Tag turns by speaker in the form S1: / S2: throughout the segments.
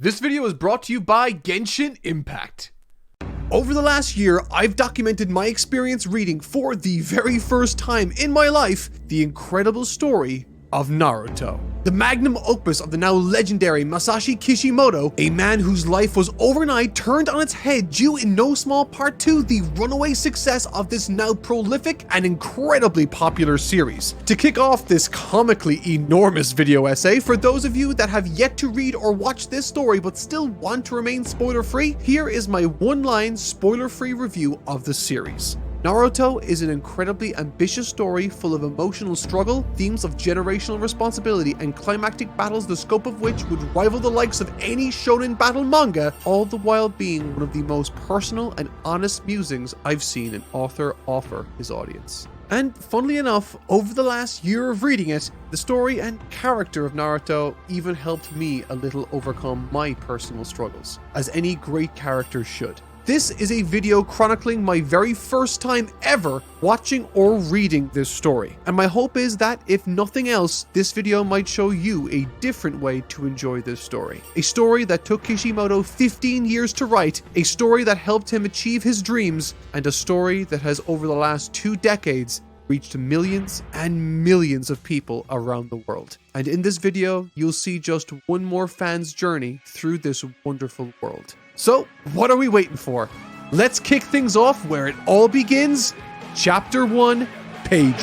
S1: This video is brought to you by Genshin Impact. Over the last year, I've documented my experience reading for the very first time in my life the incredible story of Naruto. The magnum opus of the now legendary Masashi Kishimoto, a man whose life was overnight turned on its head due in no small part to the runaway success of this now prolific and incredibly popular series. To kick off this comically enormous video essay, for those of you that have yet to read or watch this story but still want to remain spoiler-free, here is my one-line spoiler-free review of the series. Naruto is an incredibly ambitious story full of emotional struggle, themes of generational responsibility, and climactic battles the scope of which would rival the likes of any shonen battle manga, all the while being one of the most personal and honest musings I've seen an author offer his audience. And funnily enough, over the last year of reading it, the story and character of Naruto even helped me a little overcome my personal struggles, as any great character should. This is a video chronicling my very first time ever watching or reading this story, and my hope is that, if nothing else, this video might show you a different way to enjoy this story. A story that took Kishimoto 15 years to write, a story that helped him achieve his dreams, and a story that has over the last 2 decades reached millions and millions of people around the world. And in this video, you'll see just one more fan's journey through this wonderful world. So, what are we waiting for? Let's kick things off where it all begins. Chapter 1, Page 1.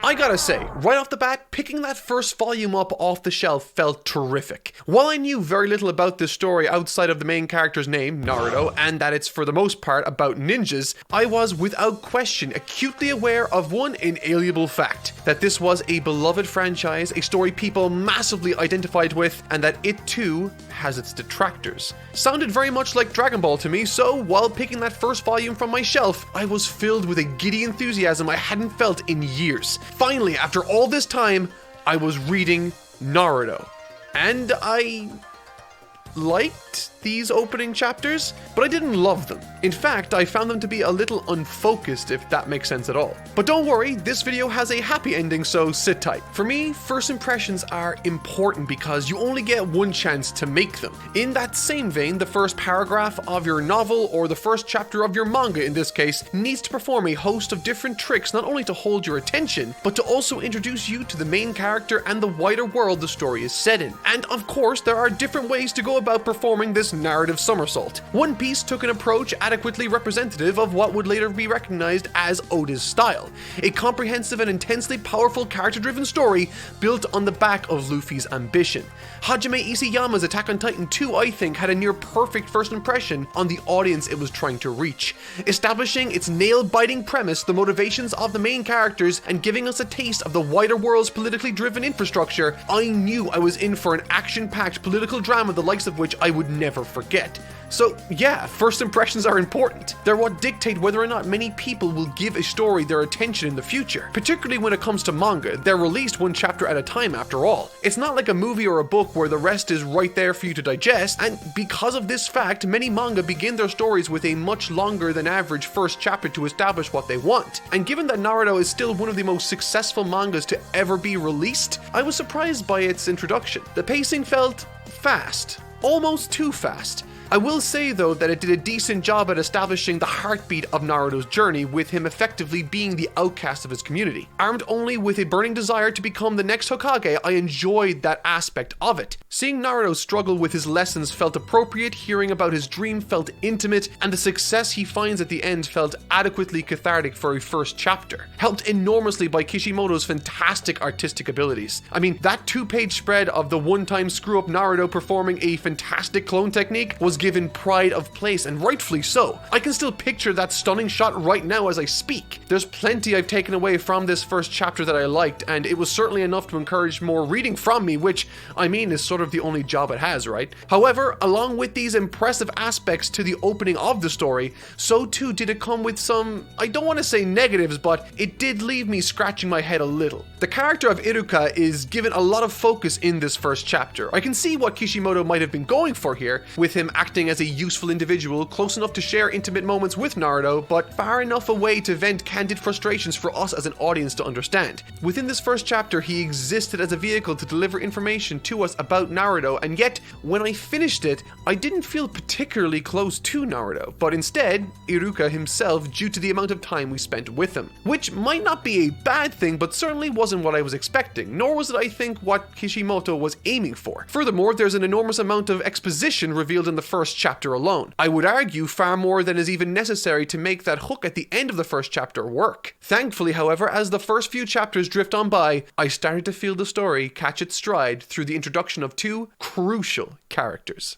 S1: I gotta say, right off the bat, picking that first volume up off the shelf felt terrific. While I knew very little about this story outside of the main character's name, Naruto, and that it's for the most part about ninjas, I was without question acutely aware of one inalienable fact: that this was a beloved franchise, a story people massively identified with, and that it too has its detractors. Sounded very much like Dragon Ball to me, so while picking that first volume from my shelf, I was filled with a giddy enthusiasm I hadn't felt in years. Finally, after all this time, I was reading Naruto, and I liked these opening chapters, but I didn't love them. In fact, I found them to be a little unfocused, if that makes sense at all. But don't worry, this video has a happy ending, so sit tight. For me, first impressions are important because you only get one chance to make them. In that same vein, the first paragraph of your novel, or the first chapter of your manga in this case, needs to perform a host of different tricks not only to hold your attention, but to also introduce you to the main character and the wider world the story is set in. And of course, there are different ways to go about performing this narrative somersault. One Piece took an approach adequately representative of what would later be recognized as Oda's style, a comprehensive and intensely powerful character-driven story built on the back of Luffy's ambition. Hajime Isayama's Attack on Titan 2, I think, had a near perfect first impression on the audience it was trying to reach, establishing its nail-biting premise, the motivations of the main characters, and giving us a taste of the wider world's politically driven infrastructure. I knew I was in for an action-packed political drama the likes of which I would never forget. So yeah, first impressions are important. They're what dictate whether or not many people will give a story their attention in the future, particularly when it comes to manga. They're released one chapter at a time after all. It's not like a movie or a book where the rest is right there for you to digest, and because of this fact, many manga begin their stories with a much longer than average first chapter to establish what they want. And given that Naruto is still one of the most successful mangas to ever be released, I was surprised by its introduction. The pacing felt fast, almost too fast. I will say though that it did a decent job at establishing the heartbeat of Naruto's journey, with him effectively being the outcast of his community. Armed only with a burning desire to become the next Hokage, I enjoyed that aspect of it. Seeing Naruto struggle with his lessons felt appropriate, hearing about his dream felt intimate, and the success he finds at the end felt adequately cathartic for a first chapter, helped enormously by Kishimoto's fantastic artistic abilities. I mean, that 2-page spread of the one-time screw-up Naruto performing a fantastic clone technique was given pride of place, and rightfully so. I can still picture that stunning shot right now as I speak. There's plenty I've taken away from this first chapter that I liked, and it was certainly enough to encourage more reading from me, which, I mean, is sort of the only job it has, right? However, along with these impressive aspects to the opening of the story, so too did it come with some, I don't want to say negatives, but it did leave me scratching my head a little. The character of Iruka is given a lot of focus in this first chapter. I can see what Kishimoto might have been going for here, with him acting as a useful individual, close enough to share intimate moments with Naruto, but far enough away to vent candid frustrations for us as an audience to understand. Within this first chapter, he existed as a vehicle to deliver information to us about Naruto, and yet, when I finished it, I didn't feel particularly close to Naruto, but instead, Iruka himself due to the amount of time we spent with him. Which might not be a bad thing, but certainly wasn't what I was expecting, nor was it, I think, what Kishimoto was aiming for. Furthermore, there's an enormous amount of exposition revealed in the first chapter alone. I would argue far more than is even necessary to make that hook at the end of the first chapter work. Thankfully, however, as the first few chapters drift on by, I started to feel the story catch its stride through the introduction of two crucial characters.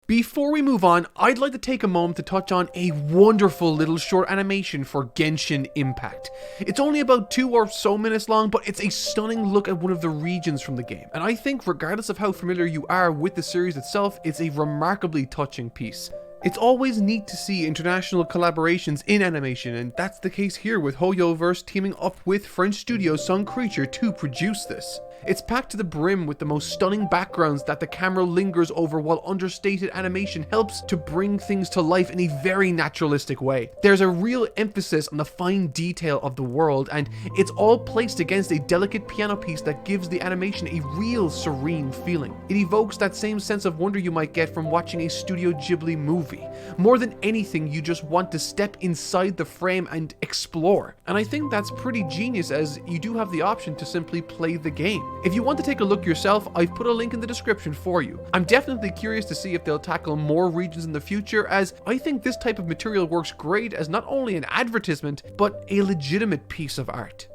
S1: Before we move on, I'd like to take a moment to touch on a wonderful little short animation for Genshin Impact. It's only about 2 or so minutes long, but it's a stunning look at one of the regions from the game. And I think regardless of how familiar you are with the series itself, it's a remarkably touching piece. It's always neat to see international collaborations in animation, and that's the case here with HoYoverse teaming up with French studio Sun Creature to produce this. It's packed to the brim with the most stunning backgrounds that the camera lingers over, while understated animation helps to bring things to life in a very naturalistic way. There's a real emphasis on the fine detail of the world, and it's all placed against a delicate piano piece that gives the animation a real serene feeling. It evokes that same sense of wonder you might get from watching a Studio Ghibli movie. More than anything, you just want to step inside the frame and explore. And I think that's pretty genius, as you do have the option to simply play the game. If you want to take a look yourself, I've put a link in the description for you. I'm definitely curious to see if they'll tackle more regions in the future, as I think this type of material works great as not only an advertisement, but a legitimate piece of art.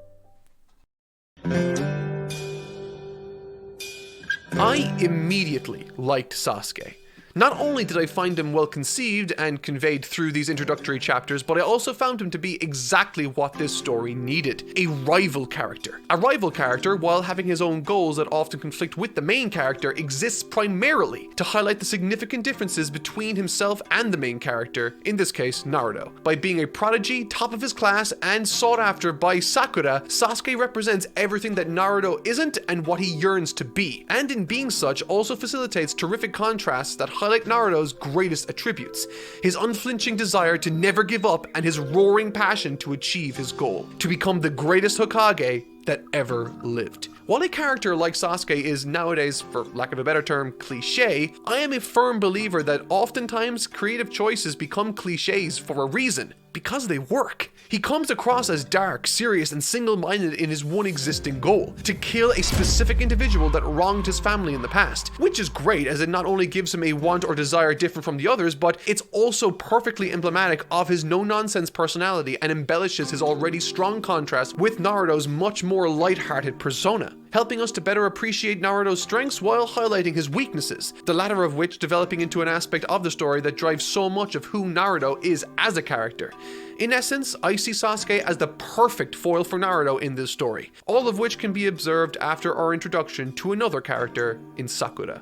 S1: I immediately liked Sasuke. Not only did I find him well conceived and conveyed through these introductory chapters, but I also found him to be exactly what this story needed. A rival character. A rival character, while having his own goals that often conflict with the main character, exists primarily to highlight the significant differences between himself and the main character, in this case Naruto. By being a prodigy, top of his class, and sought after by Sakura, Sasuke represents everything that Naruto isn't and what he yearns to be, and in being such also facilitates terrific contrasts that highlight Naruto's greatest attributes: his unflinching desire to never give up and his roaring passion to achieve his goal, to become the greatest Hokage that ever lived. While a character like Sasuke is nowadays, for lack of a better term, cliché, I am a firm believer that oftentimes creative choices become clichés for a reason, because they work. He comes across as dark, serious, and single-minded in his one existing goal: to kill a specific individual that wronged his family in the past, which is great as it not only gives him a want or desire different from the others, but it's also perfectly emblematic of his no-nonsense personality and embellishes his already strong contrast with Naruto's much more light-hearted persona, helping us to better appreciate Naruto's strengths while highlighting his weaknesses, the latter of which developing into an aspect of the story that drives so much of who Naruto is as a character. In essence, I see Sasuke as the perfect foil for Naruto in this story, all of which can be observed after our introduction to another character in Sakura.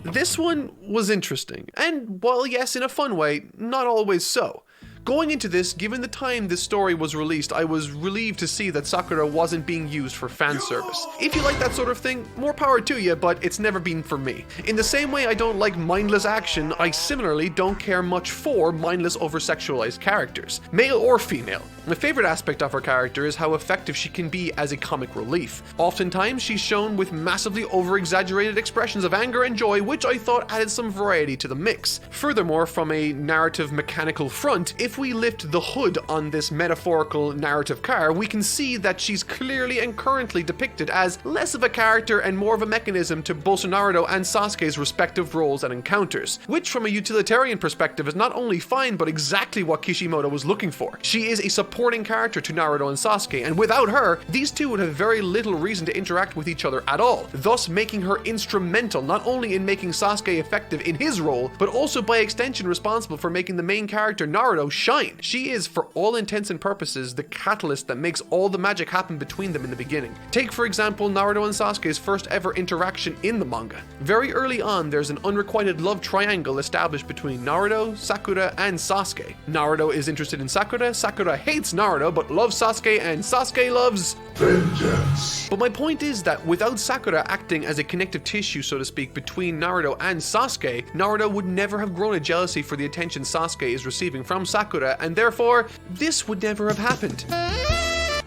S1: This one was interesting, and while yes, in a fun way, not always so. Going into this, given the time this story was released, I was relieved to see that Sakura wasn't being used for fan service. If you like that sort of thing, more power to you, but it's never been for me. In the same way I don't like mindless action, I similarly don't care much for mindless over-sexualized characters, male or female. My favorite aspect of her character is how effective she can be as a comic relief. Oftentimes, she's shown with massively over-exaggerated expressions of anger and joy, which I thought added some variety to the mix. Furthermore, from a narrative mechanical front, if we lift the hood on this metaphorical narrative car, we can see that she's clearly and currently depicted as less of a character and more of a mechanism to bolster Naruto and Sasuke's respective roles and encounters, which from a utilitarian perspective is not only fine but exactly what Kishimoto was looking for. She is a supporting character to Naruto and Sasuke, and without her, these two would have very little reason to interact with each other at all, thus making her instrumental not only in making Sasuke effective in his role, but also by extension responsible for making the main character Naruto shine. She is, for all intents and purposes, the catalyst that makes all the magic happen between them in the beginning. Take, for example, Naruto and Sasuke's first ever interaction in the manga. Very early on, there's an unrequited love triangle established between Naruto, Sakura, and Sasuke. Naruto is interested in Sakura, Sakura hates Naruto but loves Sasuke, and Sasuke loves vengeance. But my point is that without Sakura acting as a connective tissue, so to speak, between Naruto and Sasuke, Naruto would never have grown a jealousy for the attention Sasuke is receiving from Sakura, and therefore, this would never have happened.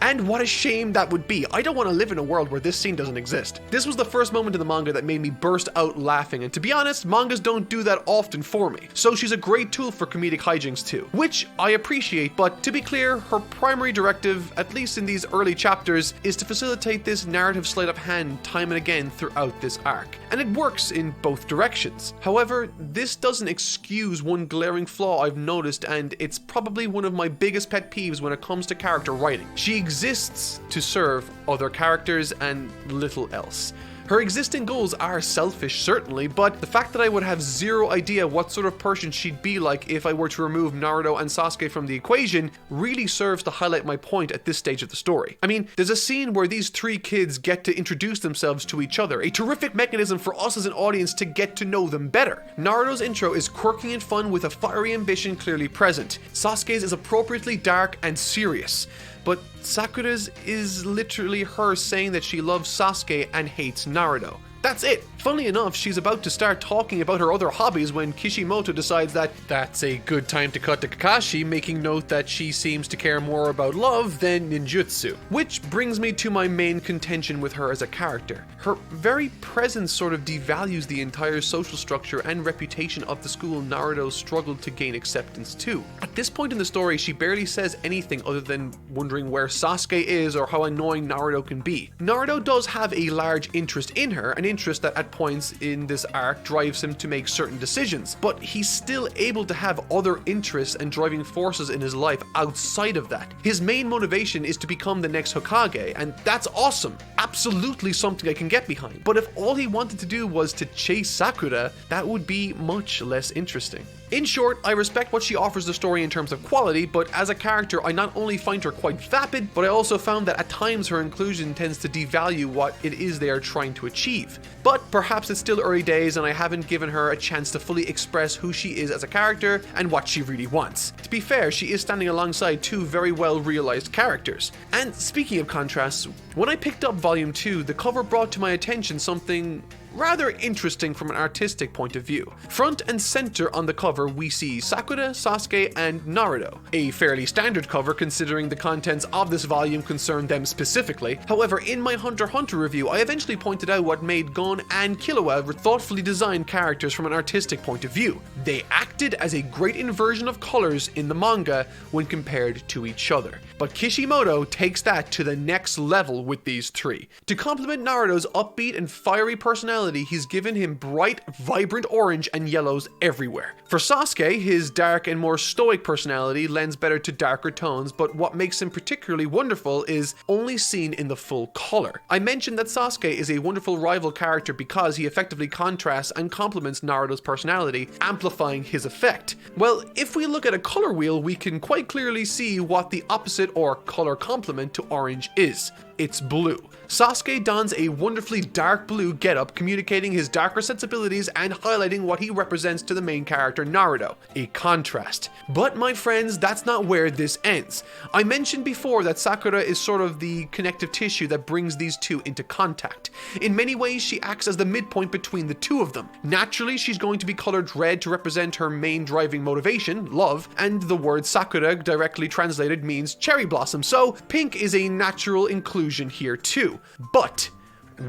S1: And what a shame that would be. I don't want to live in a world where this scene doesn't exist. This was the first moment in the manga that made me burst out laughing, and to be honest, mangas don't do that often for me. So she's a great tool for comedic hijinks too, which I appreciate, but to be clear, her primary directive, at least in these early chapters, is to facilitate this narrative sleight of hand time and again throughout this arc. And it works in both directions. However, this doesn't excuse one glaring flaw I've noticed, and it's probably one of my biggest pet peeves when it comes to character writing. She exists to serve other characters and little else. Her existing goals are selfish, certainly, but the fact that I would have zero idea what sort of person she'd be like if I were to remove Naruto and Sasuke from the equation really serves to highlight my point at this stage of the story. I mean, there's a scene where these three kids get to introduce themselves to each other, a terrific mechanism for us as an audience to get to know them better. Naruto's intro is quirky and fun with a fiery ambition clearly present. Sasuke's is appropriately dark and serious. But Sakura's is literally her saying that she loves Sasuke and hates Naruto. That's it. Funnily enough, she's about to start talking about her other hobbies when Kishimoto decides that that's a good time to cut to Kakashi, making note that she seems to care more about love than ninjutsu. Which brings me to my main contention with her as a character. Her very presence sort of devalues the entire social structure and reputation of the school Naruto struggled to gain acceptance to. At this point in the story, she barely says anything other than wondering where Sasuke is or how annoying Naruto can be. Naruto does have a large interest in her, an interest that at points in this arc drives him to make certain decisions, but he's still able to have other interests and driving forces in his life outside of that. His main motivation is to become the next Hokage, and that's awesome. Absolutely something I can get behind. But if all he wanted to do was to chase Sakura, that would be much less interesting. In short, I respect what she offers the story in terms of quality, but as a character, I not only find her quite vapid, but I also found that at times her inclusion tends to devalue what it is they are trying to achieve. But perhaps it's still early days and I haven't given her a chance to fully express who she is as a character and what she really wants. To be fair, she is standing alongside two very well realized characters. And speaking of contrasts, when I picked up Volume 2, the cover brought to my attention something rather interesting from an artistic point of view. Front and center on the cover we see Sakura, Sasuke, and Naruto. A fairly standard cover considering the contents of this volume concern them specifically. However, in my Hunter x Hunter review, I eventually pointed out what made Gon and Killua were thoughtfully designed characters from an artistic point of view. They acted as a great inversion of colors in the manga when compared to each other. But Kishimoto takes that to the next level with these three. To complement Naruto's upbeat and fiery personality, he's given him bright, vibrant orange and yellows everywhere. For Sasuke, his dark and more stoic personality lends better to darker tones, but what makes him particularly wonderful is only seen in the full color. I mentioned that Sasuke is a wonderful rival character because he effectively contrasts and complements Naruto's personality, amplifying his effect. Well, if we look at a color wheel, we can quite clearly see what the opposite or color complement to orange is. It's blue. Sasuke dons a wonderfully dark blue getup, communicating his darker sensibilities and highlighting what he represents to the main character Naruto, a contrast. But my friends, that's not where this ends. I mentioned before that Sakura is sort of the connective tissue that brings these two into contact. In many ways, she acts as the midpoint between the two of them. Naturally, she's going to be colored red to represent her main driving motivation, love, and the word Sakura directly translated means cherry blossom, so pink is a natural inclusion here too. But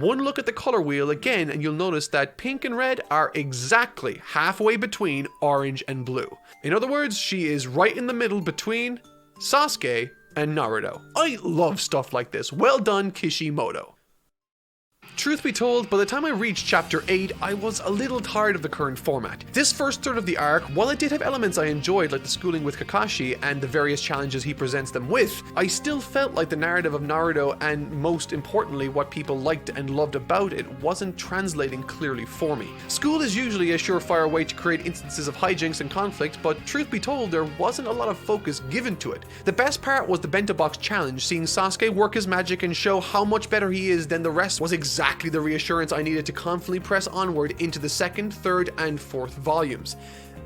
S1: one look at the color wheel again and you'll notice that pink and red are exactly halfway between orange and blue. In other words, she is right in the middle between Sasuke and Naruto. I love stuff like this. Well done, Kishimoto. Truth be told, by the time I reached chapter 8, I was a little tired of the current format. This first third of the arc, while it did have elements I enjoyed like the schooling with Kakashi and the various challenges he presents them with, I still felt like the narrative of Naruto and most importantly what people liked and loved about it wasn't translating clearly for me. School is usually a surefire way to create instances of hijinks and conflict, but truth be told, there wasn't a lot of focus given to it. The best part was the bento box challenge. Seeing Sasuke work his magic and show how much better he is than the rest was exactly the reassurance I needed to confidently press onward into the second, third, and fourth volumes.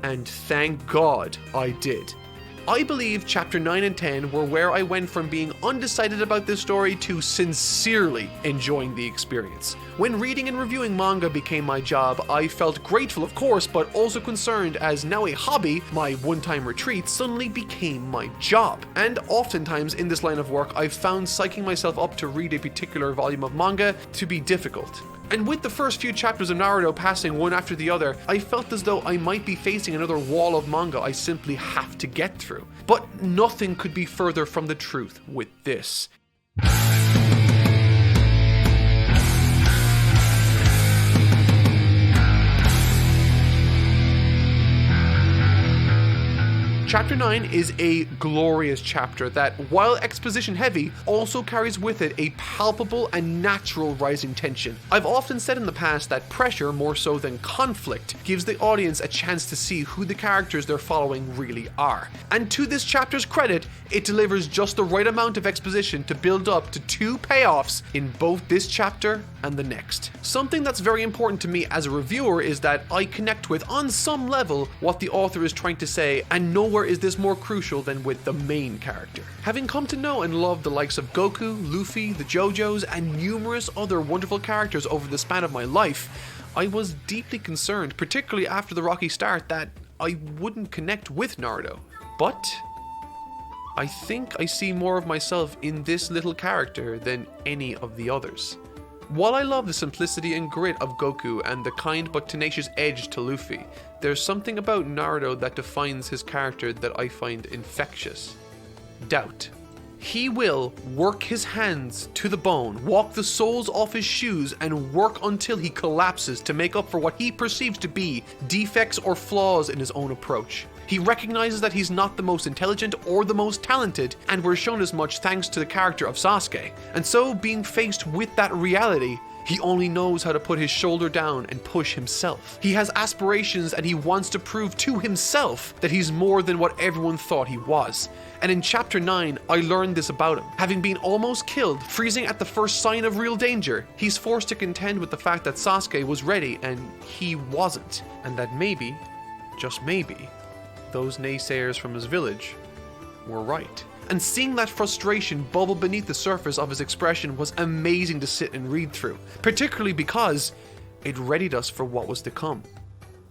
S1: And thank God I did. I believe chapter 9 and 10 were where I went from being undecided about this story to sincerely enjoying the experience. When reading and reviewing manga became my job, I felt grateful of course, but also concerned as now a hobby, my one-time retreat, suddenly became my job. And oftentimes in this line of work, I've found psyching myself up to read a particular volume of manga to be difficult. And with the first few chapters of Naruto passing one after the other, I felt as though I might be facing another wall of manga I simply have to get through. But nothing could be further from the truth with this. Chapter 9 is a glorious chapter that, while exposition heavy, also carries with it a palpable and natural rising tension. I've often said in the past that pressure, more so than conflict, gives the audience a chance to see who the characters they're following really are. And to this chapter's credit, it delivers just the right amount of exposition to build up to two payoffs in both this chapter and the next. Something that's very important to me as a reviewer is that I connect with, on some level, what the author is trying to say, and nowhere is this more crucial than with the main character. Having come to know and love the likes of Goku, Luffy, the JoJos, and numerous other wonderful characters over the span of my life, I was deeply concerned, particularly after the rocky start, that I wouldn't connect with Naruto. But I think I see more of myself in this little character than any of the others. While I love the simplicity and grit of Goku and the kind but tenacious edge to Luffy, there's something about Naruto that defines his character that I find infectious. Doubt. He will work his hands to the bone, walk the soles off his shoes, and work until he collapses to make up for what he perceives to be defects or flaws in his own approach. He recognizes that he's not the most intelligent or the most talented, and we're shown as much thanks to the character of Sasuke. And so, being faced with that reality, he only knows how to put his shoulder down and push himself. He has aspirations and he wants to prove to himself that he's more than what everyone thought he was. And in chapter 9, I learned this about him. Having been almost killed, freezing at the first sign of real danger, he's forced to contend with the fact that Sasuke was ready and he wasn't. And that maybe, just maybe, those naysayers from his village were right. And seeing that frustration bubble beneath the surface of his expression was amazing to sit and read through, particularly because it readied us for what was to come.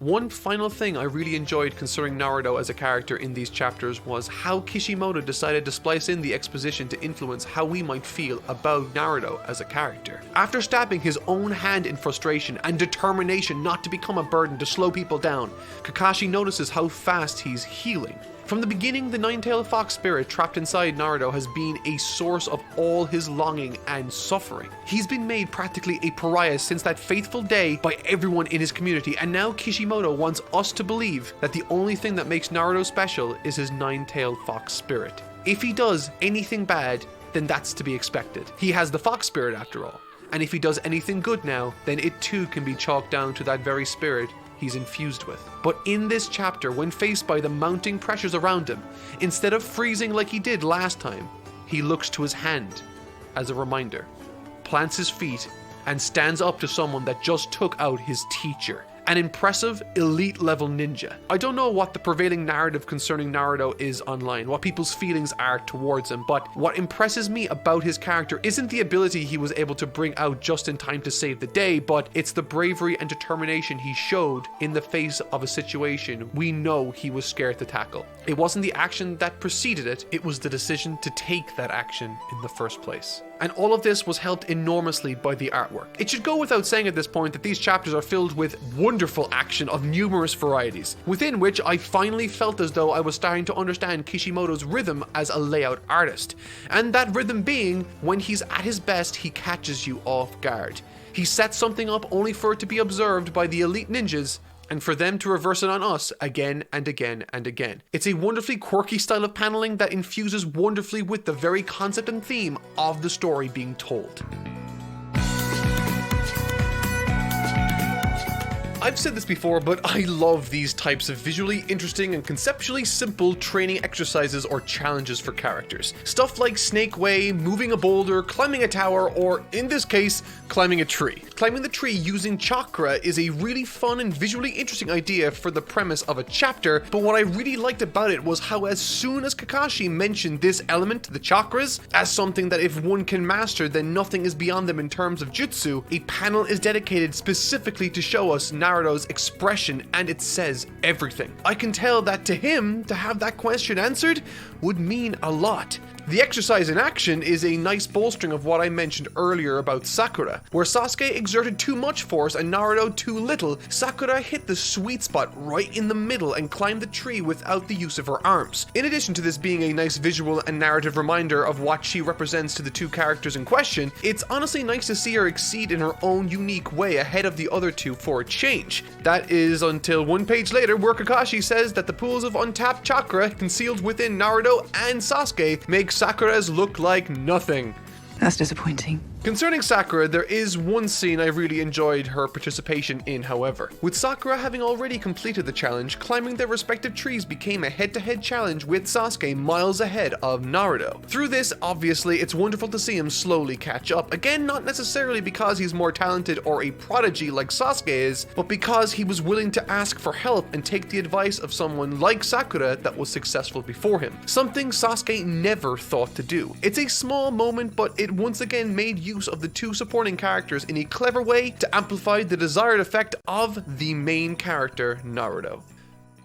S1: One final thing I really enjoyed concerning Naruto as a character in these chapters was how Kishimoto decided to splice in the exposition to influence how we might feel about Naruto as a character. After stabbing his own hand in frustration and determination not to become a burden to slow people down, Kakashi notices how fast he's healing. From the beginning, the nine-tailed fox spirit trapped inside Naruto has been a source of all his longing and suffering. He's been made practically a pariah since that fateful day by everyone in his community, and now Kishimoto wants us to believe that the only thing that makes Naruto special is his nine-tailed fox spirit. If he does anything bad, then that's to be expected. He has the fox spirit after all. And if he does anything good now, then it too can be chalked down to that very spirit he's infused with. But in this chapter, when faced by the mounting pressures around him, instead of freezing like he did last time, he looks to his hand as a reminder, plants his feet, and stands up to someone that just took out his teacher. An impressive, elite-level ninja. I don't know what the prevailing narrative concerning Naruto is online, what people's feelings are towards him, but what impresses me about his character isn't the ability he was able to bring out just in time to save the day, but it's the bravery and determination he showed in the face of a situation we know he was scared to tackle. It wasn't the action that preceded it, it was the decision to take that action in the first place. And all of this was helped enormously by the artwork. It should go without saying at this point that these chapters are filled with wonderful action of numerous varieties, within which I finally felt as though I was starting to understand Kishimoto's rhythm as a layout artist. And that rhythm being, when he's at his best, he catches you off guard. He sets something up only for it to be observed by the elite ninjas, and for them to reverse it on us again and again and again. It's a wonderfully quirky style of paneling that infuses wonderfully with the very concept and theme of the story being told. I've said this before, but I love these types of visually interesting and conceptually simple training exercises or challenges for characters. Stuff like Snake Way, moving a boulder, climbing a tower, or in this case, climbing a tree. Climbing the tree using chakra is a really fun and visually interesting idea for the premise of a chapter, but what I really liked about it was how as soon as Kakashi mentioned this element, the chakras, as something that if one can master, then nothing is beyond them in terms of jutsu, a panel is dedicated specifically to show us Naruto's expression, and it says everything. I can tell that to him, to have that question answered would mean a lot. The exercise in action is a nice bolstering of what I mentioned earlier about Sakura. Where Sasuke exerted too much force and Naruto too little, Sakura hit the sweet spot right in the middle and climbed the tree without the use of her arms. In addition to this being a nice visual and narrative reminder of what she represents to the two characters in question, it's honestly nice to see her exceed in her own unique way ahead of the other two for a change. That is until one page later where Kakashi says that the pools of untapped chakra concealed within Naruto and Sasuke make Sakura's look like nothing.
S2: That's disappointing.
S1: Concerning Sakura, there is one scene I really enjoyed her participation in, however. With Sakura having already completed the challenge, climbing their respective trees became a head-to-head challenge with Sasuke miles ahead of Naruto. Through this, obviously, it's wonderful to see him slowly catch up. Again, not necessarily because he's more talented or a prodigy like Sasuke is, but because he was willing to ask for help and take the advice of someone like Sakura that was successful before him. Something Sasuke never thought to do. It's a small moment, but it once again made use of the two supporting characters in a clever way to amplify the desired effect of the main character, Naruto.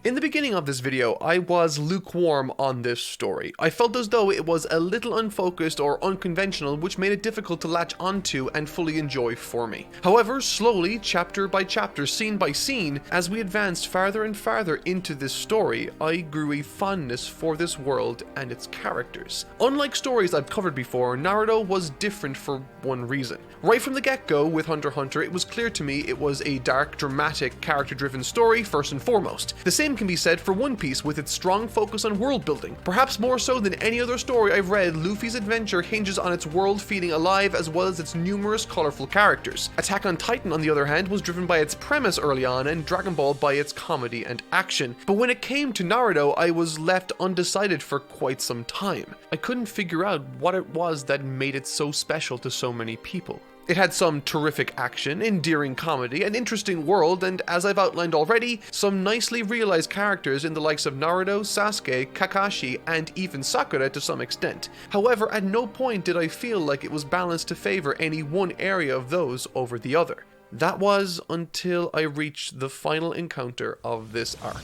S1: In the beginning of this video, I was lukewarm on this story. I felt as though it was a little unfocused or unconventional, which made it difficult to latch onto and fully enjoy for me. However, slowly, chapter by chapter, scene by scene, as we advanced farther and farther into this story, I grew a fondness for this world and its characters. Unlike stories I've covered before, Naruto was different for one reason. Right from the get-go with Hunter x Hunter, it was clear to me it was a dark, dramatic, character-driven story first and foremost. The same can be said for One Piece with its strong focus on world building. Perhaps more so than any other story I've read, Luffy's adventure hinges on its world feeling alive as well as its numerous colorful characters. Attack on Titan, on the other hand, was driven by its premise early on and Dragon Ball by its comedy and action. But when it came to Naruto, I was left undecided for quite some time. I couldn't figure out what it was that made it so special to so many people. It had some terrific action, endearing comedy, an interesting world, and as I've outlined already, some nicely realized characters in the likes of Naruto, Sasuke, Kakashi, and even Sakura to some extent. However, at no point did I feel like it was balanced to favor any one area of those over the other. That was until I reached the final encounter of this arc.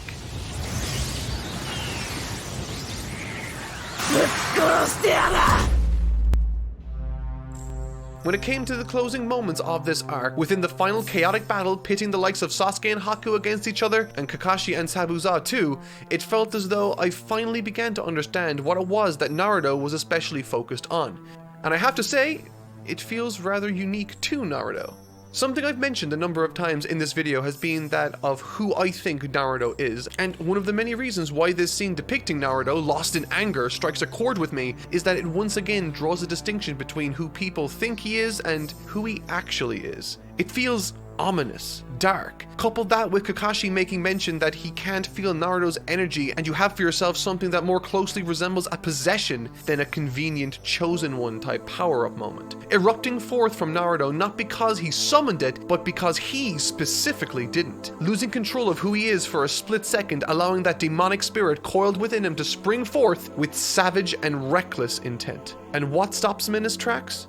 S1: When it came to the closing moments of this arc, within the final chaotic battle pitting the likes of Sasuke and Haku against each other, and Kakashi and Sabuza too, it felt as though I finally began to understand what it was that Naruto was especially focused on. And I have to say, it feels rather unique to Naruto. Something I've mentioned a number of times in this video has been that of who I think Naruto is, and one of the many reasons why this scene depicting Naruto, lost in anger, strikes a chord with me is that it once again draws a distinction between who people think he is and who he actually is. It feels ominous, dark. Couple that with Kakashi making mention that he can't feel Naruto's energy, and you have for yourself something that more closely resembles a possession than a convenient chosen one type power-up moment. Erupting forth from Naruto not because he summoned it, but because he specifically didn't. Losing control of who he is for a split second, allowing that demonic spirit coiled within him to spring forth with savage and reckless intent. And what stops him in his tracks?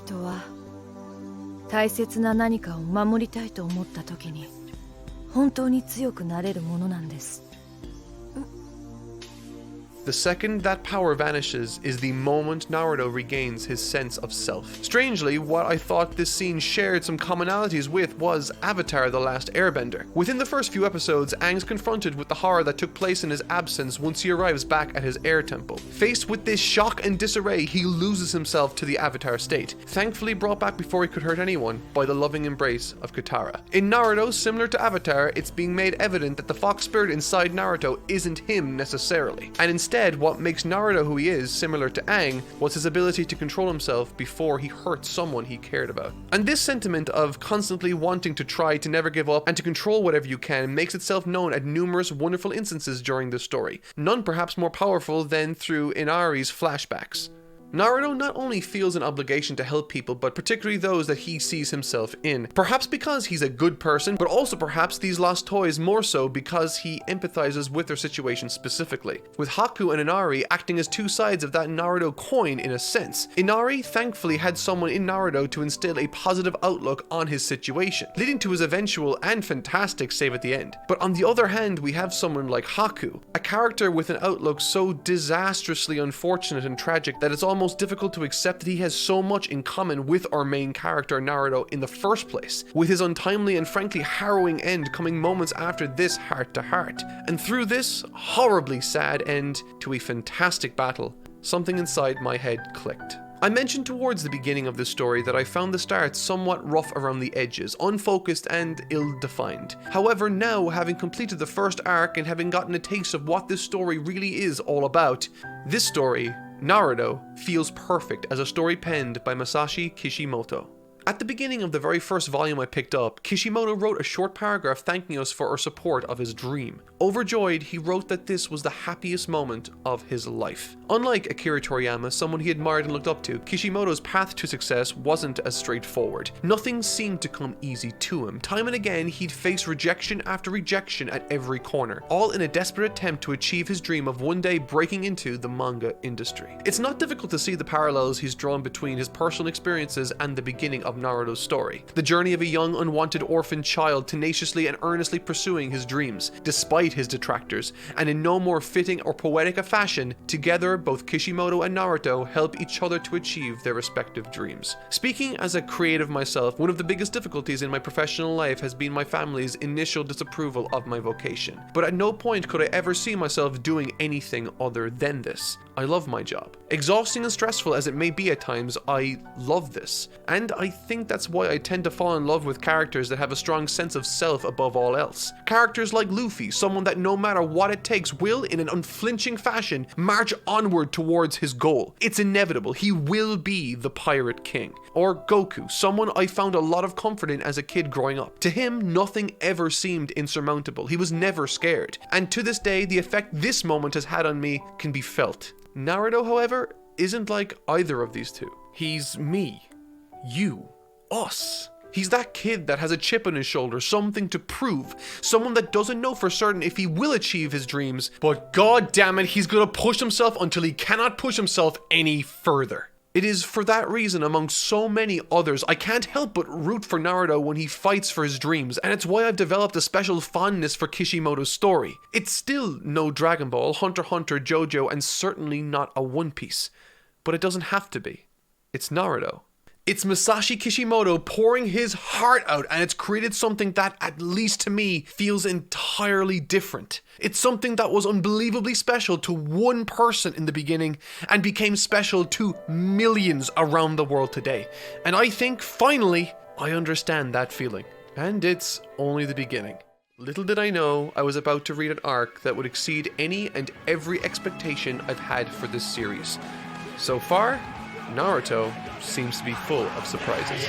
S3: 人は大切な何かを守りたいと思った時に本当に強くなれるものなんです。
S1: The second that power vanishes is the moment Naruto regains his sense of self. Strangely, what I thought this scene shared some commonalities with was Avatar: The Last Airbender. Within the first few episodes, Aang's confronted with the horror that took place in his absence once he arrives back at his air temple. Faced with this shock and disarray, he loses himself to the Avatar state, thankfully brought back before he could hurt anyone by the loving embrace of Katara. In Naruto, similar to Avatar, it's being made evident that the fox spirit inside Naruto isn't him necessarily, and instead what makes Naruto who he is, similar to Aang, was his ability to control himself before he hurt someone he cared about. And this sentiment of constantly wanting to try to never give up and to control whatever you can makes itself known at numerous wonderful instances during this story, none perhaps more powerful than through Inari's flashbacks. Naruto not only feels an obligation to help people, but particularly those that he sees himself in. Perhaps because he's a good person, but also perhaps these lost toys more so because he empathizes with their situation specifically, with Haku and Inari acting as two sides of that Naruto coin in a sense. Inari thankfully had someone in Naruto to instill a positive outlook on his situation, leading to his eventual and fantastic save at the end. But on the other hand, we have someone like Haku, a character with an outlook so disastrously unfortunate and tragic that it's almost difficult to accept that he has so much in common with our main character Naruto in the first place, with his untimely and frankly harrowing end coming moments after this heart-to-heart. And through this horribly sad end to a fantastic battle, something inside my head clicked. I mentioned towards the beginning of this story that I found the start somewhat rough around the edges, unfocused and ill-defined. However, now, having completed the first arc and having gotten a taste of what this story really is all about, this story, Naruto, feels perfect as a story penned by Masashi Kishimoto. At the beginning of the very first volume I picked up, Kishimoto wrote a short paragraph thanking us for our support of his dream. Overjoyed, he wrote that this was the happiest moment of his life. Unlike Akira Toriyama, someone he admired and looked up to, Kishimoto's path to success wasn't as straightforward. Nothing seemed to come easy to him. Time and again, he'd face rejection after rejection at every corner, all in a desperate attempt to achieve his dream of one day breaking into the manga industry. It's not difficult to see the parallels he's drawn between his personal experiences and the beginning of Naruto's story. The journey of a young, unwanted orphan child tenaciously and earnestly pursuing his dreams, despite his detractors, and in no more fitting or poetic a fashion, together both Kishimoto and Naruto help each other to achieve their respective dreams. Speaking as a creative myself, one of the biggest difficulties in my professional life has been my family's initial disapproval of my vocation. But at no point could I ever see myself doing anything other than this. I love my job. Exhausting and stressful as it may be at times, I love this. And I think that's why I tend to fall in love with characters that have a strong sense of self above all else. Characters like Luffy, someone that no matter what it takes will, in an unflinching fashion, march onward towards his goal. It's inevitable, he will be the Pirate King. Or Goku, someone I found a lot of comfort in as a kid growing up. To him, nothing ever seemed insurmountable. He was never scared. And to this day, the effect this moment has had on me can be felt. Naruto, however, isn't like either of these two. He's me, you, us. He's that kid that has a chip on his shoulder, something to prove, someone that doesn't know for certain if he will achieve his dreams, but god damn it, he's gonna push himself until he cannot push himself any further. It is for that reason, among so many others, I can't help but root for Naruto when he fights for his dreams, and it's why I've developed a special fondness for Kishimoto's story. It's still no Dragon Ball, Hunter x Hunter, JoJo, and certainly not a One Piece. But it doesn't have to be. It's Naruto. It's Masashi Kishimoto pouring his heart out, and it's created something that, at least to me, feels entirely different. It's something that was unbelievably special to one person in the beginning and became special to millions around the world today. And I think, finally, I understand that feeling. And it's only the beginning. Little did I know I was about to read an arc that would exceed any and every expectation I've had for this series. So far, Naruto seems to be full of surprises.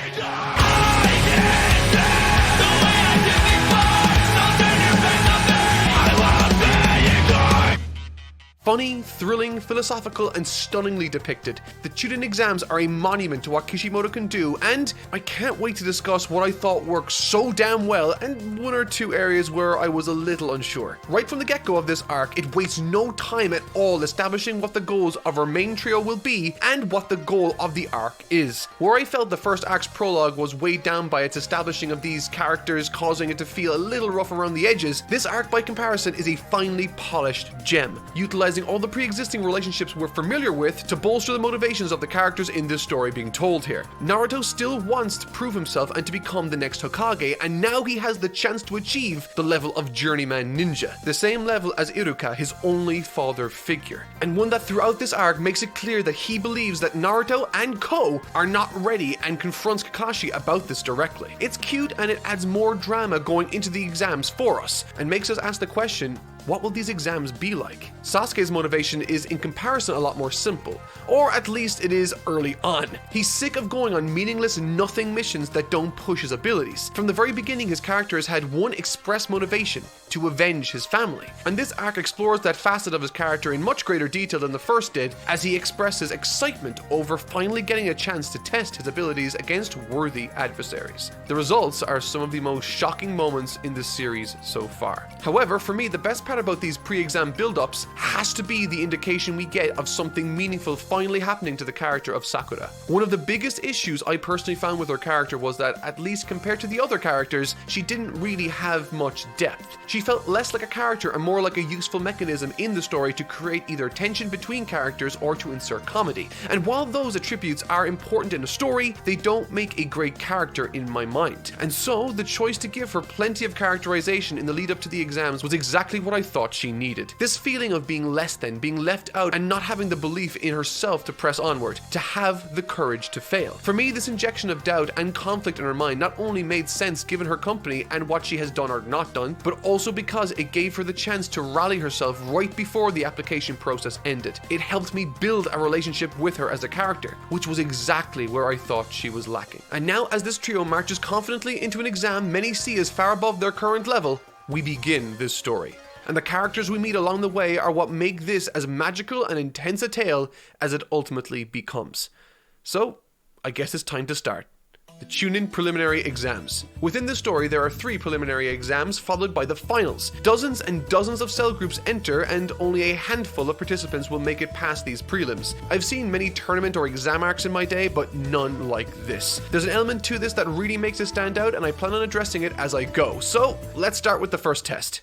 S1: Funny, thrilling, philosophical, and stunningly depicted, the Chunin Exams are a monument to what Kishimoto can do, and I can't wait to discuss what I thought worked so damn well and one or two areas where I was a little unsure. Right from the get-go of this arc, it wastes no time at all establishing what the goals of our main trio will be and what the goal of the arc is. Where I felt the first arc's prologue was weighed down by its establishing of these characters, causing it to feel a little rough around the edges, this arc by comparison is a finely polished gem, utilizing utilizing all the pre-existing relationships we're familiar with to bolster the motivations of the characters in this story being told here. Naruto still wants to prove himself and to become the next Hokage, and now he has the chance to achieve the level of journeyman ninja, the same level as Iruka, his only father figure, and one that throughout this arc makes it clear that he believes that Naruto and Ko are not ready and confronts Kakashi about this directly. It's cute and it adds more drama going into the exams for us, and makes us ask the question, what will these exams be like? Sasuke's motivation is in comparison a lot more simple, or at least it is early on. He's sick of going on meaningless nothing missions that don't push his abilities. From the very beginning, his character has had one express motivation: to avenge his family. And this arc explores that facet of his character in much greater detail than the first did, as he expresses excitement over finally getting a chance to test his abilities against worthy adversaries. The results are some of the most shocking moments in this series so far. However, for me, the best part about these pre-exam build-ups has to be the indication we get of something meaningful finally happening to the character of Sakura. One of the biggest issues I personally found with her character was that, at least compared to the other characters, she didn't really have much depth. She felt less like a character and more like a useful mechanism in the story to create either tension between characters or to insert comedy. And while those attributes are important in a story, they don't make a great character in my mind. And so, the choice to give her plenty of characterization in the lead up to the exams was exactly what I thought she needed. This feeling of being less than, being left out, and not having the belief in herself to press onward, to have the courage to fail. For me, this injection of doubt and conflict in her mind not only made sense given her company and what she has done or not done, but also because it gave her the chance to rally herself right before the application process ended. It helped me build a relationship with her as a character, which was exactly where I thought she was lacking. And now, as this trio marches confidently into an exam many see as far above their current level, we begin this story. And the characters we meet along the way are what make this as magical and intense a tale as it ultimately becomes. So, I guess it's time to start. The Chunin Preliminary Exams. Within the story, there are 3 preliminary exams followed by the finals. Dozens and dozens of cell groups enter, and only a handful of participants will make it past these prelims. I've seen many tournament or exam arcs in my day, but none like this. There's an element to this that really makes it stand out, and I plan on addressing it as I go. So, let's start with the first test.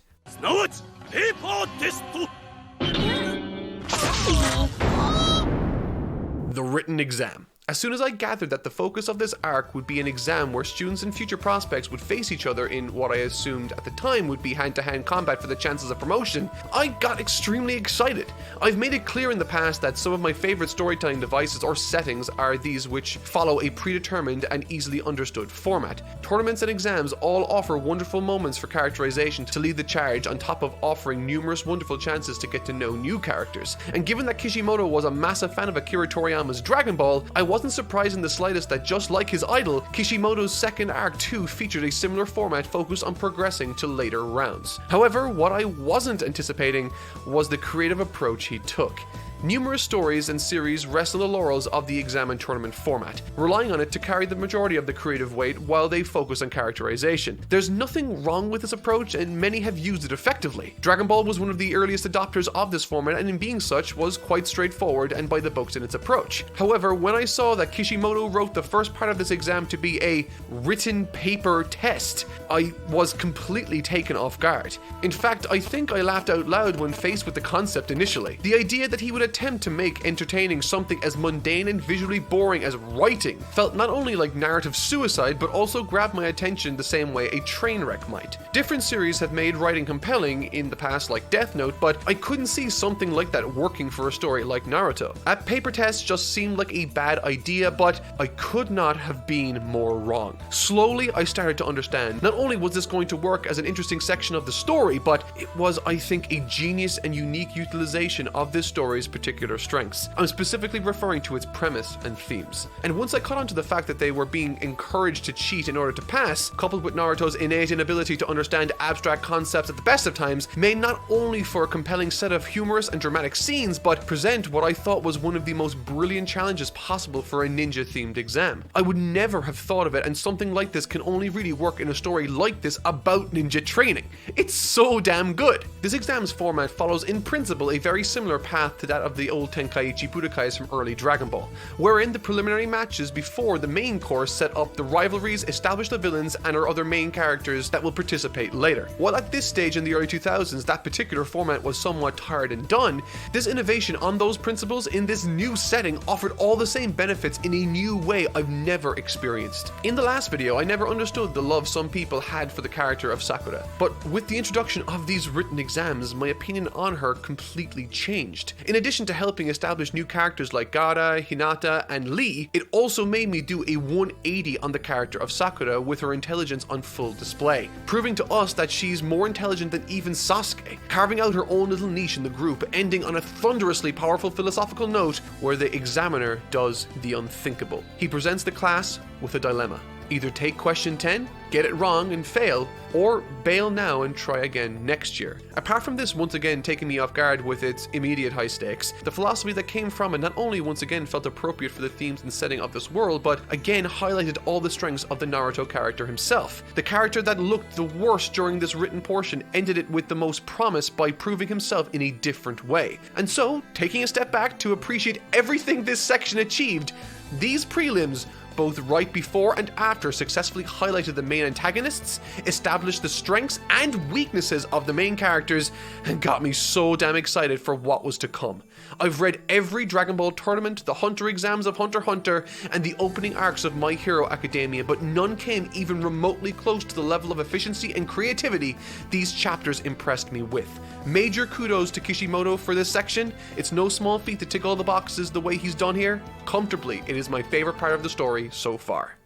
S1: The written exam. As soon as I gathered that the focus of this arc would be an exam where students and future prospects would face each other in what I assumed at the time would be hand-to-hand combat for the chances of promotion, I got extremely excited. I've made it clear in the past that some of my favorite storytelling devices or settings are these which follow a predetermined and easily understood format. Tournaments and exams all offer wonderful moments for characterization to lead the charge, on top of offering numerous wonderful chances to get to know new characters. And given that Kishimoto was a massive fan of Akira Toriyama's Dragon Ball, I wasn't surprised in the slightest that, just like his idol, Kishimoto's second arc too featured a similar format focused on progressing to later rounds. However, what I wasn't anticipating was the creative approach he took. Numerous stories and series rest on the laurels of the exam and tournament format, relying on it to carry the majority of the creative weight while they focus on characterization. There's nothing wrong with this approach, and many have used it effectively. Dragon Ball was one of the earliest adopters of this format, and in being such was quite straightforward and by the books in its approach. However, when I saw that Kishimoto wrote the first part of this exam to be a written paper test, I was completely taken off guard. In fact, I think I laughed out loud when faced with the concept initially. The idea that he would attempt to make entertaining something as mundane and visually boring as writing felt not only like narrative suicide, but also grabbed my attention the same way a train wreck might. Different series have made writing compelling in the past, like Death Note, but I couldn't see something like that working for a story like Naruto. A paper test just seemed like a bad idea, but I could not have been more wrong. Slowly, I started to understand not only was this going to work as an interesting section of the story, but it was, I think, a genius and unique utilization of this story's particular strengths. I'm specifically referring to its premise and themes. And once I caught on to the fact that they were being encouraged to cheat in order to pass, coupled with Naruto's innate inability to understand abstract concepts at the best of times, made not only for a compelling set of humorous and dramatic scenes, but present what I thought was one of the most brilliant challenges possible for a ninja-themed exam. I would never have thought of it, and something like this can only really work in a story like this about ninja training. It's so damn good. This exam's format follows in principle a very similar path to that of the old Tenkaichi Budokais from early Dragon Ball, wherein the preliminary matches before the main course set up the rivalries, establish the villains, and our other main characters that will participate later. While at this stage in the early 2000s that particular format was somewhat tired and done, this innovation on those principles in this new setting offered all the same benefits in a new way I've never experienced. In the last video, I never understood the love some people had for the character of Sakura, but with the introduction of these written exams, my opinion on her completely changed. In addition to helping establish new characters like Gaara, Hinata, and Lee, it also made me do a 180 on the character of Sakura with her intelligence on full display, proving to us that she's more intelligent than even Sasuke, carving out her own little niche in the group, ending on a thunderously powerful philosophical note where the examiner does the unthinkable. He presents the class with a dilemma. Either take question 10, get it wrong and fail, or bail now and try again next year. Apart from this once again taking me off guard with its immediate high stakes, the philosophy that came from it not only once again felt appropriate for the themes and setting of this world, but again highlighted all the strengths of the Naruto character himself. The character that looked the worst during this written portion ended it with the most promise by proving himself in a different way. And so, taking a step back to appreciate everything this section achieved, these prelims, both right before and after, successfully highlighted the main antagonists, established the strengths and weaknesses of the main characters, and got me so damn excited for what was to come. I've read every Dragon Ball tournament, the Hunter exams of Hunter x Hunter, and the opening arcs of My Hero Academia, but none came even remotely close to the level of efficiency and creativity these chapters impressed me with. Major kudos to Kishimoto for this section. It's no small feat to tick all the boxes the way he's done here. Comfortably, it is my favorite part of the story so far.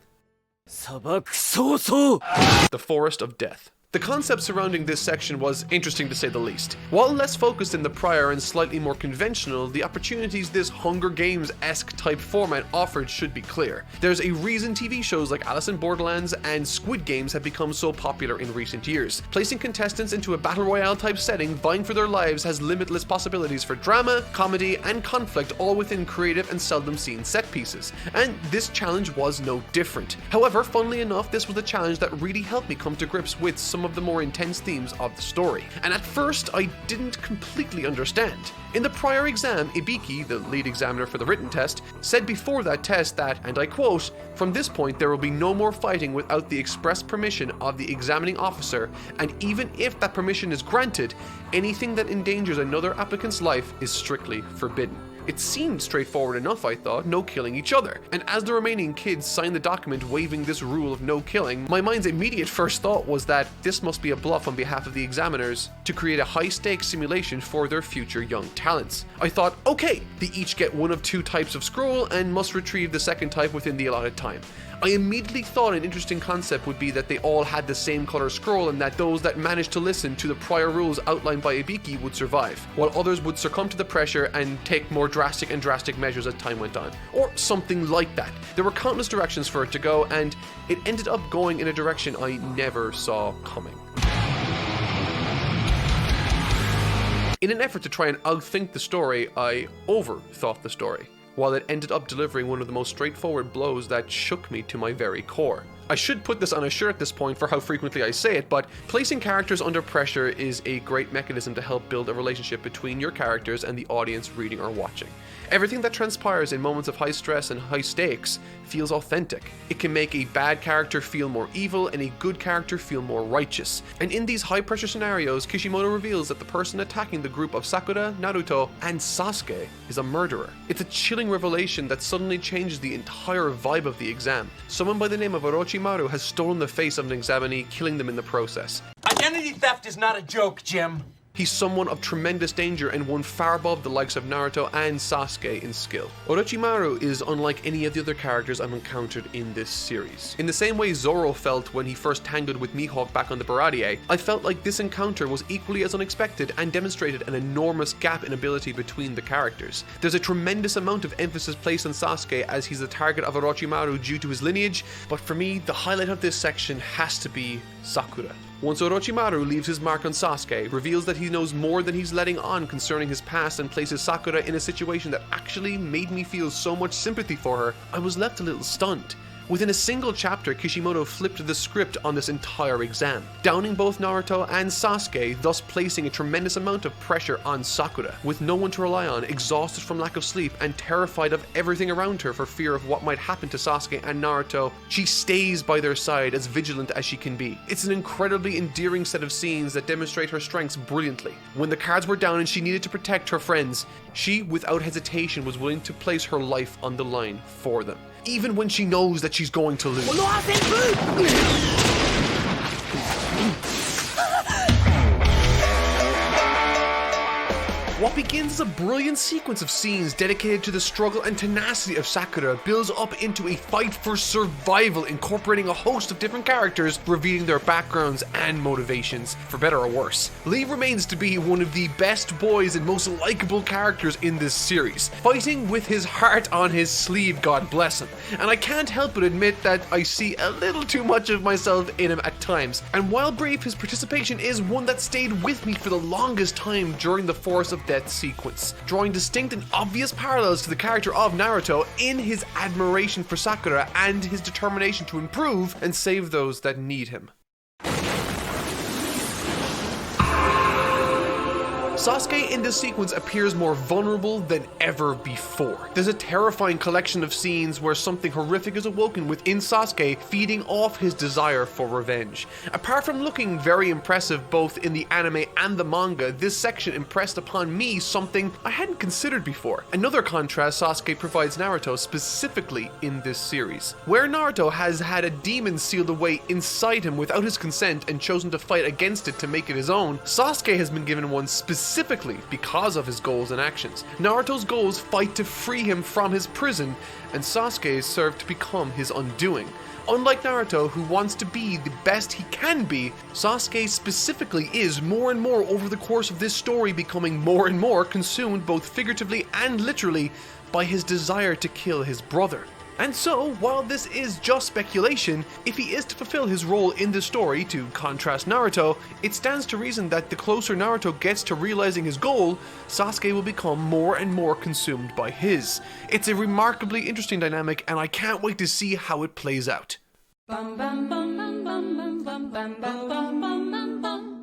S1: The Forest of Death. The concept surrounding this section was interesting to say the least. While less focused in the prior and slightly more conventional, the opportunities this Hunger Games-esque type format offered should be clear. There's a reason TV shows like Alice in Borderlands and Squid Games have become so popular in recent years. Placing contestants into a battle royale type setting, vying for their lives, has limitless possibilities for drama, comedy, and conflict, all within creative and seldom seen set pieces. And this challenge was no different. However, funnily enough, this was a challenge that really helped me come to grips with some of the more intense themes of the story, and at first I didn't completely understand. In the prior exam, Ibiki, the lead examiner for the written test, said before that test that, and I quote, "From this point there will be no more fighting without the express permission of the examining officer, and even if that permission is granted, anything that endangers another applicant's life is strictly forbidden." It seemed straightforward enough, I thought, no killing each other. And as the remaining kids signed the document waiving this rule of no killing, my mind's immediate first thought was that this must be a bluff on behalf of the examiners to create a high-stakes simulation for their future young talents. I thought, okay, they each get one of two types of scroll and must retrieve the second type within the allotted time. I immediately thought an interesting concept would be that they all had the same color scroll and that those that managed to listen to the prior rules outlined by Ibiki would survive, while others would succumb to the pressure and take more drastic measures as time went on. Or something like that. There were countless directions for it to go, and it ended up going in a direction I never saw coming. In an effort to try and outthink the story, I overthought the story, while it ended up delivering one of the most straightforward blows that shook me to my very core. I should put this on a shirt at this point for how frequently I say it, but placing characters under pressure is a great mechanism to help build a relationship between your characters and the audience reading or watching. Everything that transpires in moments of high stress and high stakes feels authentic. It can make a bad character feel more evil and a good character feel more righteous. And in these high pressure scenarios, Kishimoto reveals that the person attacking the group of Sakura, Naruto, and Sasuke is a murderer. It's a chilling revelation that suddenly changes the entire vibe of the exam. Someone by the name of Orochimaru has stolen the face of an examinee, killing them in the process.
S2: Identity theft is not a joke, Jim.
S1: He's someone of tremendous danger and one far above the likes of Naruto and Sasuke in skill. Orochimaru is unlike any of the other characters I've encountered in this series. In the same way Zoro felt when he first tangled with Mihawk back on the Baratie, I felt like this encounter was equally as unexpected and demonstrated an enormous gap in ability between the characters. There's a tremendous amount of emphasis placed on Sasuke as he's the target of Orochimaru due to his lineage, but for me, the highlight of this section has to be Sakura. Once Orochimaru leaves his mark on Sasuke, reveals that he knows more than he's letting on concerning his past, and places Sakura in a situation that actually made me feel so much sympathy for her, I was left a little stunned. Within a single chapter, Kishimoto flipped the script on this entire exam, downing both Naruto and Sasuke, thus placing a tremendous amount of pressure on Sakura. With no one to rely on, exhausted from lack of sleep, and terrified of everything around her for fear of what might happen to Sasuke and Naruto, she stays by their side as vigilant as she can be. It's an incredibly endearing set of scenes that demonstrate her strengths brilliantly. When the cards were down and she needed to protect her friends, she, without hesitation, was willing to place her life on the line for them, even when she knows that she's going to lose. What begins as a brilliant sequence of scenes dedicated to the struggle and tenacity of Sakura builds up into a fight for survival, incorporating a host of different characters, revealing their backgrounds and motivations, for better or worse. Lee remains to be one of the best boys and most likable characters in this series, fighting with his heart on his sleeve, God bless him. And I can't help but admit that I see a little too much of myself in him at times. And while brief, his participation is one that stayed with me for the longest time during the Force of Death sequence, drawing distinct and obvious parallels to the character of Naruto in his admiration for Sakura and his determination to improve and save those that need him. Sasuke in this sequence appears more vulnerable than ever before. There's a terrifying collection of scenes where something horrific is awoken within Sasuke, feeding off his desire for revenge. Apart from looking very impressive both in the anime and the manga, this section impressed upon me something I hadn't considered before. Another contrast Sasuke provides Naruto specifically in this series. Where Naruto has had a demon sealed away inside him without his consent and chosen to fight against it to make it his own, Sasuke has been given one specifically because of his goals and actions. Naruto's goals fight to free him from his prison, and Sasuke's serve to become his undoing. Unlike Naruto, who wants to be the best he can be, Sasuke specifically is more and more over the course of this story becoming more and more consumed both figuratively and literally by his desire to kill his brother. And so, while this is just speculation, if he is to fulfill his role in the story, to contrast Naruto, it stands to reason that the closer Naruto gets to realizing his goal, Sasuke will become more and more consumed by his. It's a remarkably interesting dynamic, and I can't wait to see how it plays out.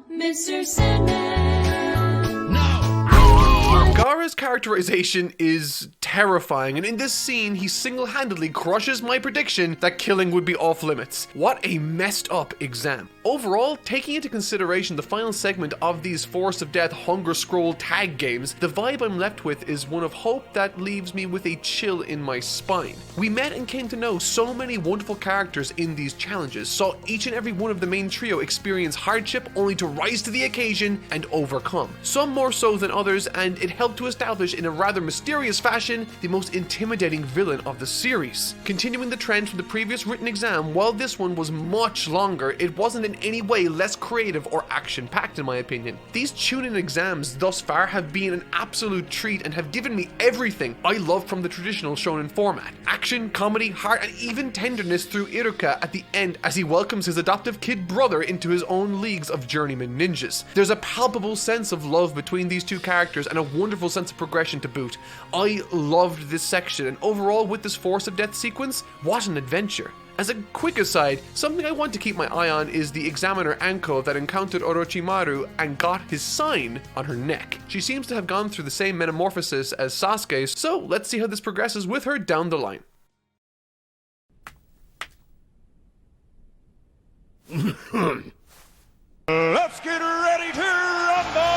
S1: Mr. Sandman. No! Gaara's characterization is terrifying, and in this scene, he single-handedly crushes my prediction that killing would be off limits. What a messed up exam. Overall, taking into consideration the final segment of these Force of Death Hunger Scroll tag games, the vibe I'm left with is one of hope that leaves me with a chill in my spine. We met and came to know so many wonderful characters in these challenges, saw each and every one of the main trio experience hardship only to rise to the occasion and overcome. Some more so than others, and it helped to establish in a rather mysterious fashion the most intimidating villain of the series. Continuing the trend from the previous written exam, while this one was much longer, it wasn't in any way less creative or action-packed in my opinion. These Chunin exams thus far have been an absolute treat and have given me everything I love from the traditional shonen format. Action, comedy, heart, and even tenderness through Iruka at the end as he welcomes his adoptive kid brother into his own leagues of journeyman ninjas. There's a palpable sense of love between these two characters and a wonderful sense of progression to boot. I loved this section, and overall with this Force of Death sequence, what an adventure. As a quick aside, something I want to keep my eye on is the examiner Anko that encountered Orochimaru and got his sign on her neck. She seems to have gone through the same metamorphosis as Sasuke, so let's see how this progresses with her down the line.
S4: Let's get ready to rumble!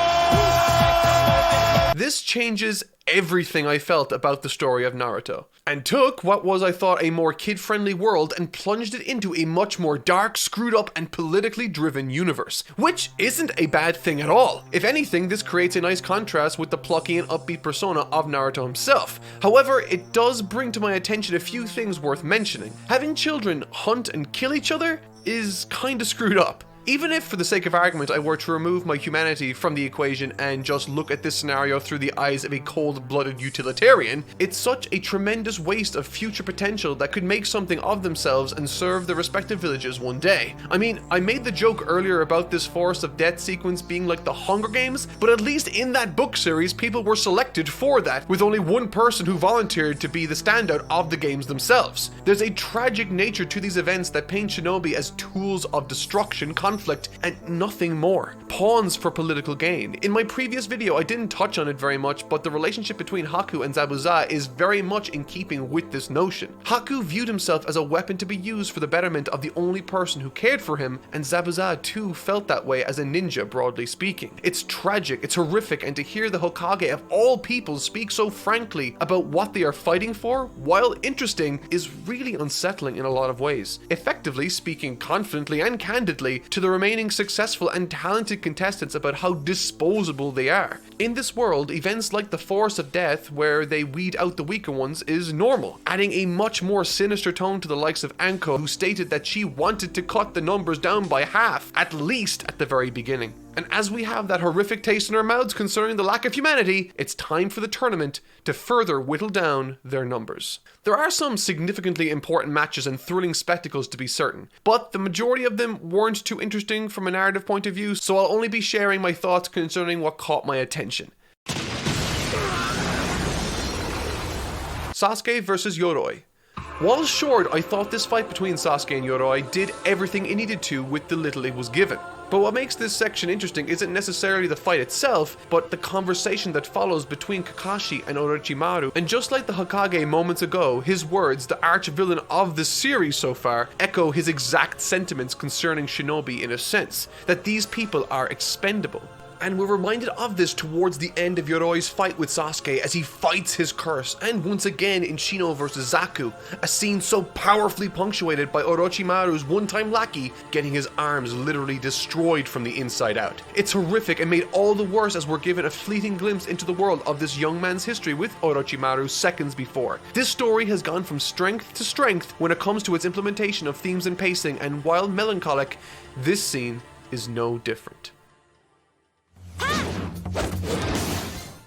S1: This changes everything I felt about the story of Naruto, and took what was, I thought, a more kid-friendly world and plunged it into a much more dark, screwed up, and politically driven universe, which isn't a bad thing at all. If anything, this creates a nice contrast with the plucky and upbeat persona of Naruto himself. However, it does bring to my attention a few things worth mentioning. Having children hunt and kill each other is kinda screwed up. Even if, for the sake of argument, I were to remove my humanity from the equation and just look at this scenario through the eyes of a cold-blooded utilitarian, it's such a tremendous waste of future potential that could make something of themselves and serve their respective villages one day. I mean, I made the joke earlier about this Forest of Death sequence being like the Hunger Games, but at least in that book series, people were selected for that, with only one person who volunteered to be the standout of the games themselves. There's a tragic nature to these events that paint shinobi as tools of destruction, conflict, and nothing more. Pawns for political gain. In my previous video, I didn't touch on it very much, but the relationship between Haku and Zabuza is very much in keeping with this notion. Haku viewed himself as a weapon to be used for the betterment of the only person who cared for him, and Zabuza too felt that way as a ninja, broadly speaking. It's tragic, it's horrific, and to hear the Hokage of all people speak so frankly about what they are fighting for, while interesting, is really unsettling in a lot of ways. Effectively speaking confidently and candidly to the remaining successful and talented contestants about how disposable they are. In this world, events like the Forest of Death, where they weed out the weaker ones, is normal, adding a much more sinister tone to the likes of Anko, who stated that she wanted to cut the numbers down by half, at least at the very beginning. And as we have that horrific taste in our mouths concerning the lack of humanity, it's time for the tournament to further whittle down their numbers. There are some significantly important matches and thrilling spectacles to be certain, but the majority of them weren't too interesting from a narrative point of view, so I'll only be sharing my thoughts concerning what caught my attention. Sasuke versus Yoroi. While short, I thought this fight between Sasuke and Yoroi did everything it needed to with the little it was given. But what makes this section interesting isn't necessarily the fight itself, but the conversation that follows between Kakashi and Orochimaru. And just like the Hokage moments ago, his words, the arch-villain of the series so far, echo his exact sentiments concerning shinobi in a sense, that these people are expendable. And we're reminded of this towards the end of Yoroi's fight with Sasuke as he fights his curse, and once again in Shino vs Zaku, a scene so powerfully punctuated by Orochimaru's one-time lackey getting his arms literally destroyed from the inside out. It's horrific and made all the worse as we're given a fleeting glimpse into the world of this young man's history with Orochimaru seconds before. This story has gone from strength to strength when it comes to its implementation of themes and pacing, and while melancholic, this scene is no different.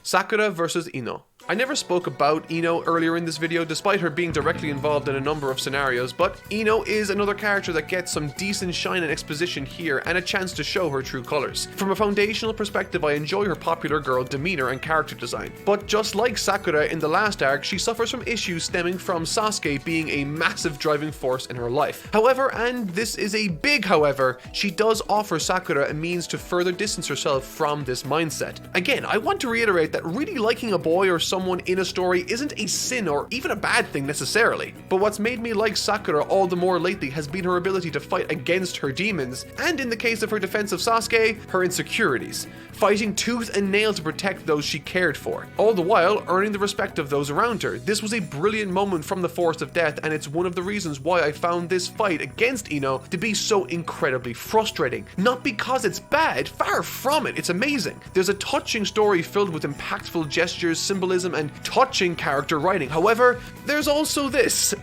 S1: Sakura versus Ino. I never spoke about Ino earlier in this video despite her being directly involved in a number of scenarios, but Ino is another character that gets some decent shine and exposition here and a chance to show her true colors. From a foundational perspective, I enjoy her popular girl demeanor and character design, but just like Sakura in the last arc, she suffers from issues stemming from Sasuke being a massive driving force in her life. However, and this is a big however, she does offer Sakura a means to further distance herself from this mindset. Again, I want to reiterate that really liking a boy or someone in a story isn't a sin or even a bad thing necessarily, but what's made me like Sakura all the more lately has been her ability to fight against her demons, and in the case of her defense of Sasuke, her insecurities, fighting tooth and nail to protect those she cared for, all the while earning the respect of those around her. This was a brilliant moment from the Forest of Death, and it's one of the reasons why I found this fight against Ino to be so incredibly frustrating. Not because it's bad, far from it, it's amazing. There's a touching story filled with impactful gestures, symbolism, and touching character writing. However, there's also this.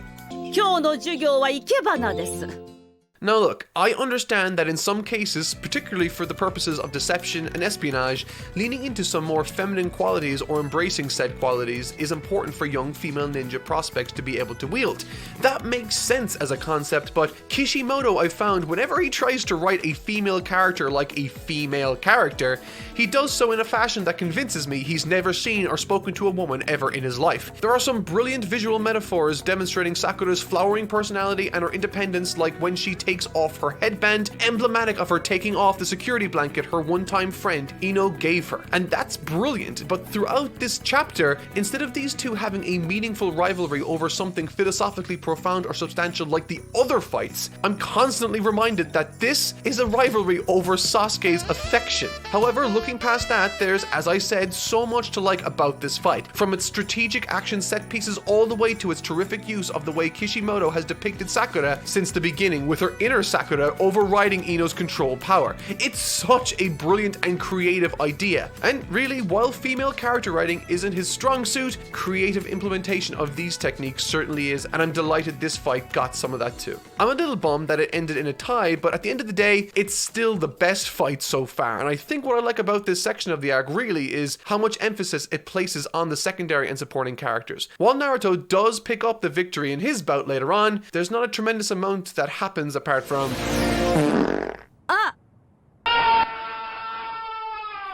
S1: Now look, I understand that in some cases, particularly for the purposes of deception and espionage, leaning into some more feminine qualities or embracing said qualities is important for young female ninja prospects to be able to wield. That makes sense as a concept, but Kishimoto, I've found, whenever he tries to write a female character like a female character, he does so in a fashion that convinces me he's never seen or spoken to a woman ever in his life. There are some brilliant visual metaphors demonstrating Sakura's flowering personality and her independence, like when she takes off her headband, emblematic of her taking off the security blanket her one-time friend Ino gave her. And that's brilliant, but throughout this chapter, instead of these two having a meaningful rivalry over something philosophically profound or substantial like the other fights, I'm constantly reminded that this is a rivalry over Sasuke's affection. However, looking past that, there's, as I said, so much to like about this fight, from its strategic action set pieces all the way to its terrific use of the way Kishimoto has depicted Sakura since the beginning, with her inner Sakura overriding Ino's control power. It's such a brilliant and creative idea. And really, while female character writing isn't his strong suit, creative implementation of these techniques certainly is, and I'm delighted this fight got some of that too. I'm a little bummed that it ended in a tie, but at the end of the day, it's still the best fight so far, and I think what I like about this section of the arc really is how much emphasis it places on the secondary and supporting characters. While Naruto does pick up the victory in his bout later on, there's not a tremendous amount that happens apart from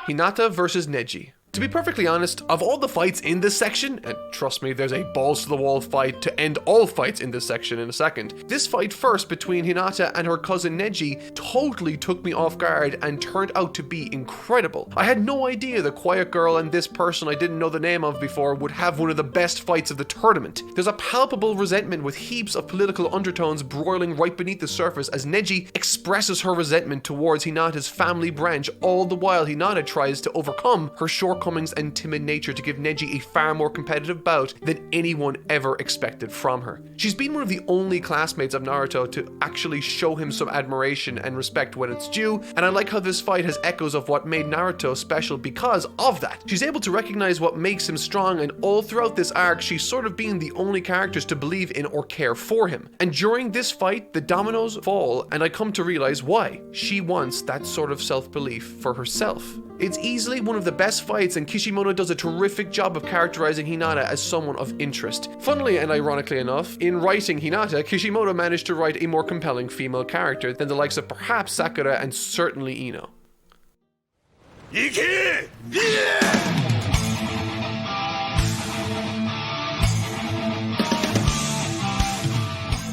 S1: Hinata versus Neji. To be perfectly honest, of all the fights in this section, and trust me, there's a balls to the wall fight to end all fights in this section in a second, this fight first between Hinata and her cousin Neji totally took me off guard and turned out to be incredible. I had no idea the quiet girl and this person I didn't know the name of before would have one of the best fights of the tournament. There's a palpable resentment with heaps of political undertones broiling right beneath the surface as Neji expresses her resentment towards Hinata's family branch, all the while Hinata tries to overcome her shortcomings and timid nature to give Neji a far more competitive bout than anyone ever expected from her. She's been one of the only classmates of Naruto to actually show him some admiration and respect when it's due, and I like how this fight has echoes of what made Naruto special because of that. She's able to recognize what makes him strong, and all throughout this arc she's sort of been the only characters to believe in or care for him. And during this fight, the dominoes fall, and I come to realize why. She wants that sort of self-belief for herself. It's easily one of the best fights, and Kishimoto does a terrific job of characterizing Hinata as someone of interest. Funnily and ironically enough, in writing Hinata, Kishimoto managed to write a more compelling female character than the likes of perhaps Sakura and certainly Ino.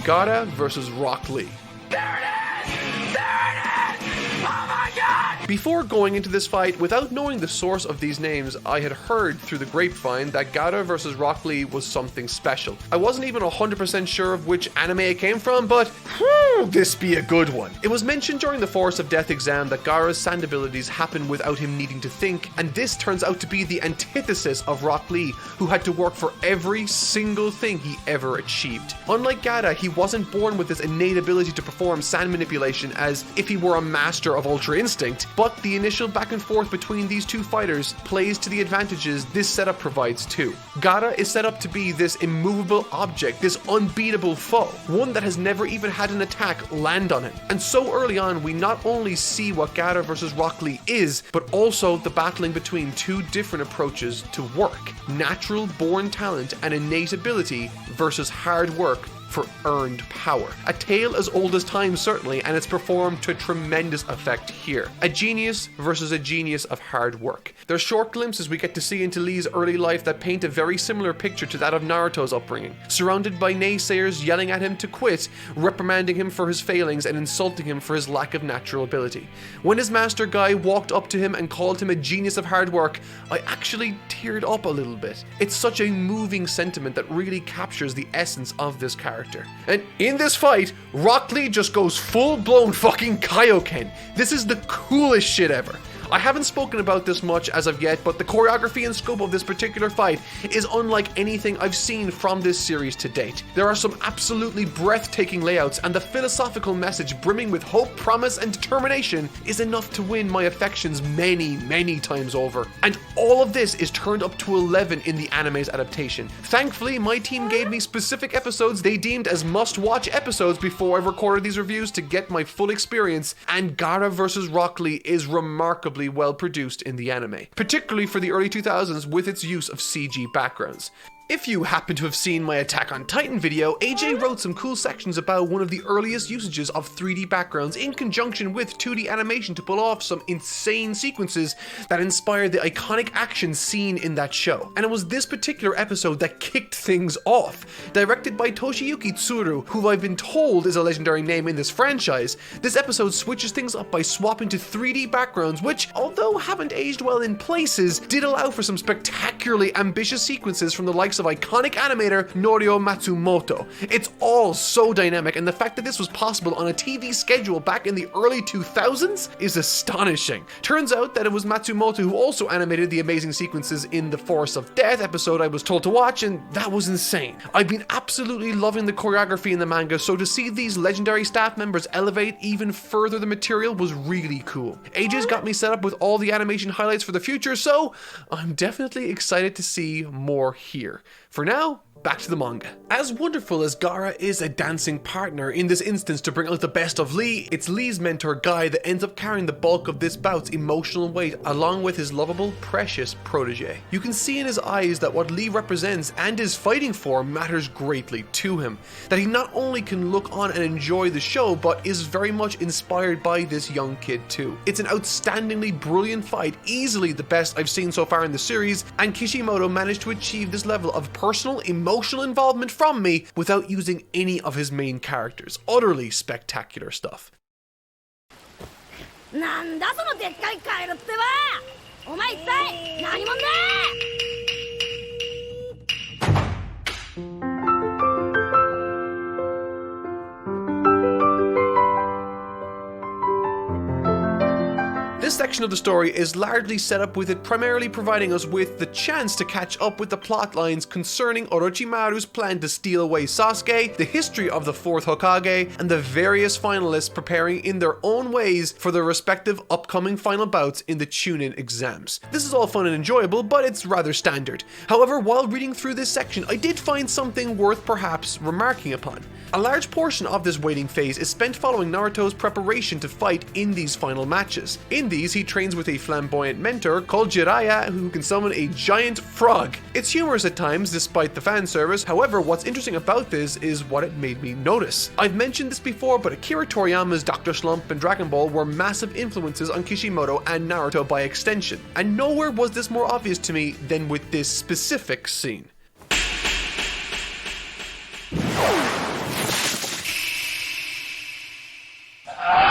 S1: Gaara versus Rock Lee. Before going into this fight, without knowing the source of these names, I had heard through the grapevine that Gaara vs. Rock Lee was something special. I wasn't even 100% sure of which anime it came from, but this be a good one. It was mentioned during the Force of Death exam that Gaara's sand abilities happen without him needing to think, and this turns out to be the antithesis of Rock Lee, who had to work for every single thing he ever achieved. Unlike Gaara, he wasn't born with this innate ability to perform sand manipulation as if he were a master of Ultra Instinct, but the initial back and forth between these two fighters plays to the advantages this setup provides too. Gaara is set up to be this immovable object, this unbeatable foe, one that has never even had an attack land on him. And so early on, we not only see what Gaara versus Rock Lee is, but also the battling between two different approaches to work. Natural born talent and innate ability versus hard work for earned power. A tale as old as time certainly, and it's performed to tremendous effect here. A genius versus a genius of hard work. There's short glimpses we get to see into Lee's early life that paint a very similar picture to that of Naruto's upbringing. Surrounded by naysayers yelling at him to quit, reprimanding him for his failings and insulting him for his lack of natural ability. When his master Guy walked up to him and called him a genius of hard work, I actually teared up a little bit. It's such a moving sentiment that really captures the essence of this character. And in this fight, Rock Lee just goes full-blown fucking Kaioken. This is the coolest shit ever. I haven't spoken about this much as of yet, but the choreography and scope of this particular fight is unlike anything I've seen from this series to date. There are some absolutely breathtaking layouts, and the philosophical message brimming with hope, promise, and determination is enough to win my affections many, many times over. And all of this is turned up to 11 in the anime's adaptation. Thankfully, my team gave me specific episodes they deemed as must-watch episodes before I recorded these reviews to get my full experience, and Gaara vs. Rock Lee is remarkably well produced in the anime, particularly for the early 2000s with its use of CG backgrounds. If you happen to have seen my Attack on Titan video, AJ wrote some cool sections about one of the earliest usages of 3D backgrounds in conjunction with 2D animation to pull off some insane sequences that inspired the iconic action seen in that show. And it was this particular episode that kicked things off. Directed by Toshiyuki Tsuru, who I've been told is a legendary name in this franchise, this episode switches things up by swapping to 3D backgrounds which, although haven't aged well in places, did allow for some spectacularly ambitious sequences from the likes likes of iconic animator Norio Matsumoto. It's all so dynamic, and the fact that this was possible on a TV schedule back in the early 2000s is astonishing. Turns out that it was Matsumoto who also animated the amazing sequences in the Force of Death episode I was told to watch, and that was insane. I've been absolutely loving the choreography in the manga, so to see these legendary staff members elevate even further the material was really cool. Ages got me set up with all the animation highlights for the future, so I'm definitely excited to see more here. For now, back to the manga. As wonderful as Gaara is a dancing partner in this instance to bring out the best of Lee, it's Lee's mentor Guy that ends up carrying the bulk of this bout's emotional weight along with his lovable, precious protege. You can see in his eyes that what Lee represents and is fighting for matters greatly to him. That he not only can look on and enjoy the show, but is very much inspired by this young kid too. It's an outstandingly brilliant fight, easily the best I've seen so far in the series, and Kishimoto managed to achieve this level of personal, emotional involvement from me without using any of his main characters. Utterly spectacular stuff.
S5: なんだそのでっかいカエルってばお前一体何者だ
S1: This section of the story is largely set up with it primarily providing us with the chance to catch up with the plot lines concerning Orochimaru's plan to steal away Sasuke, the history of the Fourth Hokage, and the various finalists preparing in their own ways for their respective upcoming final bouts in the Chunin Exams. This is all fun and enjoyable, but it's rather standard. However, while reading through this section, I did find something worth perhaps remarking upon. A large portion of this waiting phase is spent following Naruto's preparation to fight in these final matches. In these, he trains with a flamboyant mentor called Jiraiya who can summon a giant frog. It's humorous at times despite the fan service, however what's interesting about this is what it made me notice. I've mentioned this before, but Akira Toriyama's Dr. Slump and Dragon Ball were massive influences on Kishimoto and Naruto by extension, and nowhere was this more obvious to me than with this specific scene.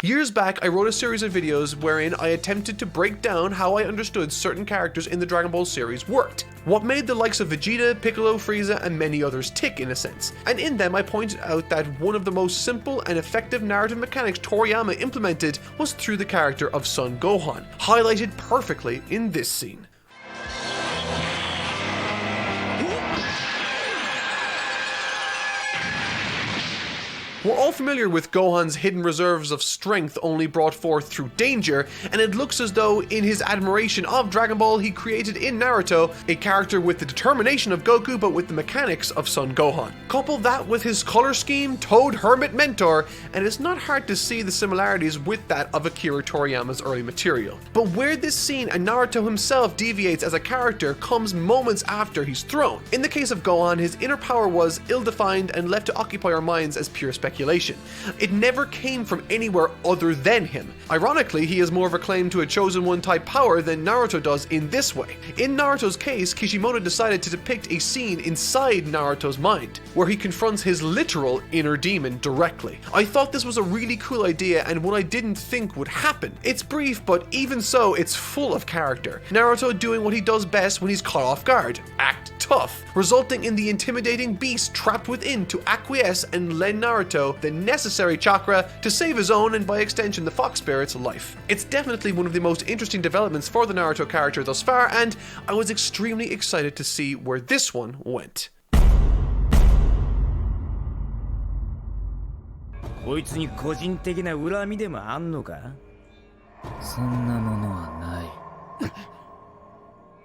S1: Years back, I wrote a series of videos wherein I attempted to break down how I understood certain characters in the Dragon Ball series worked. What made the likes of Vegeta, Piccolo, Frieza, and many others tick in a sense. And in them I pointed out that one of the most simple and effective narrative mechanics Toriyama implemented was through the character of Son Gohan, highlighted perfectly in this scene. We're all familiar with Gohan's hidden reserves of strength only brought forth through danger, and it looks as though in his admiration of Dragon Ball he created in Naruto a character with the determination of Goku but with the mechanics of Son Gohan. Couple that with his color scheme, Toad Hermit mentor, and it's not hard to see the similarities with that of Akira Toriyama's early material. But where this scene and Naruto himself deviates as a character comes moments after he's thrown. In the case of Gohan, his inner power was ill-defined and left to occupy our minds as pure speculation. It never came from anywhere other than him. Ironically, he has more of a claim to a chosen one type power than Naruto does in this way. In Naruto's case, Kishimoto decided to depict a scene inside Naruto's mind, where he confronts his literal inner demon directly. I thought this was a really cool idea and one I didn't think would happen. It's brief, but even so, it's full of character. Naruto doing what he does best when he's caught off guard, act tough, resulting in the intimidating beast trapped within to acquiesce and lend Naruto the necessary chakra to save his own and by extension the Fox Spirit's life. It's definitely one of the most interesting developments for the Naruto character thus far, and I was extremely excited to see where this one went.
S6: こいつに個人的な恨みでもあんのか？そんなものはない。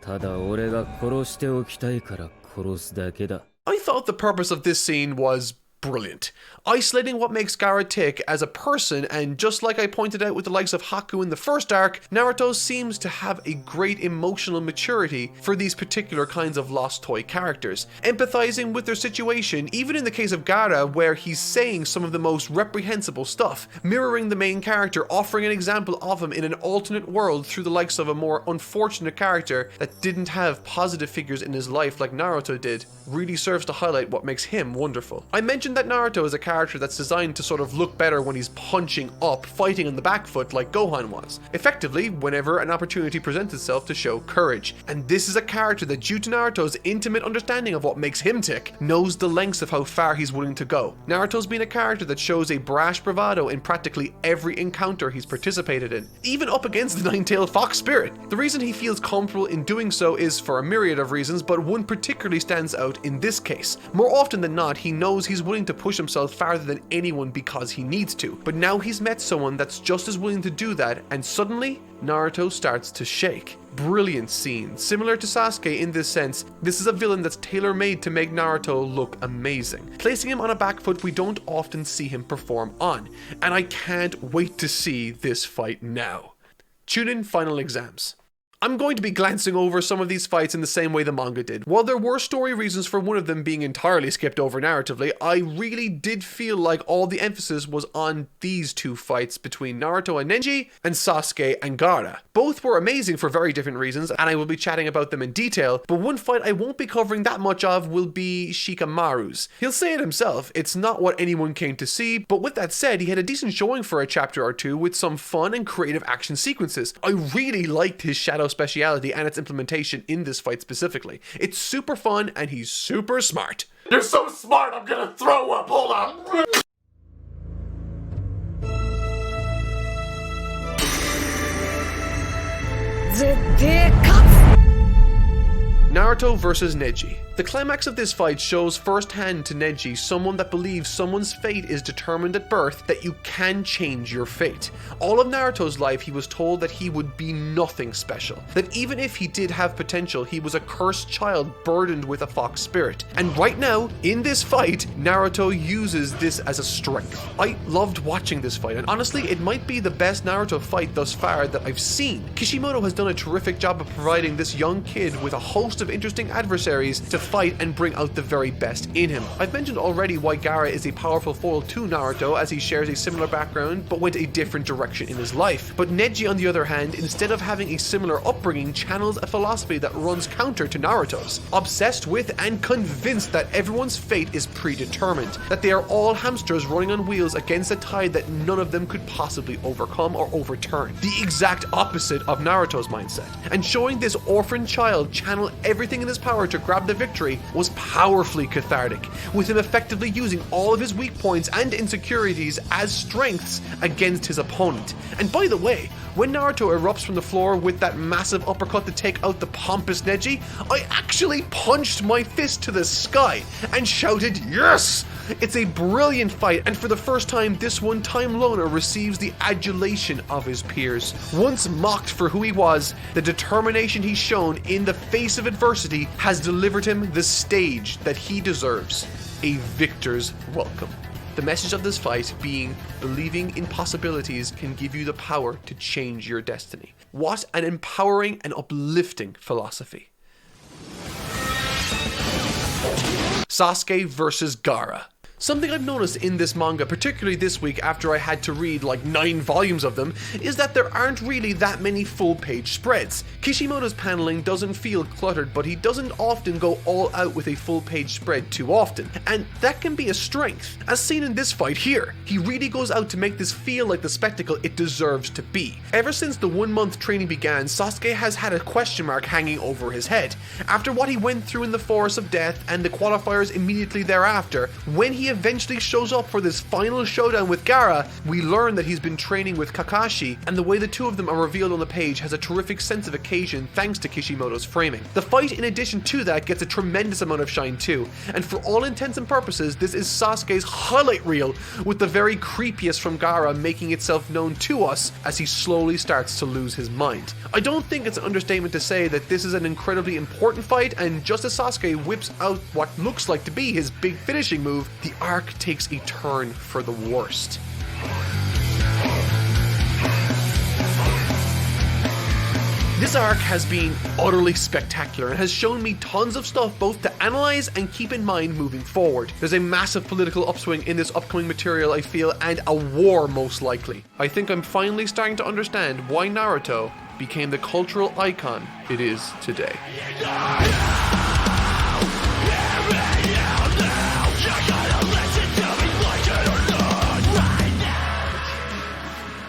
S6: ただ俺が殺しておきたいから殺すだけだ。
S1: I thought the purpose of this scene was brilliant. Isolating what makes Gaara tick as a person, and just like I pointed out with the likes of Haku in the first arc, Naruto seems to have a great emotional maturity for these particular kinds of lost toy characters, empathizing with their situation, even in the case of Gaara where he's saying some of the most reprehensible stuff, mirroring the main character, offering an example of him in an alternate world through the likes of a more unfortunate character that didn't have positive figures in his life like Naruto did, really serves to highlight what makes him wonderful. I mentioned that Naruto is a character that's designed to sort of look better when he's punching up, fighting on the back foot like Gohan was, effectively whenever an opportunity presents itself to show courage. And this is a character that, due to Naruto's intimate understanding of what makes him tick, knows the lengths of how far he's willing to go. Naruto's been a character that shows a brash bravado in practically every encounter he's participated in, even up against the nine-tailed fox spirit. The reason he feels comfortable in doing so is for a myriad of reasons, but one particularly stands out in this case. More often than not, he knows he's willing to push himself farther than anyone because he needs to, but now he's met someone that's just as willing to do that, and suddenly Naruto starts to shake. Brilliant scene. Similar to Sasuke in this sense, this is a villain that's tailor-made to make Naruto look amazing, placing him on a back foot we don't often see him perform on, and I can't wait to see this fight now. Chunin Final Exams. I'm going to be glancing over some of these fights in the same way the manga did. While there were story reasons for one of them being entirely skipped over narratively, I really did feel like all the emphasis was on these two fights between Naruto and Neji and Sasuke and Gaara. Both were amazing for very different reasons, and I will be chatting about them in detail, but one fight I won't be covering that much of will be Shikamaru's. He'll say it himself, it's not what anyone came to see, but with that said, he had a decent showing for a chapter or two with some fun and creative action sequences. I really liked his shadow speciality and its implementation in this fight specifically. It's super fun and he's super smart.
S7: You're so smart, I'm gonna throw up, hold on.
S1: Naruto versus Neji. The climax of this fight shows firsthand to Neji, someone that believes someone's fate is determined at birth, that you can change your fate. All of Naruto's life he was told that he would be nothing special, that even if he did have potential, he was a cursed child burdened with a fox spirit. And right now, in this fight, Naruto uses this as a strength. I loved watching this fight, and honestly, it might be the best Naruto fight thus far that I've seen. Kishimoto has done a terrific job of providing this young kid with a host of interesting adversaries to fight and bring out the very best in him. I've mentioned already why Gaara is a powerful foil to Naruto, as he shares a similar background but went a different direction in his life. But Neji, on the other hand, instead of having a similar upbringing, channels a philosophy that runs counter to Naruto's, obsessed with and convinced that everyone's fate is predetermined, that they are all hamsters running on wheels against a tide that none of them could possibly overcome or overturn. The exact opposite of Naruto's mindset. And showing this orphan child channel everything in his power to grab the victory was powerfully cathartic, with him effectively using all of his weak points and insecurities as strengths against his opponent. And by the way, when Naruto erupts from the floor with that massive uppercut to take out the pompous Neji, I actually punched my fist to the sky and shouted, "Yes!" It's a brilliant fight, and for the first time, this one-time loner receives the adulation of his peers. Once mocked for who he was, the determination he's shown in the face of adversity has delivered him the stage that he deserves. A victor's welcome. The message of this fight being, believing in possibilities can give you the power to change your destiny. What an empowering and uplifting philosophy. Sasuke versus Gaara. Something I've noticed in this manga, particularly this week after I had to read like 9 volumes of them, is that there aren't really that many full-page spreads. Kishimoto's paneling doesn't feel cluttered, but he doesn't often go all out with a full-page spread too often, and that can be a strength. As seen in this fight here, he really goes out to make this feel like the spectacle it deserves to be. Ever since the 1-month training began, Sasuke has had a question mark hanging over his head. After what he went through in the Forest of Death and the qualifiers immediately thereafter, when he eventually shows up for this final showdown with Gaara, we learn that he's been training with Kakashi, and the way the two of them are revealed on the page has a terrific sense of occasion thanks to Kishimoto's framing. The fight, in addition to that, gets a tremendous amount of shine too, and for all intents and purposes, this is Sasuke's highlight reel, with the very creepiest from Gaara making itself known to us as he slowly starts to lose his mind. I don't think it's an understatement to say that this is an incredibly important fight, and just as Sasuke whips out what looks like to be his big finishing move, the arc takes a turn for the worst. This arc has been utterly spectacular and has shown me tons of stuff both to analyze and keep in mind moving forward. There's a massive political upswing in this upcoming material, I feel, and a war most likely. I think I'm finally starting to understand why Naruto became the cultural icon it is today.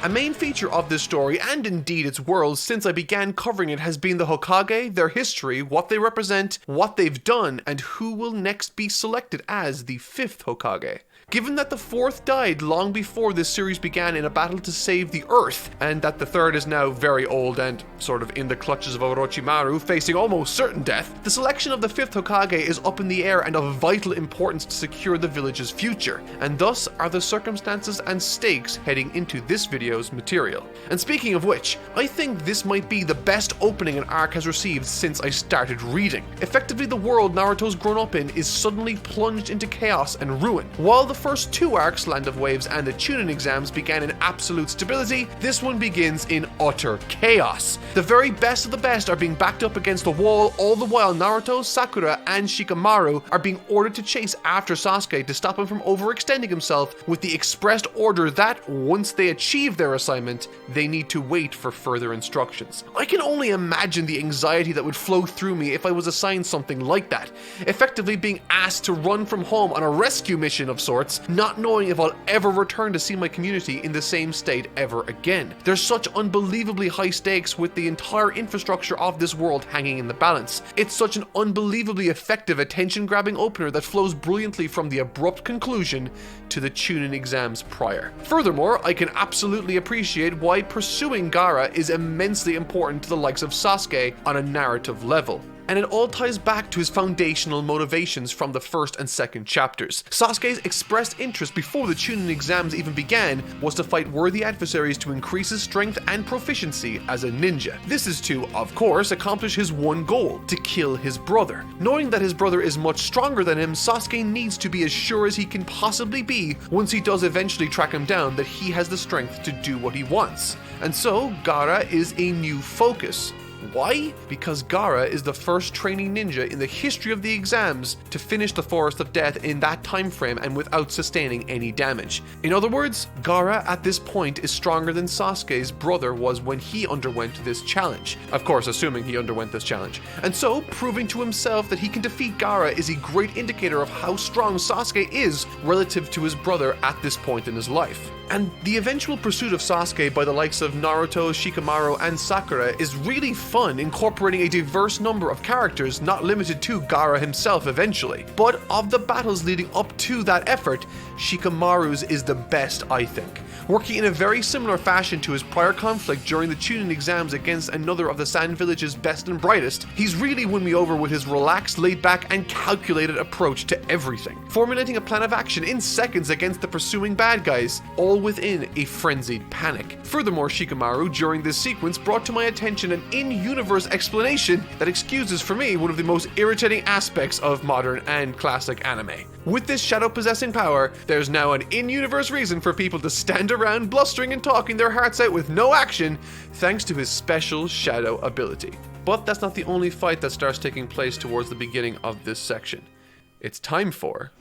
S1: A main feature of this story, and indeed its world since I began covering it, has been the Hokage, their history, what they represent, what they've done, and who will next be selected as the 5th Hokage. Given that the 4th died long before this series began in a battle to save the Earth, and that the 3rd is now very old and sort of in the clutches of Orochimaru, facing almost certain death, the selection of the 5th Hokage is up in the air and of vital importance to secure the village's future, and thus are the circumstances and stakes heading into this video's material. And speaking of which, I think this might be the best opening an arc has received since I started reading. Effectively, the world Naruto's grown up in is suddenly plunged into chaos and ruin. While the first 2 arcs, Land of Waves and the Chunin Exams, began in absolute stability, this one begins in utter chaos. The very best of the best are being backed up against the wall, all the while Naruto, Sakura, and Shikamaru are being ordered to chase after Sasuke to stop him from overextending himself, with the expressed order that, once they achieve their assignment, they need to wait for further instructions. I can only imagine the anxiety that would flow through me if I was assigned something like that, effectively being asked to run from home on a rescue mission of sorts, not knowing if I'll ever return to see my community in the same state ever again. There's such unbelievably high stakes with the entire infrastructure of this world hanging in the balance. It's such an unbelievably effective attention-grabbing opener that flows brilliantly from the abrupt conclusion to the Chunin Exams prior. Furthermore, I can absolutely appreciate why pursuing Gaara is immensely important to the likes of Sasuke on a narrative level. And it all ties back to his foundational motivations from the 1st and 2nd chapters. Sasuke's expressed interest before the Chunin Exams even began was to fight worthy adversaries to increase his strength and proficiency as a ninja. This is to, of course, accomplish his one goal, to kill his brother. Knowing that his brother is much stronger than him, Sasuke needs to be as sure as he can possibly be, once he does eventually track him down, that he has the strength to do what he wants. And so, Gaara is a new focus. Why? Because Gaara is the first training ninja in the history of the exams to finish the Forest of Death in that time frame and without sustaining any damage. In other words, Gaara at this point is stronger than Sasuke's brother was when he underwent this challenge. Of course, assuming he underwent this challenge. And so, proving to himself that he can defeat Gaara is a great indicator of how strong Sasuke is relative to his brother at this point in his life. And the eventual pursuit of Sasuke by the likes of Naruto, Shikamaru, and Sakura is really fun, incorporating a diverse number of characters, not limited to Gaara himself eventually. But of the battles leading up to that effort, Shikamaru's is the best, I think. Working in a very similar fashion to his prior conflict during the Chunin Exams against another of the Sand Village's best and brightest, he's really won me over with his relaxed, laid-back, and calculated approach to everything, formulating a plan of action in seconds against the pursuing bad guys, all within a frenzied panic. Furthermore, Shikamaru, during this sequence, brought to my attention an in-universe explanation that excuses for me one of the most irritating aspects of modern and classic anime. With this shadow-possessing power, there's now an in-universe reason for people to stand around blustering and talking their hearts out with no action, thanks to his special shadow ability. But that's not the only fight that starts taking place towards the beginning of this section. It's time for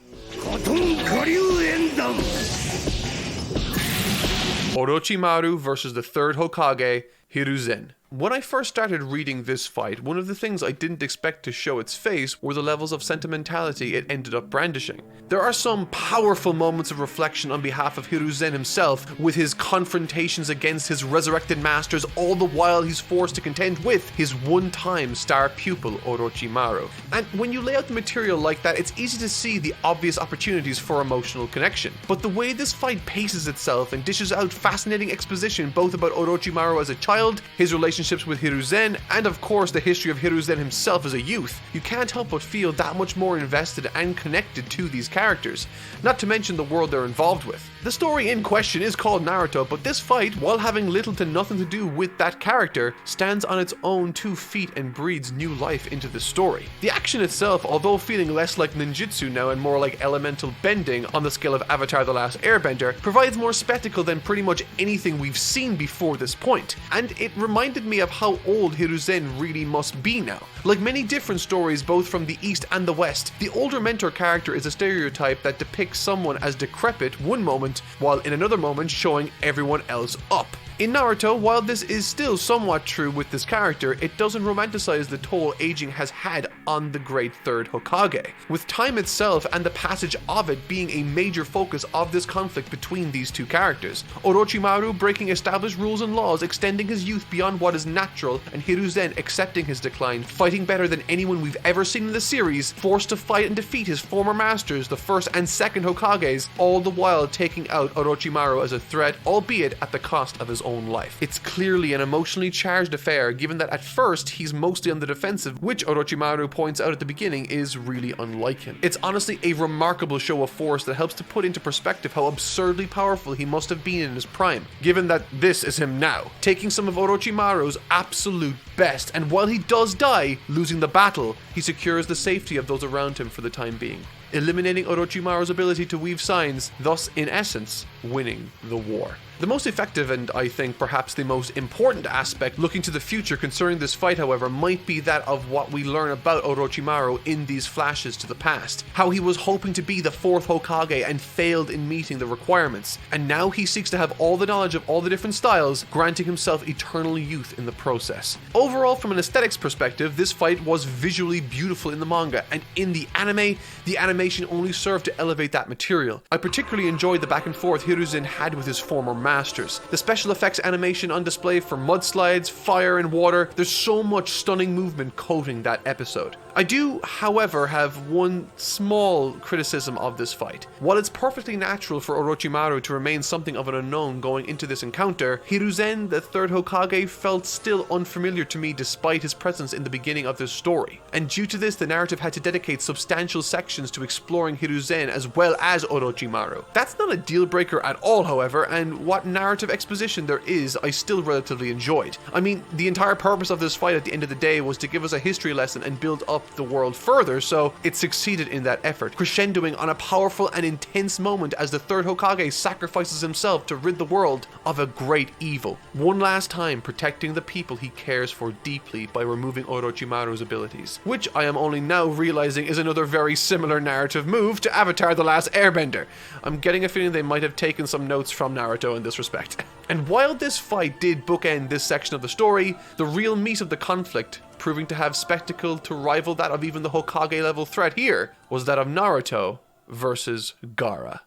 S1: Orochimaru versus the 3rd Hokage, Hiruzen. When I first started reading this fight, one of the things I didn't expect to show its face were the levels of sentimentality it ended up brandishing. There are some powerful moments of reflection on behalf of Hiruzen himself, with his confrontations against his resurrected masters, all the while he's forced to contend with his one-time star pupil Orochimaru. And when you lay out the material like that, it's easy to see the obvious opportunities for emotional connection. But the way this fight paces itself and dishes out fascinating exposition both about Orochimaru as a child, his relationships with Hiruzen, and of course the history of Hiruzen himself as a youth, you can't help but feel that much more invested and connected to these characters, not to mention the world they're involved with. The story in question is called Naruto, but this fight, while having little to nothing to do with that character, stands on its own 2 feet and breathes new life into the story. The action itself, although feeling less like ninjutsu now and more like elemental bending on the scale of Avatar: The Last Airbender, provides more spectacle than pretty much anything we've seen before this point, and it reminded me of how old Hiruzen really must be now. Like many different stories both from the East and the West, the older mentor character is a stereotype that depicts someone as decrepit one moment, while in another moment showing everyone else up. In Naruto, while this is still somewhat true with this character, it doesn't romanticize the toll aging has had on the great third Hokage, with time itself and the passage of it being a major focus of this conflict between these two characters. Orochimaru breaking established rules and laws, extending his youth beyond what is natural, and Hiruzen accepting his decline, fighting better than anyone we've ever seen in the series, forced to fight and defeat his former masters, the first and second Hokages, all the while taking out Orochimaru as a threat, albeit at the cost of his own life. It's clearly an emotionally charged affair, given that at first he's mostly on the defensive, which Orochimaru points out at the beginning is really unlike him. It's honestly a remarkable show of force that helps to put into perspective how absurdly powerful he must have been in his prime, given that this is him now, taking some of Orochimaru's absolute best, and while he does die, losing the battle, he secures the safety of those around him for the time being, eliminating Orochimaru's ability to weave signs, thus in essence, winning the war. The most effective and I think perhaps the most important aspect looking to the future concerning this fight, however, might be that of what we learn about Orochimaru in these flashes to the past. How he was hoping to be the fourth Hokage and failed in meeting the requirements, and now he seeks to have all the knowledge of all the different styles, granting himself eternal youth in the process. Overall, from an aesthetics perspective, this fight was visually beautiful in the manga, and in the anime, the animation only served to elevate that material. I particularly enjoyed the back and forth Hiruzen had with his former masters. The special effects animation on display for mudslides, fire, and water, there's so much stunning movement coating that episode. I do, however, have one small criticism of this fight. While it's perfectly natural for Orochimaru to remain something of an unknown going into this encounter, Hiruzen, the third Hokage, felt still unfamiliar to me despite his presence in the beginning of this story. And due to this, the narrative had to dedicate substantial sections to exploring Hiruzen as well as Orochimaru. That's not a deal breaker at all, however, and what narrative exposition there is, I still relatively enjoyed. I mean, the entire purpose of this fight at the end of the day was to give us a history lesson and build up the world further, so it succeeded in that effort, crescendoing on a powerful and intense moment as the third Hokage sacrifices himself to rid the world of a great evil, one last time protecting the people he cares for deeply by removing Orochimaru's abilities, which I am only now realizing is another very similar narrative move to Avatar: The Last Airbender. I'm getting a feeling they might have taken some notes from Naruto in this respect. And while this fight did bookend this section of the story, the real meat of the conflict, proving to have spectacle to rival that of even the Hokage level threat here, was that of Naruto versus Gaara.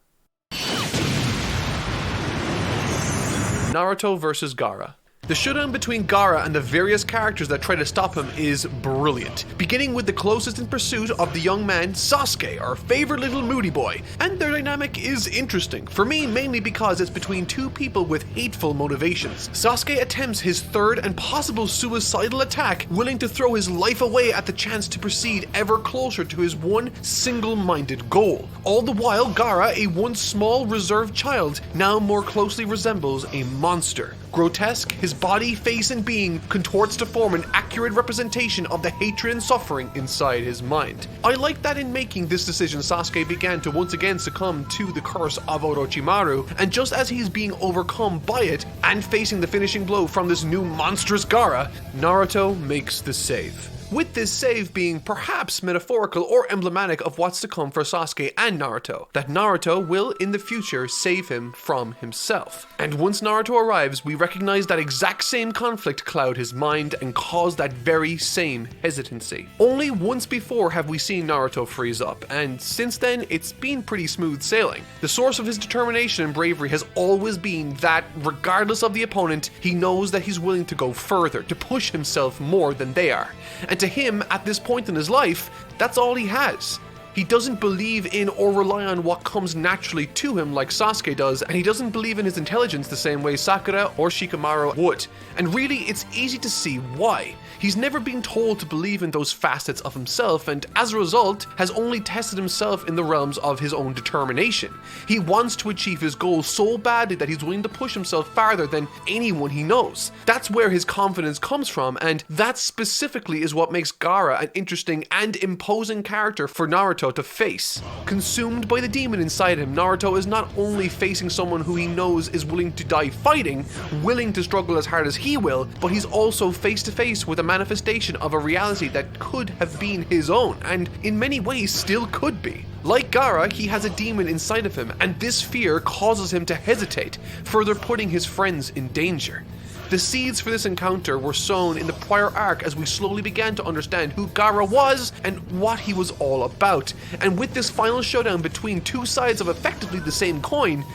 S1: Naruto versus Gaara. The showdown between Gaara and the various characters that try to stop him is brilliant, beginning with the closest in pursuit of the young man Sasuke, our favorite little moody boy, and their dynamic is interesting, for me mainly because it's between two people with hateful motivations. Sasuke attempts his third and possible suicidal attack, willing to throw his life away at the chance to proceed ever closer to his one single-minded goal. All the while, Gaara, a once small reserved child, now more closely resembles a monster. Grotesque, his body, face, and being contorts to form an accurate representation of the hatred and suffering inside his mind. I like that in making this decision, Sasuke began to once again succumb to the curse of Orochimaru, and just as he's being overcome by it and facing the finishing blow from this new monstrous Gaara, Naruto makes the save. With this save being perhaps metaphorical or emblematic of what's to come for Sasuke and Naruto, that Naruto will in the future save him from himself. And once Naruto arrives, we recognize that exact same conflict cloud his mind and cause that very same hesitancy. Only once before have we seen Naruto freeze up, and since then it's been pretty smooth sailing. The source of his determination and bravery has always been that, regardless of the opponent, he knows that he's willing to go further, to push himself more than they are. And to him, at this point in his life, that's all he has. He doesn't believe in or rely on what comes naturally to him like Sasuke does, and he doesn't believe in his intelligence the same way Sakura or Shikamaru would. And really, it's easy to see why. He's never been told to believe in those facets of himself, and as a result, has only tested himself in the realms of his own determination. He wants to achieve his goals so badly that he's willing to push himself farther than anyone he knows. That's where his confidence comes from, and that specifically is what makes Gaara an interesting and imposing character for Naruto Naruto to face. Consumed by the demon inside him, Naruto is not only facing someone who he knows is willing to die fighting, willing to struggle as hard as he will, but he's also face to face with a manifestation of a reality that could have been his own, and in many ways still could be. Like Gaara, he has a demon inside of him, and this fear causes him to hesitate, further putting his friends in danger. The seeds for this encounter were sown in the prior arc as we slowly began to understand who Gaara was and what he was all about. And with this final showdown between two sides of effectively the same coin,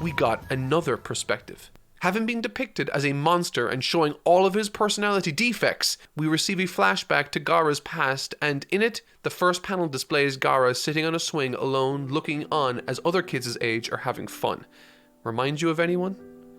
S1: we got another perspective. Having been depicted as a monster and showing all of his personality defects, we receive a flashback to Gaara's past, and in it, the first panel displays Gaara sitting on a swing alone, looking on as other kids his age are having fun. Remind you of anyone?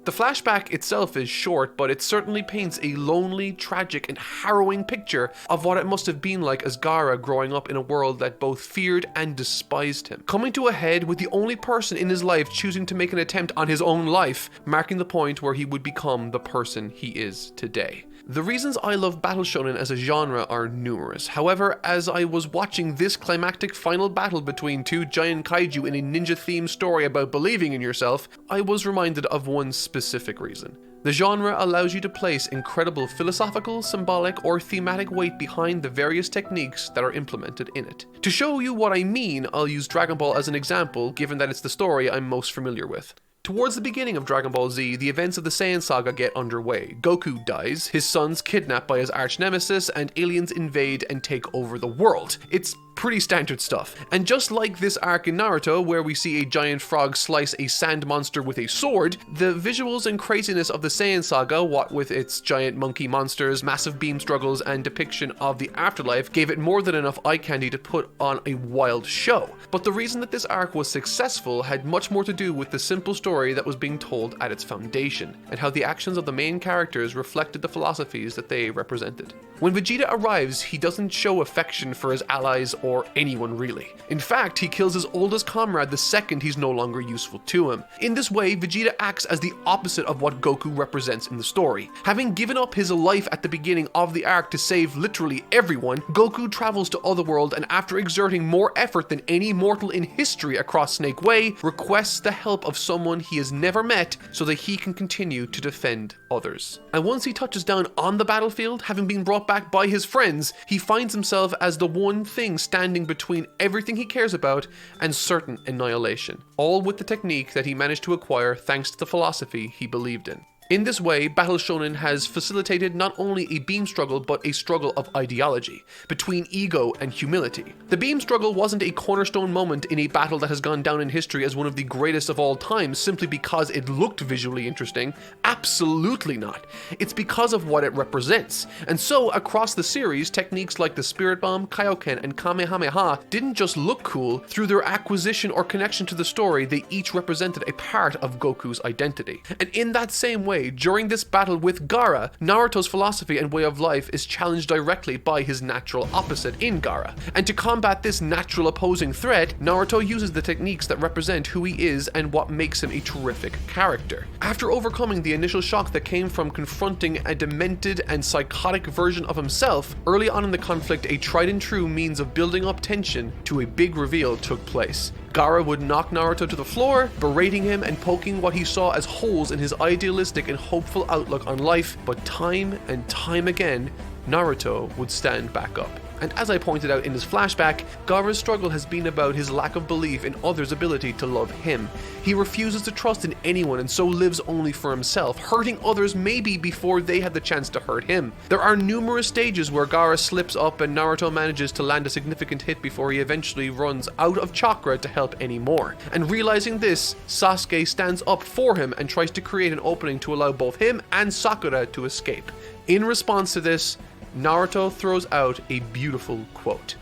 S1: The flashback itself is short, but it certainly paints a lonely, tragic, and harrowing picture of what it must have been like as Gaara growing up in a world that both feared and despised him. Coming to a head with the only person in his life choosing to make an attempt on his own life, marking the point where he would become the person he is today. The reasons I love battle shonen as a genre are numerous. However, as I was watching this climactic final battle between two giant kaiju in a ninja-themed story about believing in yourself, I was reminded of one specific reason. The genre allows you to place incredible philosophical, symbolic, or thematic weight behind the various techniques that are implemented in it. To show you what I mean, I'll use Dragon Ball as an example, given that it's the story I'm most familiar with. Towards the beginning of Dragon Ball Z, the events of the Saiyan saga get underway. Goku dies, his son's kidnapped by his arch-nemesis, and aliens invade and take over the world. It's pretty standard stuff. And just like this arc in Naruto, where we see a giant frog slice a sand monster with a sword, the visuals and craziness of the Saiyan saga, what with its giant monkey monsters, massive beam struggles, and depiction of the afterlife, gave it more than enough eye candy to put on a wild show. But the reason that this arc was successful had much more to do with the simple story that was being told at its foundation, and how the actions of the main characters reflected the philosophies that they represented. When Vegeta arrives, he doesn't show affection for his allies or anyone really. In fact, he kills his oldest comrade the second he's no longer useful to him. In this way, Vegeta acts as the opposite of what Goku represents in the story. Having given up his life at the beginning of the arc to save literally everyone, Goku travels to Otherworld and after exerting more effort than any mortal in history across Snake Way, requests the help of someone he has never met so that he can continue to defend others. And once he touches down on the battlefield, having been brought back by his friends, he finds himself as the one thing standing between everything he cares about and certain annihilation, all with the technique that he managed to acquire thanks to the philosophy he believed in. In this way, Battle Shonen has facilitated not only a beam struggle, but a struggle of ideology, between ego and humility. The beam struggle wasn't a cornerstone moment in a battle that has gone down in history as one of the greatest of all time simply because it looked visually interesting. Absolutely not. It's because of what it represents. And so, across the series, techniques like the Spirit Bomb, Kaioken, and Kamehameha didn't just look cool. Through their acquisition or connection to the story, they each represented a part of Goku's identity. And in that same way, during this battle with Gaara, Naruto's philosophy and way of life is challenged directly by his natural opposite in Gaara. And to combat this natural opposing threat, Naruto uses the techniques that represent who he is and what makes him a terrific character. After overcoming the initial shock that came from confronting a demented and psychotic version of himself, early on in the conflict, a tried and true means of building up tension to a big reveal took place. Gaara would knock Naruto to the floor, berating him and poking what he saw as holes in his idealistic and hopeful outlook on life, but time and time again, Naruto would stand back up. And as I pointed out in his flashback, Gaara's struggle has been about his lack of belief in others' ability to love him. He refuses to trust in anyone and so lives only for himself, hurting others maybe before they had the chance to hurt him. There are numerous stages where Gaara slips up and Naruto manages to land a significant hit before he eventually runs out of chakra to help anymore. And realizing this, Sasuke stands up for him and tries to create an opening to allow both him and Sakura to escape. In response to this, Naruto throws out a beautiful quote.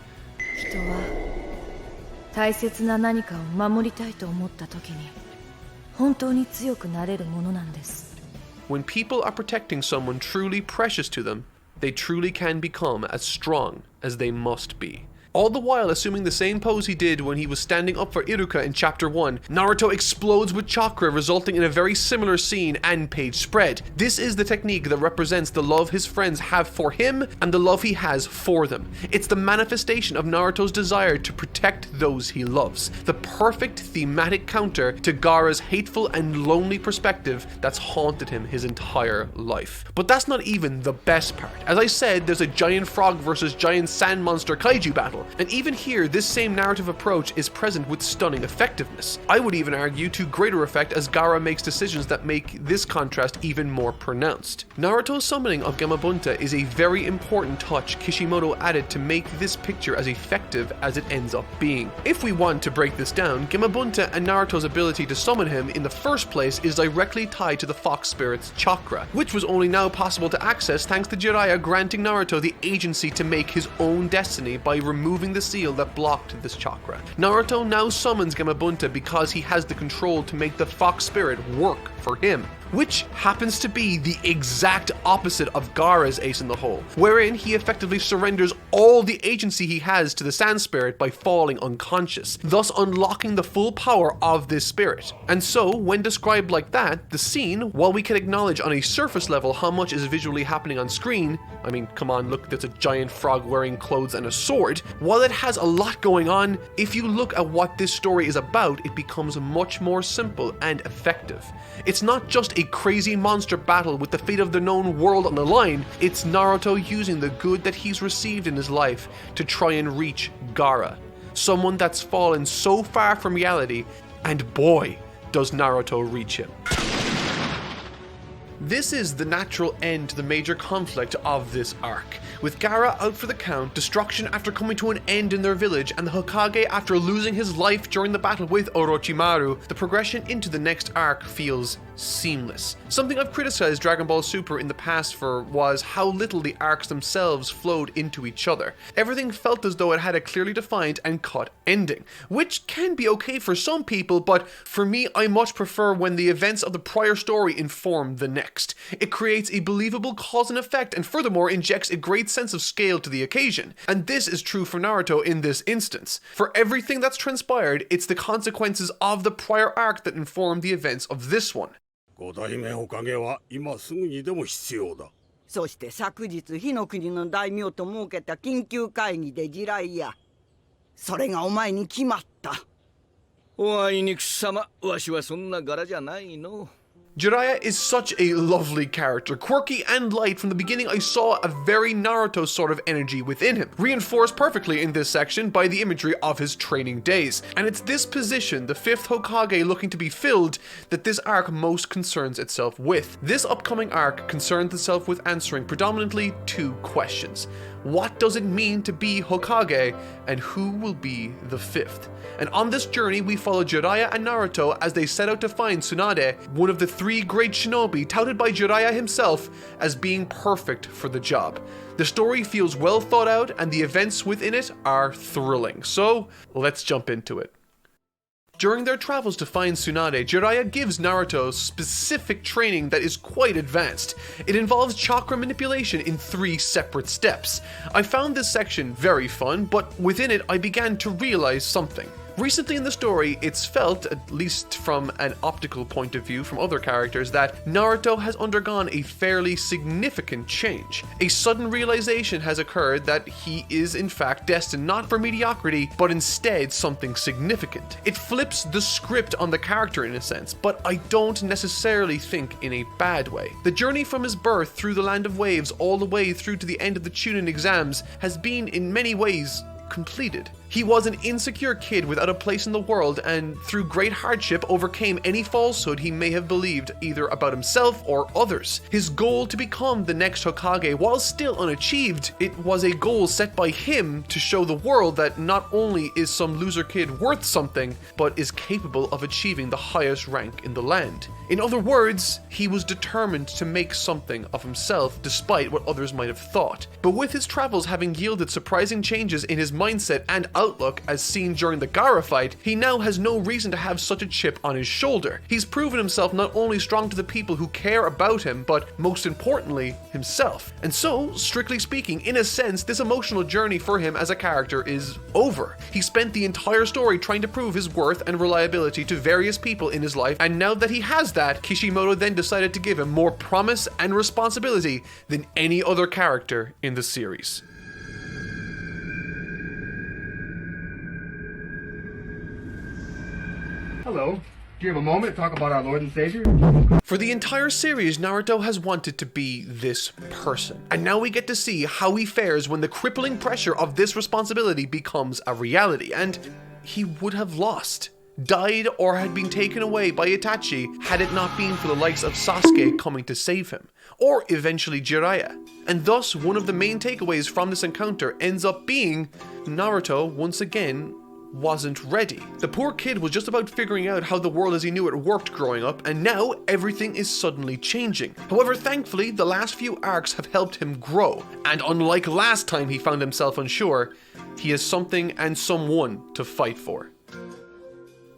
S3: 人は大切な何かを守りたいと思った時に本当に強くなれるものなんです。
S1: When people are protecting someone truly precious to them, they truly can become as strong as they must be. All the while assuming the same pose he did when he was standing up for Iruka in chapter 1, Naruto explodes with chakra, resulting in a very similar scene and page spread. This is the technique that represents the love his friends have for him and the love he has for them. It's the manifestation of Naruto's desire to protect those he loves. The perfect thematic counter to Gaara's hateful and lonely perspective that's haunted him his entire life. But that's not even the best part. As I said, there's a giant frog versus giant sand monster kaiju battle, and even here this same narrative approach is present with stunning effectiveness. I would even argue to greater effect as Gaara makes decisions that make this contrast even more pronounced. Naruto's summoning of Gamabunta is a very important touch Kishimoto added to make this picture as effective as it ends up being. If we want to break this down, Gamabunta and Naruto's ability to summon him in the first place is directly tied to the fox spirit's chakra, which was only now possible to access thanks to Jiraiya granting Naruto the agency to make his own destiny by removing the seal that blocked this chakra. Naruto now summons Gamabunta because he has the control to make the fox spirit work for him, which happens to be the exact opposite of Gaara's ace in the hole, wherein he effectively surrenders all the agency he has to the sand spirit by falling unconscious, thus unlocking the full power of this spirit. And so, when described like that, the scene, while we can acknowledge on a surface level how much is visually happening on screen, I mean, come on, look, there's a giant frog wearing clothes and a sword, while it has a lot going on, if you look at what this story is about, it becomes much more simple and effective. It's not just a crazy monster battle with the fate of the known world on the line, it's Naruto using the good that he's received in his life to try and reach Gaara, someone that's fallen so far from reality, and boy, does Naruto reach him. This is the natural end to the major conflict of this arc, with Gaara out for the count, destruction after coming to an end in their village, and the Hokage after losing his life during the battle with Orochimaru. The progression into the next arc feels seamless. Something I've criticized Dragon Ball Super in the past for was how little the arcs themselves flowed into each other. Everything felt as though it had a clearly defined and cut ending, which can be okay for some people, but for me I much prefer when the events of the prior story inform the next. It creates a believable cause and effect, and furthermore injects a great sense of scale to the occasion, and this is true for Naruto in this instance. For everything that's transpired, it's the consequences of the prior arc that inform the events of this one.
S8: 五代目おかげは今すぐにでも必要だ。
S9: そして昨日火の国の大名と設けた緊急会議で地雷や。それがお前に決まった。
S6: おあいにくさま、わしはそんな柄じゃないの。
S1: Jiraiya is such a lovely character, quirky and light. From the beginning I saw a very Naruto sort of energy within him, reinforced perfectly in this section by the imagery of his training days. And it's this position, the 5th Hokage looking to be filled, that this arc most concerns itself with. This upcoming arc concerns itself with answering predominantly 2 questions. What does it mean to be Hokage, and who will be the 5th? And on this journey we follow Jiraiya and Naruto as they set out to find Tsunade, one of the 3 great shinobi touted by Jiraiya himself as being perfect for the job. The story feels well thought out and the events within it are thrilling, so let's jump into it. During their travels to find Tsunade, Jiraiya gives Naruto specific training that is quite advanced. It involves chakra manipulation in 3 separate steps. I found this section very fun, but within it I began to realize something. Recently in the story, it's felt, at least from an optical point of view from other characters, that Naruto has undergone a fairly significant change. A sudden realization has occurred that he is in fact destined not for mediocrity, but instead something significant. It flips the script on the character in a sense, but I don't necessarily think in a bad way. The journey from his birth through the land of waves all the way through to the end of the Chunin Exams has been in many ways completed. He was an insecure kid without a place in the world, and through great hardship overcame any falsehood he may have believed either about himself or others. His goal to become the next Hokage, while still unachieved, it was a goal set by him to show the world that not only is some loser kid worth something, but is capable of achieving the highest rank in the land. In other words, he was determined to make something of himself despite what others might have thought. But with his travels having yielded surprising changes in his mindset and outlook as seen during the Gaara fight, he now has no reason to have such a chip on his shoulder. He's proven himself not only strong to the people who care about him, but most importantly, himself. And so, strictly speaking, in a sense, this emotional journey for him as a character is over. He spent the entire story trying to prove his worth and reliability to various people in his life, and now that he has that, Kishimoto then decided to give him more promise and responsibility than any other character in the series.
S10: Hello. Do you have a moment to talk about our Lord and Savior?
S1: For the entire series, Naruto has wanted to be this person. And now we get to see how he fares when the crippling pressure of this responsibility becomes a reality. And he would have lost, died, or had been taken away by Itachi had it not been for the likes of Sasuke coming to save him. Or eventually Jiraiya. And thus, one of the main takeaways from this encounter ends up being Naruto, once again, wasn't ready. The poor kid was just about figuring out how the world as he knew it worked growing up, and now everything is suddenly changing. However, thankfully, the last few arcs have helped him grow, and unlike last time he found himself unsure, he has something and someone to fight for.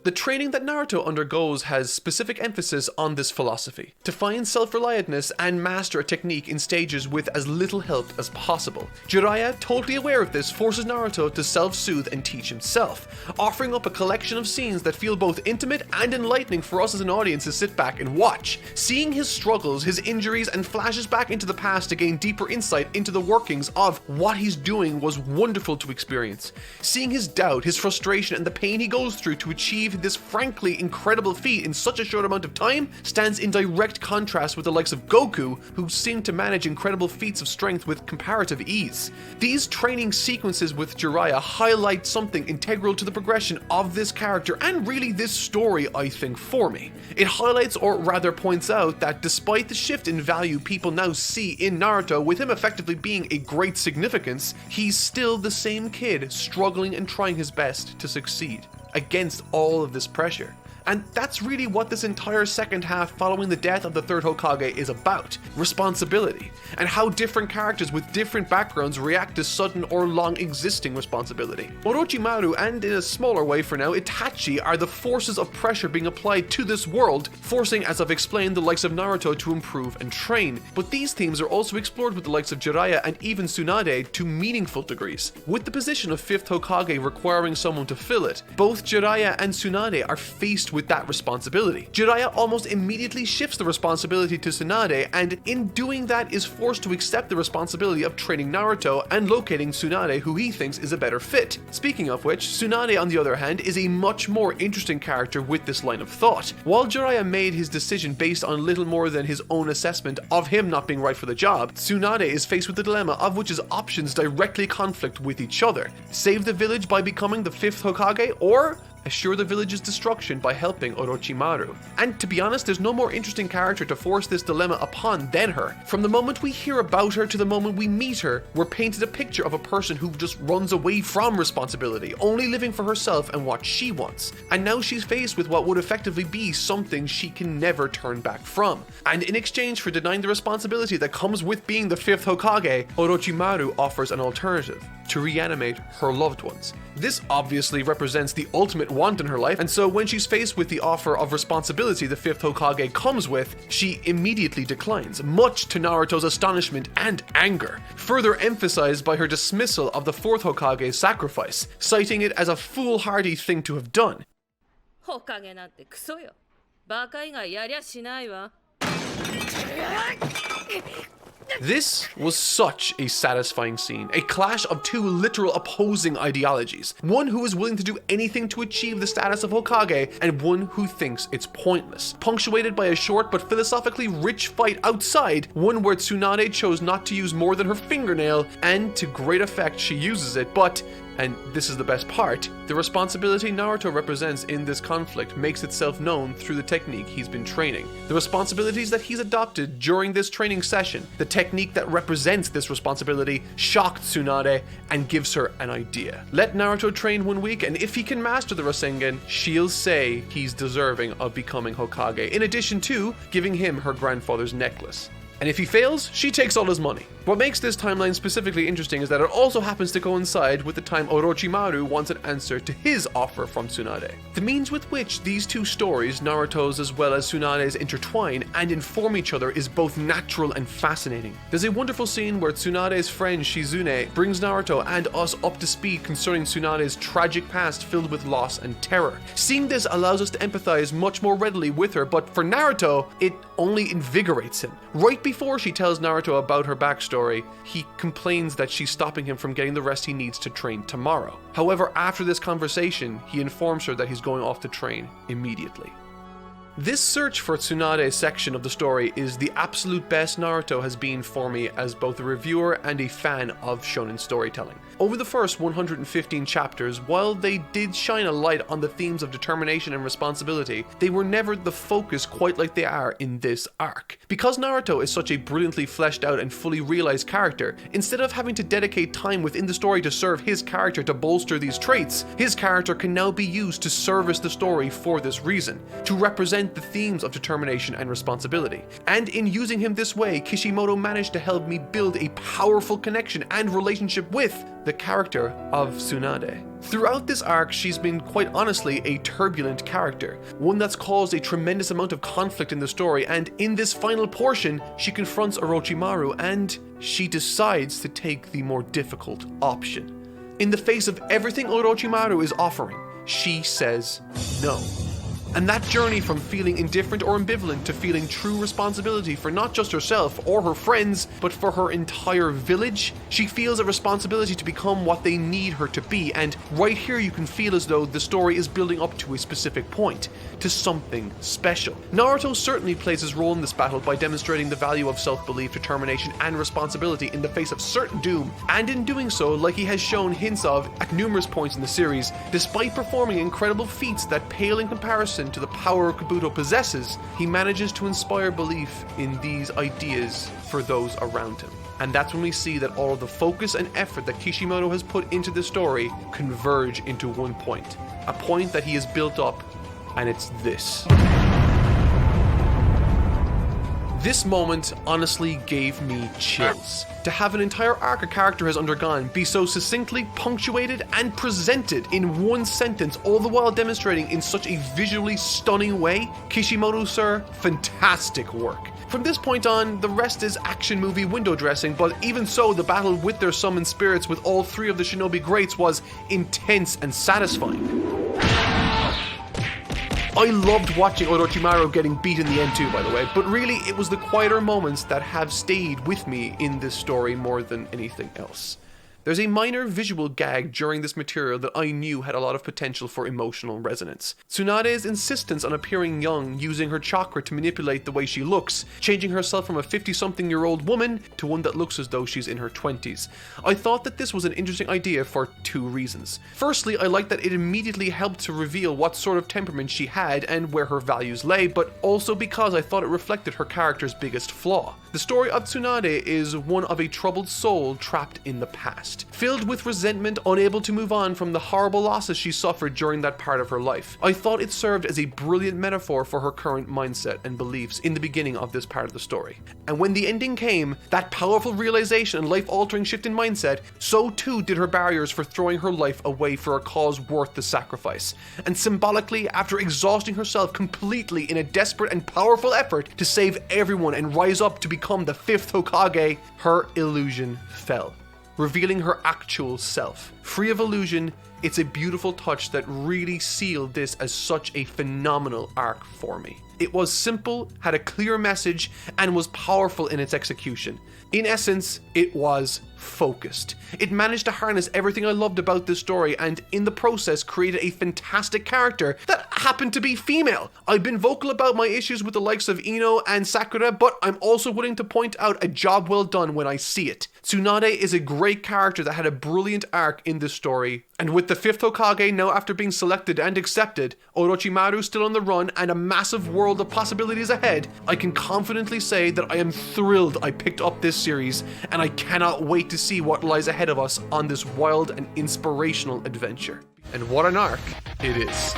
S1: The training that Naruto undergoes has specific emphasis on this philosophy, to find self-reliantness and master a technique in stages with as little help as possible. Jiraiya, totally aware of this, forces Naruto to self-soothe and teach himself, offering up a collection of scenes that feel both intimate and enlightening for us as an audience to sit back and watch. Seeing his struggles, his injuries, and flashes back into the past to gain deeper insight into the workings of what he's doing was wonderful to experience. Seeing his doubt, his frustration, and the pain he goes through to achieve this frankly incredible feat in such a short amount of time stands in direct contrast with the likes of Goku, who seem to manage incredible feats of strength with comparative ease. These training sequences with Jiraiya highlight something integral to the progression of this character and really this story, I think, for me. It highlights, or rather points out, that despite the shift in value people now see in Naruto, with him effectively being a great significance, he's still the same kid struggling and trying his best to succeed against all of this pressure. And that's really what this entire second half following the death of the third Hokage is about. Responsibility. And how different characters with different backgrounds react to sudden or long existing responsibility. Orochimaru, and in a smaller way for now, Itachi, are the forces of pressure being applied to this world, forcing, as I've explained, the likes of Naruto to improve and train. But these themes are also explored with the likes of Jiraiya and even Tsunade to meaningful degrees. With the position of 5th Hokage requiring someone to fill it, both Jiraiya and Tsunade are faced with that responsibility. Jiraiya almost immediately shifts the responsibility to Tsunade, and in doing that is forced to accept the responsibility of training Naruto and locating Tsunade, who he thinks is a better fit. Speaking of which, Tsunade on the other hand is a much more interesting character with this line of thought. While Jiraiya made his decision based on little more than his own assessment of him not being right for the job, Tsunade is faced with the dilemma of which his options directly conflict with each other. Save the village by becoming the 5th Hokage, or assure the village's destruction by helping Orochimaru. And to be honest, there's no more interesting character to force this dilemma upon than her. From the moment we hear about her to the moment we meet her, we're painted a picture of a person who just runs away from responsibility, only living for herself and what she wants. And now she's faced with what would effectively be something she can never turn back from. And in exchange for denying the responsibility that comes with being the 5th Hokage, Orochimaru offers an alternative: to reanimate her loved ones. This obviously represents the ultimate want in her life, and so when she's faced with the offer of responsibility the 5th Hokage comes with, she immediately declines, much to Naruto's astonishment and anger, further emphasized by her dismissal of the 4th Hokage's sacrifice, citing it as a foolhardy thing to have done. This was such a satisfying scene, a clash of two literal opposing ideologies, one who is willing to do anything to achieve the status of Hokage, and one who thinks it's pointless, punctuated by a short but philosophically rich fight outside, one where Tsunade chose not to use more than her fingernail, and to great effect she uses it, but, and this is the best part, the responsibility Naruto represents in this conflict makes itself known through the technique he's been training. The responsibilities that he's adopted during this training session, the technique that represents this responsibility, shocked Tsunade and gives her an idea. Let Naruto train 1 week, and if he can master the Rasengan, she'll say he's deserving of becoming Hokage, in addition to giving him her grandfather's necklace. And if he fails, she takes all his money. What makes this timeline specifically interesting is that it also happens to coincide with the time Orochimaru wants an answer to his offer from Tsunade. The means with which these two stories, Naruto's as well as Tsunade's, intertwine and inform each other is both natural and fascinating. There's a wonderful scene where Tsunade's friend Shizune brings Naruto and us up to speed concerning Tsunade's tragic past filled with loss and terror. Seeing this allows us to empathize much more readily with her, but for Naruto, it only invigorates him. Right before she tells Naruto about her backstory, he complains that she's stopping him from getting the rest he needs to train tomorrow. However, after this conversation, he informs her that he's going off to train immediately. This search for Tsunade's section of the story is the absolute best Naruto has been for me as both a reviewer and a fan of shonen storytelling. Over the first 115 chapters, while they did shine a light on the themes of determination and responsibility, they were never the focus quite like they are in this arc. Because Naruto is such a brilliantly fleshed out and fully realized character, instead of having to dedicate time within the story to serve his character to bolster these traits, his character can now be used to service the story for this reason, to represent the themes of determination and responsibility. And in using him this way, Kishimoto managed to help me build a powerful connection and relationship with the character of Tsunade. Throughout this arc, she's been quite honestly a turbulent character, one that's caused a tremendous amount of conflict in the story, and in this final portion, she confronts Orochimaru and she decides to take the more difficult option. In the face of everything Orochimaru is offering, she says no. And that journey from feeling indifferent or ambivalent to feeling true responsibility for not just herself or her friends, but for her entire village, she feels a responsibility to become what they need her to be. And right here you can feel as though the story is building up to a specific point, to something special. Naruto certainly plays his role in this battle by demonstrating the value of self-belief, determination, and responsibility in the face of certain doom, and in doing so, like he has shown hints of at numerous points in the series, despite performing incredible feats that pale in comparison to the power Kabuto possesses, he manages to inspire belief in these ideas for those around him. And that's when we see that all of the focus and effort that Kishimoto has put into this story converge into one point. A point that he has built up, and it's this. This moment honestly gave me chills. To have an entire arc a character has undergone be so succinctly punctuated and presented in one sentence, all the while demonstrating in such a visually stunning way, Kishimoto, sir, fantastic work. From this point on, the rest is action movie window dressing, but even so, the battle with their summoned spirits with all three of the shinobi greats was intense and satisfying. I loved watching Orochimaru getting beat in the end too, by the way, but really it was the quieter moments that have stayed with me in this story more than anything else. There's a minor visual gag during this material that I knew had a lot of potential for emotional resonance. Tsunade's insistence on appearing young, using her chakra to manipulate the way she looks, changing herself from a 50-something-year-old woman to one that looks as though she's in her 20s. I thought that this was an interesting idea for two reasons. Firstly, I liked that it immediately helped to reveal what sort of temperament she had and where her values lay, but also because I thought it reflected her character's biggest flaw. The story of Tsunade is one of a troubled soul trapped in the past, filled with resentment, unable to move on from the horrible losses she suffered during that part of her life. I thought it served as a brilliant metaphor for her current mindset and beliefs in the beginning of this part of the story. And when the ending came, that powerful realization and life-altering shift in mindset, so too did her barriers for throwing her life away for a cause worth the sacrifice. And symbolically, after exhausting herself completely in a desperate and powerful effort to save everyone and rise up to become the fifth Hokage, her illusion fell, revealing her actual self. Free of illusion, it's a beautiful touch that really sealed this as such a phenomenal arc for me. It was simple, had a clear message, and was powerful in its execution. In essence, it was focused. It managed to harness everything I loved about this story and in the process created a fantastic character that happened to be female. I've been vocal about my issues with the likes of Ino and Sakura, but I'm also willing to point out a job well done when I see it. Tsunade is a great character that had a brilliant arc in this story, and with the 5th Hokage now after being selected and accepted, Orochimaru still on the run, and a massive world of possibilities ahead, I can confidently say that I am thrilled I picked up this series, and I cannot wait to see what lies ahead of us on this wild and inspirational adventure. And what an arc it is.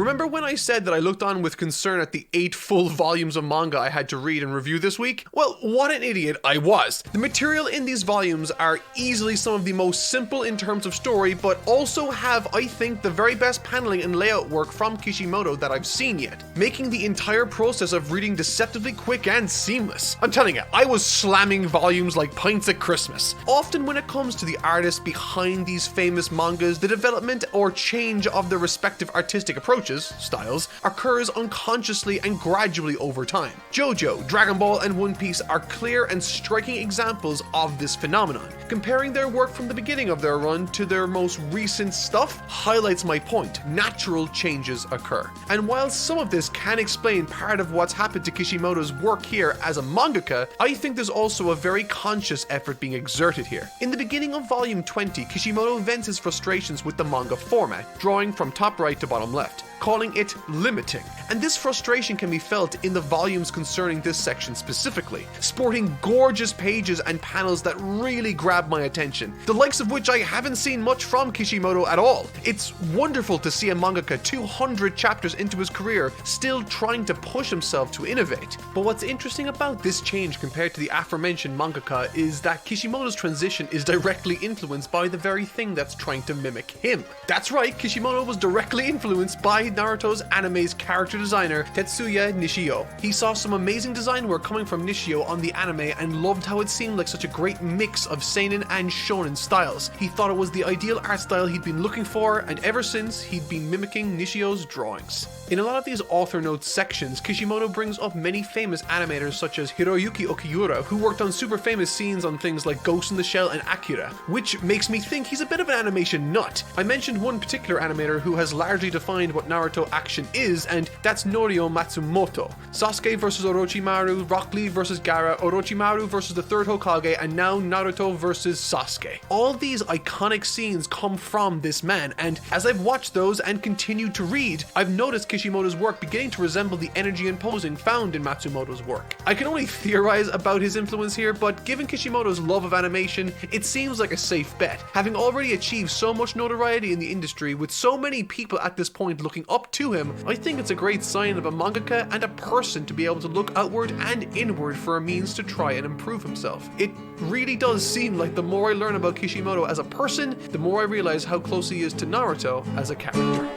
S1: Remember when I said that I looked on with concern at the 8 full volumes of manga I had to read and review this week? Well, what an idiot I was. The material in these volumes are easily some of the most simple in terms of story, but also have, I think, the very best paneling and layout work from Kishimoto that I've seen yet, making the entire process of reading deceptively quick and seamless. I'm telling you, I was slamming volumes like pints at Christmas. Often when it comes to the artists behind these famous mangas, the development or change of their respective artistic approaches, styles, occurs unconsciously and gradually over time. JoJo, Dragon Ball, and One Piece are clear and striking examples of this phenomenon. Comparing their work from the beginning of their run to their most recent stuff highlights my point. Natural changes occur. And while some of this can explain part of what's happened to Kishimoto's work here as a mangaka, I think there's also a very conscious effort being exerted here. In the beginning of volume 20, Kishimoto vents his frustrations with the manga format, drawing from top right to bottom left, calling it limiting. And this frustration can be felt in the volumes concerning this section specifically, sporting gorgeous pages and panels that really grab my attention, the likes of which I haven't seen much from Kishimoto at all. It's wonderful to see a mangaka 200 chapters into his career still trying to push himself to innovate. But what's interesting about this change compared to the aforementioned mangaka is that Kishimoto's transition is directly influenced by the very thing that's trying to mimic him. That's right, Kishimoto was directly influenced by Naruto's anime's character designer Tetsuya Nishio. He saw some amazing design work coming from Nishio on the anime and loved how it seemed like such a great mix of seinen and shonen styles. He thought it was the ideal art style he'd been looking for, and ever since he'd been mimicking Nishio's drawings. In a lot of these author notes sections, Kishimoto brings up many famous animators such as Hiroyuki Okiura, who worked on super famous scenes on things like Ghost in the Shell and Akira, which makes me think he's a bit of an animation nut. I mentioned one particular animator who has largely defined what Naruto action is, and that's Norio Matsumoto. Sasuke versus Orochimaru, Rock Lee versus Gaara, Orochimaru versus the third Hokage, and now Naruto versus Sasuke. All these iconic scenes come from this man, and as I've watched those and continued to read, I've noticed Kishimoto's work beginning to resemble the energy and posing found in Matsumoto's work. I can only theorize about his influence here, but given Kishimoto's love of animation, it seems like a safe bet. Having already achieved so much notoriety in the industry, with so many people at this point looking up to him, I think it's a great sign of a mangaka and a person to be able to look outward and inward for a means to try and improve himself. It really does seem like the more I learn about Kishimoto as a person, the more I realize how close he is to Naruto as a character.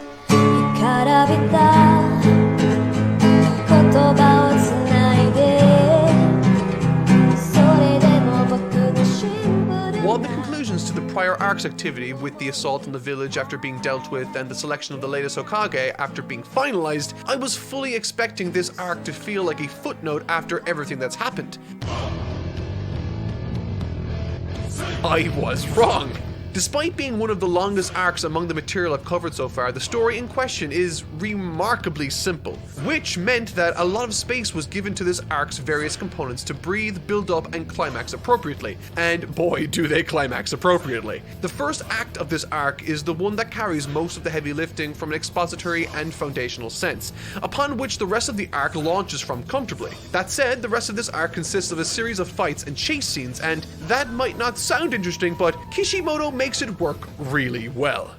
S1: While the conclusions to the prior arc's activity with the assault on the village after being dealt with and the selection of the latest Hokage after being finalized, I was fully expecting this arc to feel like a footnote after everything that's happened. I was wrong. Despite being one of the longest arcs among the material I've covered so far, the story in question is remarkably simple, which meant that a lot of space was given to this arc's various components to breathe, build up, and climax appropriately. And boy, do they climax appropriately. The first act of this arc is the one that carries most of the heavy lifting from an expository and foundational sense, upon which the rest of the arc launches from comfortably. That said, the rest of this arc consists of a series of fights and chase scenes, and that might not sound interesting, but Kishimoto makes it work really well.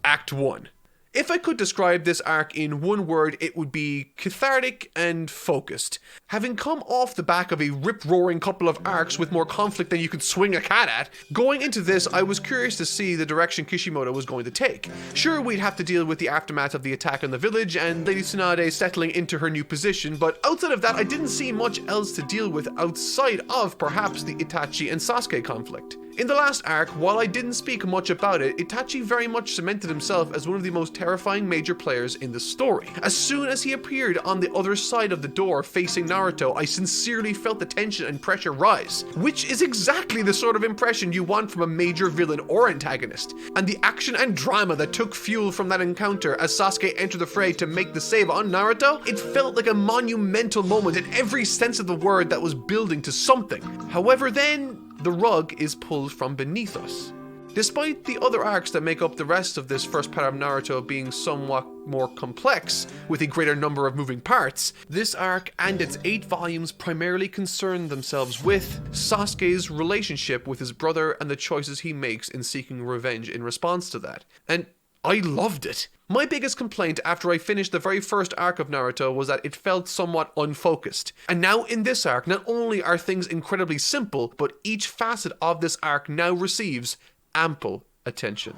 S1: Act 1. If I could describe this arc in one word, it would be cathartic and focused. Having come off the back of a rip-roaring couple of arcs with more conflict than you could swing a cat at, going into this I was curious to see the direction Kishimoto was going to take. Sure, we'd have to deal with the aftermath of the attack on the village and Lady Tsunade settling into her new position, but outside of that I didn't see much else to deal with outside of perhaps the Itachi and Sasuke conflict. In the last arc, while I didn't speak much about it, Itachi very much cemented himself as one of the most terrifying major players in the story. As soon as he appeared on the other side of the door facing Naruto, I sincerely felt the tension and pressure rise, which is exactly the sort of impression you want from a major villain or antagonist. And the action and drama that took fuel from that encounter as Sasuke entered the fray to make the save on Naruto, it felt like a monumental moment in every sense of the word that was building to something. However, then the rug is pulled from beneath us. Despite the other arcs that make up the rest of this first part of Naruto being somewhat more complex, with a greater number of moving parts, this arc and its 8 volumes primarily concern themselves with Sasuke's relationship with his brother and the choices he makes in seeking revenge in response to that. And I loved it. My biggest complaint after I finished the very first arc of Naruto was that it felt somewhat unfocused. And now in this arc, not only are things incredibly simple, but each facet of this arc now receives ample attention.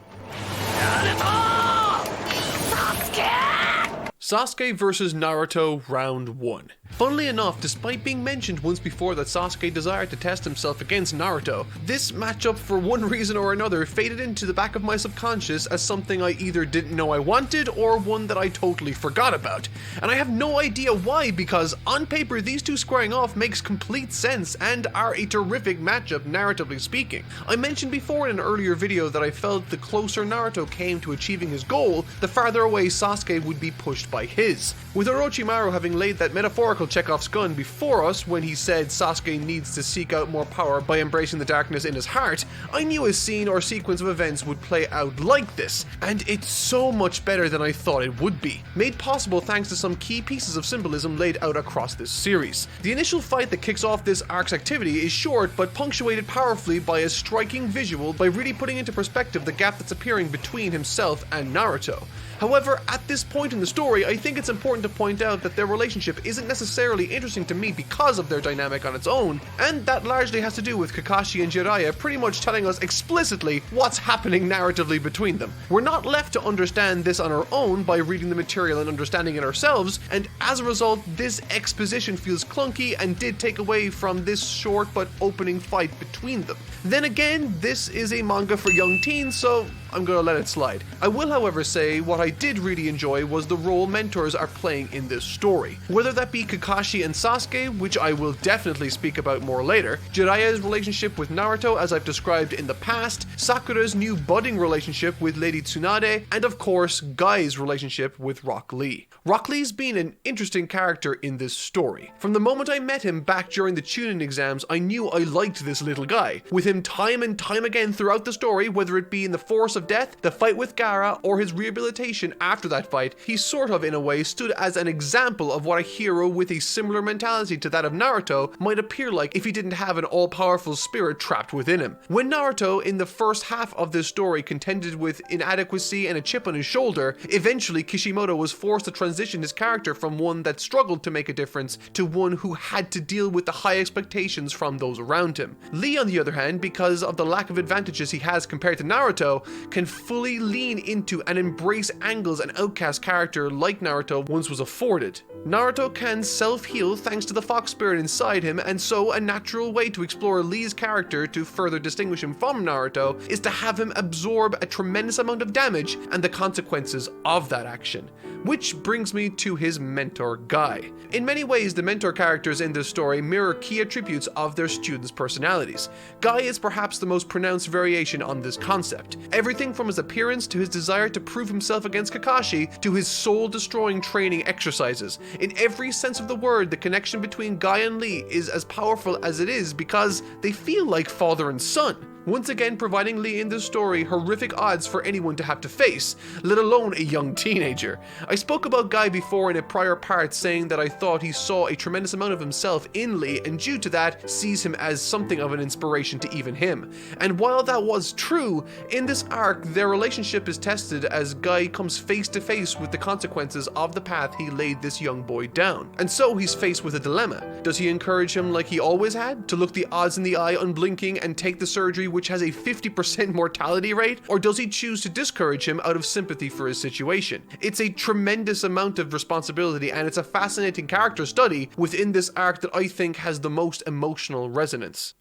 S1: Sasuke vs Naruto Round 1. Funnily enough, despite being mentioned once before that Sasuke desired to test himself against Naruto, this matchup for one reason or another faded into the back of my subconscious as something I either didn't know I wanted or one that I totally forgot about. And I have no idea why, because on paper these two squaring off makes complete sense and are a terrific matchup narratively speaking. I mentioned before in an earlier video that I felt the closer Naruto came to achieving his goal, the farther away Sasuke would be pushed by his. With Orochimaru having laid that metaphorical Chekhov's gun before us when he said Sasuke needs to seek out more power by embracing the darkness in his heart, I knew a scene or sequence of events would play out like this, and it's so much better than I thought it would be, made possible thanks to some key pieces of symbolism laid out across this series. The initial fight that kicks off this arc's activity is short but punctuated powerfully by a striking visual by really putting into perspective the gap that's appearing between himself and Naruto. However, at this point in the story, I think it's important to point out that their relationship isn't necessarily interesting to me because of their dynamic on its own, and that largely has to do with Kakashi and Jiraiya pretty much telling us explicitly what's happening narratively between them. We're not left to understand this on our own by reading the material and understanding it ourselves, and as a result, this exposition feels clunky and did take away from this short but opening fight between them. Then again, this is a manga for young teens, so I'm gonna let it slide. I will, however, say what I did really enjoy was the role mentors are playing in this story. Whether that be Kakashi and Sasuke, which I will definitely speak about more later, Jiraiya's relationship with Naruto as I've described in the past, Sakura's new budding relationship with Lady Tsunade, and of course, Guy's relationship with Rock Lee. Rock Lee's been an interesting character in this story. From the moment I met him back during the Chunin Exams, I knew I liked this little guy. With him time and time again throughout the story, whether it be in the Force of Death, the fight with Gaara, or his rehabilitation after that fight, he sort of in a way stood as an example of what a hero with a similar mentality to that of Naruto might appear like if he didn't have an all-powerful spirit trapped within him. When Naruto in the first half of this story contended with inadequacy and a chip on his shoulder, eventually Kishimoto was forced to transition his character from one that struggled to make a difference to one who had to deal with the high expectations from those around him. Lee, on the other hand, because of the lack of advantages he has compared to Naruto, can fully lean into and embrace angles an outcast character like Naruto once was afforded. Naruto can self-heal thanks to the fox spirit inside him, and so a natural way to explore Lee's character to further distinguish him from Naruto is to have him absorb a tremendous amount of damage and the consequences of that action. Which brings me to his mentor, Guy. In many ways, the mentor characters in this story mirror key attributes of their students' personalities. Guy is perhaps the most pronounced variation on this concept. Everything from his appearance to his desire to prove himself against Kakashi to his soul-destroying training exercises. In every sense of the word, the connection between Guy and Lee is as powerful as it is because they feel like father and son. Once again providing Lee in this story horrific odds for anyone to have to face, let alone a young teenager. I spoke about Guy before in a prior part, saying that I thought he saw a tremendous amount of himself in Lee, and due to that sees him as something of an inspiration to even him. And while that was true, in this arc their relationship is tested as Guy comes face to face with the consequences of the path he laid this young boy down. And so he's faced with a dilemma. Does he encourage him like he always had, to look the odds in the eye unblinking and take the surgery which has a 50% mortality rate, or does he choose to discourage him out of sympathy for his situation? It's a tremendous amount of responsibility, and it's a fascinating character study within this arc that I think has the most emotional resonance.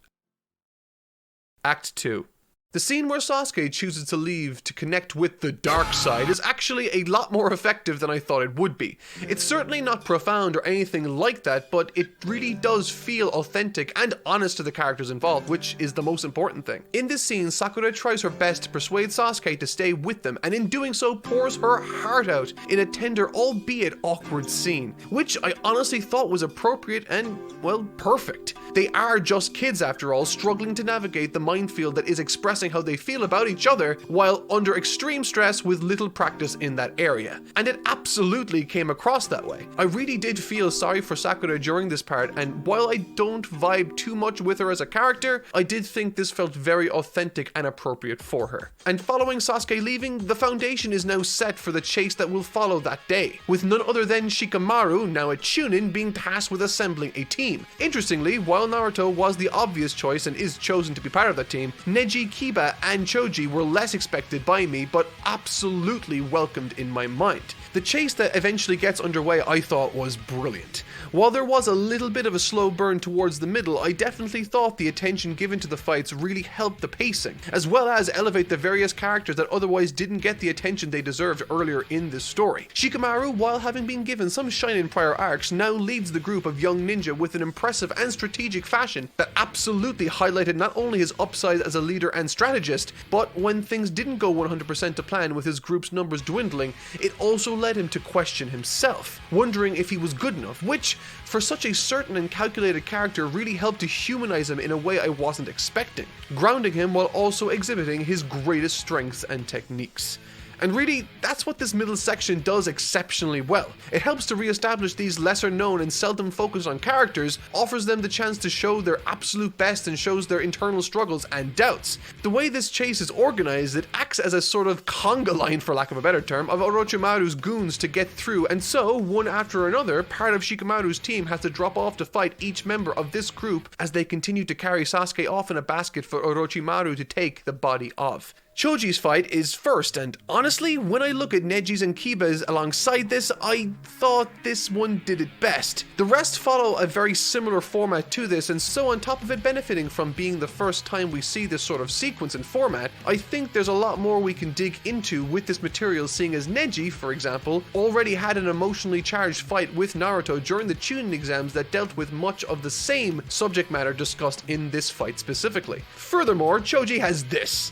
S1: Act 2. The scene where Sasuke chooses to leave to connect with the dark side is actually a lot more effective than I thought it would be. It's certainly not profound or anything like that, but it really does feel authentic and honest to the characters involved, which is the most important thing. In this scene, Sakura tries her best to persuade Sasuke to stay with them, and in doing so pours her heart out in a tender, albeit awkward scene, which I honestly thought was appropriate and, well, perfect. They are just kids after all, struggling to navigate the minefield that is expressing expressing how they feel about each other while under extreme stress with little practice in that area. And it absolutely came across that way. I really did feel sorry for Sakura during this part, and while I don't vibe too much with her as a character, I did think this felt very authentic and appropriate for her. And following Sasuke leaving, the foundation is now set for the chase that will follow that day, with none other than Shikamaru, now a Chunin, being tasked with assembling a team. Interestingly, while Naruto was the obvious choice and is chosen to be part of that team, Neji, Kiba, and Choji were less expected by me, but absolutely welcomed in my mind. The chase that eventually gets underway I thought was brilliant. While there was a little bit of a slow burn towards the middle, I definitely thought the attention given to the fights really helped the pacing, as well as elevate the various characters that otherwise didn't get the attention they deserved earlier in this story. Shikamaru, while having been given some shine in prior arcs, now leads the group of young ninja with an impressive and strategic fashion that absolutely highlighted not only his upside as a leader and strategist, but when things didn't go 100% to plan with his group's numbers dwindling, it also led him to question himself, wondering if he was good enough, which, for such a certain and calculated character, really helped to humanize him in a way I wasn't expecting, grounding him while also exhibiting his greatest strengths and techniques. And really, that's what this middle section does exceptionally well. It helps to re-establish these lesser known and seldom focused on characters, offers them the chance to show their absolute best and shows their internal struggles and doubts. The way this chase is organized, it acts as a sort of conga line, for lack of a better term, of Orochimaru's goons to get through, and so, one after another, part of Shikamaru's team has to drop off to fight each member of this group as they continue to carry Sasuke off in a basket for Orochimaru to take the body of. Choji's fight is first, and honestly, when I look at Neji's and Kiba's alongside this, I thought this one did it best. The rest follow a very similar format to this, and so on top of it benefiting from being the first time we see this sort of sequence and format, I think there's a lot more we can dig into with this material, seeing as Neji, for example, already had an emotionally charged fight with Naruto during the Chunin Exams that dealt with much of the same subject matter discussed in this fight specifically. Furthermore, Choji has this.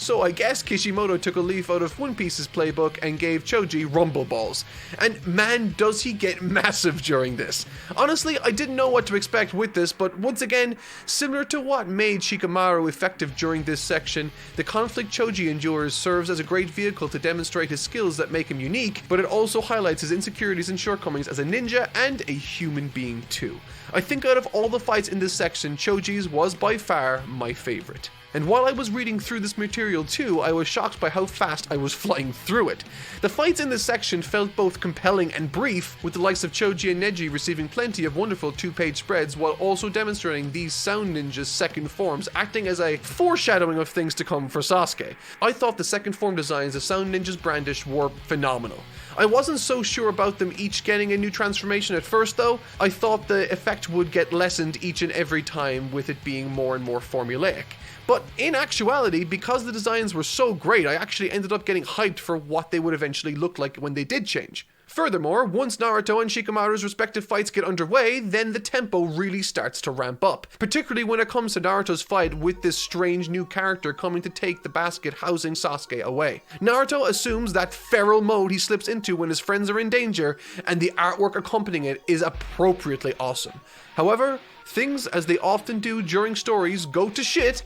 S1: So I guess Kishimoto took a leaf out of One Piece's playbook and gave Choji Rumble Balls. And man, does he get massive during this. Honestly, I didn't know what to expect with this, but once again, similar to what made Shikamaru effective during this section, the conflict Choji endures serves as a great vehicle to demonstrate his skills that make him unique, but it also highlights his insecurities and shortcomings as a ninja and a human being too. I think out of all the fights in this section, Choji's was by far my favorite. And while I was reading through this material too, I was shocked by how fast I was flying through it. The fights in this section felt both compelling and brief, with the likes of Choji and Neji receiving plenty of wonderful two-page spreads while also demonstrating these Sound Ninja's second forms, acting as a foreshadowing of things to come for Sasuke. I thought the second form designs the Sound Ninjas brandished were phenomenal. I wasn't so sure about them each getting a new transformation at first though. I thought the effect would get lessened each and every time, with it being more and more formulaic. But in actuality, because the designs were so great, I actually ended up getting hyped for what they would eventually look like when they did change. Furthermore, once Naruto and Shikamaru's respective fights get underway, then the tempo really starts to ramp up, particularly when it comes to Naruto's fight with this strange new character coming to take the basket housing Sasuke away. Naruto assumes that feral mode he slips into when his friends are in danger, and the artwork accompanying it is appropriately awesome. However, things, as they often do during stories, go to shit,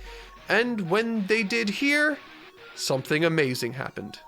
S1: and when they did here, something amazing happened.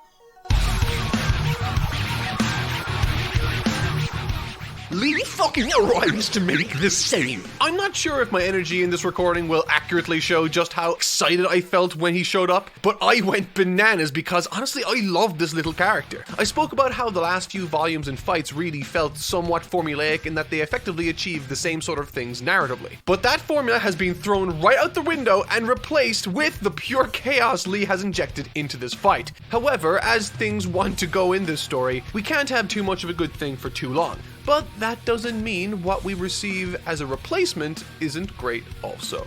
S1: Lee fucking arrives to make the same. I'm not sure if my energy in this recording will accurately show just how excited I felt when he showed up, but I went bananas because honestly I loved this little character. I spoke about how the last few volumes and fights really felt somewhat formulaic in that they effectively achieved the same sort of things narratively. But that formula has been thrown right out the window and replaced with the pure chaos Lee has injected into this fight. However, as things want to go in this story, we can't have too much of a good thing for too long. But that doesn't mean what we receive as a replacement isn't great also.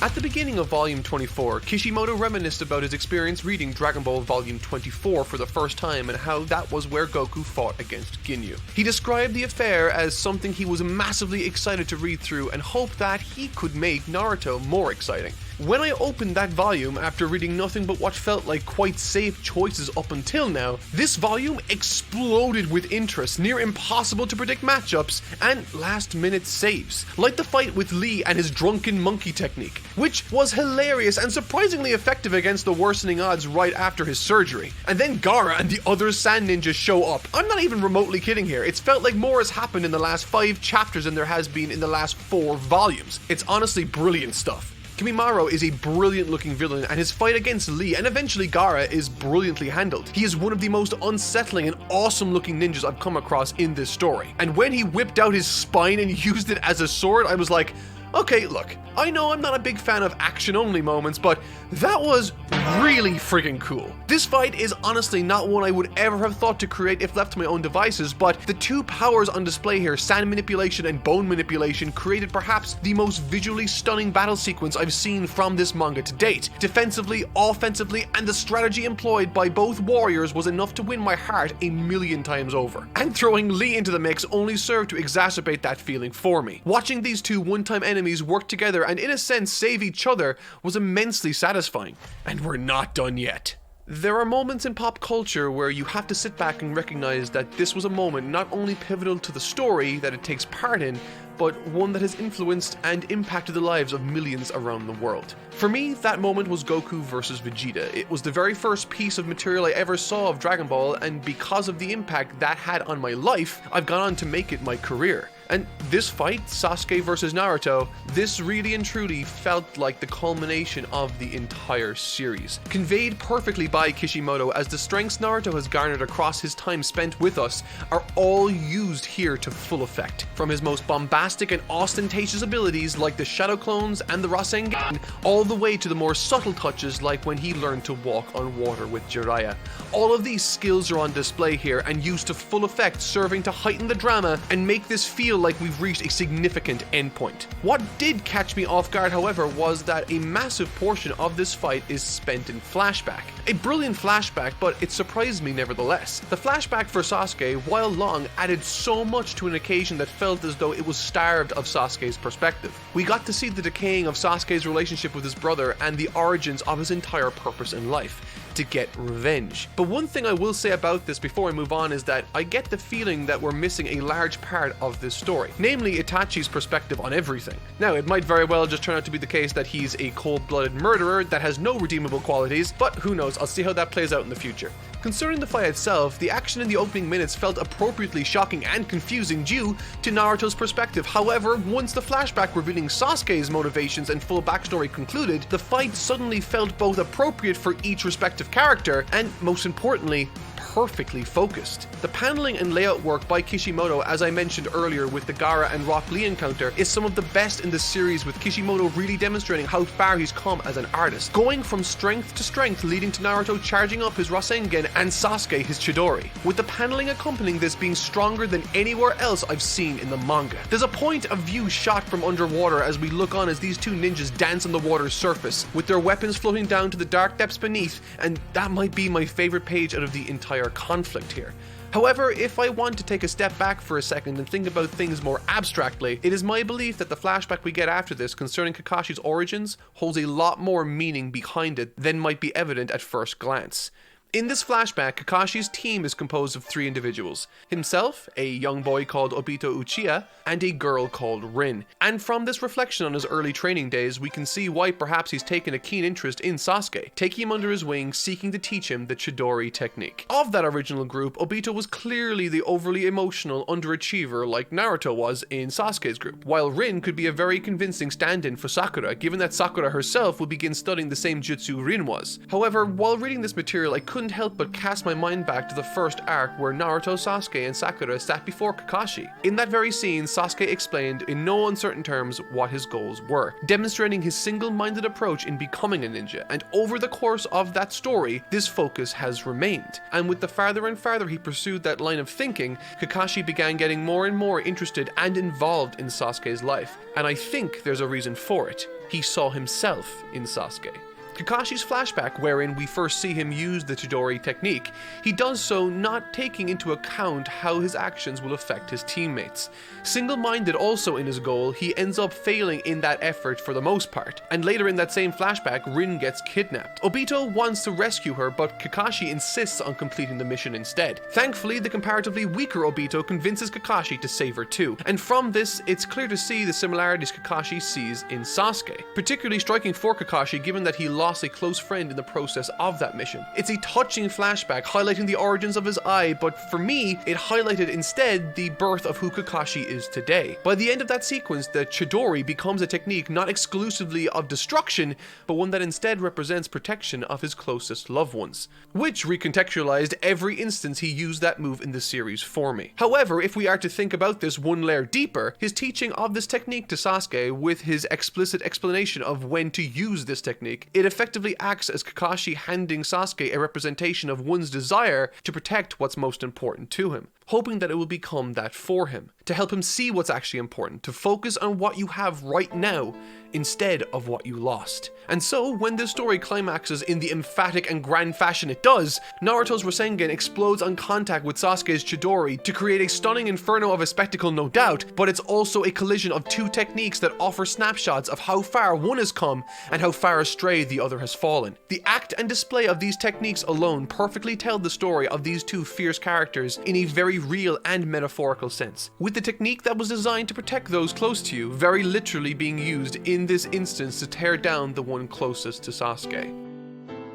S1: At the beginning of Volume 24, Kishimoto reminisced about his experience reading Dragon Ball Volume 24 for the first time and how that was where Goku fought against Ginyu. He described the affair as something he was massively excited to read through and hoped that he could make Naruto more exciting. When I opened that volume after reading nothing but what felt like quite safe choices up until now, this volume exploded with interest, near impossible to predict matchups, and last-minute saves, like the fight with Lee and his drunken monkey technique, which was hilarious and surprisingly effective against the worsening odds right after his surgery. And then Gaara and the other Sand Ninjas show up. I'm not even remotely kidding here. It's felt like more has happened in the last 5 chapters than there has been in the last 4 volumes. It's honestly brilliant stuff. Kimimaro is a brilliant looking villain, and his fight against Lee and eventually Gaara is brilliantly handled. He is one of the most unsettling and awesome looking ninjas I've come across in this story. And when he whipped out his spine and used it as a sword, I was like, okay, look, I know I'm not a big fan of action-only moments, but that was really friggin' cool. This fight is honestly not one I would ever have thought to create if left to my own devices, but the 2 powers on display here, sand manipulation and bone manipulation, created perhaps the most visually stunning battle sequence I've seen from this manga to date. Defensively, offensively, and the strategy employed by both warriors was enough to win my heart a million times over. And throwing Lee into the mix only served to exacerbate that feeling for me. Watching these 2 one-time enemies work together and in a sense save each other was immensely satisfying. And we're not done yet. There are moments in pop culture where you have to sit back and recognize that this was a moment not only pivotal to the story that it takes part in, but one that has influenced and impacted the lives of millions around the world. For me, that moment was Goku versus Vegeta. It was the very first piece of material I ever saw of Dragon Ball, and because of the impact that had on my life, I've gone on to make it my career. And this fight, Sasuke versus Naruto, this really and truly felt like the culmination of the entire series. Conveyed perfectly by Kishimoto, as the strengths Naruto has garnered across his time spent with us are all used here to full effect. From his most bombastic and ostentatious abilities like the Shadow Clones and the Rasengan, all the way to the more subtle touches like when he learned to walk on water with Jiraiya. All of these skills are on display here and used to full effect, serving to heighten the drama and make this feel like we've reached a significant endpoint. What did catch me off guard, however, was that a massive portion of this fight is spent in flashback. A brilliant flashback, but it surprised me nevertheless. The flashback for Sasuke, while long, added so much to an occasion that felt as though it was starved of Sasuke's perspective. We got to see the decaying of Sasuke's relationship with his brother and the origins of his entire purpose in life: to get revenge. But one thing I will say about this before I move on is that I get the feeling that we're missing a large part of this story, namely Itachi's perspective on everything. Now, it might very well just turn out to be the case that he's a cold-blooded murderer that has no redeemable qualities, but who knows, I'll see how that plays out in the future. Concerning the fight itself, the action in the opening minutes felt appropriately shocking and confusing due to Naruto's perspective. However, once the flashback revealing Sasuke's motivations and full backstory concluded, the fight suddenly felt both appropriate for each respective character and, most importantly, perfectly focused. The paneling and layout work by Kishimoto, as I mentioned earlier with the Gaara and Rock Lee encounter, is some of the best in the series, with Kishimoto really demonstrating how far he's come as an artist, going from strength to strength, leading to Naruto charging up his Rasengan and Sasuke his Chidori, with the paneling accompanying this being stronger than anywhere else I've seen in the manga. There's a point of view shot from underwater as we look on as these 2 ninjas dance on the water's surface, with their weapons floating down to the dark depths beneath, and that might be my favorite page out of the entire conflict here. However, if I want to take a step back for a second and think about things more abstractly, it is my belief that the flashback we get after this concerning Kakashi's origins holds a lot more meaning behind it than might be evident at first glance. In this flashback, Kakashi's team is composed of 3 individuals: himself, a young boy called Obito Uchiha, and a girl called Rin. And from this reflection on his early training days, we can see why perhaps he's taken a keen interest in Sasuke, taking him under his wing, seeking to teach him the Chidori technique. Of that original group, Obito was clearly the overly emotional underachiever like Naruto was in Sasuke's group, while Rin could be a very convincing stand-in for Sakura, given that Sakura herself would begin studying the same jutsu Rin was. However, while reading this material, I couldn't couldn't help but cast my mind back to the first arc where Naruto, Sasuke, and Sakura sat before Kakashi. In that very scene, Sasuke explained in no uncertain terms what his goals were, demonstrating his single-minded approach in becoming a ninja, and over the course of that story, this focus has remained. And with the farther and farther he pursued that line of thinking, Kakashi began getting more and more interested and involved in Sasuke's life, and I think there's a reason for it. He saw himself in Sasuke. Kakashi's flashback, wherein we first see him use the Chidori technique, he does so not taking into account how his actions will affect his teammates. Single-minded also in his goal, he ends up failing in that effort for the most part, and later in that same flashback, Rin gets kidnapped. Obito wants to rescue her, but Kakashi insists on completing the mission instead. Thankfully, the comparatively weaker Obito convinces Kakashi to save her too, and from this, it's clear to see the similarities Kakashi sees in Sasuke, particularly striking for Kakashi given that he lost a close friend in the process of that mission. It's a touching flashback highlighting the origins of his eye, but for me, it highlighted instead the birth of who Kakashi is today. By the end of that sequence, the Chidori becomes a technique not exclusively of destruction, but one that instead represents protection of his closest loved ones, which recontextualized every instance he used that move in the series for me. However, if we are to think about this one layer deeper, his teaching of this technique to Sasuke with his explicit explanation of when to use this technique, it effectively acts as Kakashi handing Sasuke a representation of one's desire to protect what's most important to him, hoping that it will become that for him, to help him see what's actually important, to focus on what you have right now instead of what you lost. And so, when this story climaxes in the emphatic and grand fashion it does, Naruto's Rasengan explodes on contact with Sasuke's Chidori to create a stunning inferno of a spectacle, no doubt, but it's also a collision of two techniques that offer snapshots of how far one has come and how far astray the other has fallen. The act and display of these techniques alone perfectly tell the story of these two fierce characters in a very real and metaphorical sense, with the technique that was designed to protect those close to you very literally being used in this instance to tear down the one closest to Sasuke.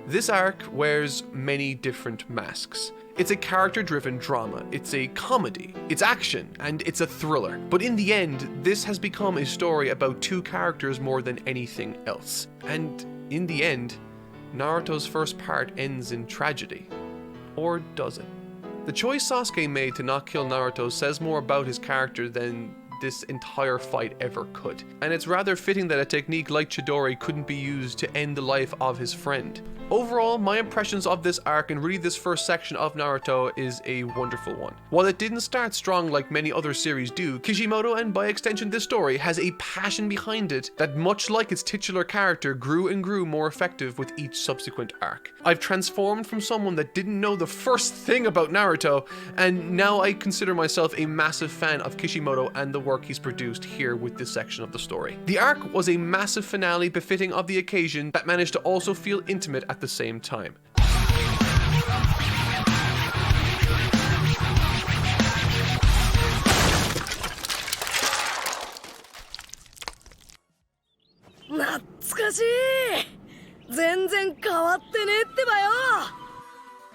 S1: This arc wears many different masks. It's a character-driven drama, it's a comedy, it's action, and it's a thriller. But in the end, this has become a story about two characters more than anything else. And in the end, Naruto's first part ends in tragedy. Or does it? The choice Sasuke made to not kill Naruto says more about his character than this entire fight ever could. And it's rather fitting that a technique like Chidori couldn't be used to end the life of his friend. Overall, my impressions of this arc and really this first section of Naruto is a wonderful one. While it didn't start strong like many other series do, Kishimoto, and by extension this story, has a passion behind it that, much like its titular character, grew and grew more effective with each subsequent arc. I've transformed from someone that didn't know the first thing about Naruto, and now I consider myself a massive fan of Kishimoto and the work he's produced here with this section of the story. The arc was a massive finale befitting of the occasion that managed to also feel intimate at the same time.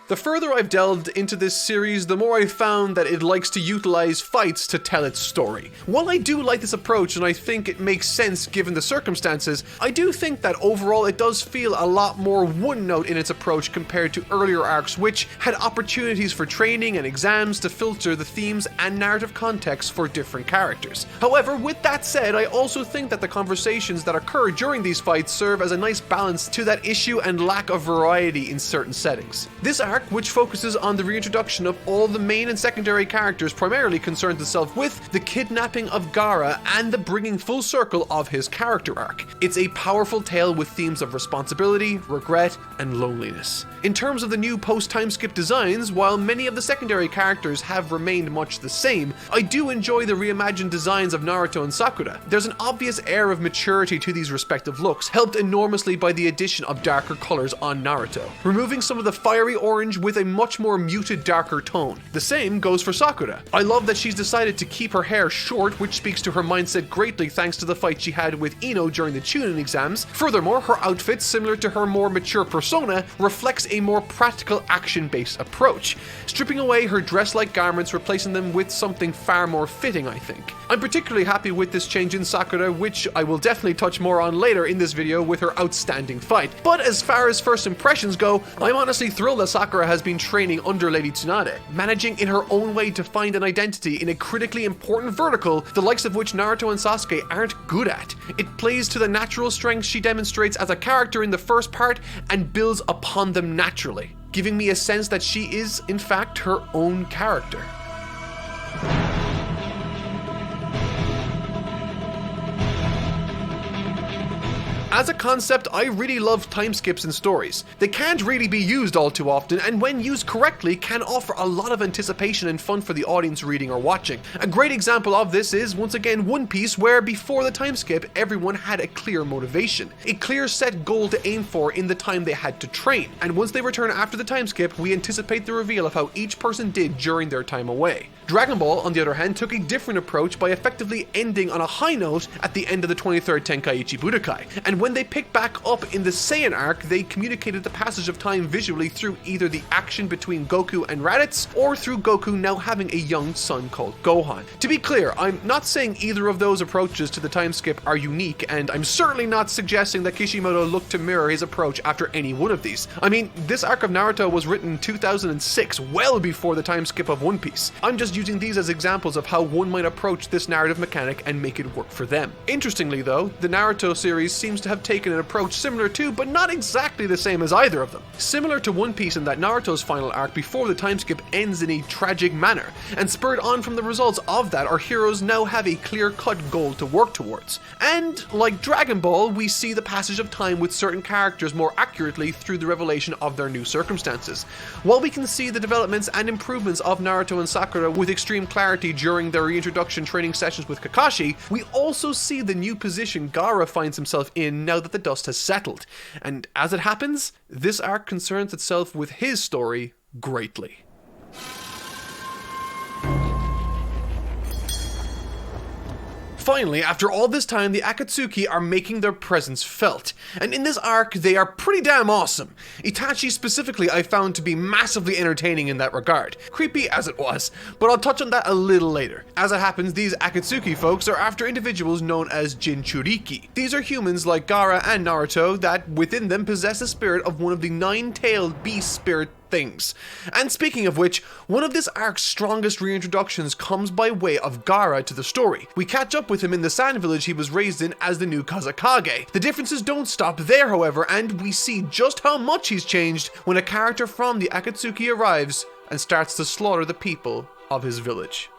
S1: The further I've delved into this series, the more I've found that it likes to utilize fights to tell its story. While I do like this approach and I think it makes sense given the circumstances, I do think that overall it does feel a lot more one-note in its approach compared to earlier arcs, which had opportunities for training and exams to filter the themes and narrative context for different characters. However, with that said, I also think that the conversations that occur during these fights serve as a nice balance to that issue and lack of variety in certain settings. This arc, which focuses on the reintroduction of all the main and secondary characters, primarily concerns itself with the kidnapping of Gaara and the bringing full circle of his character arc. It's a powerful tale with themes of responsibility, regret, and loneliness. In terms of the new post-time skip designs, while many of the secondary characters have remained much the same, I do enjoy the reimagined designs of Naruto and Sakura. There's an obvious air of maturity to these respective looks, helped enormously by the addition of darker colors on Naruto, removing some of the fiery orange with a much more muted, darker tone. The same goes for Sakura. I love that she's decided to keep her hair short, which speaks to her mindset greatly thanks to the fight she had with Ino during the Chunin Exams. Furthermore, her outfit, similar to her more mature persona, reflects a more practical action-based approach, stripping away her dress-like garments, replacing them with something far more fitting, I think. I'm particularly happy with this change in Sakura, which I will definitely touch more on later in this video with her outstanding fight. But as far as first impressions go, I'm honestly thrilled that Sakura has been training under Lady Tsunade, managing in her own way to find an identity in a critically important vertical, the likes of which Naruto and Sasuke aren't good at. It plays to the natural strengths she demonstrates as a character in the first part and builds upon them naturally, giving me a sense that she is, in fact, her own character. As a concept, I really love time skips in stories. They can't really be used all too often, and when used correctly can offer a lot of anticipation and fun for the audience reading or watching. A great example of this is, once again, One Piece, where before the time skip, everyone had a clear motivation, a clear set goal to aim for in the time they had to train, and once they return after the time skip, we anticipate the reveal of how each person did during their time away. Dragon Ball, on the other hand, took a different approach by effectively ending on a high note at the end of the 23rd Tenkaichi Budokai, and when they picked back up in the Saiyan arc, they communicated the passage of time visually through either the action between Goku and Raditz, or through Goku now having a young son called Gohan. To be clear, I'm not saying either of those approaches to the time skip are unique, and I'm certainly not suggesting that Kishimoto looked to mirror his approach after any one of these. I mean, this arc of Naruto was written in 2006, well before the time skip of One Piece. I'm just using these as examples of how one might approach this narrative mechanic and make it work for them. Interestingly though, the Naruto series seems to have taken an approach similar to, but not exactly the same as either of them. Similar to One Piece in that Naruto's final arc before the time skip ends in a tragic manner, and spurred on from the results of that, our heroes now have a clear-cut goal to work towards. And, like Dragon Ball, we see the passage of time with certain characters more accurately through the revelation of their new circumstances. While we can see the developments and improvements of Naruto and Sakura with extreme clarity during their reintroduction training sessions with Kakashi, we also see the new position Gaara finds himself in now that the dust has settled. And as it happens, this arc concerns itself with his story greatly. Finally, after all this time, the Akatsuki are making their presence felt, and in this arc, they are pretty damn awesome. Itachi specifically I found to be massively entertaining in that regard, creepy as it was, but I'll touch on that a little later. As it happens, these Akatsuki folks are after individuals known as Jinchuriki. These are humans like Gaara and Naruto that within them possess the spirit of one of the nine-tailed beast spirit things. And speaking of which, one of this arc's strongest reintroductions comes by way of Gaara to the story. We catch up with him in the sand village he was raised in as the new Kazekage. The differences don't stop there, however, and we see just how much he's changed when a character from the Akatsuki arrives and starts to slaughter the people of his village.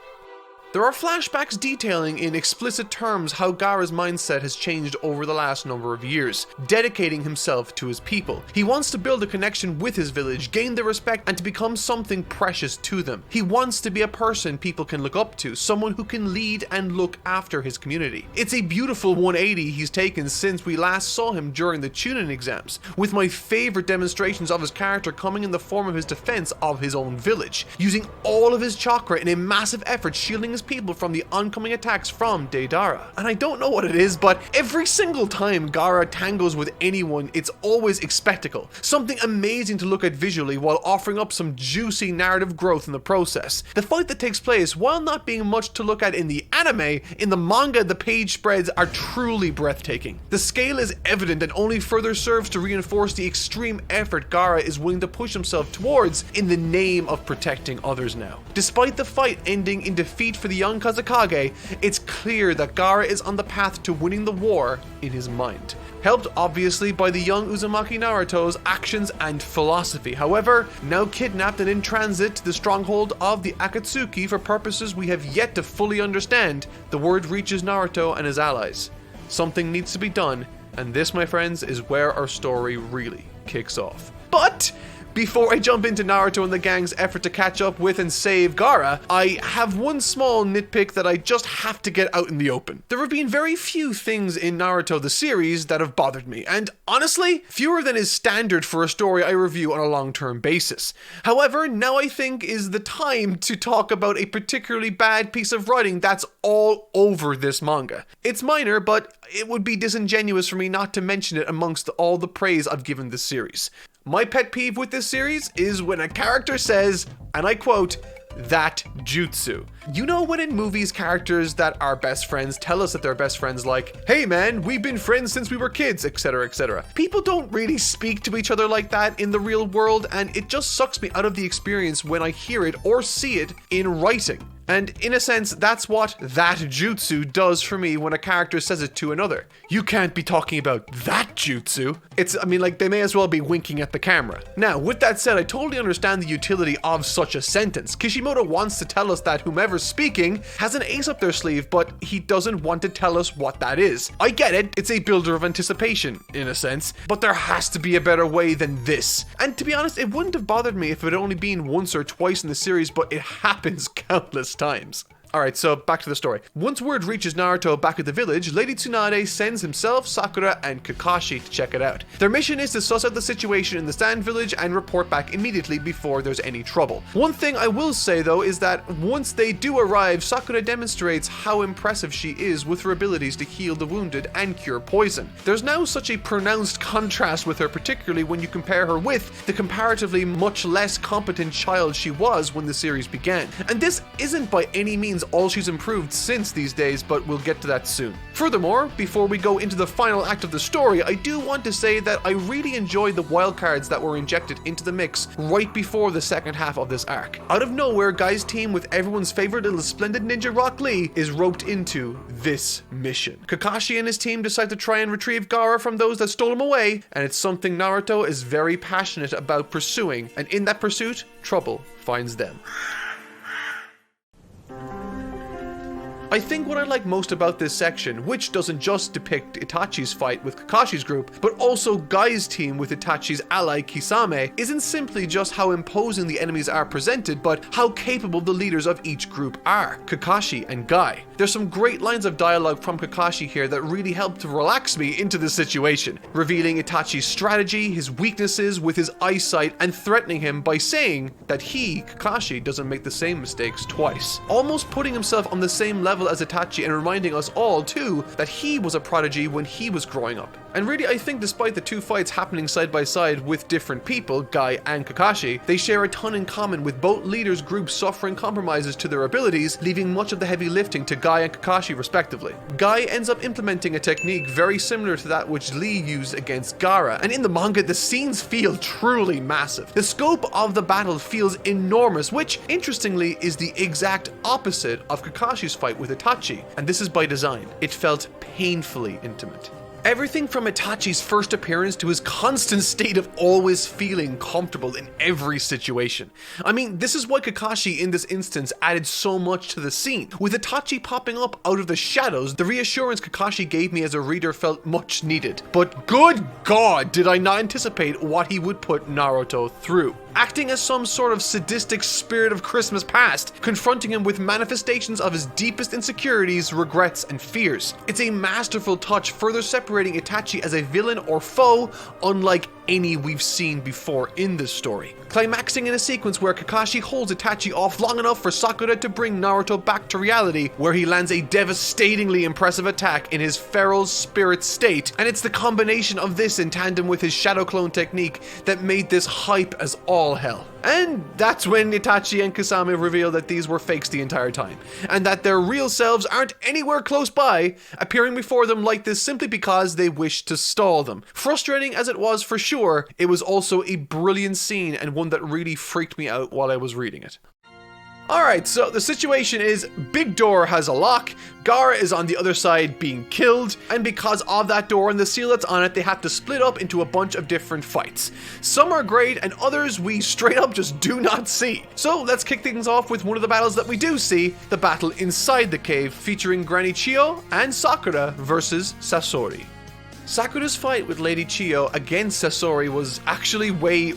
S1: There are flashbacks detailing in explicit terms how Gaara's mindset has changed over the last number of years, dedicating himself to his people. He wants to build a connection with his village, gain their respect, and to become something precious to them. He wants to be a person people can look up to, someone who can lead and look after his community. It's a beautiful 180 he's taken since we last saw him during the Chunin Exams, with my favorite demonstrations of his character coming in the form of his defense of his own village, using all of his chakra in a massive effort shielding his people from the oncoming attacks from Deidara. And I don't know what it is, but every single time Gaara tangles with anyone, it's always a spectacle. Something amazing to look at visually while offering up some juicy narrative growth in the process. The fight that takes place, while not being much to look at in the anime, in the manga the page spreads are truly breathtaking. The scale is evident and only further serves to reinforce the extreme effort Gaara is willing to push himself towards in the name of protecting others now. Despite the fight ending in defeat for the young Kazekage, it's clear that Gaara is on the path to winning the war in his mind, helped obviously by the young Uzumaki Naruto's actions and philosophy. However, now kidnapped and in transit to the stronghold of the Akatsuki for purposes we have yet to fully understand, the word reaches Naruto and his allies. Something needs to be done, and this, my friends, is where our story really kicks off. But before I jump into Naruto and the gang's effort to catch up with and save Gaara, I have one small nitpick that I just have to get out in the open. There have been very few things in Naruto the series that have bothered me, and honestly, fewer than is standard for a story I review on a long-term basis. However, now I think is the time to talk about a particularly bad piece of writing that's all over this manga. It's minor, but it would be disingenuous for me not to mention it amongst all the praise I've given this series. My pet peeve with this series is when a character says, and I quote, "that jutsu." You know when in movies characters that are best friends tell us that they're best friends like, "Hey man, we've been friends since we were kids," etc, etc. People don't really speak to each other like that in the real world, and it just sucks me out of the experience when I hear it or see it in writing. And in a sense, that's what "that jutsu" does for me when a character says it to another. You can't be talking about that jutsu. They may as well be winking at the camera. Now, with that said, I totally understand the utility of such a sentence. Kishimoto wants to tell us that whomever's speaking has an ace up their sleeve, but he doesn't want to tell us what that is. I get it, it's a builder of anticipation, in a sense, but there has to be a better way than this. And to be honest, it wouldn't have bothered me if it had only been once or twice in the series, but it happens countless times. Alright, so back to the story. Once word reaches Naruto back at the village, Lady Tsunade sends himself, Sakura, and Kakashi to check it out. Their mission is to suss out the situation in the Sand Village and report back immediately before there's any trouble. One thing I will say though is that once they do arrive, Sakura demonstrates how impressive she is with her abilities to heal the wounded and cure poison. There's now such a pronounced contrast with her, particularly when you compare her with the comparatively much less competent child she was when the series began. And this isn't by any means all she's improved since these days, but we'll get to that soon. Furthermore, before we go into the final act of the story, I do want to say that I really enjoyed the wildcards that were injected into the mix right before the second half of this arc. Out of nowhere, Guy's team with everyone's favorite little splendid ninja Rock Lee is roped into this mission. Kakashi and his team decide to try and retrieve Gaara from those that stole him away, and it's something Naruto is very passionate about pursuing, and in that pursuit, trouble finds them. I think what I like most about this section, which doesn't just depict Itachi's fight with Kakashi's group, but also Guy's team with Itachi's ally Kisame, isn't simply just how imposing the enemies are presented, but how capable the leaders of each group are, Kakashi and Guy. There's some great lines of dialogue from Kakashi here that really help to relax me into this situation, revealing Itachi's strategy, his weaknesses with his eyesight, and threatening him by saying that he, Kakashi, doesn't make the same mistakes twice. Almost putting himself on the same level as Itachi and reminding us all too that he was a prodigy when he was growing up. And really, I think despite the two fights happening side by side with different people, Guy and Kakashi, they share a ton in common, with both leaders' groups suffering compromises to their abilities, leaving much of the heavy lifting to Guy and Kakashi respectively. Guy ends up implementing a technique very similar to that which Lee used against Gaara, and in the manga the scenes feel truly massive. The scope of the battle feels enormous, which interestingly is the exact opposite of Kakashi's fight with Itachi, and this is by design. It felt painfully intimate. Everything from Itachi's first appearance to his constant state of always feeling comfortable in every situation. I mean, this is why Kakashi in this instance added so much to the scene. With Itachi popping up out of the shadows, the reassurance Kakashi gave me as a reader felt much needed. But good God, did I not anticipate what he would put Naruto through. Acting as some sort of sadistic spirit of Christmas past, confronting him with manifestations of his deepest insecurities, regrets, and fears. It's a masterful touch, further separating Itachi as a villain or foe, unlike any we've seen before in this story. Climaxing in a sequence where Kakashi holds Itachi off long enough for Sakura to bring Naruto back to reality, where he lands a devastatingly impressive attack in his feral spirit state, and it's the combination of this in tandem with his shadow clone technique that made this hype as all hell. And that's when Itachi and Kisame reveal that these were fakes the entire time, and that their real selves aren't anywhere close by, appearing before them like this simply because they wished to stall them. Frustrating as it was for sure, it was also a brilliant scene and one that really freaked me out while I was reading it. Alright, so the situation is big door has a lock, Gaara is on the other side being killed, and because of that door and the seal that's on it, they have to split up into a bunch of different fights. Some are great and others we straight up just do not see. So let's kick things off with one of the battles that we do see, the battle inside the cave featuring Granny Chiyo and Sakura versus Sasori. Sakura's fight with Lady Chiyo against Sasori was actually way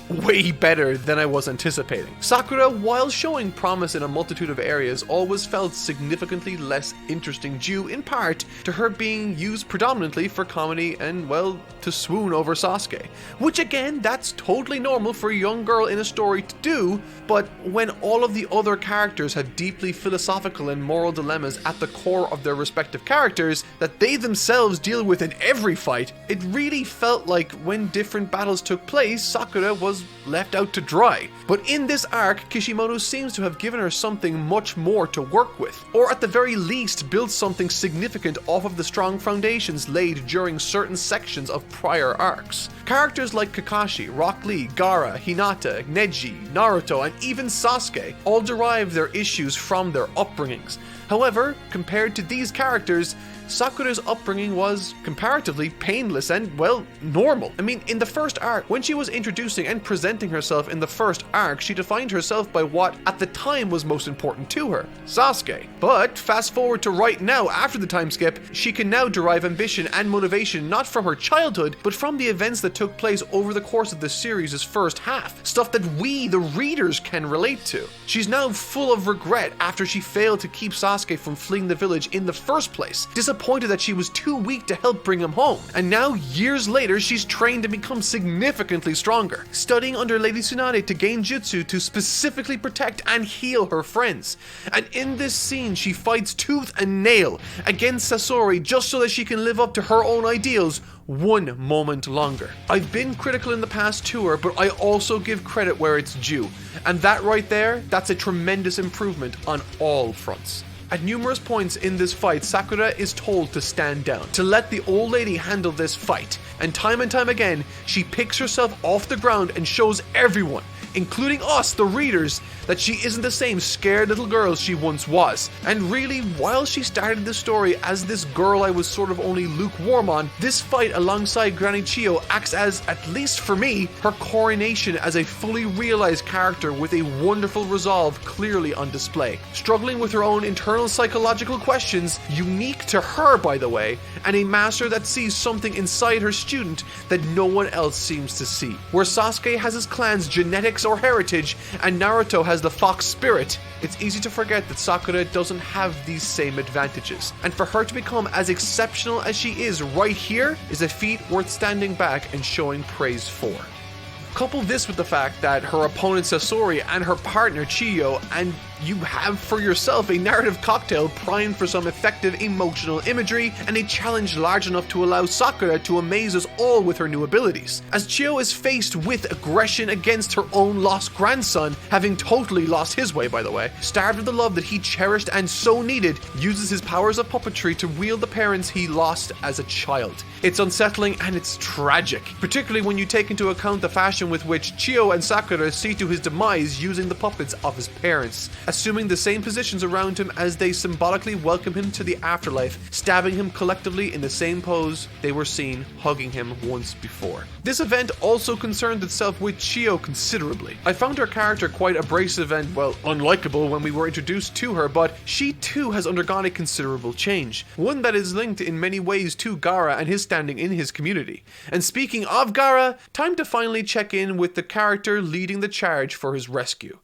S1: better than I was anticipating. Sakura, while showing promise in a multitude of areas, always felt significantly less interesting due in part to her being used predominantly for comedy and, well, to swoon over Sasuke. Which again, that's totally normal for a young girl in a story to do, but when all of the other characters have deeply philosophical and moral dilemmas at the core of their respective characters that they themselves deal with in every fight, fight, it really felt like when different battles took place, Sakura was left out to dry. But in this arc, Kishimoto seems to have given her something much more to work with, or at the very least built something significant off of the strong foundations laid during certain sections of prior arcs. Characters like Kakashi, Rock Lee, Gaara, Hinata, Neji, Naruto, and even Sasuke all derive their issues from their upbringings. However, compared to these characters, Sakura's upbringing was comparatively painless and, well, normal. I mean, in the first arc, when she was introducing and presenting herself in the first arc, she defined herself by what at the time was most important to her, Sasuke. But fast forward to right now, after the time skip, she can now derive ambition and motivation not from her childhood, but from the events that took place over the course of the series' first half, stuff that we, the readers, can relate to. She's now full of regret after she failed to keep Sasuke from fleeing the village in the first place, disappointed that she was too weak to help bring him home, and now years later she's trained to become significantly stronger, studying under Lady Tsunade to gain jutsu to specifically protect and heal her friends. And in this scene she fights tooth and nail against Sasori just so that she can live up to her own ideals one moment longer. I've been critical in the past to her, but I also give credit where it's due, and that right there, that's a tremendous improvement on all fronts. At numerous points in this fight, Sakura is told to stand down, to let the old lady handle this fight, and time again, she picks herself off the ground and shows everyone, including us, the readers, that she isn't the same scared little girl she once was. And really, while she started the story as this girl I was sort of only lukewarm on, this fight alongside Granny Chiyo acts as, at least for me, her coronation as a fully realized character with a wonderful resolve clearly on display. Struggling with her own internal psychological questions, unique to her by the way, and a master that sees something inside her student that no one else seems to see. Where Sasuke has his clan's genetics or heritage, and Naruto has the fox spirit, it's easy to forget that Sakura doesn't have these same advantages. And for her to become as exceptional as she is right here is a feat worth standing back and showing praise for. Couple this with the fact that her opponent Sasori and her partner Chiyo, and you have for yourself a narrative cocktail primed for some effective emotional imagery and a challenge large enough to allow Sakura to amaze us all with her new abilities. As Chiyo is faced with aggression against her own lost grandson, having totally lost his way by the way, starved of the love that he cherished and so needed, uses his powers of puppetry to wield the parents he lost as a child. It's unsettling and it's tragic, particularly when you take into account the fashion with which Chiyo and Sakura see to his demise using the puppets of his parents, assuming the same positions around him as they symbolically welcome him to the afterlife, stabbing him collectively in the same pose they were seen hugging him once before. This event also concerned itself with Chiyo considerably. I found her character quite abrasive and, well, unlikable when we were introduced to her, but she too has undergone a considerable change, one that is linked in many ways to Gaara and his standing in his community. And speaking of Gaara, time to finally check in with the character leading the charge for his rescue,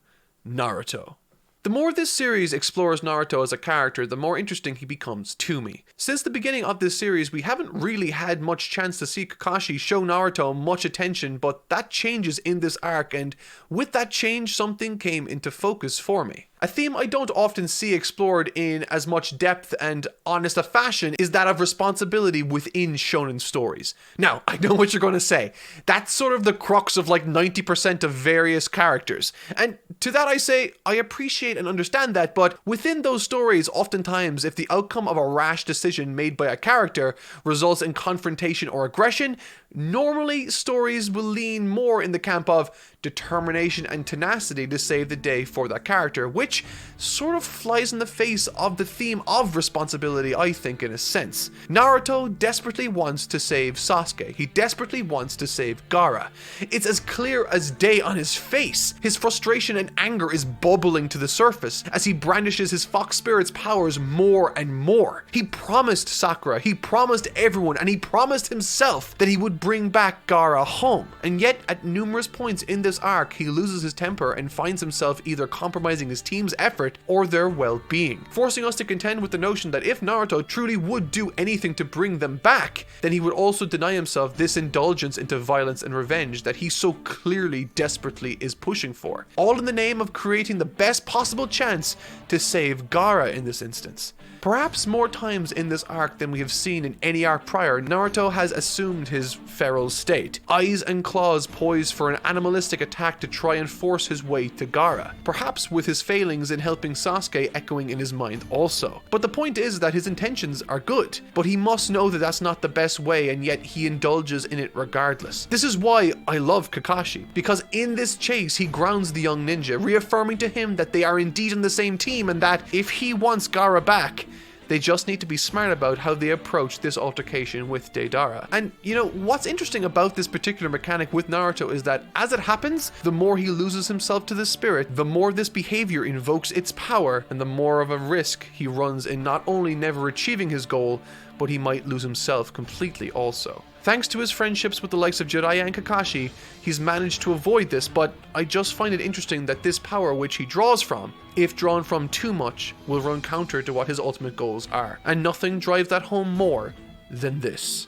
S1: Naruto. The more this series explores Naruto as a character, the more interesting he becomes to me. Since the beginning of this series, we haven't really had much chance to see Kakashi show Naruto much attention, but that changes in this arc, and with that change, something came into focus for me. A theme I don't often see explored in as much depth and honest a fashion is that of responsibility within shonen stories. Now, I know what you're going to say. That's sort of the crux of like 90% of various characters. And to that I say, I appreciate and understand that, but within those stories, oftentimes, if the outcome of a rash decision made by a character results in confrontation or aggression, normally stories will lean more in the camp of determination and tenacity to save the day for that character, which sort of flies in the face of the theme of responsibility, I think, in a sense. Naruto desperately wants to save Sasuke. He desperately wants to save Gaara. It's as clear as day on his face. His frustration and anger is bubbling to the surface as he brandishes his fox spirit's powers more and more. He promised Sakura, he promised everyone, and he promised himself that he would bring back Gaara home. And yet, at numerous points in this arc, he loses his temper and finds himself either compromising his team team's effort or their well-being, forcing us to contend with the notion that if Naruto truly would do anything to bring them back, then he would also deny himself this indulgence into violence and revenge that he so clearly desperately is pushing for, all in the name of creating the best possible chance to save Gaara in this instance. Perhaps more times in this arc than we have seen in any arc prior, Naruto has assumed his feral state, eyes and claws poised for an animalistic attack to try and force his way to Gaara, perhaps with his failings in helping Sasuke echoing in his mind also. But the point is that his intentions are good, but he must know that that's not the best way, and yet he indulges in it regardless. This is why I love Kakashi, because in this chase he grounds the young ninja, reaffirming to him that they are indeed on the same team and that if he wants Gaara back, they just need to be smart about how they approach this altercation with Deidara. And you know, what's interesting about this particular mechanic with Naruto is that as it happens, the more he loses himself to the spirit, the more this behavior invokes its power, and the more of a risk he runs in not only never achieving his goal, but he might lose himself completely also. Thanks to his friendships with the likes of Jiraiya and Kakashi, he's managed to avoid this, but I just find it interesting that this power which he draws from, if drawn from too much, will run counter to what his ultimate goals are. And nothing drives that home more than this.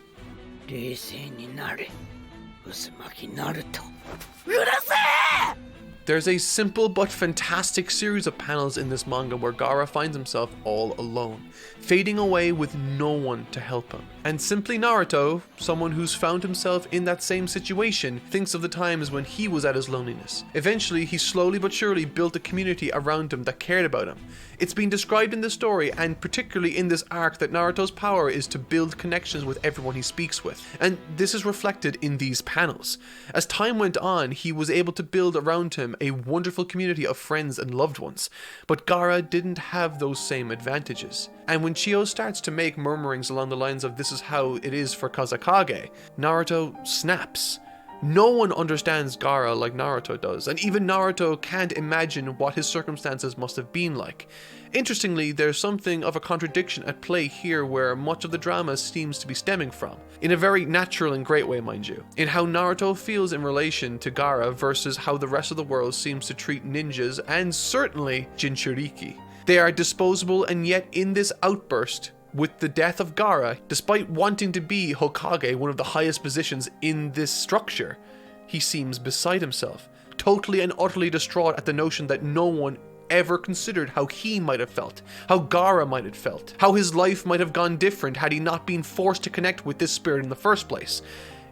S1: There's a simple but fantastic series of panels in this manga where Gaara finds himself all alone, fading away with no one to help him. And simply Naruto, someone who's found himself in that same situation, thinks of the times when he was at his loneliness. Eventually, he slowly but surely built a community around him that cared about him. It's been described in the story, and particularly in this arc, that Naruto's power is to build connections with everyone he speaks with, and this is reflected in these panels. As time went on, he was able to build around him a wonderful community of friends and loved ones, but Gaara didn't have those same advantages. And when Chio starts to make murmurings along the lines of "this is how it is for Kazekage," Naruto snaps. No one understands Gaara like Naruto does, and even Naruto can't imagine what his circumstances must have been like. Interestingly, there's something of a contradiction at play here where much of the drama seems to be stemming from, in a very natural and great way, mind you, in how Naruto feels in relation to Gaara versus how the rest of the world seems to treat ninjas and certainly Jinchuriki. They are disposable, and yet in this outburst, with the death of Gaara, despite wanting to be Hokage, one of the highest positions in this structure, he seems beside himself, totally and utterly distraught at the notion that no one ever considered how he might have felt, how Gaara might have felt, how his life might have gone different had he not been forced to connect with this spirit in the first place.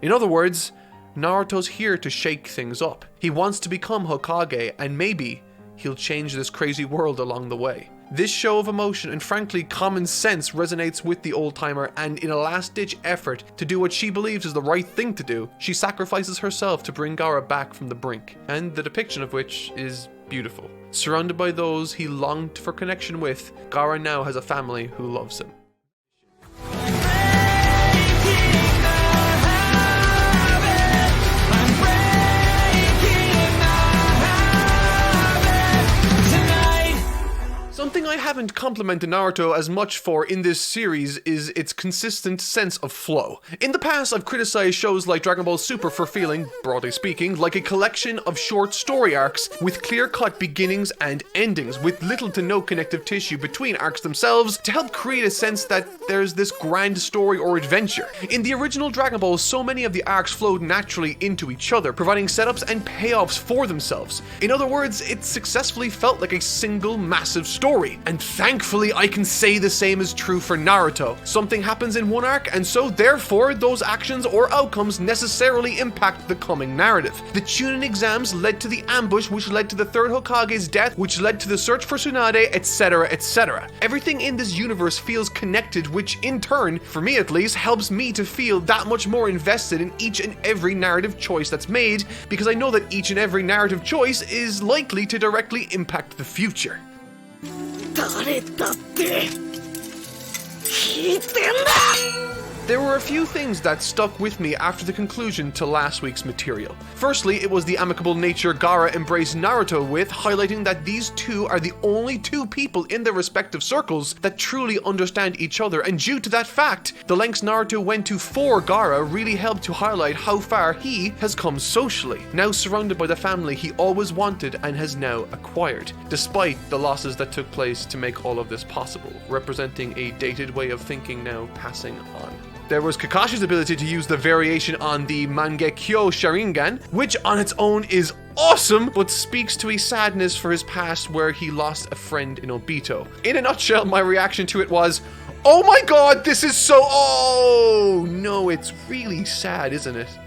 S1: In other words, Naruto's here to shake things up. He wants to become Hokage, and maybe he'll change this crazy world along the way. This show of emotion and frankly common sense resonates with the old-timer, and in a last-ditch effort to do what she believes is the right thing to do, she sacrifices herself to bring Gaara back from the brink, and the depiction of which is beautiful. Surrounded by those he longed for connection with, Gaara now has a family who loves him. Something I haven't complimented Naruto as much for in this series is its consistent sense of flow. In the past, I've criticized shows like Dragon Ball Super for feeling, broadly speaking, like a collection of short story arcs with clear-cut beginnings and endings, with little to no connective tissue between arcs themselves to help create a sense that there's this grand story or adventure. In the original Dragon Ball, so many of the arcs flowed naturally into each other, providing setups and payoffs for themselves. In other words, it successfully felt like a single massive story. And thankfully I can say the same is true for Naruto. Something happens in one arc, and so therefore those actions or outcomes necessarily impact the coming narrative. The Chunin Exams led to the ambush, which led to the third Hokage's death, which led to the search for Tsunade, etc, etc. Everything in this universe feels connected, which in turn, for me at least, helps me to feel that much more invested in each and every narrative choice that's made, because I know that each and every narrative choice is likely to directly impact the future.
S5: 誰だって聞いてんだ
S1: There were a few things that stuck with me after the conclusion to last week's material. Firstly, it was the amicable nature Gaara embraced Naruto with, highlighting that these two are the only two people in their respective circles that truly understand each other, and due to that fact, the lengths Naruto went to for Gaara really helped to highlight how far he has come socially, now surrounded by the family he always wanted and has now acquired, despite the losses that took place to make all of this possible, representing a dated way of thinking now passing on. There was Kakashi's ability to use the variation on the Mangekyo Sharingan, which on its own is awesome, but speaks to a sadness for his past where he lost a friend in Obito. In a nutshell, my reaction to it was, oh my god, this is so... oh no, it's really sad, isn't it?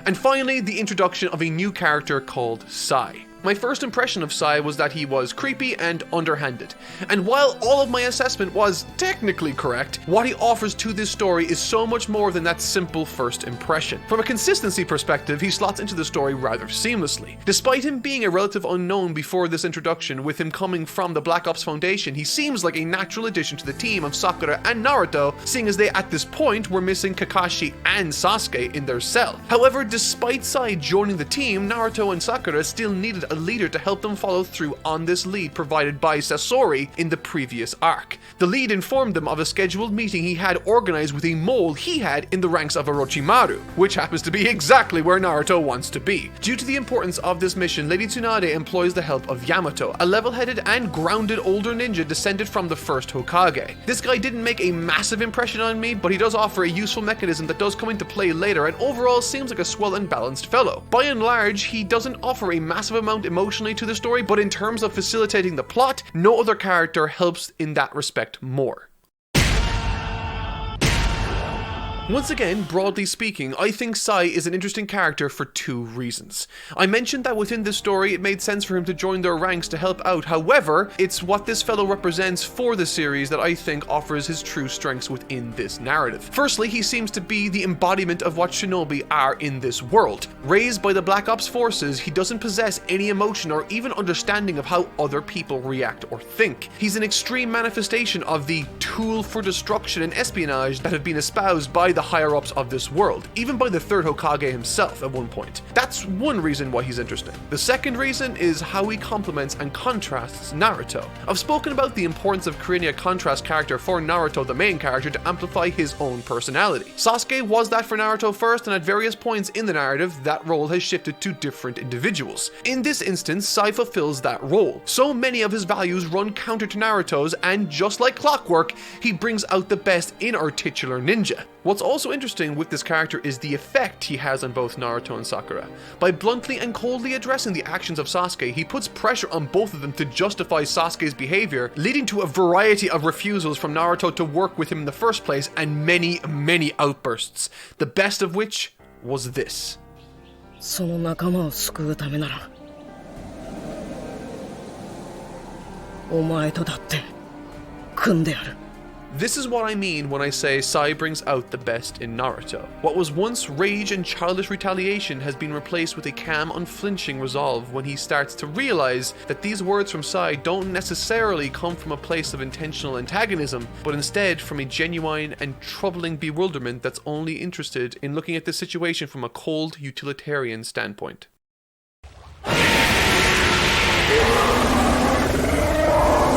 S1: And finally, the introduction of a new character called Sai. My first impression of Sai was that he was creepy and underhanded. And while all of my assessment was technically correct, what he offers to this story is so much more than that simple first impression. From a consistency perspective, he slots into the story rather seamlessly. Despite him being a relative unknown before this introduction, with him coming from the Black Ops Foundation, he seems like a natural addition to the team of Sakura and Naruto, seeing as they at this point were missing Kakashi and Sasuke in their cell. However, despite Sai joining the team, Naruto and Sakura still needed a leader to help them follow through on this lead provided by Sasori in the previous arc. The lead informed them of a scheduled meeting he had organized with a mole he had in the ranks of Orochimaru, which happens to be exactly where Naruto wants to be. Due to the importance of this mission, Lady Tsunade employs the help of Yamato, a level-headed and grounded older ninja descended from the first Hokage. This guy didn't make a massive impression on me, but he does offer a useful mechanism that does come into play later, and overall seems like a swell and balanced fellow. By and large, he doesn't offer a massive amount emotionally to the story, but in terms of facilitating the plot, no other character helps in that respect more. Once again, broadly speaking, I think Sai is an interesting character for two reasons. I mentioned that within this story it made sense for him to join their ranks to help out, however, it's what this fellow represents for the series that I think offers his true strengths within this narrative. Firstly, he seems to be the embodiment of what shinobi are in this world. Raised by the Black Ops forces, he doesn't possess any emotion or even understanding of how other people react or think. He's an extreme manifestation of the tool for destruction and espionage that have been espoused by the higher-ups of this world, even by the third Hokage himself at one point. That's one reason why he's interesting. The second reason is how he complements and contrasts Naruto. I've spoken about the importance of creating a contrast character for Naruto, the main character, to amplify his own personality. Sasuke was that for Naruto first, and at various points in the narrative, that role has shifted to different individuals. In this instance, Sai fulfills that role. So many of his values run counter to Naruto's, and just like clockwork, he brings out the best in our titular ninja. What's also interesting with this character is the effect he has on both Naruto and Sakura. By bluntly and coldly addressing the actions of Sasuke, he puts pressure on both of them to justify Sasuke's behavior, leading to a variety of refusals from Naruto to work with him in the first place, and many, many outbursts. The best of which was this.
S9: その仲間を救うためならお前とだって組んでやる
S1: This is what I mean when I say Sai brings out the best in Naruto. What was once rage and childish retaliation has been replaced with a calm, unflinching resolve when he starts to realize that these words from Sai don't necessarily come from a place of intentional antagonism, but instead from a genuine and troubling bewilderment that's only interested in looking at the situation from a cold, utilitarian standpoint.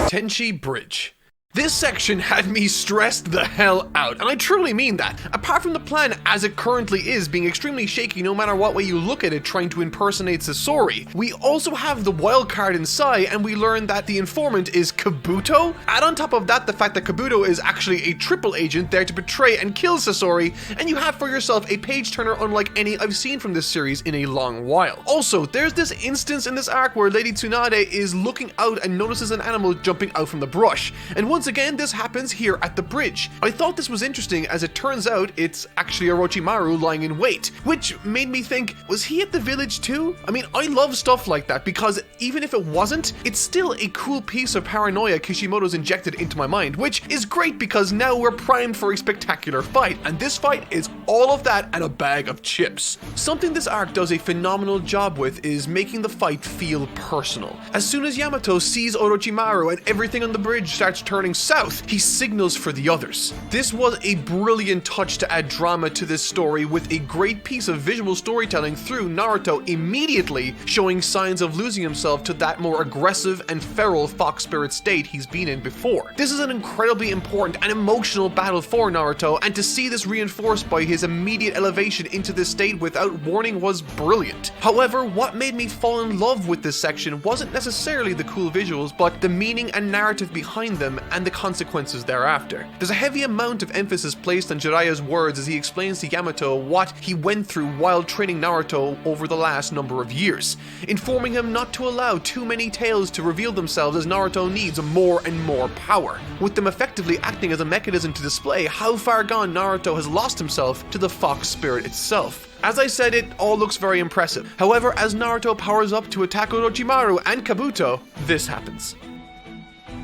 S1: Tenchi Bridge. This section had me stressed the hell out, and I truly mean that. Apart from the plan as it currently is being extremely shaky no matter what way you look at it trying to impersonate Sasori, we also have the wild card in Sai, and we learn that the informant is Kabuto. Add on top of that the fact that Kabuto is actually a triple agent there to betray and kill Sasori, and you have for yourself a page turner unlike any I've seen from this series in a long while. Also, there's this instance in this arc where Lady Tsunade is looking out and notices an animal jumping out from the brush, and once again this happens here at the bridge. I thought this was interesting as it turns out it's actually Orochimaru lying in wait, which made me think, was he at the village too? I mean, I love stuff like that because even if it wasn't, it's still a cool piece of paranoia Kishimoto's injected into my mind, which is great because now we're primed for a spectacular fight, and this fight is all of that and a bag of chips. Something this arc does a phenomenal job with is making the fight feel personal. As soon as Yamato sees Orochimaru and everything on the bridge starts turning going south, he signals for the others. This was a brilliant touch to add drama to this story, with a great piece of visual storytelling through Naruto immediately showing signs of losing himself to that more aggressive and feral fox spirit state he's been in before. This is an incredibly important and emotional battle for Naruto, and to see this reinforced by his immediate elevation into this state without warning was brilliant. However, what made me fall in love with this section wasn't necessarily the cool visuals, but the meaning and narrative behind them and the consequences thereafter. There's a heavy amount of emphasis placed on Jiraiya's words as he explains to Yamato what he went through while training Naruto over the last number of years, informing him not to allow too many tales to reveal themselves as Naruto needs more and more power, with them effectively acting as a mechanism to display how far gone Naruto has lost himself to the fox spirit itself. As I said, it all looks very impressive. However, as Naruto powers up to attack Orochimaru and Kabuto, this happens.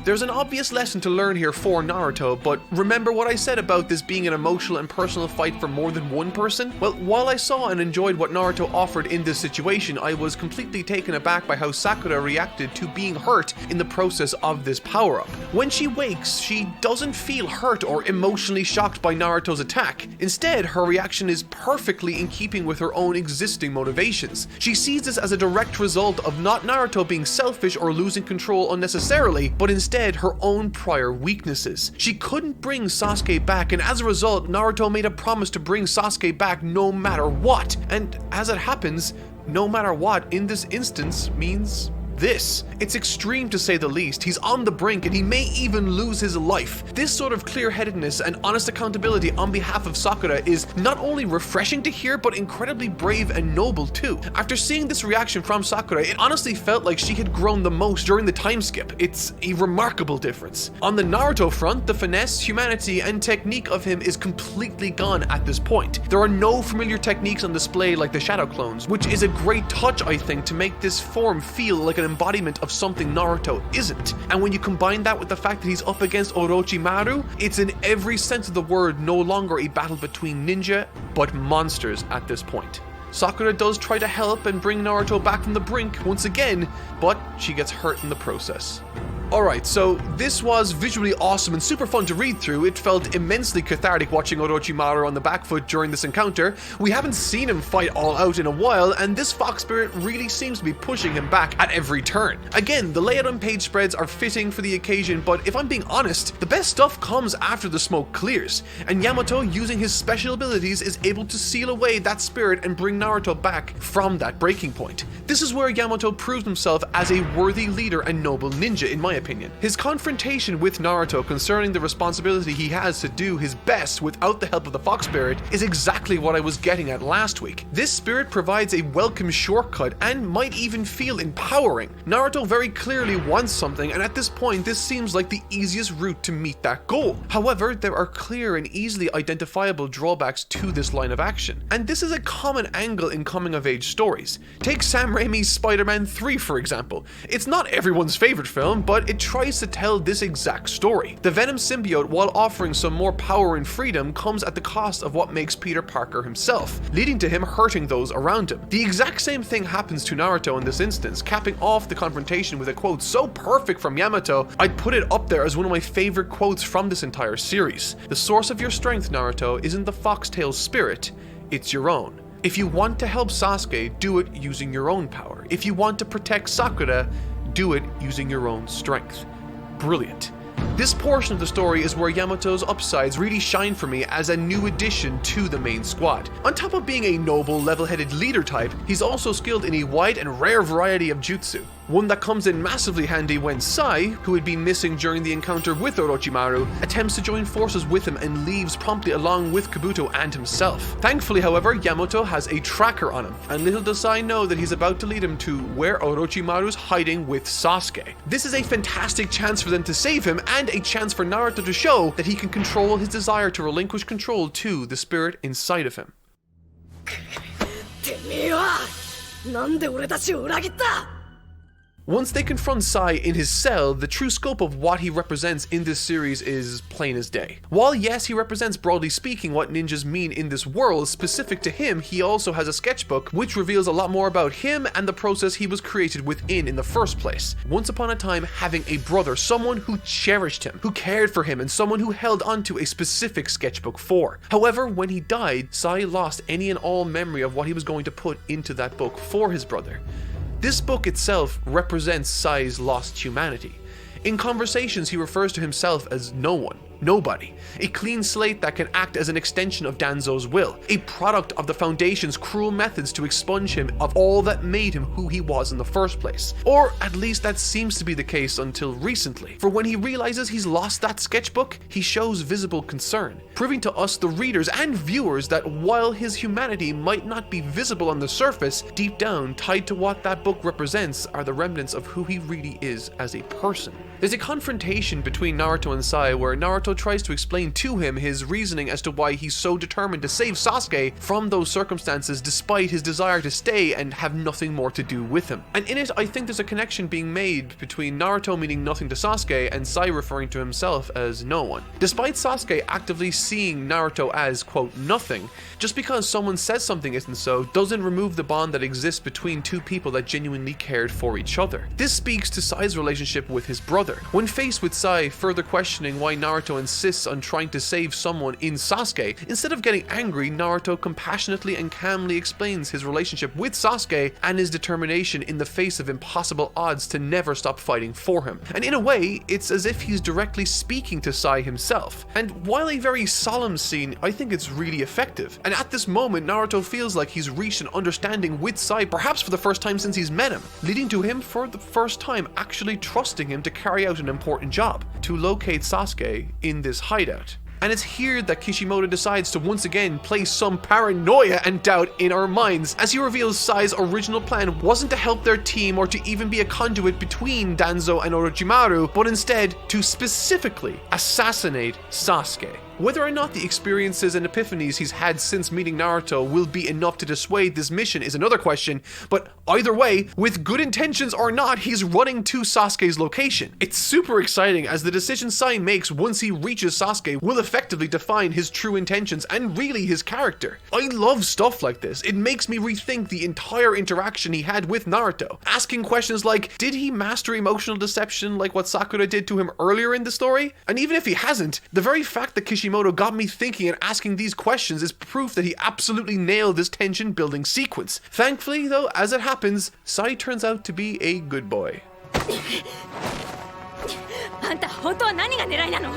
S1: There's an obvious lesson to learn here for Naruto, but remember what I said about this being an emotional and personal fight for more than one person? Well, while I saw and enjoyed what Naruto offered in this situation, I was completely taken aback by how Sakura reacted to being hurt in the process of this power-up. When she wakes, she doesn't feel hurt or emotionally shocked by Naruto's attack. Instead, her reaction is perfectly in keeping with her own existing motivations. She sees this as a direct result of not Naruto being selfish or losing control unnecessarily, but instead her own prior weaknesses. She couldn't bring Sasuke back, and as a result, Naruto made a promise to bring Sasuke back no matter what. And as it happens, no matter what in this instance means this. It's extreme to say the least. He's on the brink and he may even lose his life. This sort of clear-headedness and honest accountability on behalf of Sakura is not only refreshing to hear, but incredibly brave and noble too. After seeing this reaction from Sakura, it honestly felt like she had grown the most during the time skip. It's a remarkable difference. On the Naruto front, the finesse, humanity, and technique of him is completely gone at this point. There are no familiar techniques on display like the shadow clones, which is a great touch, I think, to make this form feel like an embodiment of something Naruto isn't. And when you combine that with the fact that he's up against Orochimaru, it's in every sense of the word no longer a battle between ninja, but monsters at this point. Sakura does try to help and bring Naruto back from the brink once again, but she gets hurt in the process. Alright, so this was visually awesome and super fun to read through. It felt immensely cathartic watching Orochimaru on the back foot during this encounter. We haven't seen him fight all out in a while, and this fox spirit really seems to be pushing him back at every turn. Again, the layout and page spreads are fitting for the occasion, but if I'm being honest, the best stuff comes after the smoke clears, and Yamato, using his special abilities, is able to seal away that spirit and bring Naruto back from that breaking point. This is where Yamato proves himself as a worthy leader and noble ninja, in my opinion. His confrontation with Naruto concerning the responsibility he has to do his best without the help of the fox spirit is exactly what I was getting at last week. This spirit provides a welcome shortcut and might even feel empowering. Naruto very clearly wants something, and at this point this seems like the easiest route to meet that goal. However, there are clear and easily identifiable drawbacks to this line of action, and this is a common angle in coming-of-age stories. Take Sam Raimi's Spider-Man 3 for example. It's not everyone's favorite film, but it tries to tell this exact story. The Venom symbiote, while offering some more power and freedom, comes at the cost of what makes Peter Parker himself, leading to him hurting those around him. The exact same thing happens to Naruto in this instance, capping off the confrontation with a quote so perfect from Yamato, I'd put it up there as one of my favorite quotes from this entire series. The source of your strength, Naruto, isn't the foxtail spirit, it's your own. If you want to help Sasuke, do it using your own power. If you want to protect Sakura, do it using your own strength. Brilliant. This portion of the story is where Yamato's upsides really shine for me as a new addition to the main squad. On top of being a noble, level-headed leader type, he's also skilled in a wide and rare variety of jutsu. One that comes in massively handy when Sai, who had been missing during the encounter with Orochimaru, attempts to join forces with him and leaves promptly along with Kabuto and himself. Thankfully, however, Yamato has a tracker on him, and little does Sai know that he's about to lead him to where Orochimaru's hiding with Sasuke. This is a fantastic chance for them to save him, and a chance for Naruto to show that he can control his desire to relinquish control to the spirit inside of him.
S5: てめえはなんで俺たちを裏切った
S1: Once they confront Sai in his cell, the true scope of what he represents in this series is plain as day. While yes, he represents broadly speaking what ninjas mean in this world, specific to him, he also has a sketchbook which reveals a lot more about him and the process he was created within in the first place. Once upon a time, having a brother, someone who cherished him, who cared for him, and someone who held onto a specific sketchbook for. However, when he died, Sai lost any and all memory of what he was going to put into that book for his brother. This book itself represents Sai's lost humanity. In conversations, he refers to himself as no one, nobody, a clean slate that can act as an extension of Danzo's will, a product of the Foundation's cruel methods to expunge him of all that made him who he was in the first place. Or at least that seems to be the case until recently, for when he realizes he's lost that sketchbook, he shows visible concern, proving to us, the readers and viewers, that while his humanity might not be visible on the surface, deep down, tied to what that book represents are the remnants of who he really is as a person. There's a confrontation between Naruto and Sai where Naruto tries to explain to him his reasoning as to why he's so determined to save Sasuke from those circumstances despite his desire to stay and have nothing more to do with him. And in it, I think there's a connection being made between Naruto meaning nothing to Sasuke and Sai referring to himself as no one. Despite Sasuke actively seeing Naruto as, quote, nothing, just because someone says something isn't so doesn't remove the bond that exists between two people that genuinely cared for each other. This speaks to Sai's relationship with his brother. When faced with Sai further questioning why Naruto insists on trying to save someone in Sasuke, instead of getting angry, Naruto compassionately and calmly explains his relationship with Sasuke and his determination in the face of impossible odds to never stop fighting for him. And in a way, it's as if he's directly speaking to Sai himself. And while a very solemn scene, I think it's really effective. And at this moment, Naruto feels like he's reached an understanding with Sai, perhaps for the first time since he's met him, leading to him for the first time actually trusting him to carry out an important job, to locate Sasuke in this hideout. And it's here that Kishimoto decides to once again place some paranoia and doubt in our minds, as he reveals Sai's original plan wasn't to help their team or to even be a conduit between Danzo and Orochimaru, but instead to specifically assassinate Sasuke. Whether or not the experiences and epiphanies he's had since meeting Naruto will be enough to dissuade this mission is another question, but either way, with good intentions or not, he's running to Sasuke's location. It's super exciting as the decision Sai makes once he reaches Sasuke will effectively define his true intentions and really his character. I love stuff like this. It makes me rethink the entire interaction he had with Naruto, asking questions like, did he master emotional deception like what Sakura did to him earlier in the story? And even if he hasn't, the very fact that Kishimoto got me thinking and asking these questions is proof that he absolutely nailed this tension building sequence. Thankfully though, as it happens, Sai turns out to be a good boy.
S5: あんた本当は何が狙いなの？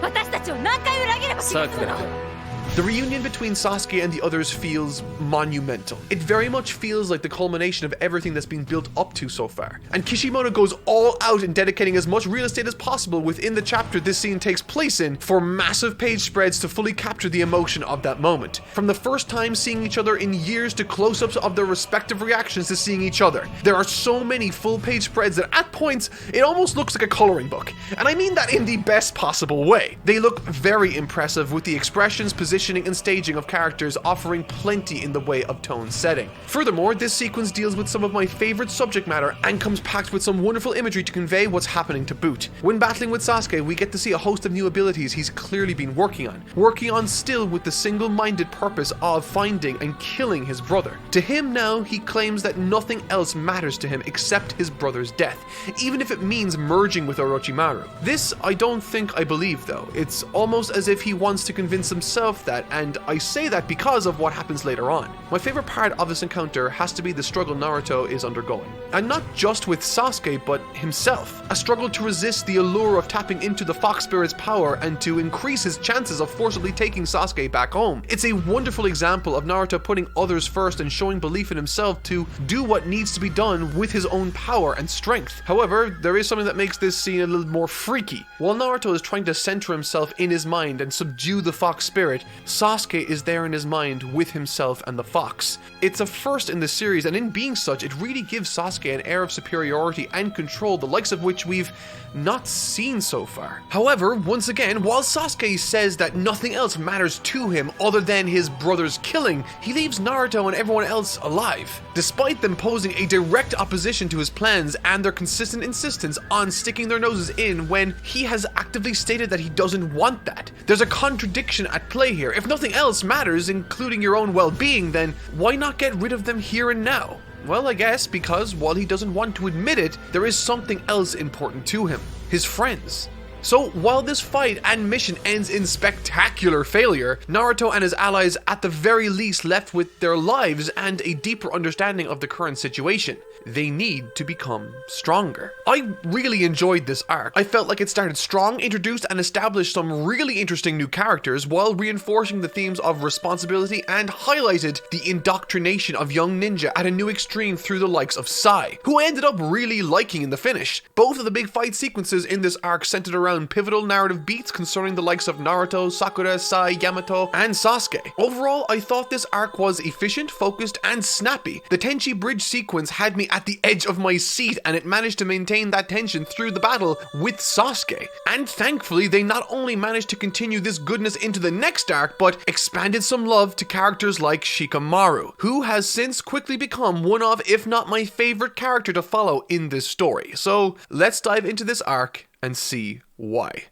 S5: 私たちを何回裏切れば気が済むの？
S1: The reunion between Sasuke and the others feels monumental. It very much feels like the culmination of everything that's been built up to so far. And Kishimoto goes all out in dedicating as much real estate as possible within the chapter this scene takes place in for massive page spreads to fully capture the emotion of that moment. From the first time seeing each other in years to close-ups of their respective reactions to seeing each other. There are so many full page spreads that at points it almost looks like a coloring book. And I mean that in the best possible way. They look very impressive with the expressions, positioning and staging of characters offering plenty in the way of tone setting. Furthermore, this sequence deals with some of my favorite subject matter and comes packed with some wonderful imagery to convey what's happening to boot. When battling with Sasuke, we get to see a host of new abilities he's clearly been working on still with the single-minded purpose of finding and killing his brother. To him now, he claims that nothing else matters to him except his brother's death, even if it means merging with Orochimaru. This I don't think I believe though. It's almost as if he wants to convince himself that, and I say that because of what happens later on. My favorite part of this encounter has to be the struggle Naruto is undergoing. And not just with Sasuke, but himself. A struggle to resist the allure of tapping into the Fox Spirit's power and to increase his chances of forcibly taking Sasuke back home. It's a wonderful example of Naruto putting others first and showing belief in himself to do what needs to be done with his own power and strength. However, there is something that makes this scene a little more freaky. While Naruto is trying to center himself in his mind and subdue the Fox Spirit, Sasuke is there in his mind with himself and the fox. It's a first in the series, and in being such, it really gives Sasuke an air of superiority and control, the likes of which we've not seen so far. However, once again, while Sasuke says that nothing else matters to him other than his brother's killing, he leaves Naruto and everyone else alive, despite them posing a direct opposition to his plans and their consistent insistence on sticking their noses in when he has actively stated that he doesn't want that. There's a contradiction at play here. If nothing else matters, including your own well-being, then why not get rid of them here and now? Well, I guess because while he doesn't want to admit it, there is something else important to him: his friends. So while this fight and mission ends in spectacular failure, Naruto and his allies at the very least left with their lives and a deeper understanding of the current situation. They need to become stronger. I really enjoyed this arc. I felt like it started strong, introduced and established some really interesting new characters while reinforcing the themes of responsibility and highlighted the indoctrination of young ninja at a new extreme through the likes of Sai, who I ended up really liking in the finish. Both of the big fight sequences in this arc centered around pivotal narrative beats concerning the likes of Naruto, Sakura, Sai, Yamato, and Sasuke. Overall, I thought this arc was efficient, focused, and snappy. The Tenchi bridge sequence had me at the edge of my seat, and it managed to maintain that tension through the battle with Sasuke. And thankfully, they not only managed to continue this goodness into the next arc, but expanded some love to characters like Shikamaru, who has since quickly become one of, if not my favorite character to follow in this story. So let's dive into this arc and see why.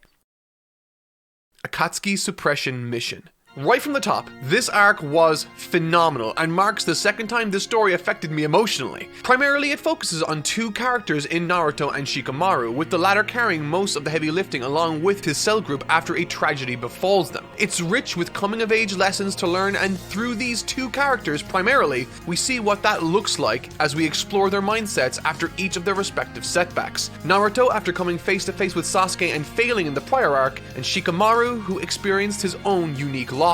S1: Akatsuki Supression Mission. Right from the top, this arc was phenomenal and marks the second time this story affected me emotionally. Primarily, it focuses on two characters in Naruto and Shikamaru, with the latter carrying most of the heavy lifting along with his cell group after a tragedy befalls them. It's rich with coming-of-age lessons to learn, and through these two characters primarily, we see what that looks like as we explore their mindsets after each of their respective setbacks. Naruto after coming face-to-face with Sasuke and failing in the prior arc, and Shikamaru who experienced his own unique losses.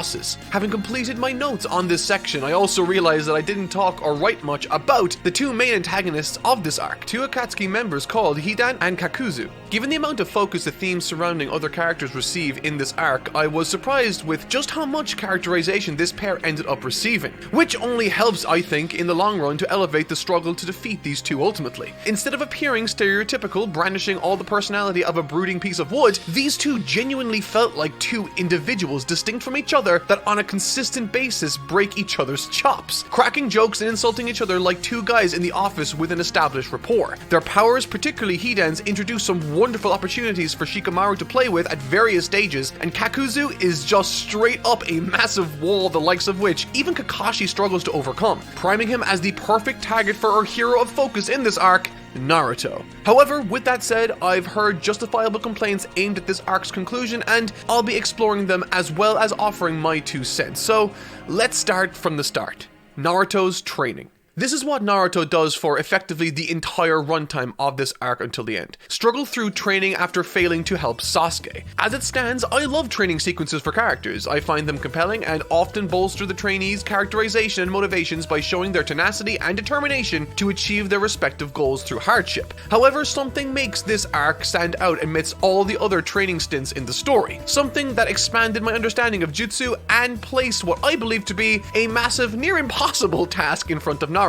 S1: Having completed my notes on this section, I also realized that I didn't talk or write much about the two main antagonists of this arc, two Akatsuki members called Hidan and Kakuzu. Given the amount of focus the themes surrounding other characters receive in this arc, I was surprised with just how much characterization this pair ended up receiving, which only helps, I think, in the long run to elevate the struggle to defeat these two ultimately. Instead of appearing stereotypical, brandishing all the personality of a brooding piece of wood, these two genuinely felt like two individuals distinct from each other that on a consistent basis break each other's chops, cracking jokes and insulting each other like two guys in the office with an established rapport. Their powers, particularly Hidan's, introduce some wonderful opportunities for Shikamaru to play with at various stages, and Kakuzu is just straight up a massive wall the likes of which even Kakashi struggles to overcome, priming him as the perfect target for our hero of focus in this arc, Naruto. However, with that said, I've heard justifiable complaints aimed at this arc's conclusion, and I'll be exploring them as well as offering my 2 cents. So let's start from the start. Naruto's training. This is what Naruto does for effectively the entire runtime of this arc until the end. Struggle through training after failing to help Sasuke. As it stands, I love training sequences for characters. I find them compelling and often bolster the trainees' characterization and motivations by showing their tenacity and determination to achieve their respective goals through hardship. However, something makes this arc stand out amidst all the other training stints in the story. Something that expanded my understanding of jutsu and placed what I believe to be a massive, near impossible task in front of Naruto.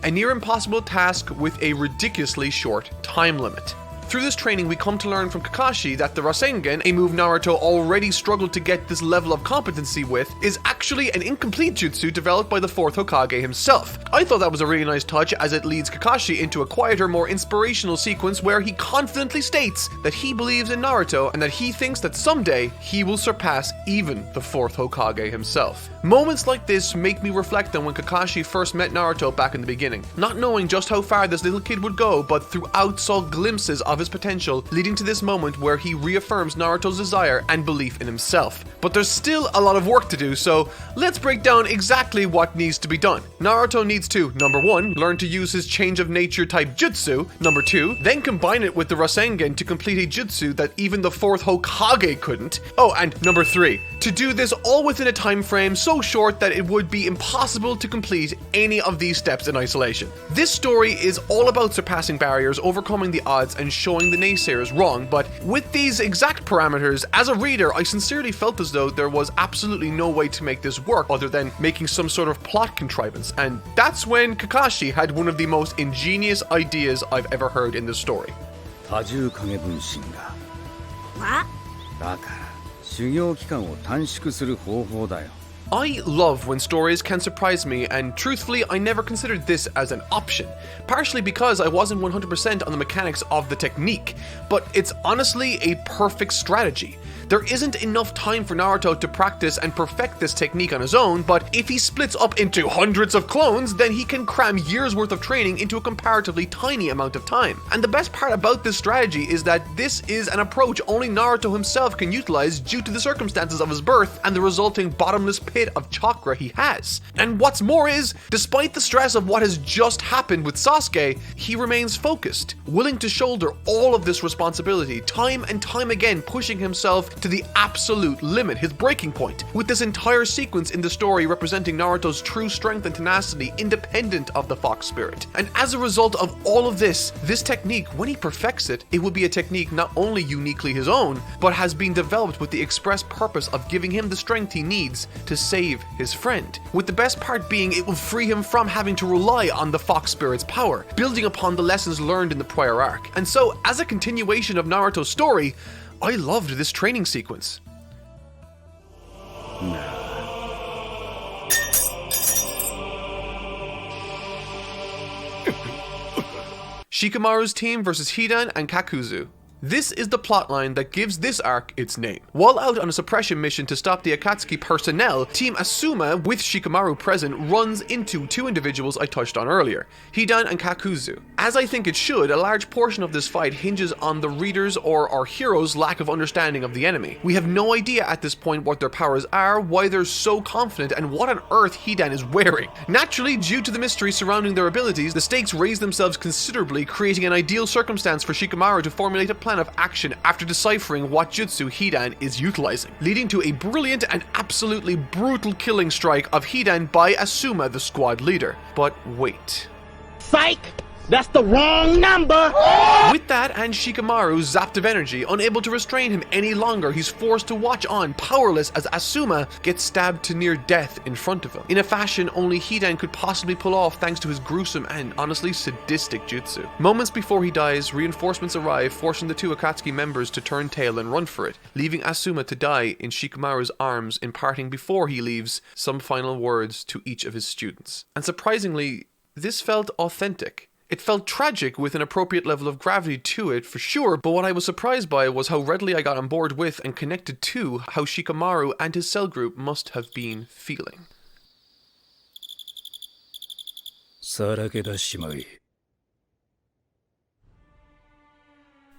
S1: A near impossible task with a ridiculously short time limit. Through this training, we come to learn from Kakashi that the Rasengan, a move Naruto already struggled to get this level of competency with, is actually an incomplete jutsu developed by the fourth Hokage himself. I thought that was a really nice touch, as it leads Kakashi into a quieter, more inspirational sequence where he confidently states that he believes in Naruto and that he thinks that someday he will surpass even the fourth Hokage himself. Moments like this make me reflect on when Kakashi first met Naruto back in the beginning, not knowing just how far this little kid would go, but throughout saw glimpses of his potential, leading to this moment where he reaffirms Naruto's desire and belief in himself. But there's still a lot of work to do, so let's break down exactly what needs to be done. Naruto needs to, number 1, learn to use his change of nature type jutsu, number 2, then combine it with the Rasengan to complete a jutsu that even the fourth Hokage couldn't. Oh, and number 3, to do this all within a time frame so short that it would be impossible to complete any of these steps in isolation. This story is all about surpassing barriers, overcoming the odds, and showing showing the naysayers wrong, but with these exact parameters, as a reader, I sincerely felt as though there was absolutely no way to make this work other than making some sort of plot contrivance, and that's when Kakashi had one of the most ingenious ideas I've ever heard in this story.
S6: 多重影分身が。
S5: あ
S6: だから修行期間を短縮する方法だよ。
S1: I love when stories can surprise me, and truthfully, I never considered this as an option. Partially because I wasn't 100% on the mechanics of the technique, but it's honestly a perfect strategy. There isn't enough time for Naruto to practice and perfect this technique on his own, but if he splits up into hundreds of clones, then he can cram years worth of training into a comparatively tiny amount of time. And the best part about this strategy is that this is an approach only Naruto himself can utilize due to the circumstances of his birth and the resulting bottomless pit of chakra he has. And what's more is, despite the stress of what has just happened with Sasuke, he remains focused, willing to shoulder all of this responsibility, time and time again pushing himself to the absolute limit, his breaking point, with this entire sequence in the story representing Naruto's true strength and tenacity independent of the fox spirit. And as a result of all of this technique, when he perfects it, it will be a technique not only uniquely his own, but has been developed with the express purpose of giving him the strength he needs to save his friend. With the best part being it will free him from having to rely on the fox spirit's power, building upon the lessons learned in the prior arc. And so, as a continuation of Naruto's story, I loved this training sequence. Shikamaru's team versus Hidan and Kakuzu. This is the plotline that gives this arc its name. While out on a suppression mission to stop the Akatsuki personnel, Team Asuma, with Shikamaru present, runs into two individuals I touched on earlier, Hidan and Kakuzu. As I think it should, a large portion of this fight hinges on the reader's or our hero's lack of understanding of the enemy. We have no idea at this point what their powers are, why they're so confident, and what on earth Hidan is wearing. Naturally, due to the mystery surrounding their abilities, the stakes raise themselves considerably, creating an ideal circumstance for Shikamaru to formulate a plan of action after deciphering what jutsu Hidan is utilizing, leading to a brilliant and absolutely brutal killing strike of Hidan by Asuma, the squad leader. But wait.
S2: Psych! That's the wrong number!
S1: With that and Shikamaru zapped of energy, unable to restrain him any longer, he's forced to watch on, powerless, as Asuma gets stabbed to near death in front of him, in a fashion only Hidan could possibly pull off thanks to his gruesome and honestly sadistic jutsu. Moments before he dies, reinforcements arrive, forcing the two Akatsuki members to turn tail and run for it, leaving Asuma to die in Shikamaru's arms, imparting before he leaves some final words to each of his students. And surprisingly, this felt authentic. It felt tragic with an appropriate level of gravity to it, for sure, but what I was surprised by was how readily I got on board with and connected to how Shikamaru and his cell group must have been feeling.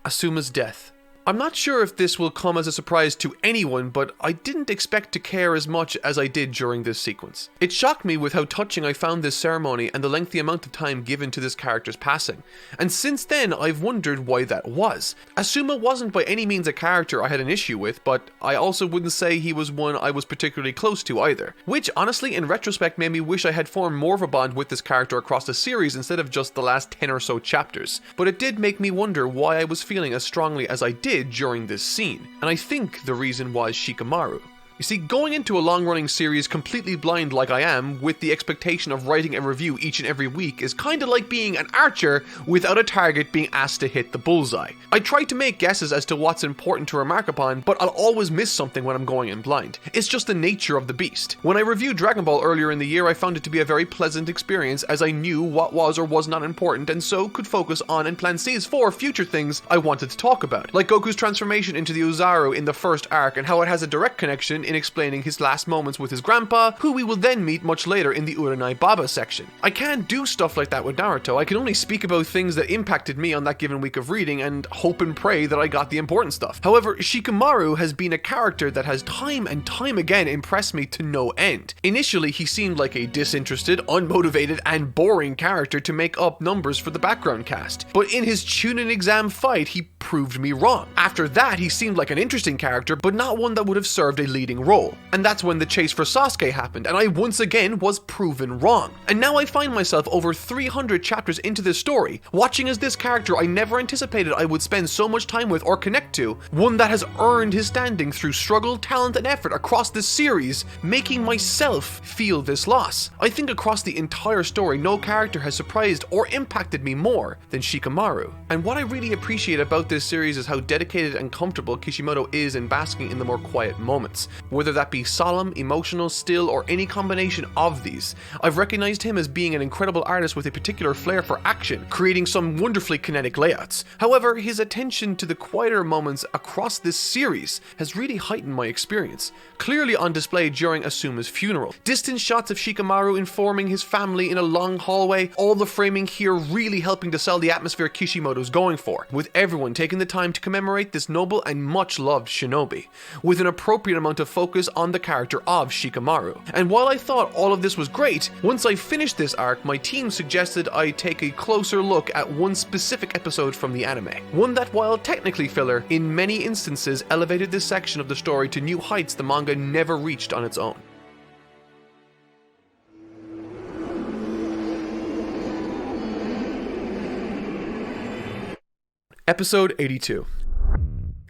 S1: Asuma's death. I'm not sure if this will come as a surprise to anyone, but I didn't expect to care as much as I did during this sequence. It shocked me with how touching I found this ceremony and the lengthy amount of time given to this character's passing. And since then, I've wondered why that was. Asuma wasn't by any means a character I had an issue with, but I also wouldn't say he was one I was particularly close to either. Which, honestly, in retrospect made me wish I had formed more of a bond with this character across the series instead of just the last 10 or so chapters. But it did make me wonder why I was feeling as strongly as I did during this scene, and I think the reason was Shikamaru. You see, going into a long-running series completely blind like I am, with the expectation of writing a review each and every week, is kinda like being an archer without a target being asked to hit the bullseye. I try to make guesses as to what's important to remark upon, but I'll always miss something when I'm going in blind. It's just the nature of the beast. When I reviewed Dragon Ball earlier in the year, I found it to be a very pleasant experience, as I knew what was or was not important, and so could focus on and plant seeds for future things I wanted to talk about, like Goku's transformation into the Ozaru in the first arc, and how it has a direct connection in explaining his last moments with his grandpa, who we will then meet much later in the Uranai Baba section. I can't do stuff like that with Naruto. I can only speak about things that impacted me on that given week of reading and hope and pray that I got the important stuff. However, Shikamaru has been a character that has time and time again impressed me to no end. Initially, he seemed like a disinterested, unmotivated, and boring character to make up numbers for the background cast. But in his Chunin exam fight, he proved me wrong. After that, he seemed like an interesting character, but not one that would have served a leading leading role. And that's when the chase for Sasuke happened, and I once again was proven wrong. And now I find myself over 300 chapters into this story, watching as this character I never anticipated I would spend so much time with or connect to, one that has earned his standing through struggle, talent, and effort across this series, making myself feel this loss. I think across the entire story, no character has surprised or impacted me more than Shikamaru. And what I really appreciate about this series is how dedicated and comfortable Kishimoto is in basking in the more quiet moments. Whether that be solemn, emotional, still, or any combination of these, I've recognized him as being an incredible artist with a particular flair for action, creating some wonderfully kinetic layouts. However, his attention to the quieter moments across this series has really heightened my experience, clearly on display during Asuma's funeral. Distant shots of Shikamaru informing his family in a long hallway, all the framing here really helping to sell the atmosphere Kishimoto's going for, with everyone taking the time to commemorate this noble and much loved shinobi, with an appropriate amount of focus on the character of Shikamaru. And while I thought all of this was great, once I finished this arc, my team suggested I take a closer look at one specific episode from the anime. One that, while technically filler, in many instances elevated this section of the story to new heights the manga never reached on its own. Episode 82.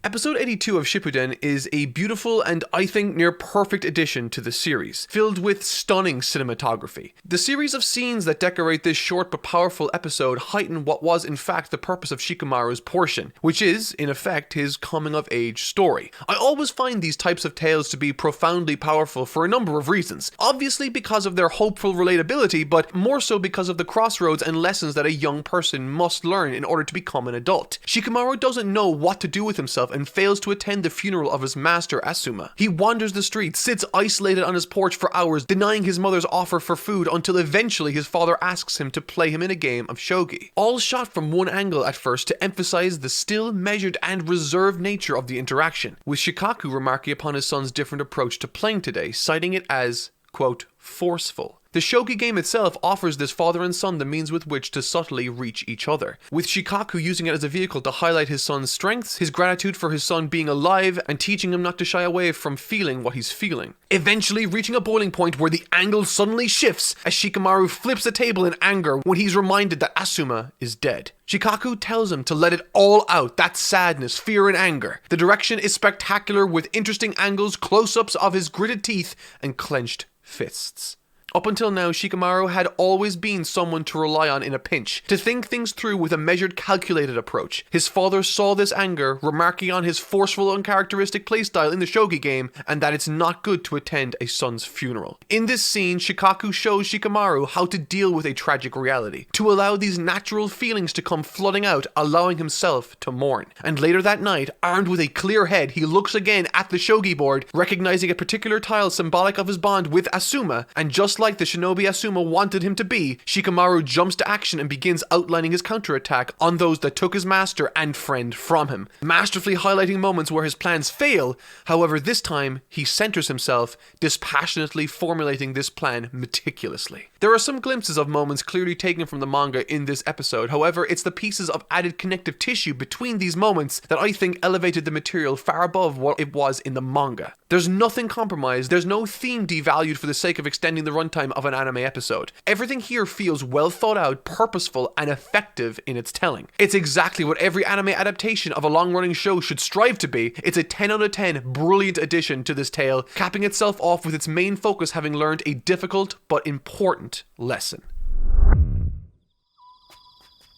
S1: Episode 82 of Shippuden is a beautiful and I think near perfect addition to the series, filled with stunning cinematography. The series of scenes that decorate this short but powerful episode heighten what was in fact the purpose of Shikamaru's portion, which is, in effect, his coming-of-age story. I always find these types of tales to be profoundly powerful for a number of reasons. Obviously because of their hopeful relatability, but more so because of the crossroads and lessons that a young person must learn in order to become an adult. Shikamaru doesn't know what to do with himself and fails to attend the funeral of his master Asuma. He wanders the streets, sits isolated on his porch for hours, denying his mother's offer for food until eventually his father asks him to play him in a game of shogi. All shot from one angle at first to emphasize the still, measured, and reserved nature of the interaction, with Shikaku remarking upon his son's different approach to playing today, citing it as, quote, forceful. The shogi game itself offers this father and son the means with which to subtly reach each other, with Shikaku using it as a vehicle to highlight his son's strengths, his gratitude for his son being alive, and teaching him not to shy away from feeling what he's feeling. Eventually reaching a boiling point where the angle suddenly shifts as Shikamaru flips a table in anger when he's reminded that Asuma is dead. Shikaku tells him to let it all out, that sadness, fear, and anger. The direction is spectacular with interesting angles, close-ups of his gritted teeth, and clenched fists. Up until now, Shikamaru had always been someone to rely on in a pinch, to think things through with a measured, calculated approach. His father saw this anger, remarking on his forceful, uncharacteristic playstyle in the shogi game, and that it's not good to attend a son's funeral. In this scene, Shikaku shows Shikamaru how to deal with a tragic reality, to allow these natural feelings to come flooding out, allowing himself to mourn. And later that night, armed with a clear head, he looks again at the shogi board, recognizing a particular tile symbolic of his bond with Asuma, and just like the shinobi Asuma wanted him to be, Shikamaru jumps to action and begins outlining his counterattack on those that took his master and friend from him, masterfully highlighting moments where his plans fail. However, this time, he centers himself, dispassionately formulating this plan meticulously. There are some glimpses of moments clearly taken from the manga in this episode. However, it's the pieces of added connective tissue between these moments that I think elevated the material far above what it was in the manga. There's nothing compromised, there's no theme devalued for the sake of extending the runtime of an anime episode. Everything here feels well thought out, purposeful, and effective in its telling. It's exactly what every anime adaptation of a long-running show should strive to be. It's a 10 out of 10 brilliant addition to this tale, capping itself off with its main focus having learned a difficult but important lesson.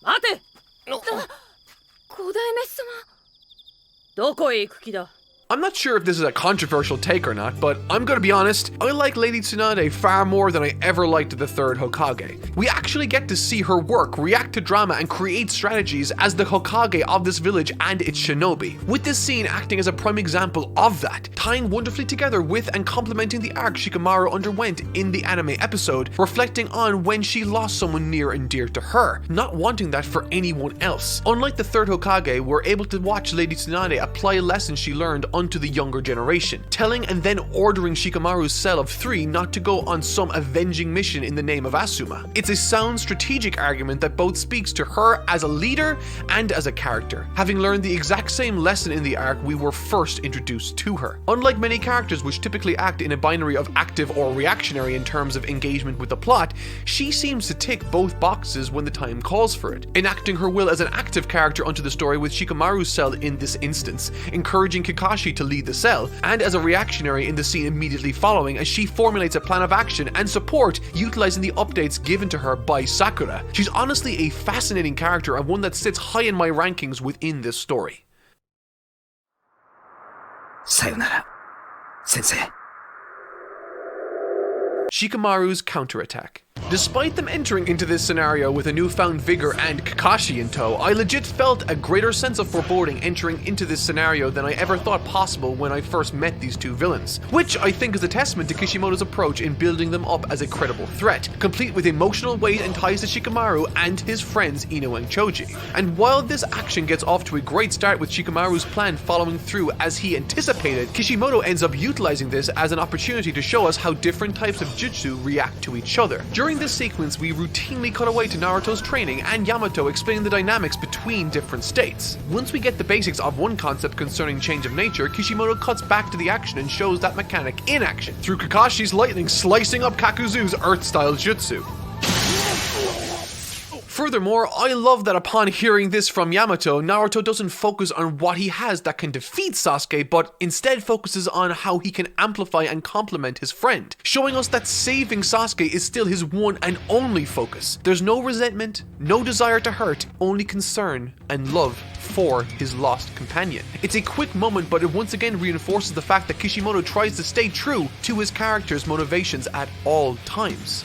S5: 待て！五代目様。どこへ行く気だ？
S1: I'm not sure if this is a controversial take or not, but I'm gonna be honest, I like Lady Tsunade far more than I ever liked the third Hokage. We actually get to see her work, react to drama, and create strategies as the Hokage of this village and its shinobi, with this scene acting as a prime example of that, tying wonderfully together with and complementing the arc Shikamaru underwent in the anime episode, reflecting on when she lost someone near and dear to her, not wanting that for anyone else. Unlike the third Hokage, we're able to watch Lady Tsunade apply lessons she learned onto the younger generation, telling and then ordering Shikamaru's cell of 3 not to go on some avenging mission in the name of Asuma. It's a sound strategic argument that both speaks to her as a leader and as a character, having learned the exact same lesson in the arc we were first introduced to her. Unlike many characters which typically act in a binary of active or reactionary in terms of engagement with the plot, she seems to tick both boxes when the time calls for it, enacting her will as an active character onto the story with Shikamaru's cell in this instance, encouraging Kakashi to lead the cell, and as a reactionary in the scene immediately following as she formulates a plan of action and support utilizing the updates given to her by Sakura. She's honestly a fascinating character and one that sits high in my rankings within this story.
S6: Sayonara, sensei.
S1: Shikamaru's counterattack. Despite them entering into this scenario with a newfound vigor and Kakashi in tow, I legit felt a greater sense of foreboding entering into this scenario than I ever thought possible when I first met these two villains, which I think is a testament to Kishimoto's approach in building them up as a credible threat, complete with emotional weight and ties to Shikamaru and his friends Ino and Choji. And while this action gets off to a great start with Shikamaru's plan following through as he anticipated, Kishimoto ends up utilizing this as an opportunity to show us how different types of jutsu react to each other. During this sequence, we routinely cut away to Naruto's training and Yamato explaining the dynamics between different states. Once we get the basics of one concept concerning change of nature, Kishimoto cuts back to the action and shows that mechanic in action, through Kakashi's lightning slicing up Kakuzu's Earth-style jutsu. Furthermore, I love that upon hearing this from Yamato, Naruto doesn't focus on what he has that can defeat Sasuke, but instead focuses on how he can amplify and complement his friend, showing us that saving Sasuke is still his one and only focus. There's no resentment, no desire to hurt, only concern and love for his lost companion. It's a quick moment, but it once again reinforces the fact that Kishimoto tries to stay true to his character's motivations at all times.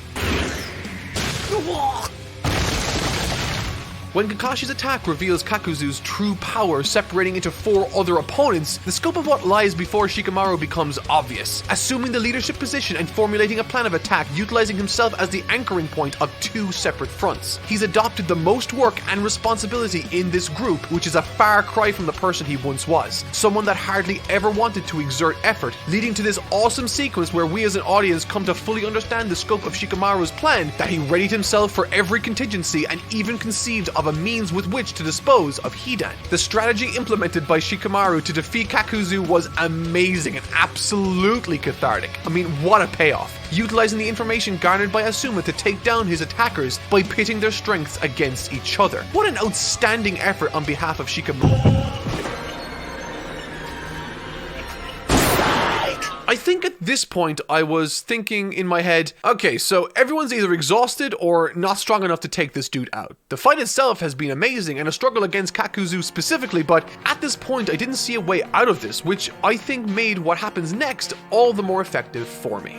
S1: When Kakashi's attack reveals Kakuzu's true power separating into 4 other opponents, the scope of what lies before Shikamaru becomes obvious, assuming the leadership position and formulating a plan of attack utilizing himself as the anchoring point of 2 separate fronts. He's adopted the most work and responsibility in this group, which is a far cry from the person he once was, someone that hardly ever wanted to exert effort, leading to this awesome sequence where we as an audience come to fully understand the scope of Shikamaru's plan, that he readied himself for every contingency and even conceived of a means with which to dispose of Hidan. The strategy implemented by Shikamaru to defeat Kakuzu was amazing and absolutely cathartic. I mean, what a payoff. Utilizing the information garnered by Asuma to take down his attackers by pitting their strengths against each other. What an outstanding effort on behalf of Shikamaru. I think at this point I was thinking in my head, okay, so everyone's either exhausted or not strong enough to take this dude out. The fight itself has been amazing and a struggle against Kakuzu specifically, but at this point I didn't see a way out of this, which I think made what happens next all the more effective for me.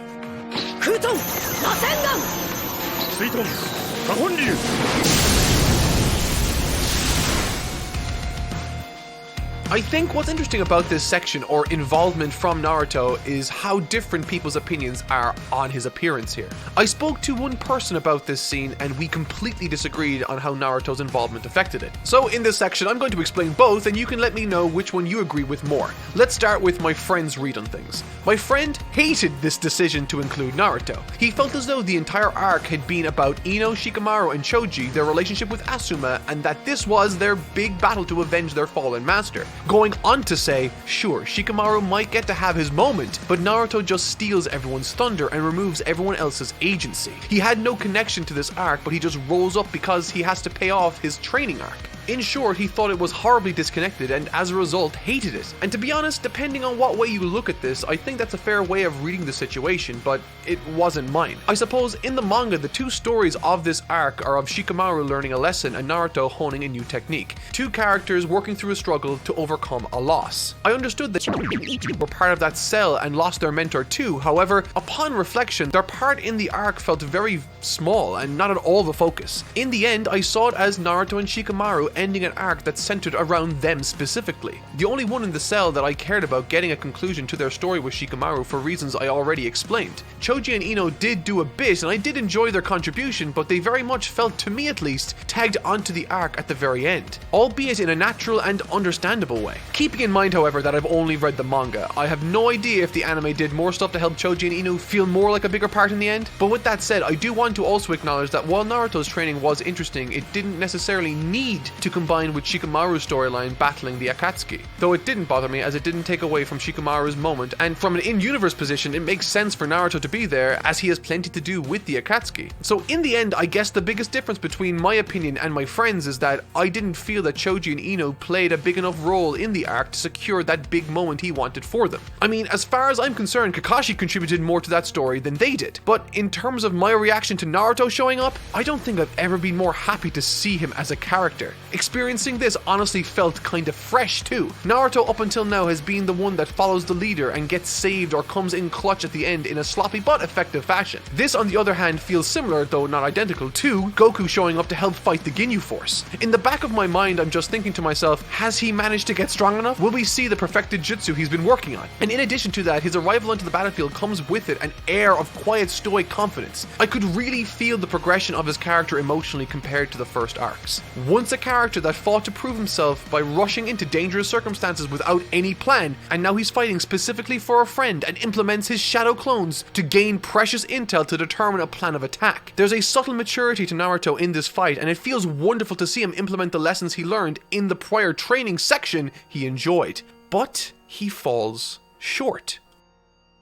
S1: I think what's interesting about this section, or involvement from Naruto, is how different people's opinions are on his appearance here. I spoke to one person about this scene and we completely disagreed on how Naruto's involvement affected it. So in this section I'm going to explain both and you can let me know which one you agree with more. Let's start with my friend's read on things. My friend hated this decision to include Naruto. He felt as though the entire arc had been about Ino, Shikamaru and Choji, their relationship with Asuma, and that this was their big battle to avenge their fallen master. Going on to say, sure, Shikamaru might get to have his moment, but Naruto just steals everyone's thunder and removes everyone else's agency. He had no connection to this arc, but he just rolls up because he has to pay off his training arc. In short, he thought it was horribly disconnected and as a result hated it. And to be honest, depending on what way you look at this, I think that's a fair way of reading the situation, but it wasn't mine. I suppose in the manga, the 2 stories of this arc are of Shikamaru learning a lesson and Naruto honing a new technique. 2 characters working through a struggle to overcome a loss. I understood that were part of that cell and lost their mentor too. However, upon reflection, their part in the arc felt very small and not at all the focus. In the end, I saw it as Naruto and Shikamaru ending an arc that centered around them specifically. The only one in the cell that I cared about getting a conclusion to their story was Shikamaru for reasons I already explained. Choji and Ino did do a bit, and I did enjoy their contribution, but they very much felt, to me at least, tagged onto the arc at the very end, albeit in a natural and understandable way. Keeping in mind, however, that I've only read the manga, I have no idea if the anime did more stuff to help Choji and Ino feel more like a bigger part in the end. But with that said, I do want to also acknowledge that while Naruto's training was interesting, it didn't necessarily need to combine with Shikamaru's storyline battling the Akatsuki. Though it didn't bother me, as it didn't take away from Shikamaru's moment, and from an in-universe position, it makes sense for Naruto to be there, as he has plenty to do with the Akatsuki. So in the end, I guess the biggest difference between my opinion and my friends is that I didn't feel that Choji and Ino played a big enough role in the arc to secure that big moment he wanted for them. I mean, as far as I'm concerned, Kakashi contributed more to that story than they did. But in terms of my reaction to Naruto showing up, I don't think I've ever been more happy to see him as a character. Experiencing this honestly felt kind of fresh too. Naruto up until now has been the one that follows the leader and gets saved or comes in clutch at the end in a sloppy but effective fashion. This, on the other hand, feels similar, though not identical, to Goku showing up to help fight the Ginyu Force. In the back of my mind, I'm just thinking to myself, has he managed to get strong enough? Will we see the perfected jutsu he's been working on? And in addition to that, his arrival onto the battlefield comes with it an air of quiet, stoic confidence. I could really feel the progression of his character emotionally compared to the first arcs. Once a character that fought to prove himself by rushing into dangerous circumstances without any plan, and now he's fighting specifically for a friend and implements his shadow clones to gain precious intel to determine a plan of attack. There's a subtle maturity to Naruto in this fight, and it feels wonderful to see him implement the lessons he learned in the prior training section he enjoyed. But he falls short.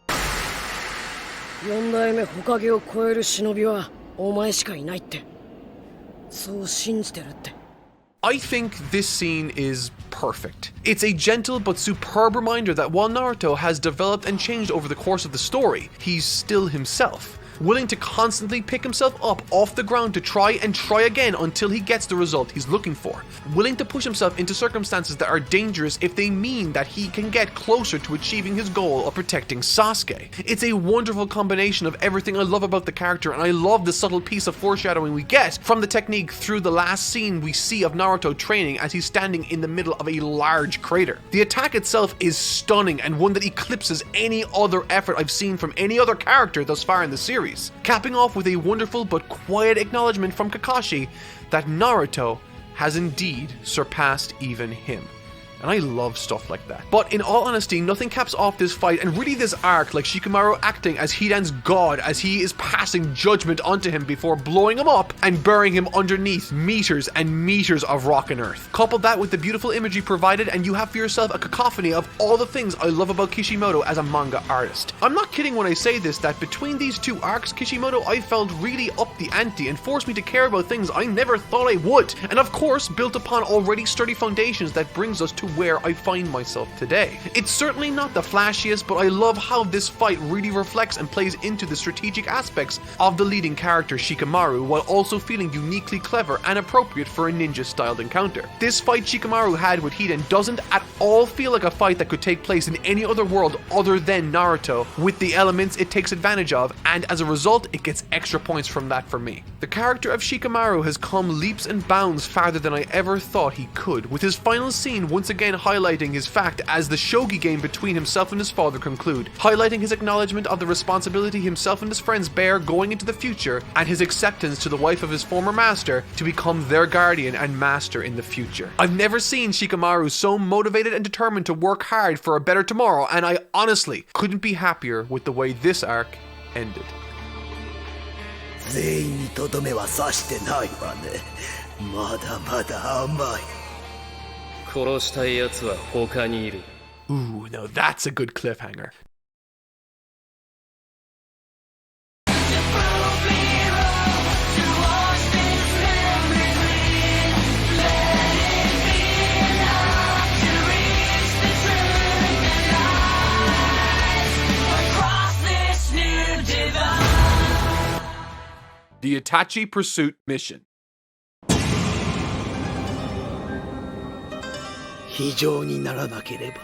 S11: 4代目火影を超える忍びはお前しかいないってそう信じてるって
S1: I think this scene is perfect. It's a gentle but superb reminder that while Naruto has developed and changed over the course of the story, he's still himself. Willing to constantly pick himself up off the ground to try again until he gets the result he's looking for. Willing to push himself into circumstances that are dangerous if they mean that he can get closer to achieving his goal of protecting Sasuke. It's a wonderful combination of everything I love about the character, and I love the subtle piece of foreshadowing we get from the technique through the last scene we see of Naruto training as he's standing in the middle of a large crater. The attack itself is stunning and one that eclipses any other effort I've seen from any other character thus far in the series. Capping off with a wonderful but quiet acknowledgement from Kakashi that Naruto has indeed surpassed even him. And I love stuff like that. But in all honesty, nothing caps off this fight and really this arc like Shikamaru acting as Hidan's god as he is passing judgment onto him before blowing him up and burying him underneath meters and meters of rock and earth. Couple that with the beautiful imagery provided and you have for yourself a cacophony of all the things I love about Kishimoto as a manga artist. I'm not kidding when I say this, that between these two arcs, Kishimoto I felt really up the ante and forced me to care about things I never thought I would. And of course, built upon already sturdy foundations that brings us to where I find myself today. It's certainly not the flashiest, but I love how this fight really reflects and plays into the strategic aspects of the leading character Shikamaru, while also feeling uniquely clever and appropriate for a ninja-styled encounter. This fight Shikamaru had with Hidan doesn't at all feel like a fight that could take place in any other world other than Naruto, with the elements it takes advantage of, and as a result, it gets extra points from that for me. The character of Shikamaru has come leaps and bounds farther than I ever thought he could, with his final scene once again highlighting his fact as the shogi game between himself and his father conclude, highlighting his acknowledgement of the responsibility himself and his friends bear going into the future, and his acceptance to the wife of his former master to become their guardian and master in the future. I've never seen Shikamaru so motivated and determined to work hard for a better tomorrow, and I honestly couldn't be happier with the way this arc ended.
S12: 全員にとどめは刺してないわね。まだまだ甘い。
S6: 殺したい奴は他にいる。
S1: Ooh, now that's a good cliffhanger. The Itachi Pursuit Mission.
S12: 非常にならなければ、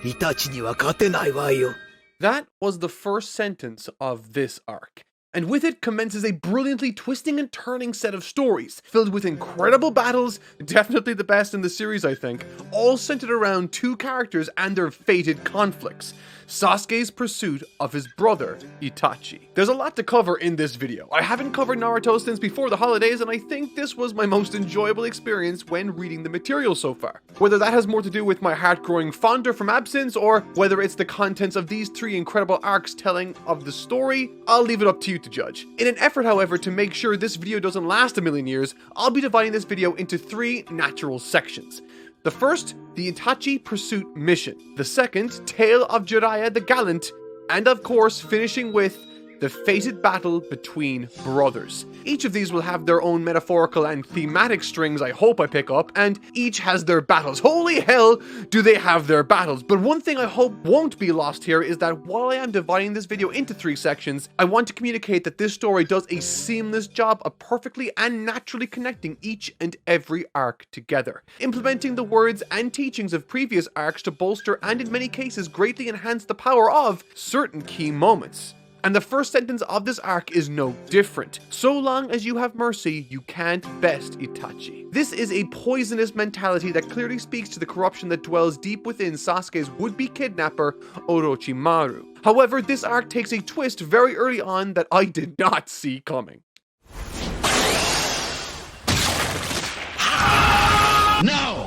S12: イタチには勝てないわよ。
S1: That was the first sentence of this arc. And with it commences a brilliantly twisting and turning set of stories, filled with incredible battles, definitely the best in the series I think, all centered around two characters and their fated conflicts. Sasuke's pursuit of his brother, Itachi. There's a lot to cover in this video. I haven't covered Naruto since before the holidays, and I think this was my most enjoyable experience when reading the material so far. Whether that has more to do with my heart growing fonder from absence, or whether it's the contents of these three incredible arcs telling of the story, I'll leave it up to you to judge. In an effort, however, to make sure this video doesn't last a million years, I'll be dividing this video into three natural sections. The first, the Itachi Pursuit Mission. The second, Tale of Jiraiya the Gallant. And of course, finishing with the fated battle between brothers. Each of these will have their own metaphorical and thematic strings I hope I pick up, and each has their battles. Holy hell, do they have their battles. But one thing I hope won't be lost here is that while I am dividing this video into three sections, I want to communicate that this story does a seamless job of perfectly and naturally connecting each and every arc together, implementing the words and teachings of previous arcs to bolster and in many cases greatly enhance the power of certain key moments. And the first sentence of this arc is no different. So long as you have mercy, you can't best Itachi. This is a poisonous mentality that clearly speaks to the corruption that dwells deep within Sasuke's would-be kidnapper, Orochimaru. However, this arc takes a twist very early on that I did not see coming.
S2: No!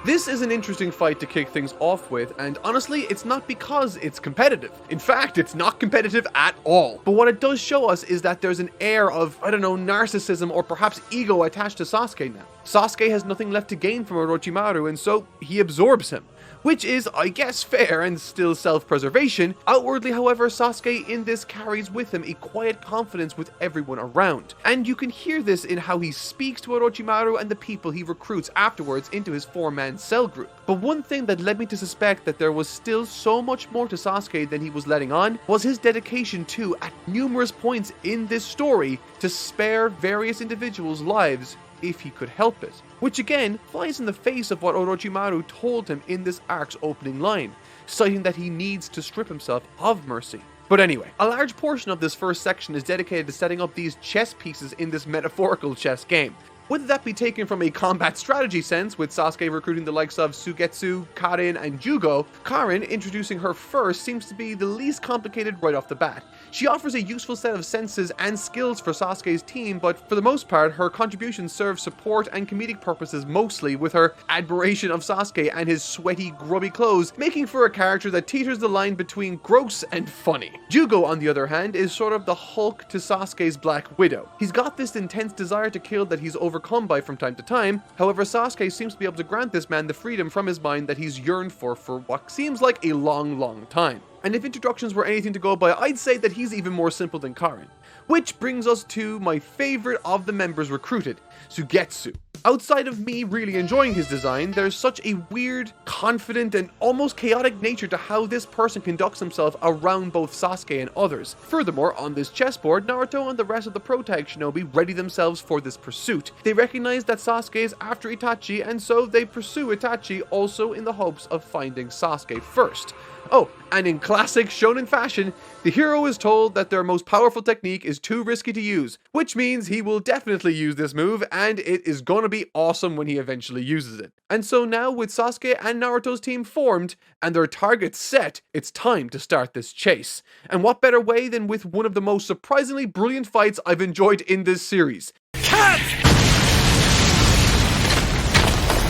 S1: This is an interesting fight to kick things off with, and honestly, it's not because it's competitive. In fact, it's not competitive at all. But what it does show us is that there's an air of, narcissism or perhaps ego attached to Sasuke now. Sasuke has nothing left to gain from Orochimaru, and so he absorbs him. Which is, I guess, fair and still self-preservation. Outwardly, however, Sasuke in this carries with him a quiet confidence with everyone around. And you can hear this in how he speaks to Orochimaru and the people he recruits afterwards into his four-man cell group. But one thing that led me to suspect that there was still so much more to Sasuke than he was letting on was his dedication to, at numerous points in this story, to spare various individuals' lives if he could help it. Which again flies in the face of what Orochimaru told him in this arc's opening line, citing that he needs to strip himself of mercy. But anyway, a large portion of this first section is dedicated to setting up these chess pieces in this metaphorical chess game. Whether that be taken from a combat strategy sense, with Sasuke recruiting the likes of Sugetsu, Karin, and Jugo, Karin introducing her first seems to be the least complicated right off the bat. She offers a useful set of senses and skills for Sasuke's team, but for the most part, her contributions serve support and comedic purposes mostly, with her admiration of Sasuke and his sweaty, grubby clothes, making for a character that teeters the line between gross and funny. Jugo, on the other hand, is sort of the Hulk to Sasuke's Black Widow. He's got this intense desire to kill that he's overcome by from time to time. However, Sasuke seems to be able to grant this man the freedom from his mind that he's yearned for what seems like a long time. And if introductions were anything to go by, I'd say that he's even more simple than Karin. Which brings us to my favorite of the members recruited, Sugetsu. Outside of me really enjoying his design, there's such a weird, confident, and almost chaotic nature to how this person conducts himself around both Sasuke and others. Furthermore, on this chessboard, Naruto and the rest of the Protag Shinobi ready themselves for this pursuit. They recognize that Sasuke is after Itachi, and so they pursue Itachi, also in the hopes of finding Sasuke first. Oh, and in classic shonen fashion, the hero is told that their most powerful technique is too risky to use, which means he will definitely use this move, and it is gonna be awesome when he eventually uses it. And so now, with Sasuke and Naruto's team formed, and their targets set, it's time to start this chase. And what better way than with one of the most surprisingly brilliant fights I've enjoyed in this series.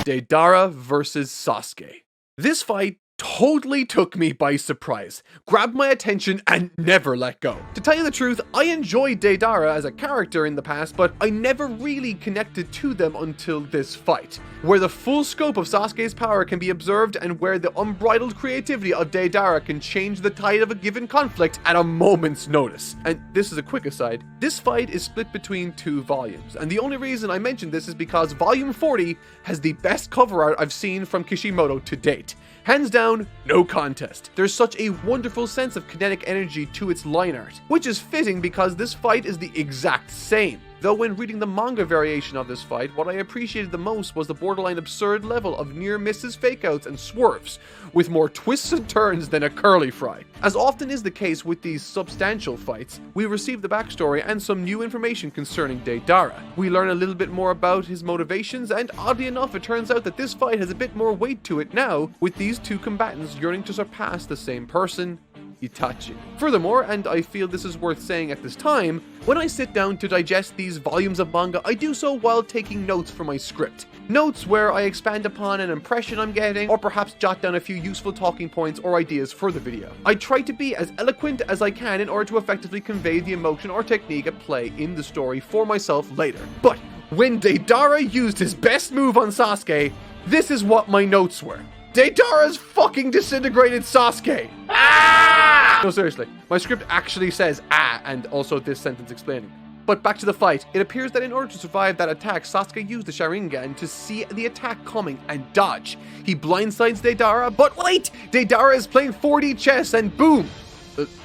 S1: Deidara versus Sasuke. This fight totally took me by surprise, grabbed my attention, and never let go. To tell you the truth, I enjoyed Deidara as a character in the past, but I never really connected to them until this fight, where the full scope of Sasuke's power can be observed and where the unbridled creativity of Deidara can change the tide of a given conflict at a moment's notice. And this is a quick aside, this fight is split between two volumes, and the only reason I mention this is because volume 40 has the best cover art I've seen from Kishimoto to date. Hands down, no contest. There's such a wonderful sense of kinetic energy to its line art, which is fitting because this fight is the exact same. Though when reading the manga variation of this fight, what I appreciated the most was the borderline absurd level of near misses, fakeouts, and swerves, with more twists and turns than a curly fry. As often is the case with these substantial fights, we receive the backstory and some new information concerning Deidara. We learn a little bit more about his motivations, and oddly enough, it turns out that this fight has a bit more weight to it now, with these two combatants yearning to surpass the same person, Itachi. Furthermore, and I feel this is worth saying at this time, when I sit down to digest these volumes of manga, I do so while taking notes for my script. Notes where I expand upon an impression I'm getting, or perhaps jot down a few useful talking points or ideas for the video. I try to be as eloquent as I can in order to effectively convey the emotion or technique at play in the story for myself later. But when Deidara used his best move on Sasuke, this is what my notes were. Deidara's fucking disintegrated Sasuke! Ah! No, seriously. My script actually says ah, and also this sentence explaining. But back to the fight. It appears that in order to survive that attack, Sasuke used the Sharingan to see the attack coming and dodge. He blindsides Deidara, but wait! Deidara is playing 4D chess and boom!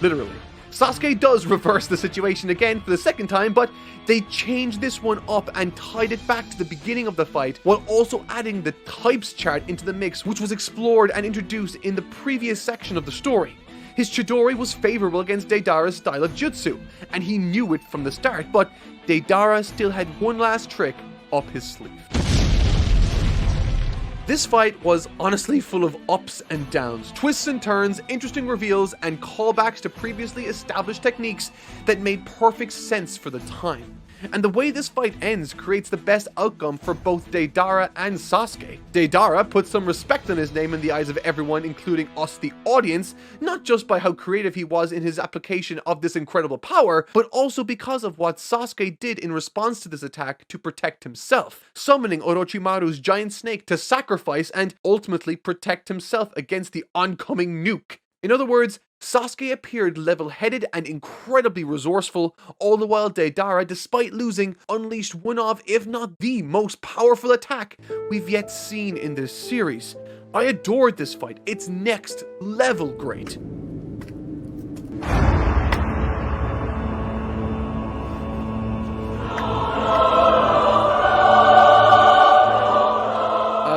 S1: Literally. Sasuke does reverse the situation again for the second time, but they changed this one up and tied it back to the beginning of the fight, while also adding the types chart into the mix, which was explored and introduced in the previous section of the story. His Chidori was favorable against Deidara's style of jutsu, and he knew it from the start, but Deidara still had one last trick up his sleeve. This fight was honestly full of ups and downs, twists and turns, interesting reveals, and callbacks to previously established techniques that made perfect sense for the time. And the way this fight ends creates the best outcome for both Deidara and Sasuke. Deidara puts some respect on his name in the eyes of everyone, including us, the audience, not just by how creative he was in his application of this incredible power, but also because of what Sasuke did in response to this attack to protect himself, summoning Orochimaru's giant snake to sacrifice and ultimately protect himself against the oncoming nuke. In other words, Sasuke appeared level-headed and incredibly resourceful, all the while Deidara, despite losing, unleashed one of, if not the most powerful attack we've yet seen in this series. I adored this fight. It's next level great.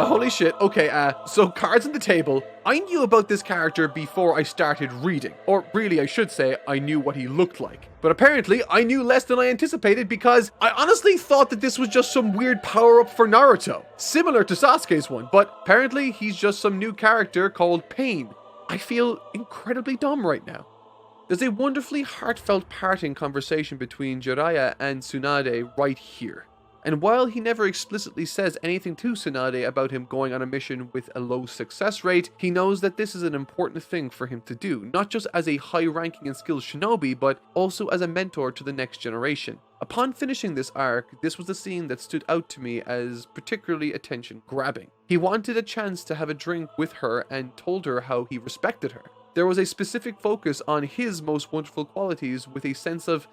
S1: Holy shit, okay, so cards on the table. I knew about this character before I started reading. Or really, I should say, I knew what he looked like. But apparently, I knew less than I anticipated because I honestly thought that this was just some weird power-up for Naruto. Similar to Sasuke's one, but apparently he's just some new character called Pain. I feel incredibly dumb right now. There's a wonderfully heartfelt parting conversation between Jiraiya and Tsunade right here. And while he never explicitly says anything to Tsunade about him going on a mission with a low success rate, he knows that this is an important thing for him to do, not just as a high-ranking and skilled shinobi, but also as a mentor to the next generation. Upon finishing this arc, this was the scene that stood out to me as particularly attention-grabbing. He wanted a chance to have a drink with her and told her how he respected her. There was a specific focus on his most wonderful qualities with a sense of,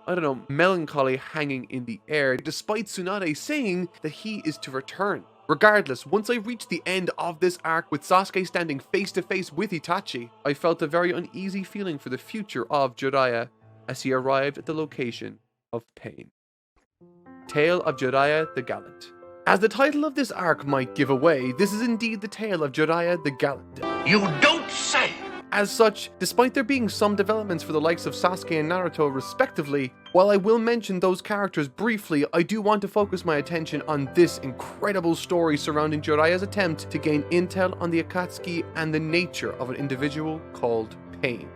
S1: melancholy hanging in the air, despite Tsunade saying that he is to return. Regardless, once I reached the end of this arc with Sasuke standing face to face with Itachi, I felt a very uneasy feeling for the future of Jiraiya as he arrived at the location of Pain. Tale of Jiraiya the Gallant. As the title of this arc might give away, this is indeed the tale of Jiraiya the Gallant.
S7: You don't say!
S1: As such, despite there being some developments for the likes of Sasuke and Naruto respectively, while I will mention those characters briefly, I do want to focus my attention on this incredible story surrounding Jiraiya's attempt to gain intel on the Akatsuki and the nature of an individual called Pain.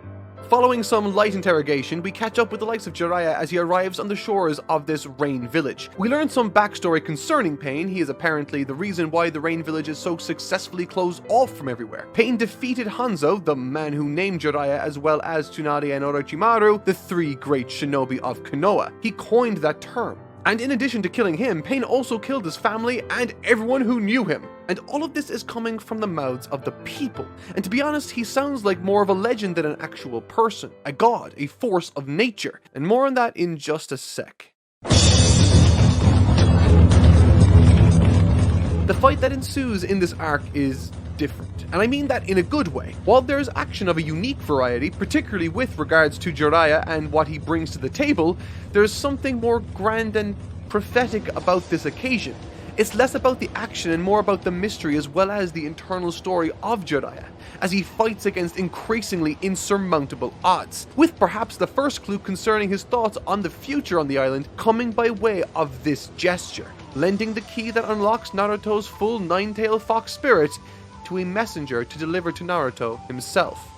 S1: Following some light interrogation, we catch up with the likes of Jiraiya as he arrives on the shores of this Rain Village. We learn some backstory concerning Pain. He is apparently the reason why the Rain Village is so successfully closed off from everywhere. Pain defeated Hanzo, the man who named Jiraiya, as well as Tsunade and Orochimaru, the three great shinobi of Konoha. He coined that term. And in addition to killing him, Pain also killed his family and everyone who knew him. And all of this is coming from the mouths of the people. And to be honest, he sounds like more of a legend than an actual person, a god, a force of nature. And more on that in just a sec. The fight that ensues in this arc is different, and I mean that in a good way. While there's action of a unique variety, particularly with regards to Jiraiya and what he brings to the table, there's something more grand and prophetic about this occasion. It's less about the action and more about the mystery as well as the internal story of Jiraiya, as he fights against increasingly insurmountable odds, with perhaps the first clue concerning his thoughts on the future on the island coming by way of this gesture, lending the key that unlocks Naruto's full nine-tailed fox spirit to a messenger to deliver to Naruto himself.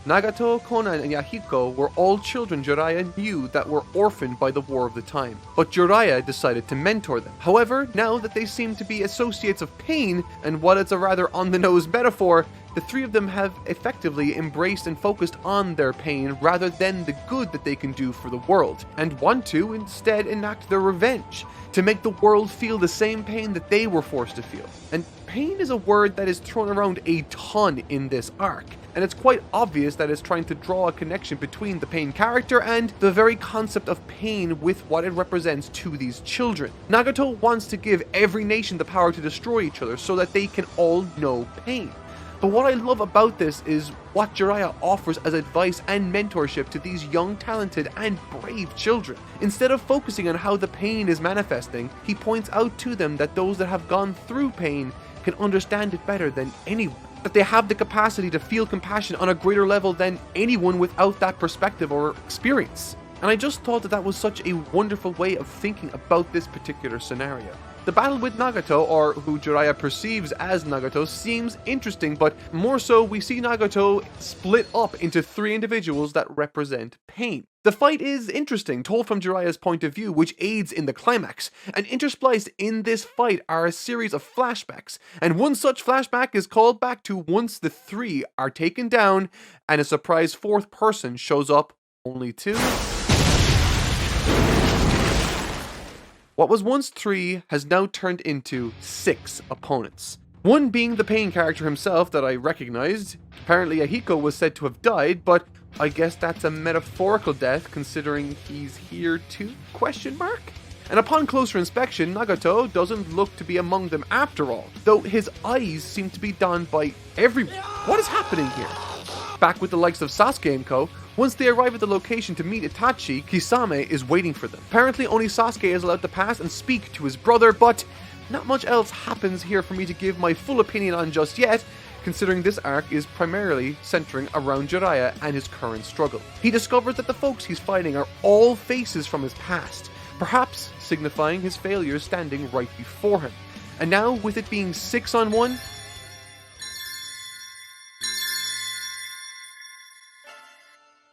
S1: Nagato, Konan, and Yahiko were all children Jiraiya knew that were orphaned by the war of the time, but Jiraiya decided to mentor them. However, now that they seem to be associates of pain, and while it's a rather on-the-nose metaphor, the three of them have effectively embraced and focused on their pain rather than the good that they can do for the world, and want to instead enact their revenge, to make the world feel the same pain that they were forced to feel. And pain is a word that is thrown around a ton in this arc, and it's quite obvious that it's trying to draw a connection between the pain character and the very concept of pain with what it represents to these children. Nagato wants to give every nation the power to destroy each other so that they can all know pain. But what I love about this is what Jiraiya offers as advice and mentorship to these young, talented, and brave children. Instead of focusing on how the pain is manifesting, he points out to them that those that have gone through pain can understand it better than anyone. That they have the capacity to feel compassion on a greater level than anyone without that perspective or experience. And I just thought that that was such a wonderful way of thinking about this particular scenario. The battle with Nagato, or who Jiraiya perceives as Nagato, seems interesting, but more so we see Nagato split up into three individuals that represent pain. The fight is interesting, told from Jiraiya's point of view, which aids in the climax, and interspliced in this fight are a series of flashbacks, and one such flashback is called back to once the three are taken down, and a surprise fourth person shows up, only two. What was once 3 has now turned into 6 opponents. One being the pain character himself that I recognized. Apparently Ahiko was said to have died, but I guess that's a metaphorical death considering he's here too? ? And upon closer inspection, Nagato doesn't look to be among them after all, though his eyes seem to be donned by everyone. What is happening here? Back with the likes of Sasuke and co, once they arrive at the location to meet Itachi, Kisame is waiting for them. Apparently only Sasuke is allowed to pass and speak to his brother, but not much else happens here for me to give my full opinion on just yet, considering this arc is primarily centering around Jiraiya and his current struggle. He discovers that the folks he's fighting are all faces from his past, perhaps signifying his failures standing right before him. And now, with it being 6-on-1,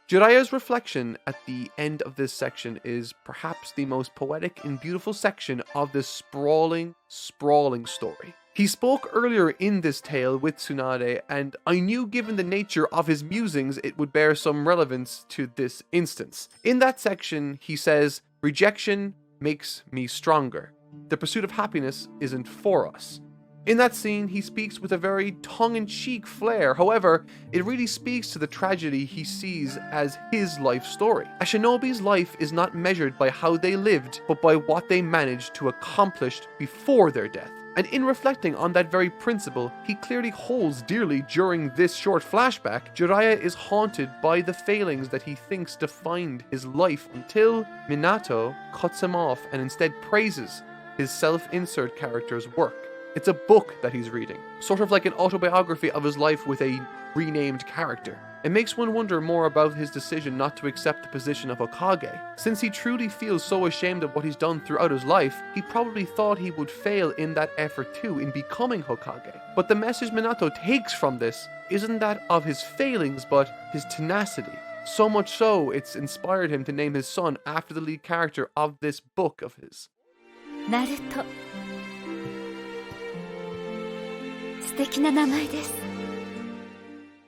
S1: Jiraiya's reflection at the end of this section is perhaps the most poetic and beautiful section of this sprawling story. He spoke earlier in this tale with Tsunade, and I knew given the nature of his musings it would bear some relevance to this instance. In that section, he says, "Rejection makes me stronger. The pursuit of happiness isn't for us." In that scene, he speaks with a very tongue-in-cheek flair. However, it really speaks to the tragedy he sees as his life story. A shinobi's life is not measured by how they lived, but by what they managed to accomplish before their death. And in reflecting on that very principle, he clearly holds dearly during this short flashback. Jiraiya is haunted by the failings that he thinks defined his life until Minato cuts him off and instead praises his self-insert character's work. It's a book that he's reading, sort of like an autobiography of his life with a renamed character. It makes one wonder more about his decision not to accept the position of Hokage. Since he truly feels so ashamed of what he's done throughout his life, he probably thought he would fail in that effort too, in becoming Hokage. But the message Minato takes from this isn't that of his failings, but his tenacity. So much so, it's inspired him to name his son after the lead character of this book of his.
S5: Naruto. 素敵な名前です。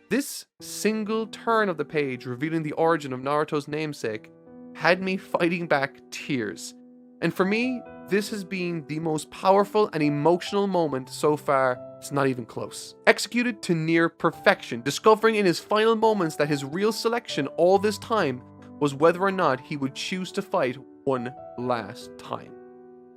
S1: This single turn of the page revealing the origin of Naruto's namesake had me fighting back tears. And for me, this has been the most powerful and emotional moment so far. It's not even close. Executed to near perfection, discovering in his final moments that his real selection all this time was whether or not he would choose to fight one last time.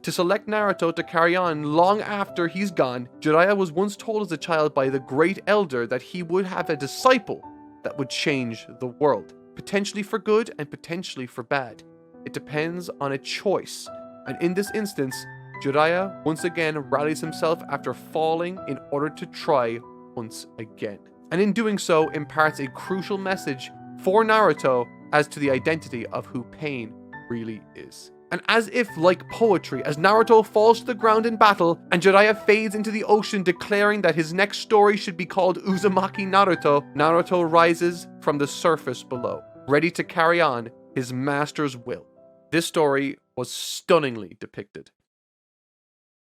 S1: To select Naruto to carry on long after he's gone, Jiraiya was once told as a child by the great elder that he would have a disciple that would change the world, potentially for good and potentially for bad. It depends on a choice, And in this instance, Jiraiya once again rallies himself after falling in order to try once again. And in doing so, imparts a crucial message for Naruto as to the identity of who pain really is. And as if like poetry, as Naruto falls to the ground in battle and Jiraiya fades into the ocean declaring that his next story should be called Uzumaki Naruto, Naruto rises from the surface below, ready to carry on his master's will. This story was stunningly depicted.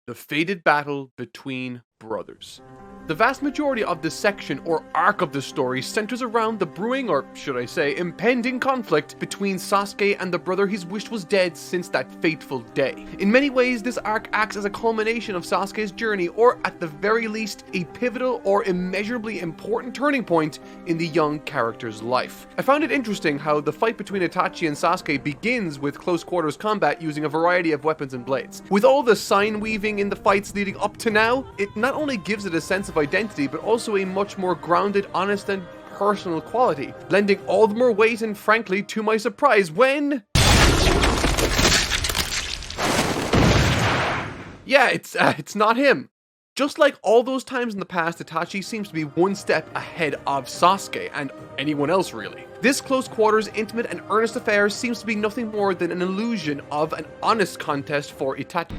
S1: The fated battle between brothers. The vast majority of this section or arc of the story centers around the brewing, or should I say, impending conflict between Sasuke and the brother he's wished was dead since that fateful day. In many ways, this arc acts as a culmination of Sasuke's journey, or at the very least, a pivotal or immeasurably important turning point in the young character's life. I found it interesting how the fight between Itachi and Sasuke begins with close quarters combat using a variety of weapons and blades. With all the sign weaving in the fights leading up to now, it not only gives it a sense of identity, but also a much more grounded, honest, and personal quality, lending all the more weight and, frankly, to my surprise, when... yeah, it's not him. Just like all those times in the past, Itachi seems to be one step ahead of Sasuke, and anyone else really. This close quarters, intimate, and earnest affair seems to be nothing more than an illusion of an honest contest for Itachi.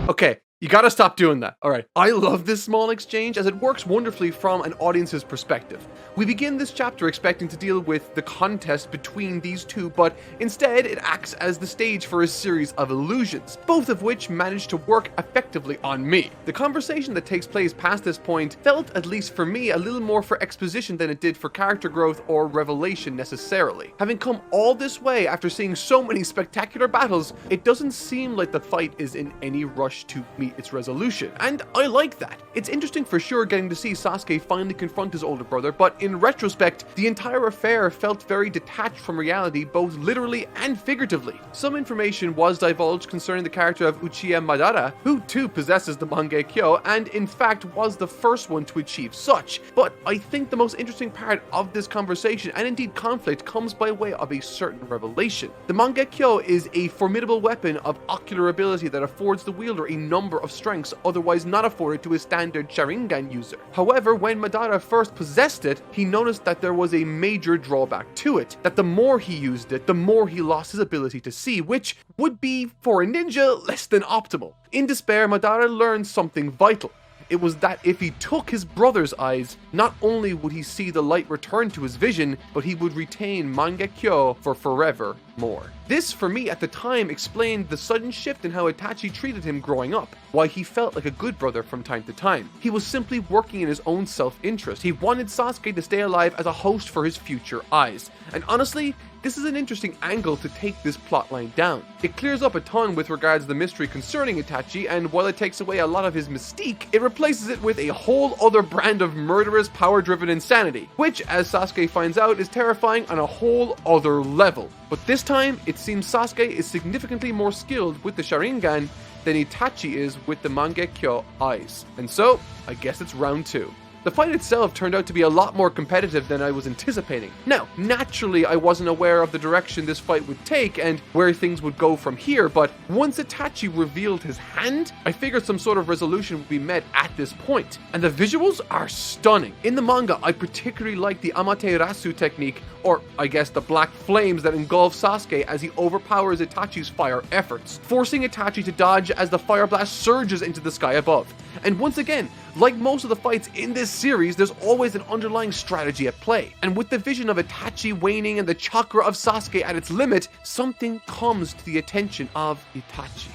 S1: Okay, you gotta stop doing that. Alright, I love this small exchange as it works wonderfully from an audience's perspective. We begin this chapter expecting to deal with the contest between these two, but instead it acts as the stage for a series of illusions, both of which manage to work effectively on me. The conversation that takes place past this point felt, at least for me, a little more for exposition than it did for character growth or revelation necessarily. Having come all this way after seeing so many spectacular battles, it doesn't seem like the fight is in any rush to meet its resolution, and I like that. It's interesting for sure getting to see Sasuke finally confront his older brother, but in retrospect, the entire affair felt very detached from reality, both literally and figuratively. Some information was divulged concerning the character of Uchiha Madara, who too possesses the Mangekyo, and in fact was the first one to achieve such. But I think the most interesting part of this conversation, and indeed conflict, comes by way of a certain revelation. The Mangekyo is a formidable weapon of ocular ability that affords the wielder a number of strengths otherwise not afforded to a standard Sharingan user. However, when Madara first possessed it, he noticed that there was a major drawback to it, that the more he used it, the more he lost his ability to see, which would be, for a ninja, less than optimal. In despair, Madara learned something vital. It was that if he took his brother's eyes, not only would he see the light return to his vision, but he would retain Mangekyo for forever more. This, for me at the time, explained the sudden shift in how Itachi treated him growing up, why he felt like a good brother from time to time. He was simply working in his own self-interest. He wanted Sasuke to stay alive as a host for his future eyes. And honestly, this is an interesting angle to take this plotline down. It clears up a ton with regards to the mystery concerning Itachi, and while it takes away a lot of his mystique, it replaces it with a whole other brand of murderous, power-driven insanity, which, as Sasuke finds out, is terrifying on a whole other level. But this time, it seems Sasuke is significantly more skilled with the Sharingan than Itachi is with the Mangekyo eyes. And so, I guess it's round 2. The fight itself turned out to be a lot more competitive than I was anticipating. Now, naturally I wasn't aware of the direction this fight would take and where things would go from here, but once Itachi revealed his hand, I figured some sort of resolution would be met at this point. And the visuals are stunning. In the manga, I particularly like the Amaterasu technique, or I guess the black flames that engulf Sasuke as he overpowers Itachi's fire efforts, forcing Itachi to dodge as the fire blast surges into the sky above. And once again, like most of the fights in this series, there's always an underlying strategy at play. And with the vision of Itachi waning and the chakra of Sasuke at its limit, something comes to the attention of Itachi.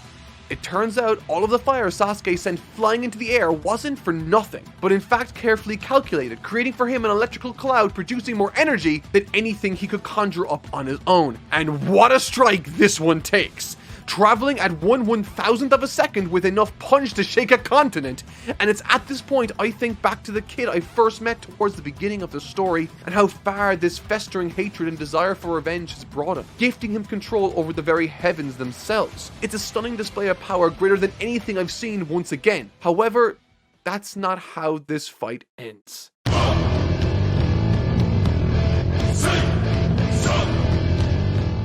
S1: It turns out all of the fire Sasuke sent flying into the air wasn't for nothing, but in fact carefully calculated, creating for him an electrical cloud producing more energy than anything he could conjure up on his own. And what a strike this one takes! Traveling at 1/1000th of a second with enough punch to shake a continent. And it's at this point I think back to the kid I first met towards the beginning of the story and how far this festering hatred and desire for revenge has brought him, gifting him control over the very heavens themselves. It's a stunning display of power greater than anything I've seen once again. However, that's not how this fight ends.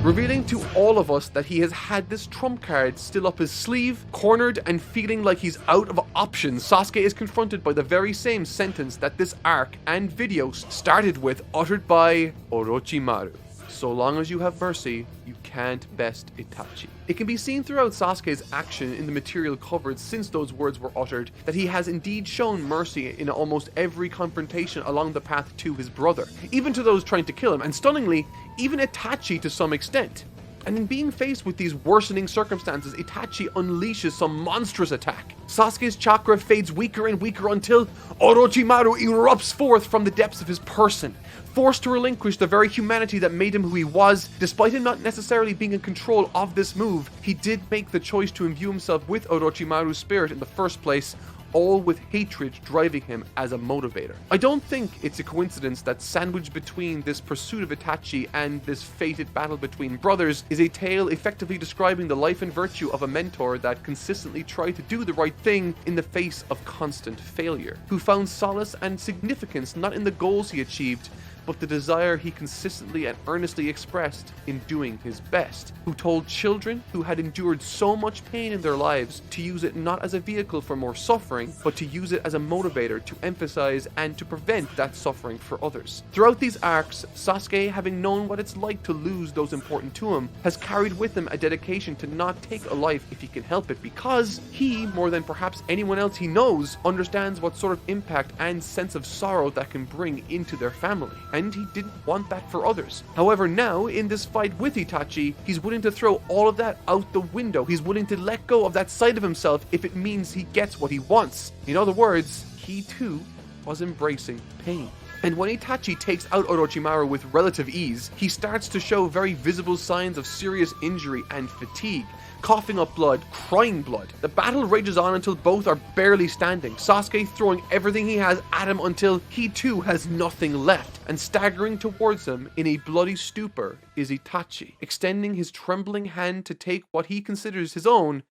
S1: revealing to all of us that he has had this trump card still up his sleeve, cornered and feeling like he's out of options. Sasuke is confronted by the very same sentence that this arc and video started with, uttered by Orochimaru. So long as you have mercy, you can't best Itachi. It can be seen throughout Sasuke's action in the material covered since those words were uttered that he has indeed shown mercy in almost every confrontation along the path to his brother, even to those trying to kill him, and stunningly, even Itachi to some extent. And in being faced with these worsening circumstances, Itachi unleashes some monstrous attack. Sasuke's chakra fades weaker and weaker until Orochimaru erupts forth from the depths of his person, forced to relinquish the very humanity that made him who he was. Despite him not necessarily being in control of this move, he did make the choice to imbue himself with Orochimaru's spirit in the first place, all with hatred driving him as a motivator. I don't think it's a coincidence that sandwiched between this pursuit of Itachi and this fated battle between brothers is a tale effectively describing the life and virtue of a mentor that consistently tried to do the right thing in the face of constant failure, who found solace and significance not in the goals he achieved, but the desire he consistently and earnestly expressed in doing his best, who told children who had endured so much pain in their lives to use it not as a vehicle for more suffering, but to use it as a motivator to emphasize and to prevent that suffering for others. Throughout these arcs, Sasuke, having known what it's like to lose those important to him, has carried with him a dedication to not take a life if he can help it, because he, more than perhaps anyone else he knows, understands what sort of impact and sense of sorrow that can bring into their family. And he didn't want that for others. However, now, in this fight with Itachi, he's willing to throw all of that out the window. He's willing to let go of that side of himself if it means he gets what he wants. In other words, he too was embracing pain. And when Itachi takes out Orochimaru with relative ease, he starts to show very visible signs of serious injury and fatigue, coughing up blood, crying blood. The battle rages on until both are barely standing, Sasuke throwing everything he has at him until he too has nothing left, and staggering towards him in a bloody stupor is Itachi, extending his trembling hand to take what he considers his own,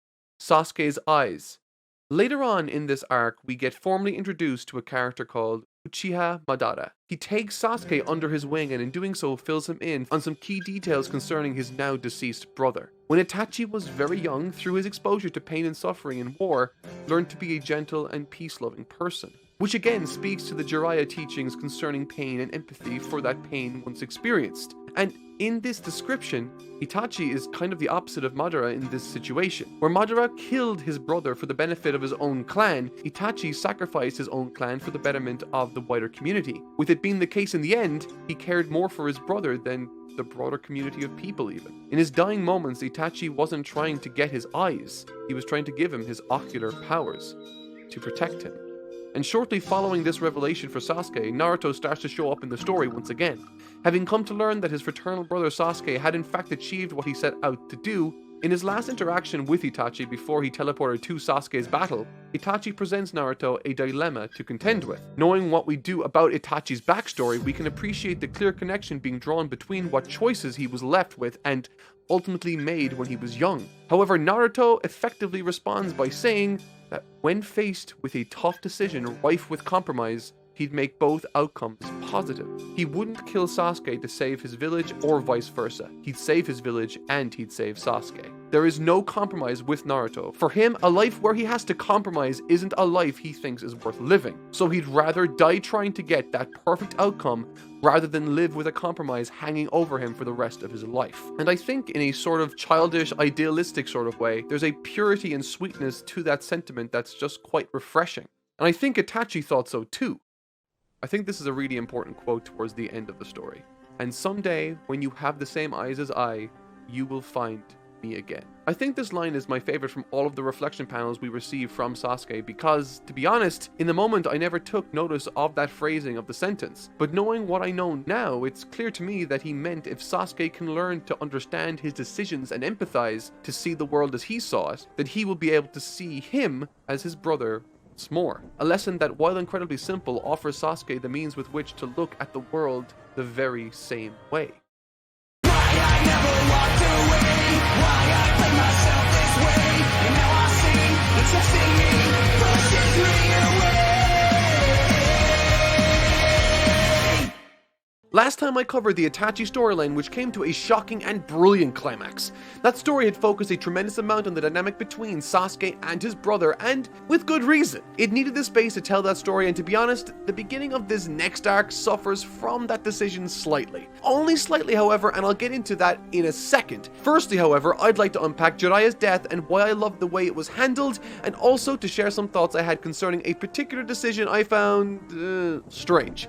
S1: Sasuke's eyes. Later on in this arc, we get formally introduced to a character called Uchiha Madara. He takes Sasuke under his wing and in doing so fills him in on some key details concerning his now deceased brother. When Itachi was very young, through his exposure to pain and suffering in war, learned to be a gentle and peace-loving person, which again speaks to the Jiraiya teachings concerning pain and empathy for that pain once experienced. And in this description, Itachi is kind of the opposite of Madara in this situation. Where Madara killed his brother for the benefit of his own clan, Itachi sacrificed his own clan for the betterment of the wider community. With it being the case in the end, he cared more for his brother than the broader community of people even. In his dying moments, Itachi wasn't trying to get his eyes, he was trying to give him his ocular powers to protect him. And shortly following this revelation for Sasuke, Naruto starts to show up in the story once again. Having come to learn that his fraternal brother Sasuke had in fact achieved what he set out to do, in his last interaction with Itachi before he teleported to Sasuke's battle, Itachi presents Naruto a dilemma to contend with. Knowing what we do about Itachi's backstory, we can appreciate the clear connection being drawn between what choices he was left with and ultimately made when he was young. However, Naruto effectively responds by saying that when faced with a tough decision rife with compromise, he'd make both outcomes positive. He wouldn't kill Sasuke to save his village or vice versa. He'd save his village and he'd save Sasuke. There is no compromise with Naruto. For him, a life where he has to compromise isn't a life he thinks is worth living. So he'd rather die trying to get that perfect outcome rather than live with a compromise hanging over him for the rest of his life. And I think in a sort of childish, idealistic sort of way, there's a purity and sweetness to that sentiment that's just quite refreshing. And I think Itachi thought so too. I think this is a really important quote towards the end of the story. And someday, when you have the same eyes as I, you will find me again. I think this line is my favorite from all of the reflection panels we receive from Sasuke because, to be honest, in the moment I never took notice of that phrasing of the sentence. But knowing what I know now, it's clear to me that he meant if Sasuke can learn to understand his decisions and empathize to see the world as he saw it, then he will be able to see him as his brother more. A lesson that, while incredibly simple, offers Sasuke the means with which to look at the world the very same way. Last time I covered the Itachi storyline, which came to a shocking and brilliant climax. That story had focused a tremendous amount on the dynamic between Sasuke and his brother, and with good reason. It needed the space to tell that story, and to be honest, the beginning of this next arc suffers from that decision slightly. Only slightly, however, and I'll get into that in a second. Firstly, however, I'd like to unpack Jiraiya's death and why I loved the way it was handled, and also to share some thoughts I had concerning a particular decision I found strange.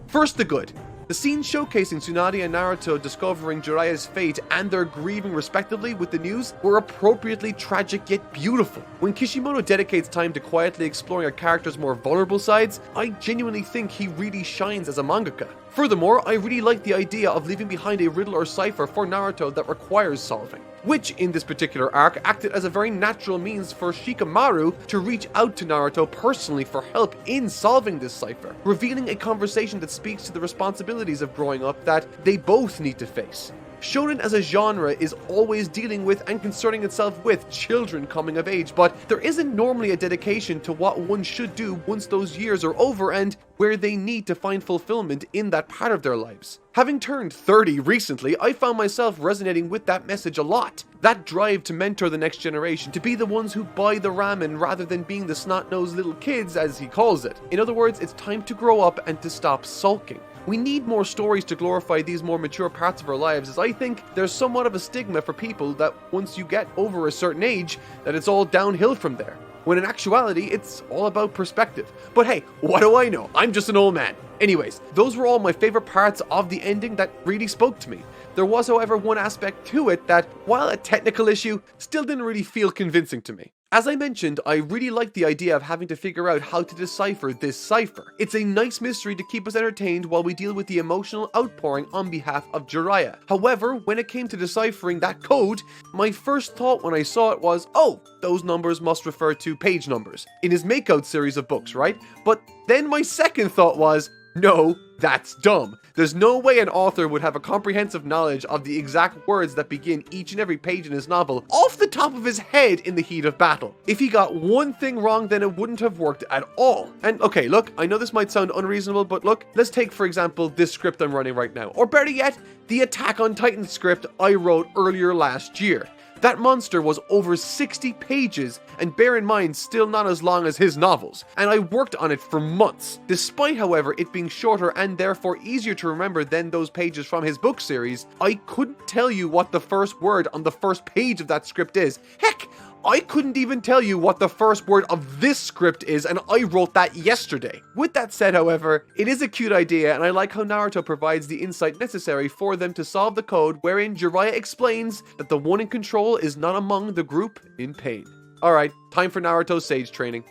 S1: First, the good. The scenes showcasing Tsunade and Naruto discovering Jiraiya's fate and their grieving respectively with the news were appropriately tragic yet beautiful. When Kishimoto dedicates time to quietly exploring a character's more vulnerable sides, I genuinely think he really shines as a mangaka. Furthermore, I really like the idea of leaving behind a riddle or cipher for Naruto that requires solving, which in this particular arc acted as a very natural means for Shikamaru to reach out to Naruto personally for help in solving this cipher, revealing a conversation that speaks to the responsibilities of growing up that they both need to face. Shonen as a genre is always dealing with and concerning itself with children coming of age, but there isn't normally a dedication to what one should do once those years are over and where they need to find fulfillment in that part of their lives. Having turned 30 recently, I found myself resonating with that message a lot. That drive to mentor the next generation, to be the ones who buy the ramen rather than being the snot-nosed little kids as he calls it. In other words, it's time to grow up and to stop sulking. We need more stories to glorify these more mature parts of our lives, as I think there's somewhat of a stigma for people that once you get over a certain age, that it's all downhill from there. When in actuality, it's all about perspective. But hey, what do I know? I'm just an old man. Anyways, those were all my favorite parts of the ending that really spoke to me. There was, however, one aspect to it that, while a technical issue, still didn't really feel convincing to me. As I mentioned, I really liked the idea of having to figure out how to decipher this cipher. It's a nice mystery to keep us entertained while we deal with the emotional outpouring on behalf of Jiraiya. However, when it came to deciphering that code, my first thought when I saw it was, oh, those numbers must refer to page numbers in his Makeout series of books, right? But then my second thought was, no, that's dumb. There's no way an author would have a comprehensive knowledge of the exact words that begin each and every page in his novel off the top of his head in the heat of battle. If he got one thing wrong, then it wouldn't have worked at all. And okay, look, I know this might sound unreasonable, but look, let's take for example this script I'm running right now, or better yet, the Attack on Titan script I wrote earlier last year. That monster was over 60 pages, and bear in mind, still not as long as his novels, and I worked on it for months. Despite, however, it being shorter and therefore easier to remember than those pages from his book series, I couldn't tell you what the first word on the first page of that script is. Heck, I couldn't even tell you what the first word of this script is, and I wrote that yesterday. With that said, however, it is a cute idea, and I like how Naruto provides the insight necessary for them to solve the code, wherein Jiraiya explains that the one in control is not among the group in pain. Alright, time for Naruto's sage training.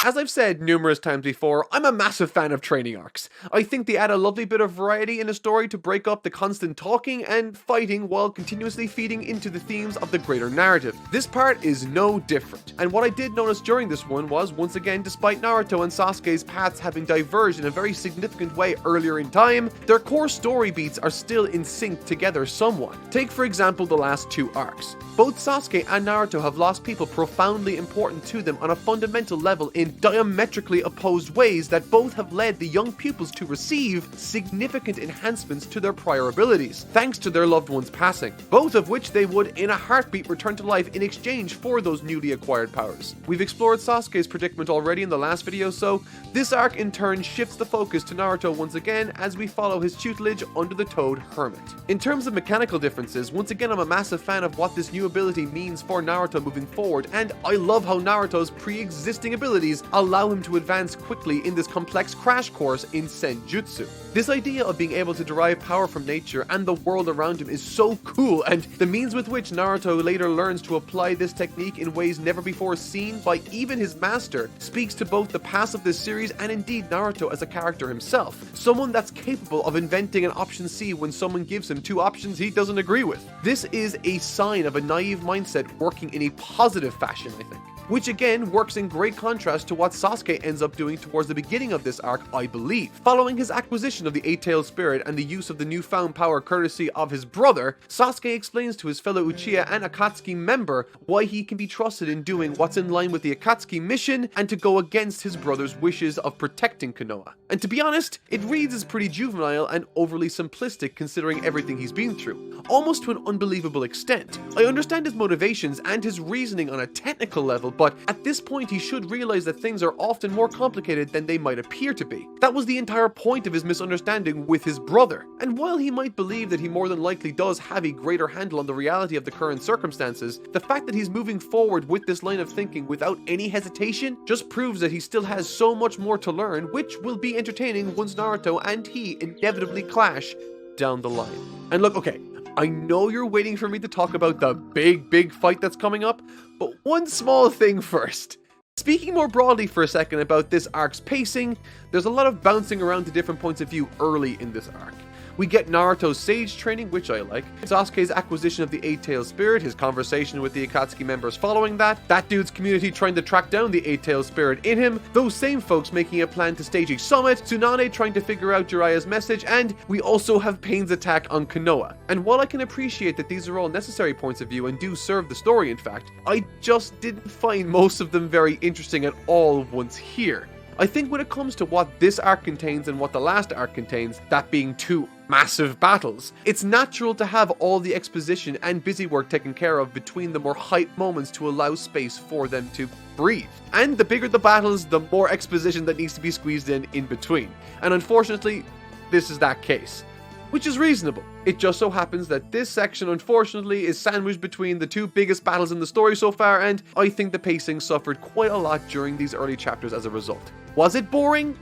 S1: As I've said numerous times before, I'm a massive fan of training arcs. I think they add a lovely bit of variety in a story to break up the constant talking and fighting while continuously feeding into the themes of the greater narrative. This part is no different. And what I did notice during this one was, once again, despite Naruto and Sasuke's paths having diverged in a very significant way earlier in time, their core story beats are still in sync together somewhat. Take for example the last two arcs. Both Sasuke and Naruto have lost people profoundly important to them on a fundamental level in diametrically opposed ways that both have led the young pupils to receive significant enhancements to their prior abilities, thanks to their loved ones passing, both of which they would in a heartbeat return to life in exchange for those newly acquired powers. We've explored Sasuke's predicament already in the last video, so this arc in turn shifts the focus to Naruto once again as we follow his tutelage under the Toad Hermit. In terms of mechanical differences, once again I'm a massive fan of what this new ability means for Naruto moving forward, and I love how Naruto's pre-existing abilities allow him to advance quickly in this complex crash course in Senjutsu. This idea of being able to derive power from nature and the world around him is so cool, and the means with which Naruto later learns to apply this technique in ways never before seen by even his master speaks to both the past of this series and indeed Naruto as a character himself, someone that's capable of inventing an option C when someone gives him two options he doesn't agree with. This is a sign of a naive mindset working in a positive fashion, I think. which again works in great contrast to what Sasuke ends up doing towards the beginning of this arc, I believe. Following his acquisition of the Eight-Tailed Spirit and the use of the newfound power courtesy of his brother, Sasuke explains to his fellow Uchiha and Akatsuki member why he can be trusted in doing what's in line with the Akatsuki mission and to go against his brother's wishes of protecting Konoha. And to be honest, it reads as pretty juvenile and overly simplistic considering everything he's been through, almost to an unbelievable extent. I understand his motivations and his reasoning on a technical level, but at this point he should realize that things are often more complicated than they might appear to be. That was the entire point of his misunderstanding with his brother. And while he might believe that he more than likely does have a greater handle on the reality of the current circumstances, the fact that he's moving forward with this line of thinking without any hesitation just proves that he still has so much more to learn, which will be entertaining once Naruto and he inevitably clash down the line. And look, okay, I know you're waiting for me to talk about the big fight that's coming up, but one small thing first. Speaking more broadly for a second about this arc's pacing, there's a lot of bouncing around to different points of view early in this arc. We get Naruto's sage training, which I like, Sasuke's acquisition of the Eight-Tailed Spirit, his conversation with the Akatsuki members following that dude's community trying to track down the Eight-Tailed Spirit in him, those same folks making a plan to stage a summit, Tsunade trying to figure out Jiraiya's message, and we also have Pain's attack on Konoha. And while I can appreciate that these are all necessary points of view and do serve the story in fact, I just didn't find most of them very interesting at all once here. I think when it comes to what this arc contains and what the last arc contains, that being two massive battles, it's natural to have all the exposition and busy work taken care of between the more hype moments to allow space for them to breathe. And the bigger the battles, the more exposition that needs to be squeezed in between. And unfortunately, this is that case. Which is reasonable. It just so happens that this section, unfortunately, is sandwiched between the two biggest battles in the story so far, and I think the pacing suffered quite a lot during these early chapters as a result. Was it boring?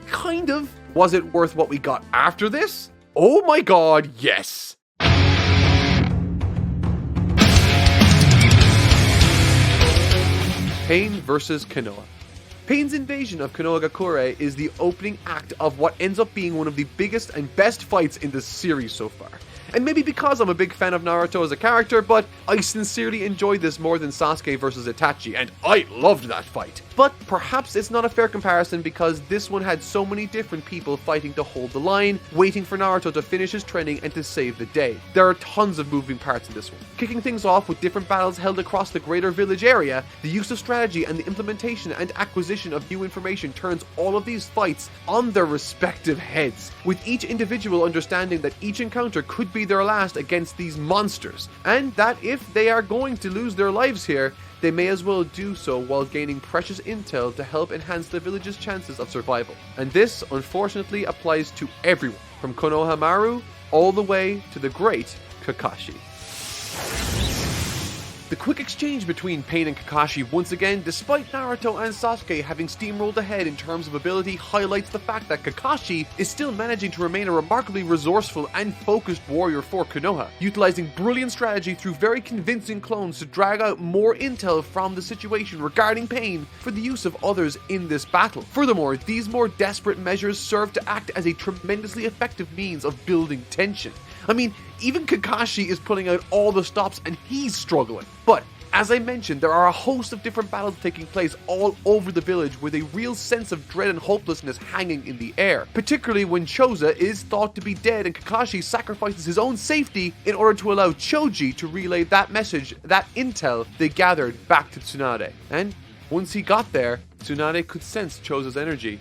S1: Kind of. Was it worth what we got after this? Oh my god, yes! Pain versus Konoha. Pain's invasion of Konohagakure is the opening act of what ends up being one of the biggest and best fights in the series so far. And maybe because I'm a big fan of Naruto as a character, but I sincerely enjoyed this more than Sasuke versus Itachi, and I loved that fight. But perhaps it's not a fair comparison because this one had so many different people fighting to hold the line, waiting for Naruto to finish his training and to save the day. There are tons of moving parts in this one. Kicking things off with different battles held across the greater village area, the use of strategy and the implementation and acquisition of new information turns all of these fights on their respective heads, with each individual understanding that each encounter could be their last against these monsters, and that if they are going to lose their lives here, they may as well do so while gaining precious intel to help enhance the village's chances of survival. And this, unfortunately, applies to everyone, from Konohamaru all the way to the great Kakashi. The quick exchange between Pain and Kakashi once again, despite Naruto and Sasuke having steamrolled ahead in terms of ability, highlights the fact that Kakashi is still managing to remain a remarkably resourceful and focused warrior for Konoha, utilizing brilliant strategy through very convincing clones to drag out more intel from the situation regarding Pain for the use of others in this battle. Furthermore, these more desperate measures serve to act as a tremendously effective means of building tension. I mean, even Kakashi is putting out all the stops and he's struggling. But as I mentioned, there are a host of different battles taking place all over the village with a real sense of dread and hopelessness hanging in the air. Particularly when Choza is thought to be dead and Kakashi sacrifices his own safety in order to allow Choji to relay that message, that intel they gathered back to Tsunade. And once he got there, Tsunade could sense Choza's energy,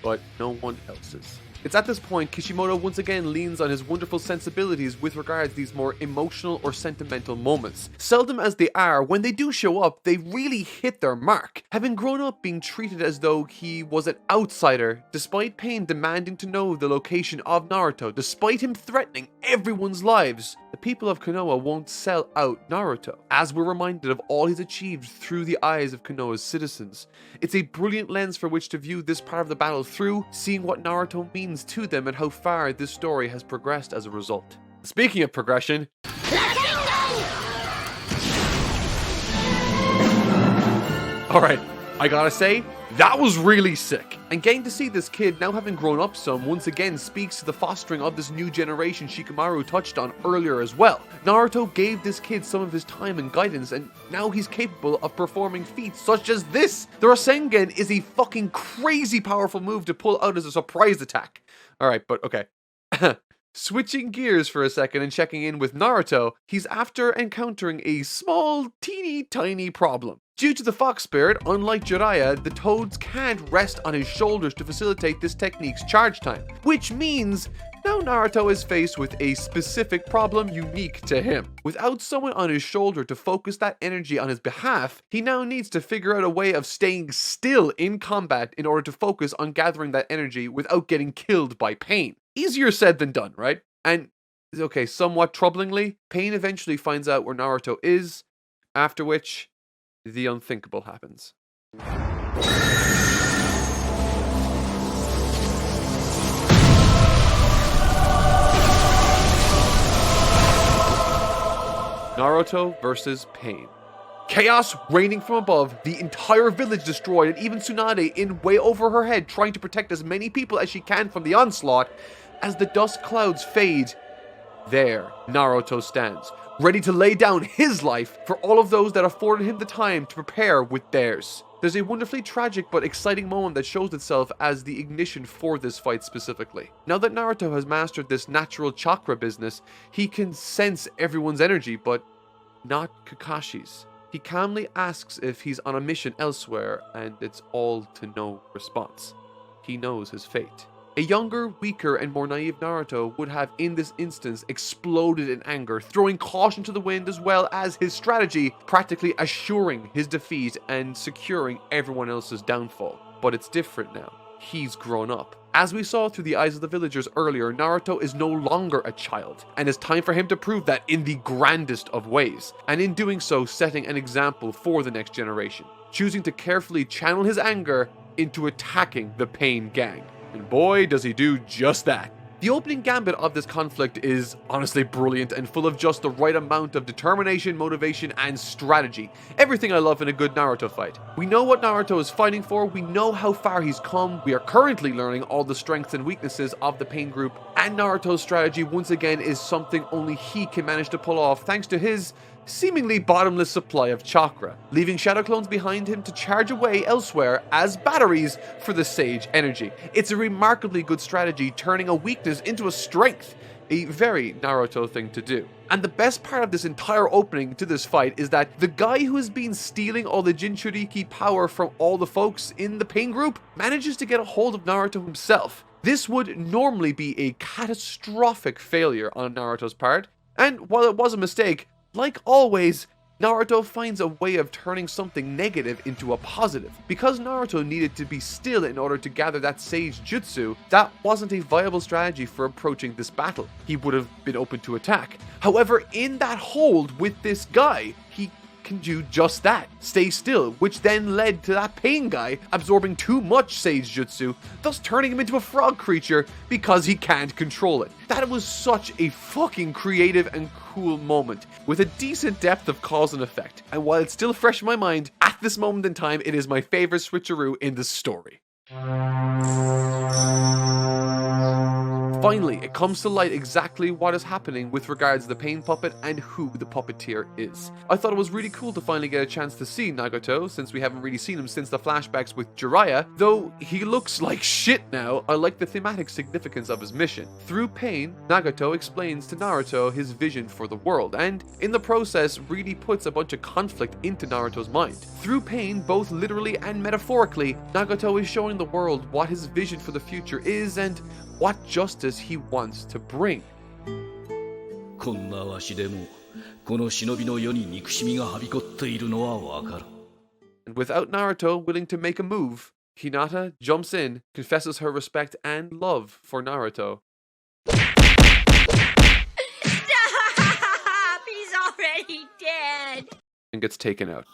S1: but no one else's. It's at this point Kishimoto once again leans on his wonderful sensibilities with regards to these more emotional or sentimental moments. Seldom as they are, when they do show up, they really hit their mark. Having grown up being treated as though he was an outsider, despite Pain demanding to know the location of Naruto, despite him threatening everyone's lives, the people of Konoha won't sell out Naruto, as we're reminded of all he's achieved through the eyes of Konoha's citizens. It's a brilliant lens for which to view this part of the battle through, seeing what Naruto means to them and how far this story has progressed as a result. Speaking of progression, alright, I gotta say, That was really sick. And getting to see this kid, now having grown up some, once again speaks to the fostering of this new generation Shikamaru touched on earlier as well. Naruto gave this kid some of his time and guidance, and now he's capable of performing feats such as this. The Rasengan is a fucking crazy powerful move to pull out as a surprise attack. Alright, but okay. Switching gears for a second and checking in with Naruto, he's after encountering a small, teeny tiny problem. Due to the fox spirit, unlike Jiraiya, the toads can't rest on his shoulders to facilitate this technique's charge time, which means now Naruto is faced with a specific problem unique to him. Without someone on his shoulder to focus that energy on his behalf, he now needs to figure out a way of staying still in combat in order to focus on gathering that energy without getting killed by pain. Easier said than done, right? And, okay, somewhat troublingly, Pain eventually finds out where Naruto is, after which the unthinkable happens. Naruto versus Pain. Chaos raining from above, the entire village destroyed, and even Tsunade in way over her head trying to protect as many people as she can from the onslaught. As the dust clouds fade, there Naruto stands, ready to lay down his life for all of those that afforded him the time to prepare with theirs. There's a wonderfully tragic but exciting moment that shows itself as the ignition for this fight specifically. Now that Naruto has mastered this natural chakra business, he can sense everyone's energy, but not Kakashi's. He calmly asks if he's on a mission elsewhere, and it's all to no response. He knows his fate. A younger, weaker, and more naive Naruto would have in this instance exploded in anger, throwing caution to the wind as well as his strategy, practically assuring his defeat and securing everyone else's downfall. But it's different now. He's grown up. As we saw through the eyes of the villagers earlier, Naruto is no longer a child, and it's time for him to prove that in the grandest of ways, and in doing so setting an example for the next generation, choosing to carefully channel his anger into attacking the Pain gang. And boy, does he do just that. The opening gambit of this conflict is honestly brilliant and full of just the right amount of determination, motivation, and strategy. Everything I love in a good Naruto fight. We know what Naruto is fighting for, we know how far he's come, we are currently learning all the strengths and weaknesses of the Pain group, and Naruto's strategy once again is something only he can manage to pull off thanks to his seemingly bottomless supply of chakra, leaving shadow clones behind him to charge away elsewhere as batteries for the sage energy. It's a remarkably good strategy, turning a weakness into a strength, a very Naruto thing to do. And the best part of this entire opening to this fight is that the guy who has been stealing all the Jinchuriki power from all the folks in the Pain group manages to get a hold of Naruto himself. This would normally be a catastrophic failure on Naruto's part, and while it was a mistake, like always, Naruto finds a way of turning something negative into a positive. Because Naruto needed to be still in order to gather that sage jutsu, that wasn't a viable strategy for approaching this battle. He would have been open to attack. However, in that hold with this guy, he can do just that, stay still, which then led to that Pain guy absorbing too much sage jutsu, thus turning him into a frog creature because he can't control it. That was such a fucking creative and cool moment, with a decent depth of cause and effect, and while it's still fresh in my mind, at this moment in time, it is my favorite switcheroo in the story. Finally, it comes to light exactly what is happening with regards to the Pain puppet and who the puppeteer is. I thought it was really cool to finally get a chance to see Nagato, since we haven't really seen him since the flashbacks with Jiraiya. Though he looks like shit now, I like the thematic significance of his mission. Through Pain, Nagato explains to Naruto his vision for the world, and in the process really puts a bunch of conflict into Naruto's mind. Through Pain, both literally and metaphorically, Nagato is showing the world what his vision for the future is and what justice he wants to bring.
S12: こんなわしでもこの忍びの世に憎しみがはびこっているのはわかる。
S1: And without Naruto willing to make a move, Hinata jumps in, confesses her respect and love for Naruto.
S5: Stop! He's already dead!
S1: And gets taken out.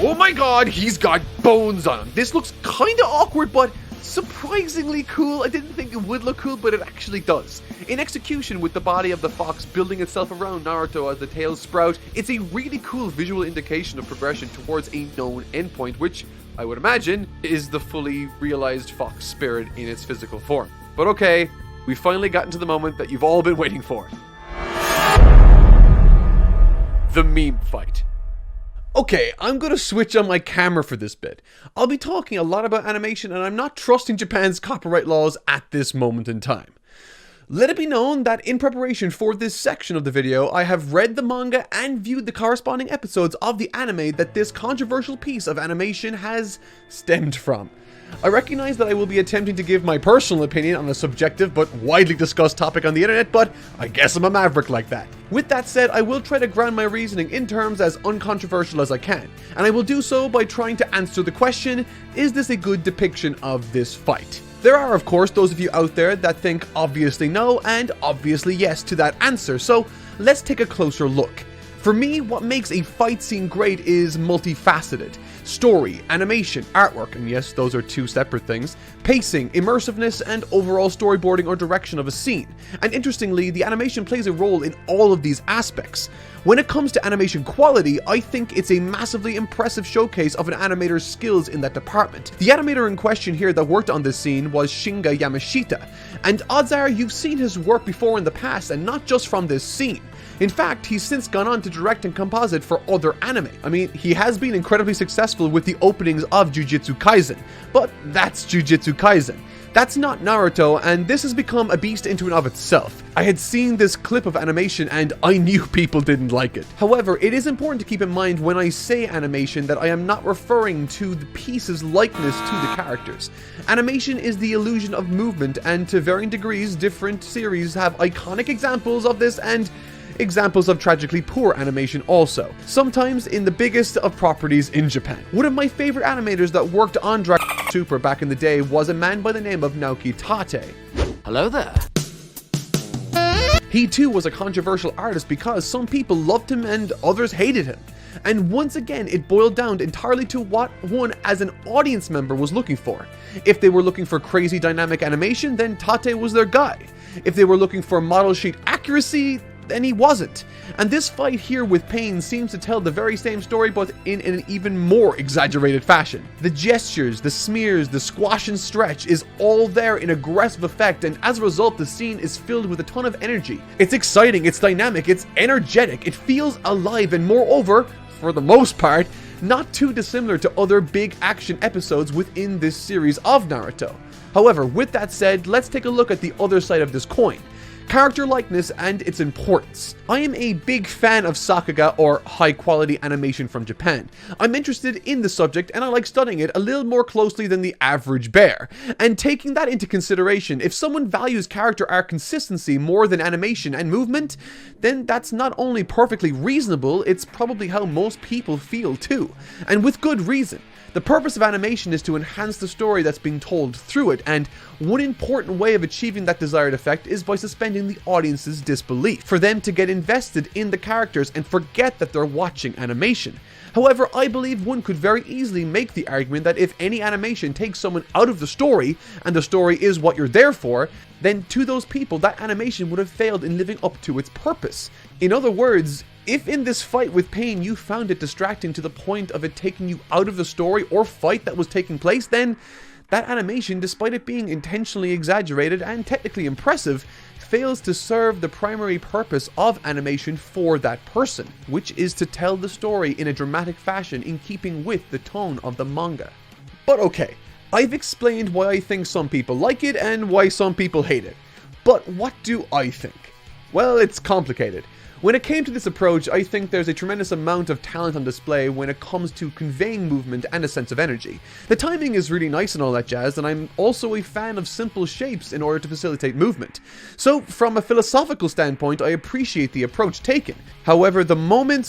S1: Oh my god, he's got bones on him. This looks kinda awkward, but surprisingly cool. I didn't think it would look cool, but it actually does. In execution, with the body of the fox building itself around Naruto as the tails sprout, it's a really cool visual indication of progression towards a known endpoint, which I would imagine is the fully realized fox spirit in its physical form. But okay, we finally gotten to the moment that you've all been waiting for. The meme fight. Okay, I'm going to switch on my camera for this bit. I'll be talking a lot about animation, and I'm not trusting Japan's copyright laws at this moment in time. Let it be known that in preparation for this section of the video, I have read the manga and viewed the corresponding episodes of the anime that this controversial piece of animation has stemmed from. I recognize that I will be attempting to give my personal opinion on a subjective but widely discussed topic on the internet, but I guess I'm a maverick like that. With that said, I will try to ground my reasoning in terms as uncontroversial as I can, and I will do so by trying to answer the question, is this a good depiction of this fight? There are, of course, those of you out there that think obviously no and obviously yes to that answer, so let's take a closer look. For me, what makes a fight scene great is multifaceted. Story, animation, artwork, and yes, those are two separate things, pacing, immersiveness, and overall storyboarding or direction of a scene. And interestingly, the animation plays a role in all of these aspects. When it comes to animation quality, I think it's a massively impressive showcase of an animator's skills in that department. The animator in question here that worked on this scene was Shinga Yamashita, and odds are you've seen his work before in the past, and not just from this scene. In fact, he's since gone on to direct and composite for other anime. I mean, he has been incredibly successful with the openings of Jujutsu Kaisen, but that's Jujutsu Kaisen. That's not Naruto, and this has become a beast into and of itself. I had seen this clip of animation and I knew people didn't like it. However, it is important to keep in mind when I say animation that I am not referring to the piece's likeness to the characters. Animation is the illusion of movement, and to varying degrees, different series have iconic examples of this and examples of tragically poor animation also, sometimes in the biggest of properties in Japan. One of my favorite animators that worked on Dragon Ball Super back in the day was a man by the name of Naoki Tate.
S13: Hello there.
S1: He too was a controversial artist because some people loved him and others hated him. And once again, it boiled down entirely to what one as an audience member was looking for. If they were looking for crazy dynamic animation, then Tate was their guy. If they were looking for model sheet accuracy, then he wasn't. And this fight here with Pain seems to tell the very same story, but in an even more exaggerated fashion. The gestures, the smears, the squash and stretch is all there in aggressive effect, and as a result the scene is filled with a ton of energy. It's exciting, it's dynamic, it's energetic, it feels alive, and moreover, for the most part, not too dissimilar to other big action episodes within this series of Naruto. However, with that said, let's take a look at the other side of this coin. Character likeness and its importance. I am a big fan of Sakuga, or high quality animation from Japan. I'm interested in the subject and I like studying it a little more closely than the average bear. And taking that into consideration, if someone values character arc consistency more than animation and movement, then that's not only perfectly reasonable, it's probably how most people feel too. And with good reason. The purpose of animation is to enhance the story that's being told through it, and one important way of achieving that desired effect is by suspending the audience's disbelief, for them to get invested in the characters and forget that they're watching animation. However, I believe one could very easily make the argument that if any animation takes someone out of the story, and the story is what you're there for, then to those people that animation would have failed in living up to its purpose. In other words, if in this fight with Pain you found it distracting to the point of it taking you out of the story or fight that was taking place, then that animation, despite it being intentionally exaggerated and technically impressive, fails to serve the primary purpose of animation for that person, which is to tell the story in a dramatic fashion in keeping with the tone of the manga. But okay, I've explained why I think some people like it and why some people hate it. But what do I think? Well, it's complicated. When it came to this approach, I think there's a tremendous amount of talent on display when it comes to conveying movement and a sense of energy. The timing is really nice and all that jazz, and I'm also a fan of simple shapes in order to facilitate movement. So from a philosophical standpoint, I appreciate the approach taken. However, the moment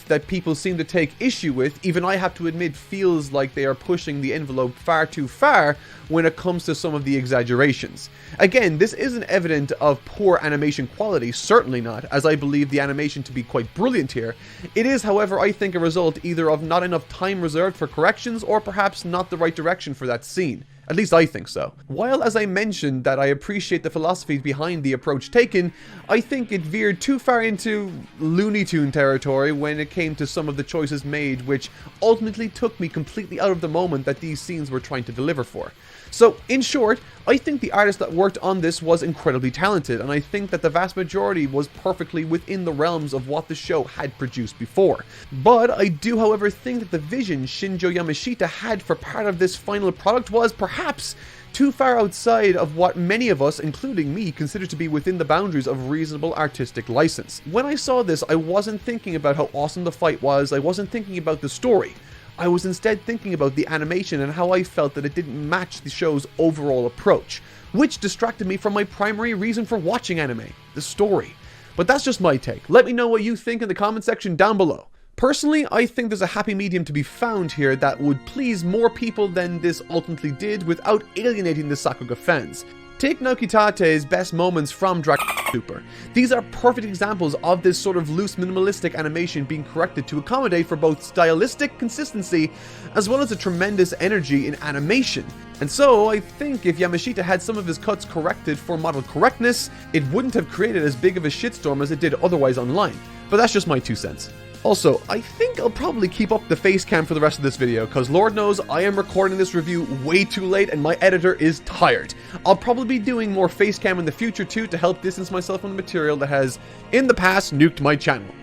S1: that people seem to take issue with, even I have to admit, feels like they are pushing the envelope far too far when it comes to some of the exaggerations. Again, this isn't evident of poor animation quality, certainly not, as I believe the animation to be quite brilliant here. It is, however, I think a result either of not enough time reserved for corrections or perhaps not the right direction for that scene. At least I think so. While, as I mentioned, that I appreciate the philosophy behind the approach taken, I think it veered too far into Looney Tune territory when it came to some of the choices made, which ultimately took me completely out of the moment that these scenes were trying to deliver for. So, in short, I think the artist that worked on this was incredibly talented, and I think that the vast majority was perfectly within the realms of what the show had produced before. But I do, however, think that the vision Shinjo Yamashita had for part of this final product was perhaps too far outside of what many of us, including me, consider to be within the boundaries of reasonable artistic license. When I saw this, I wasn't thinking about how awesome the fight was, I wasn't thinking about the story. I was instead thinking about the animation and how I felt that it didn't match the show's overall approach, which distracted me from my primary reason for watching anime, the story. But that's just my take. Let me know what you think in the comment section down below. Personally, I think there's a happy medium to be found here that would please more people than this ultimately did without alienating the Sakura fans. Take Naokitate's best moments from Dragon Ball Super. These are perfect examples of this sort of loose minimalistic animation being corrected to accommodate for both stylistic consistency as well as a tremendous energy in animation. And so, I think if Yamashita had some of his cuts corrected for model correctness, it wouldn't have created as big of a shitstorm as it did otherwise online. But that's just my 2 cents. Also, I think I'll probably keep up the face cam for the rest of this video, because Lord knows I am recording this review way too late and my editor is tired. I'll probably be doing more face cam in the future too to help distance myself from the material that has, in the past, nuked my channel.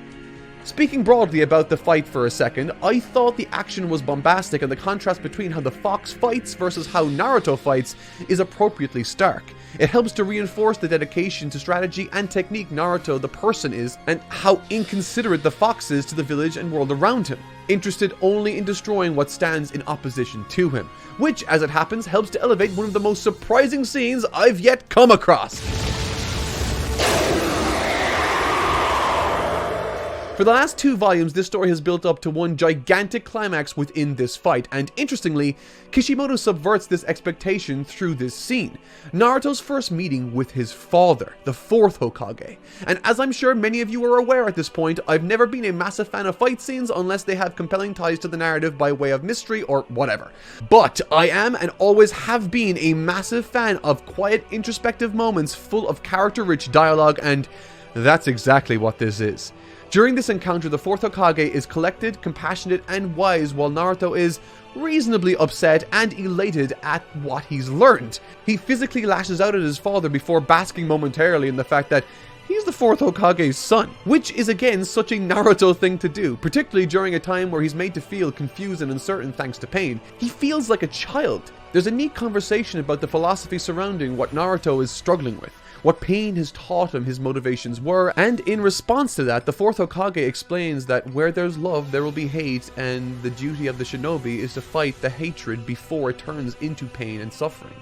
S1: Speaking broadly about the fight for a second, I thought the action was bombastic and the contrast between how the fox fights versus how Naruto fights is appropriately stark. It helps to reinforce the dedication to strategy and technique Naruto the person is, and how inconsiderate the fox is to the village and world around him, interested only in destroying what stands in opposition to him, which, as it happens, helps to elevate one of the most surprising scenes I've yet come across. For the last 2 volumes, this story has built up to one gigantic climax within this fight, and interestingly, Kishimoto subverts this expectation through this scene. Naruto's first meeting with his father, the 4th Hokage. And as I'm sure many of you are aware at this point, I've never been a massive fan of fight scenes unless they have compelling ties to the narrative by way of mystery or whatever. But I am and always have been a massive fan of quiet, introspective moments full of character-rich dialogue, and that's exactly what this is. During this encounter, the 4th Hokage is collected, compassionate, and wise, while Naruto is reasonably upset and elated at what he's learned. He physically lashes out at his father before basking momentarily in the fact that he's the 4th Hokage's son, which is again such a Naruto thing to do, particularly during a time where he's made to feel confused and uncertain thanks to pain. He feels like a child. There's a neat conversation about the philosophy surrounding what Naruto is struggling with, what pain has taught him his motivations were, and in response to that, the 4th Hokage explains that where there's love, there will be hate, and the duty of the shinobi is to fight the hatred before it turns into pain and suffering.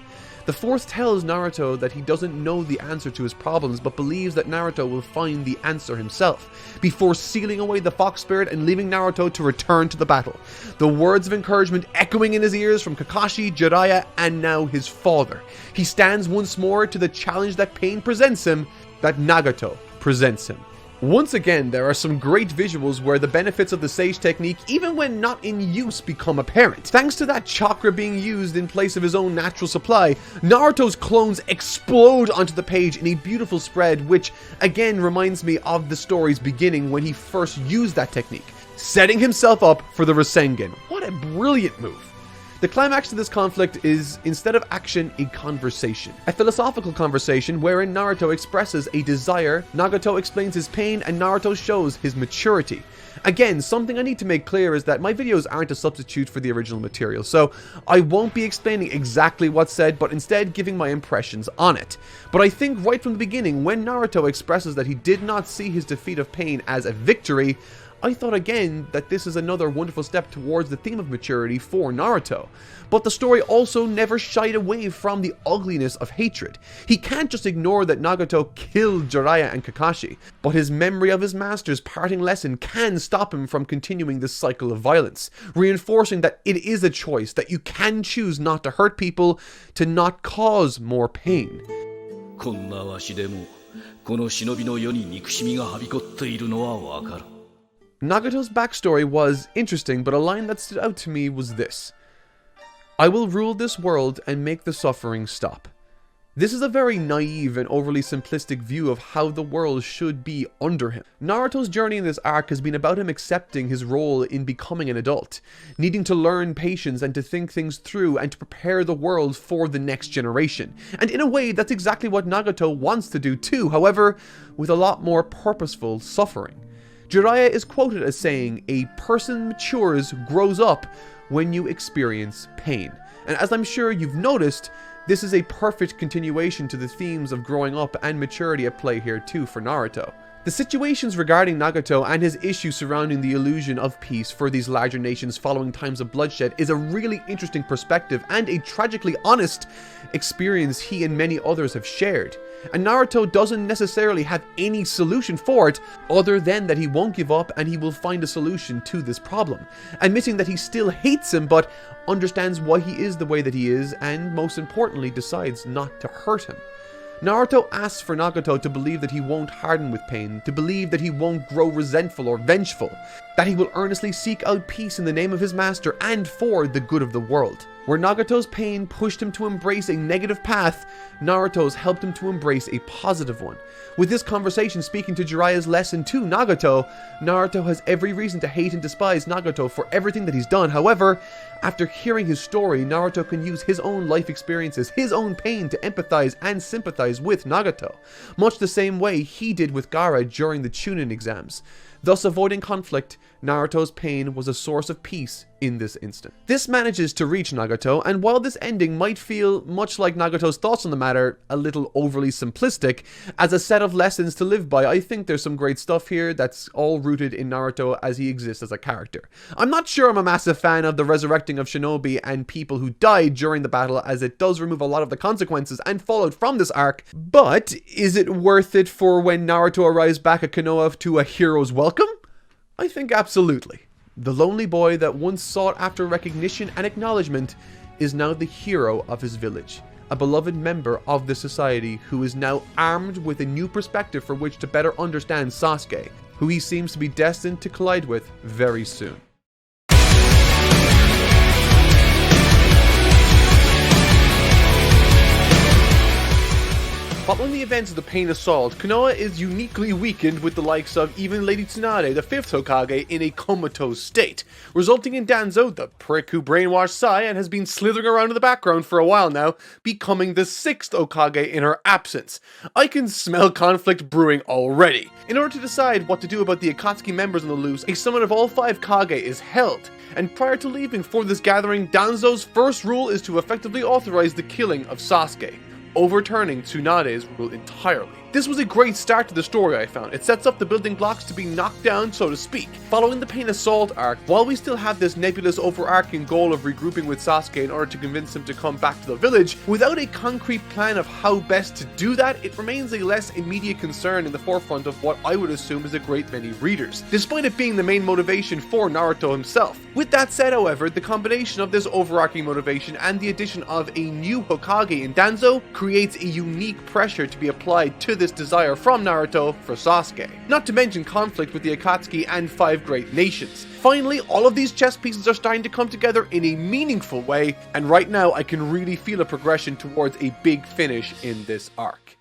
S1: The 4th tells Naruto that he doesn't know the answer to his problems, but believes that Naruto will find the answer himself, before sealing away the fox spirit and leaving Naruto to return to the battle. The words of encouragement echoing in his ears from Kakashi, Jiraiya, and now his father. He stands once more to the challenge that pain presents him, that Nagato presents him. Once again, there are some great visuals where the benefits of the Sage technique, even when not in use, become apparent. Thanks to that chakra being used in place of his own natural supply, Naruto's clones explode onto the page in a beautiful spread, which again reminds me of the story's beginning when he first used that technique, setting himself up for the Rasengan. What a brilliant move. The climax to this conflict is, instead of action, a conversation. A philosophical conversation wherein Naruto expresses a desire, Nagato explains his pain, and Naruto shows his maturity. Again, something I need to make clear is that my videos aren't a substitute for the original material, so I won't be explaining exactly what's said, but instead giving my impressions on it. But I think right from the beginning, when Naruto expresses that he did not see his defeat of pain as a victory, I thought again that this is another wonderful step towards the theme of maturity for Naruto. But the story also never shied away from the ugliness of hatred. He can't just ignore that Nagato killed Jiraiya and Kakashi, but his memory of his master's parting lesson can stop him from continuing this cycle of violence, reinforcing that it is a choice, that you can choose not to hurt people, to not cause more pain.
S12: こんなわしでもこの忍びの世に憎しみがはびこっているのはわかる。
S1: Nagato's backstory was interesting, but a line that stood out to me was this. I will rule this world and make the suffering stop. This is a very naive and overly simplistic view of how the world should be under him. Naruto's journey in this arc has been about him accepting his role in becoming an adult, needing to learn patience and to think things through and to prepare the world for the next generation. And in a way, that's exactly what Nagato wants to do too, however, with a lot more purposeful suffering. Jiraiya is quoted as saying, "A person matures, grows up, when you experience pain." And as I'm sure you've noticed, this is a perfect continuation to the themes of growing up and maturity at play here too for Naruto. The situations regarding Nagato and his issues surrounding the illusion of peace for these larger nations following times of bloodshed is a really interesting perspective and a tragically honest experience he and many others have shared. And Naruto doesn't necessarily have any solution for it other than that he won't give up and he will find a solution to this problem, admitting that he still hates him but understands why he is the way that he is and most importantly decides not to hurt him. Naruto asks for Nagato to believe that he won't harden with pain, to believe that he won't grow resentful or vengeful, that he will earnestly seek out peace in the name of his master and for the good of the world. Where Nagato's pain pushed him to embrace a negative path, Naruto's helped him to embrace a positive one. With this conversation speaking to Jiraiya's lesson to Nagato, Naruto has every reason to hate and despise Nagato for everything that he's done. However, after hearing his story, Naruto can use his own life experiences, his own pain to empathize and sympathize with Nagato, much the same way he did with Gaara during the Chunin Exams. Thus avoiding conflict, Naruto's pain was a source of peace in this instant. This manages to reach Nagato, and while this ending might feel much like Nagato's thoughts on the matter, a little overly simplistic, as a set of lessons to live by, I think there's some great stuff here that's all rooted in Naruto as he exists as a character. I'm not sure I'm a massive fan of the resurrecting of shinobi and people who died during the battle, as it does remove a lot of the consequences and fallout from this arc, but is it worth it for when Naruto arrives back at Konoha to a hero's welcome? I think absolutely. The lonely boy that once sought after recognition and acknowledgement is now the hero of his village, a beloved member of the society who is now armed with a new perspective for which to better understand Sasuke, who he seems to be destined to collide with very soon. Following the events of the Pain Assault, Konoha is uniquely weakened with the likes of even Lady Tsunade, the 5th Hokage, in a comatose state, resulting in Danzo, the prick who brainwashed Sai and has been slithering around in the background for a while now, becoming the 6th Hokage in her absence. I can smell conflict brewing already. In order to decide what to do about the Akatsuki members on the loose, a summit of all 5 Kage is held. And prior to leaving for this gathering, Danzo's first rule is to effectively authorize the killing of Sasuke, overturning Tsunade's rule entirely. This was a great start to the story, I found. It sets up the building blocks to be knocked down, so to speak. Following the Pain Assault arc, while we still have this nebulous overarching goal of regrouping with Sasuke in order to convince him to come back to the village, without a concrete plan of how best to do that, it remains a less immediate concern in the forefront of what I would assume is a great many readers, despite it being the main motivation for Naruto himself. With that said, however, the combination of this overarching motivation and the addition of a new Hokage in Danzo creates a unique pressure to be applied to this desire from Naruto for Sasuke. Not to mention conflict with the Akatsuki and 5 great nations. Finally, all of these chess pieces are starting to come together in a meaningful way, and right now I can really feel a progression towards a big finish in this arc.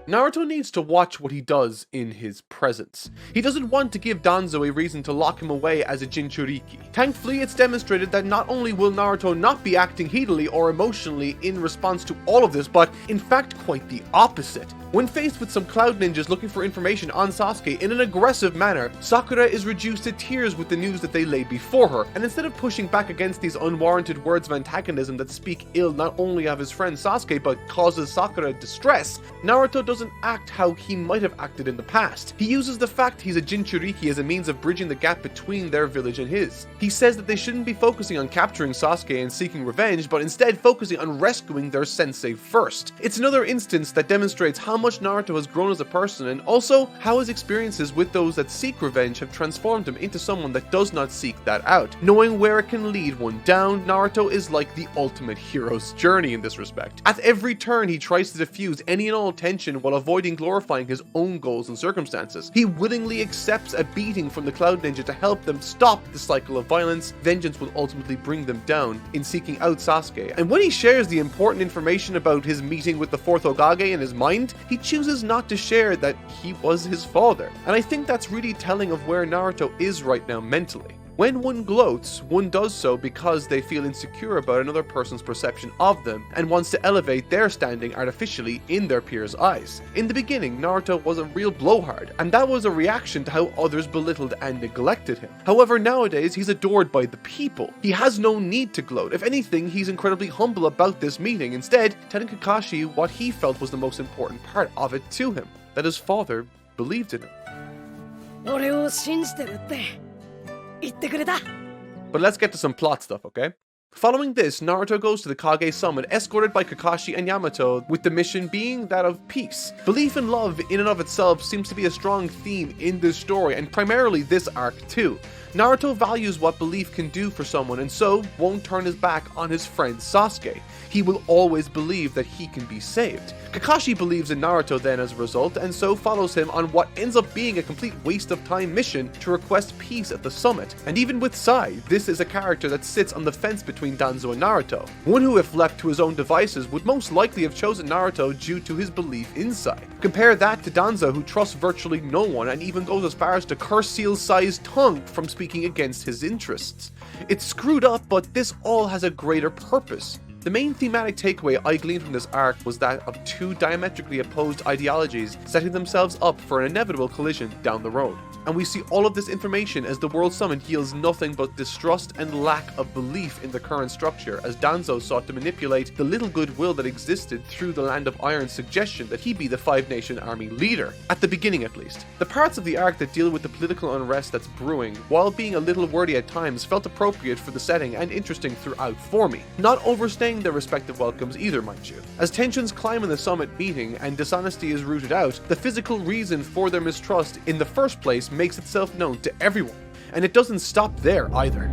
S1: Naruto needs to watch what he does in his presence. He doesn't want to give Danzo a reason to lock him away as a Jinchuriki. Thankfully, it's demonstrated that not only will Naruto not be acting heatedly or emotionally in response to all of this, but in fact quite the opposite. When faced with some cloud ninjas looking for information on Sasuke in an aggressive manner, Sakura is reduced to tears with the news that they lay before her, and instead of pushing back against these unwarranted words of antagonism that speak ill not only of his friend Sasuke but causes Sakura distress, Naruto doesn't act how he might have acted in the past. He uses the fact he's a Jinchuriki as a means of bridging the gap between their village and his. He says that they shouldn't be focusing on capturing Sasuke and seeking revenge, but instead focusing on rescuing their sensei first. It's another instance that demonstrates how much Naruto has grown as a person, and also how his experiences with those that seek revenge have transformed him into someone that does not seek that out. Knowing where it can lead one down, Naruto is like the ultimate hero's journey in this respect. At every turn, he tries to diffuse any and all tension while avoiding glorifying his own goals and circumstances. He willingly accepts a beating from the Cloud Ninja to help them stop the cycle of violence. Vengeance will ultimately bring them down in seeking out Sasuke. And when he shares the important information about his meeting with the Fourth Hokage in his mind, he chooses not to share that he was his father. And I think that's really telling of where Naruto is right now mentally. When one gloats, one does so because they feel insecure about another person's perception of them and wants to elevate their standing artificially in their peers' eyes. In the beginning, Naruto was a real blowhard, and that was a reaction to how others belittled and neglected him. However, nowadays, he's adored by the people. He has no need to gloat. If anything, he's incredibly humble about this meeting, instead telling Kakashi what he felt was the most important part of it to him, that his father believed in him. But let's get to some plot stuff, okay? Following this, Naruto goes to the Kage summit, escorted by Kakashi and Yamato, with the mission being that of peace. Belief in love in and of itself seems to be a strong theme in this story, and primarily this arc too. Naruto values what belief can do for someone, and so won't turn his back on his friend Sasuke. He will always believe that he can be saved. Kakashi believes in Naruto then as a result, and so follows him on what ends up being a complete waste of time mission to request peace at the summit. And even with Sai, this is a character that sits on the fence between Danzo and Naruto. One who, if left to his own devices, would most likely have chosen Naruto due to his belief in Sai. Compare that to Danzo, who trusts virtually no one and even goes as far as to curse seal Sai's tongue from speaking against his interests. It's screwed up, but this all has a greater purpose. The main thematic takeaway I gleaned from this arc was that of two diametrically opposed ideologies setting themselves up for an inevitable collision down the road. And we see all of this information as the World Summit yields nothing but distrust and lack of belief in the current structure, as Danzo sought to manipulate the little goodwill that existed through the Land of Iron's suggestion that he be the Five-Nation Army leader, at the beginning at least. The parts of the arc that deal with the political unrest that's brewing, while being a little wordy at times, felt appropriate for the setting and interesting throughout for me, not overstaying their respective welcomes either, mind you. As tensions climb in the summit meeting and dishonesty is rooted out, the physical reason for their mistrust in the first place makes itself known to everyone, and it doesn't stop there either.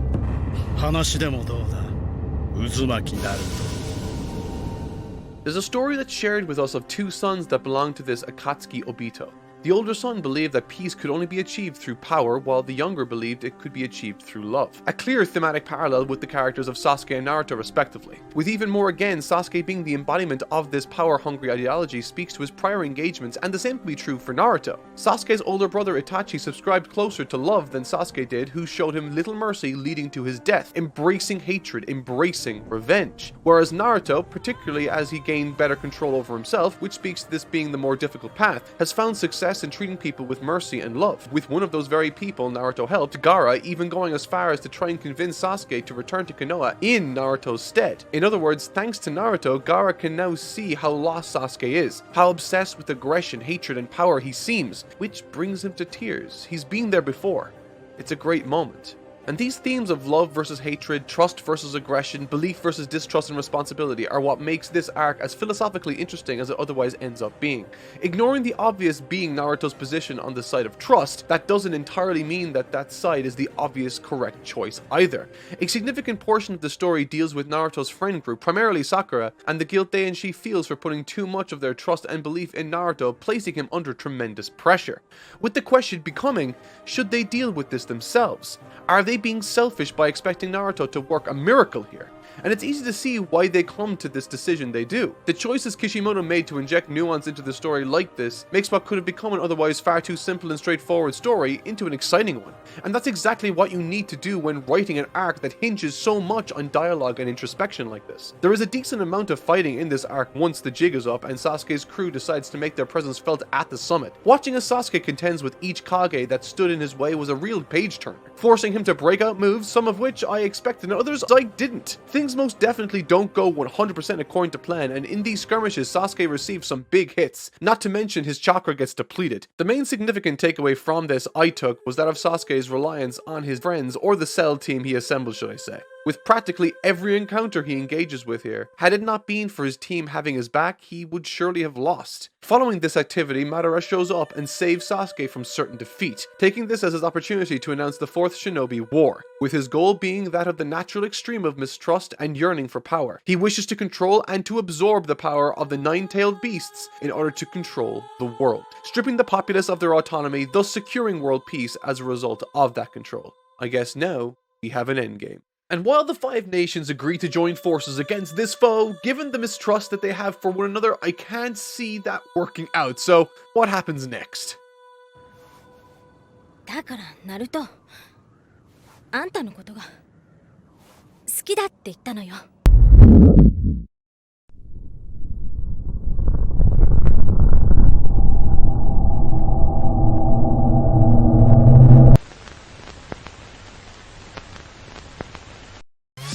S1: There's a story that's shared with us of two sons that belong to this Akatsuki Obito. The older son believed that peace could only be achieved through power, while the younger believed it could be achieved through love. A clear thematic parallel with the characters of Sasuke and Naruto respectively. With even more again, Sasuke being the embodiment of this power-hungry ideology speaks to his prior engagements, and the same can be true for Naruto. Sasuke's older brother Itachi subscribed closer to love than Sasuke did, who showed him little mercy leading to his death, embracing hatred, embracing revenge. Whereas Naruto, particularly as he gained better control over himself, which speaks to this being the more difficult path, has found success in treating people with mercy and love, with one of those very people Naruto helped, Gaara, even going as far as to try and convince Sasuke to return to Konoha in Naruto's stead. In other words, thanks to Naruto, Gaara can now see how lost Sasuke is, how obsessed with aggression, hatred, and power he seems, which brings him to tears. He's been there before. It's a great moment. And these themes of love versus hatred, trust versus aggression, belief versus distrust and responsibility are what makes this arc as philosophically interesting as it otherwise ends up being. Ignoring the obvious being Naruto's position on the side of trust, that doesn't entirely mean that that side is the obvious correct choice either. A significant portion of the story deals with Naruto's friend group, primarily Sakura, and the guilt they and she feels for putting too much of their trust and belief in Naruto, placing him under tremendous pressure. With the question becoming, should they deal with this themselves? Are they being selfish by expecting Naruto to work a miracle here? And it's easy to see why they come to this decision they do. The choices Kishimoto made to inject nuance into the story like this makes what could have become an otherwise far too simple and straightforward story into an exciting one. And that's exactly what you need to do when writing an arc that hinges so much on dialogue and introspection like this. There is a decent amount of fighting in this arc once the jig is up and Sasuke's crew decides to make their presence felt at the summit. Watching as Sasuke contends with each Kage that stood in his way was a real page-turner, forcing him to break out moves, some of which I expected and others I didn't. Things most definitely don't go 100% according to plan, and in these skirmishes Sasuke receives some big hits, not to mention his chakra gets depleted. The main significant takeaway from this I took was that of Sasuke's reliance on his friends, or the cell team he assembled should I say. with practically every encounter he engages with here. Had it not been for his team having his back, he would surely have lost. Following this activity, Madara shows up and saves Sasuke from certain defeat, taking this as his opportunity to announce the Fourth Shinobi War, with his goal being that of the natural extreme of mistrust and yearning for power. He wishes to control and to absorb the power of the nine-tailed beasts in order to control the world, stripping the populace of their autonomy, thus securing world peace as a result of that control. I guess now we have an endgame. And while the five nations agree to join forces against this foe, given the mistrust that they have for one another, I can't see that working out. So, what happens next?
S5: だから、ナルト、あんたのことが好きだって言ったのよ。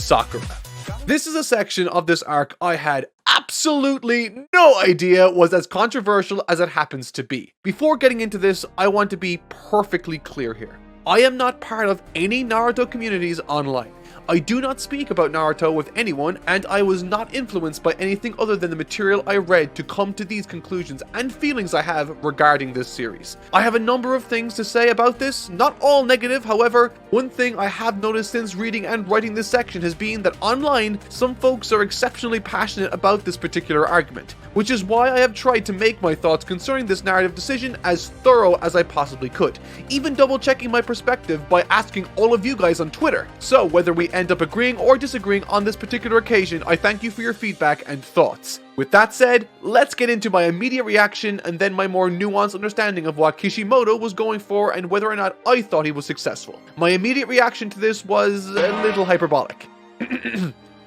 S1: Sakura. This is a section of this arc I had absolutely no idea was as controversial as it happens to be. Before getting into this, I want to be perfectly clear here. I am not part of any Naruto communities online. I do not speak about Naruto with anyone, and I was not influenced by anything other than the material I read to come to these conclusions and feelings I have regarding this series. I have a number of things to say about this, not all negative. However, one thing I have noticed since reading and writing this section has been that online, some folks are exceptionally passionate about this particular argument, which is why I have tried to make my thoughts concerning this narrative decision as thorough as I possibly could, even double checking my perspective by asking all of you guys on Twitter. So whether we end up agreeing or disagreeing on this particular occasion, I thank you for your feedback and thoughts. With that said, let's get into my immediate reaction and then my more nuanced understanding of what Kishimoto was going for and whether or not I thought he was successful. My immediate reaction to this was a little hyperbolic.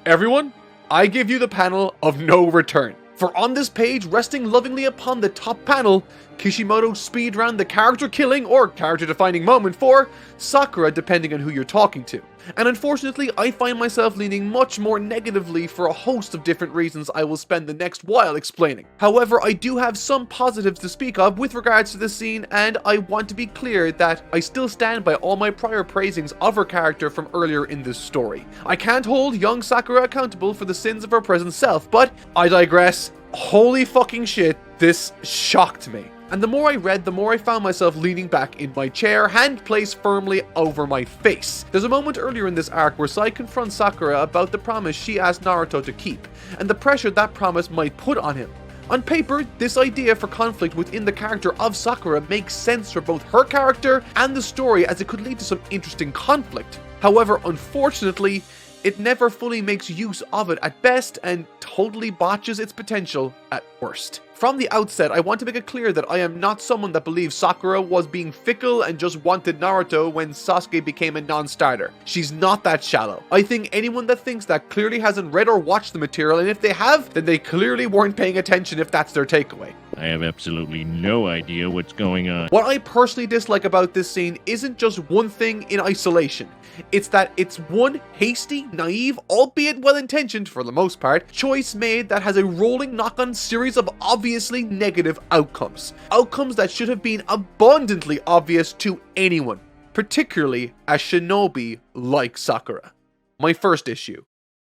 S1: Everyone, I give you the panel of no return. For on this page, resting lovingly upon the top panel, Kishimoto speed round the character killing or character defining moment for Sakura, depending on who you're talking to. And unfortunately, I find myself leaning much more negatively for a host of different reasons I will spend the next while explaining. However, I do have some positives to speak of with regards to this scene, and I want to be clear that I still stand by all my prior praisings of her character from earlier in this story. I can't hold young Sakura accountable for the sins of her present self, but I digress. Holy fucking shit, this shocked me. And the more I read, the more I found myself leaning back in my chair, hand placed firmly over my face. There's a moment earlier in this arc where Sai confronts Sakura about the promise she asked Naruto to keep, and the pressure that promise might put on him. On paper, this idea for conflict within the character of Sakura makes sense for both her character and the story, as it could lead to some interesting conflict. However, unfortunately, it never fully makes use of it at best and totally botches its potential at worst. From the outset, I want to make it clear that I am not someone that believes Sakura was being fickle and just wanted Naruto when Sasuke became a non-starter. She's not that shallow. I think anyone that thinks that clearly hasn't read or watched the material, and if they have, then they clearly weren't paying attention if that's their takeaway.
S13: I have absolutely no idea what's going on.
S1: What I personally dislike about this scene isn't just one thing in isolation. It's that it's one hasty, naive, albeit well-intentioned for the most part, choice made that has a rolling knock-on series of obviously negative outcomes. Outcomes that should have been abundantly obvious to anyone, particularly a shinobi like Sakura. My first issue.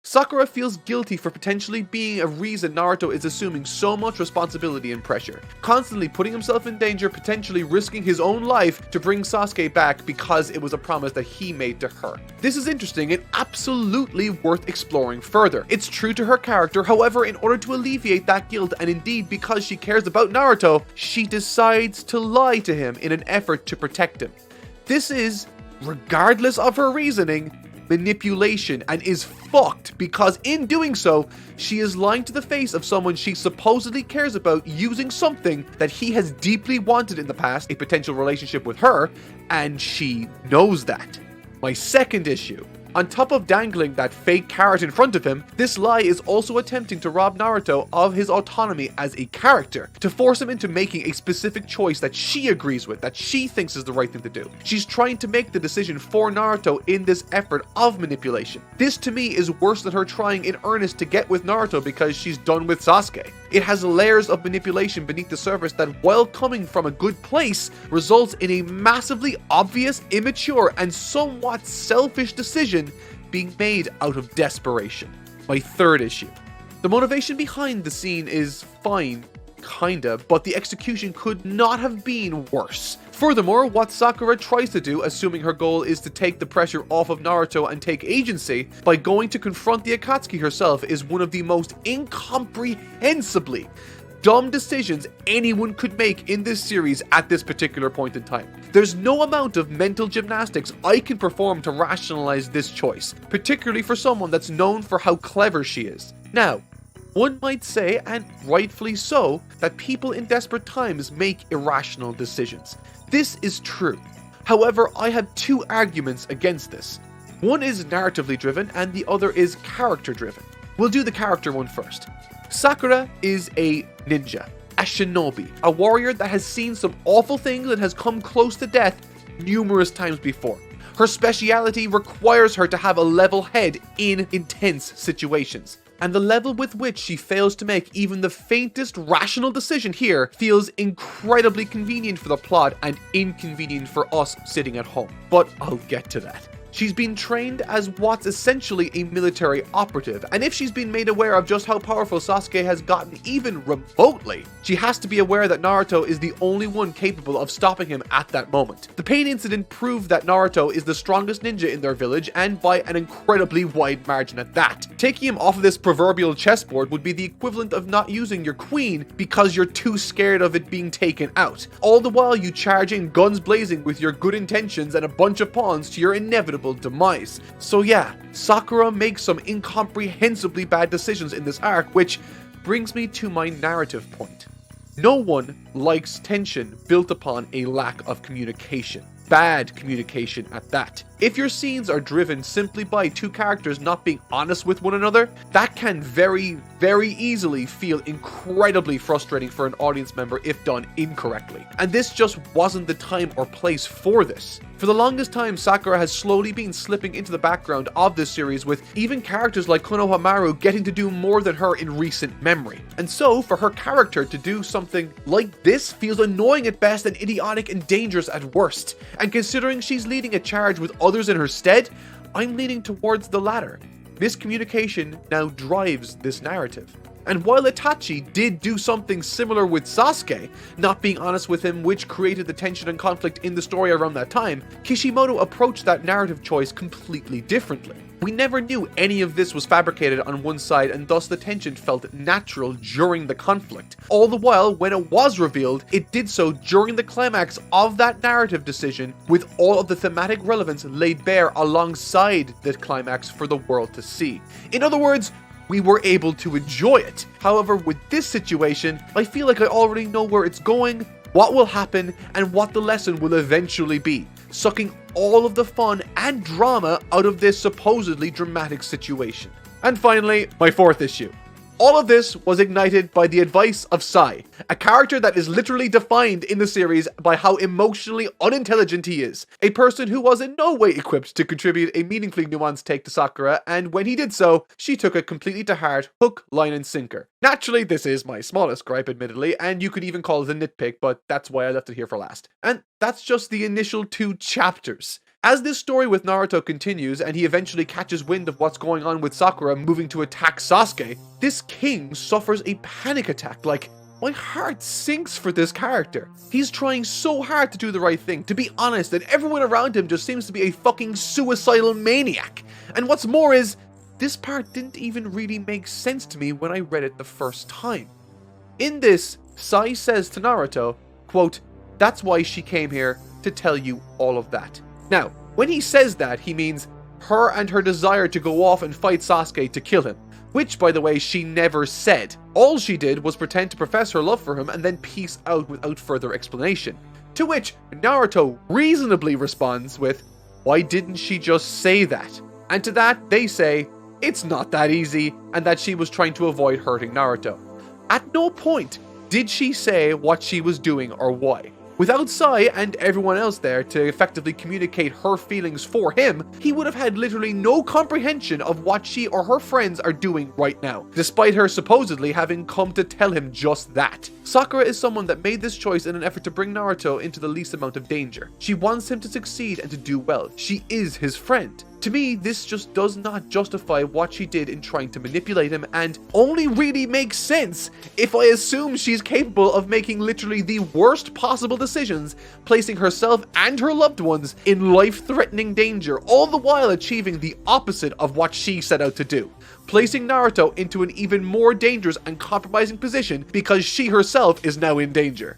S1: Sakura feels guilty for potentially being a reason Naruto is assuming so much responsibility and pressure, constantly putting himself in danger, potentially risking his own life to bring Sasuke back because it was a promise that he made to her. This is interesting and absolutely worth exploring further. It's true to her character, however, in order to alleviate that guilt, and indeed because she cares about Naruto, she decides to lie to him in an effort to protect him. This is, regardless of her reasoning, manipulation, and is fucked because in doing so, she is lying to the face of someone she supposedly cares about using something that he has deeply wanted in the past, a potential relationship with her, and she knows that. My second issue. On top of dangling that fake carrot in front of him, this lie is also attempting to rob Naruto of his autonomy as a character, to force him into making a specific choice that she agrees with, that she thinks is the right thing to do. She's trying to make the decision for Naruto in this effort of manipulation. This to me is worse than her trying in earnest to get with Naruto because she's done with Sasuke. It has layers of manipulation beneath the surface that, while coming from a good place, results in a massively obvious, immature, and somewhat selfish decision being made out of desperation. My third issue. The motivation behind the scene is fine, kinda, but the execution could not have been worse. Furthermore, what Sakura tries to do, assuming her goal is to take the pressure off of Naruto and take agency, by going to confront the Akatsuki herself, is one of the most incomprehensibly dumb decisions anyone could make in this series at this particular point in time. There's no amount of mental gymnastics I can perform to rationalize this choice, particularly for someone that's known for how clever she is. Now, one might say, and rightfully so, that people in desperate times make irrational decisions. This is true. However, I have two arguments against this. One is narratively driven and the other is character driven. We'll do the character one first. Sakura is a ninja, a shinobi, a warrior that has seen some awful things and has come close to death numerous times before. Her speciality requires her to have a level head in intense situations. And the level with which she fails to make even the faintest rational decision here feels incredibly convenient for the plot and inconvenient for us sitting at home. But I'll get to that. She's been trained as what's essentially a military operative, and if she's been made aware of just how powerful Sasuke has gotten even remotely, she has to be aware that Naruto is the only one capable of stopping him at that moment. The pain incident proved that Naruto is the strongest ninja in their village, and by an incredibly wide margin at that. Taking him off of this proverbial chessboard would be the equivalent of not using your queen because you're too scared of it being taken out. All the while you charge in guns blazing with your good intentions and a bunch of pawns to your inevitable demise. So yeah, Sakura makes some incomprehensibly bad decisions in this arc, which brings me to my narrative point. No one likes tension built upon a lack of communication. Bad communication at that. If your scenes are driven simply by two characters not being honest with one another, that can very, very easily feel incredibly frustrating for an audience member if done incorrectly. And this just wasn't the time or place for this. For the longest time, Sakura has slowly been slipping into the background of this series, with even characters like Konoha getting to do more than her in recent memory. And so, for her character to do something like this feels annoying at best and idiotic and dangerous at worst. And considering she's leading a charge with others in her stead, I'm leaning towards the latter. Miscommunication now drives this narrative. And while Itachi did do something similar with Sasuke, not being honest with him, which created the tension and conflict in the story around that time, Kishimoto approached that narrative choice completely differently. We never knew any of this was fabricated on one side, and thus the tension felt natural during the conflict. All the while, when it was revealed, it did so during the climax of that narrative decision, with all of the thematic relevance laid bare alongside the climax for the world to see. In other words, we were able to enjoy it. However, with this situation, I feel like I already know where it's going, what will happen, and what the lesson will eventually be, sucking all of the fun and drama out of this supposedly dramatic situation. And finally, my fourth issue. All of this was ignited by the advice of Sai, a character that is literally defined in the series by how emotionally unintelligent he is. A person who was in no way equipped to contribute a meaningfully nuanced take to Sakura, and when he did so, she took it completely to heart, hook, line, and sinker. Naturally, this is my smallest gripe, admittedly, and you could even call it a nitpick, but that's why I left it here for last. And that's just the initial 2 chapters. As this story with Naruto continues and he eventually catches wind of what's going on with Sakura moving to attack Sasuke, this king suffers a panic attack. Like, my heart sinks for this character. He's trying so hard to do the right thing, to be honest, and everyone around him just seems to be a fucking suicidal maniac. And what's more is, this part didn't even really make sense to me when I read it the first time. In this, Sai says to Naruto, quote, "That's why she came here, to tell you all of that." Now, when he says that, he means her and her desire to go off and fight Sasuke to kill him, which, by the way, she never said. All she did was pretend to profess her love for him and then peace out without further explanation. To which Naruto reasonably responds with, "Why didn't she just say that?" And to that, they say, it's not that easy, and that she was trying to avoid hurting Naruto. At no point did she say what she was doing or why. Without Sai and everyone else there to effectively communicate her feelings for him, he would have had literally no comprehension of what she or her friends are doing right now, despite her supposedly having come to tell him just that. Sakura is someone that made this choice in an effort to bring Naruto into the least amount of danger. She wants him to succeed and to do well. She is his friend. To me, this just does not justify what she did in trying to manipulate him, and only really makes sense if I assume she's capable of making literally the worst possible decisions, placing herself and her loved ones in life-threatening danger, all the while achieving the opposite of what she set out to do, placing Naruto into an even more dangerous and compromising position because she herself is now in danger.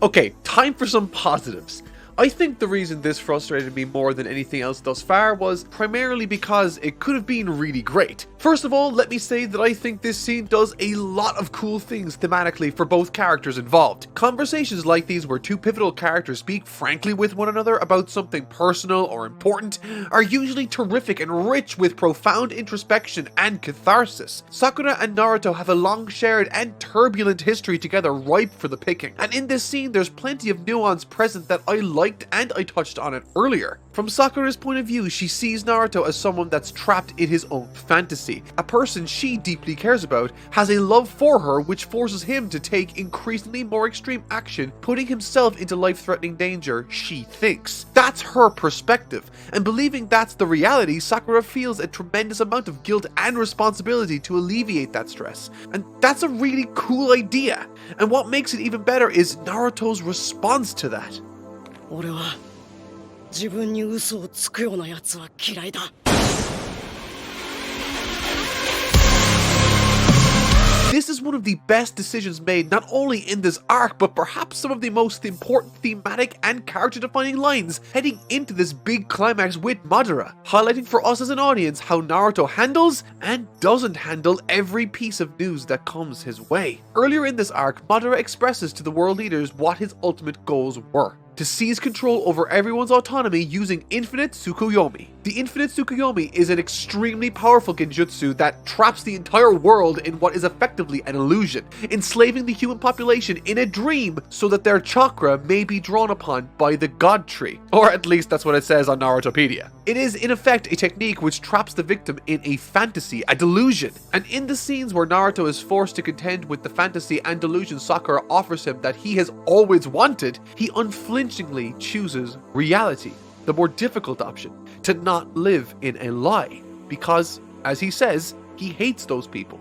S1: Okay, time for some positives. I think the reason this frustrated me more than anything else thus far was primarily because it could have been really great. First of all, let me say that I think this scene does a lot of cool things thematically for both characters involved. Conversations like these where two pivotal characters speak frankly with one another about something personal or important are usually terrific and rich with profound introspection and catharsis. Sakura and Naruto have a long shared and turbulent history together ripe for the picking, and in this scene there's plenty of nuance present that I liked, and I touched on it earlier. From Sakura's point of view, she sees Naruto as someone that's trapped in his own fantasy. A person she deeply cares about has a love for her which forces him to take increasingly more extreme action, putting himself into life-threatening danger, she thinks. That's her perspective, and believing that's the reality, Sakura feels a tremendous amount of guilt and responsibility to alleviate that stress. And that's a really cool idea. And what makes it even better is Naruto's response to that.
S11: 俺は自分に嘘をつくような奴は嫌いだ。
S1: This is one of the best decisions made not only in this arc, but perhaps some of the most important thematic and character-defining lines heading into this big climax with Madara, highlighting for us as an audience how Naruto handles and doesn't handle every piece of news that comes his way. Earlier in this arc, Madara expresses to the world leaders what his ultimate goals were: to seize control over everyone's autonomy using Infinite Tsukuyomi. The Infinite Tsukuyomi is an extremely powerful genjutsu that traps the entire world in what is effectively an illusion, enslaving the human population in a dream so that their chakra may be drawn upon by the God Tree. Or at least that's what it says on Narutopedia. It is in effect a technique which traps the victim in a fantasy, a delusion. And in the scenes where Naruto is forced to contend with the fantasy and delusion Sakura offers him that he has always wanted, he unflinchingly chooses reality, the more difficult option, to not live in a lie, because, as he says, he hates those people.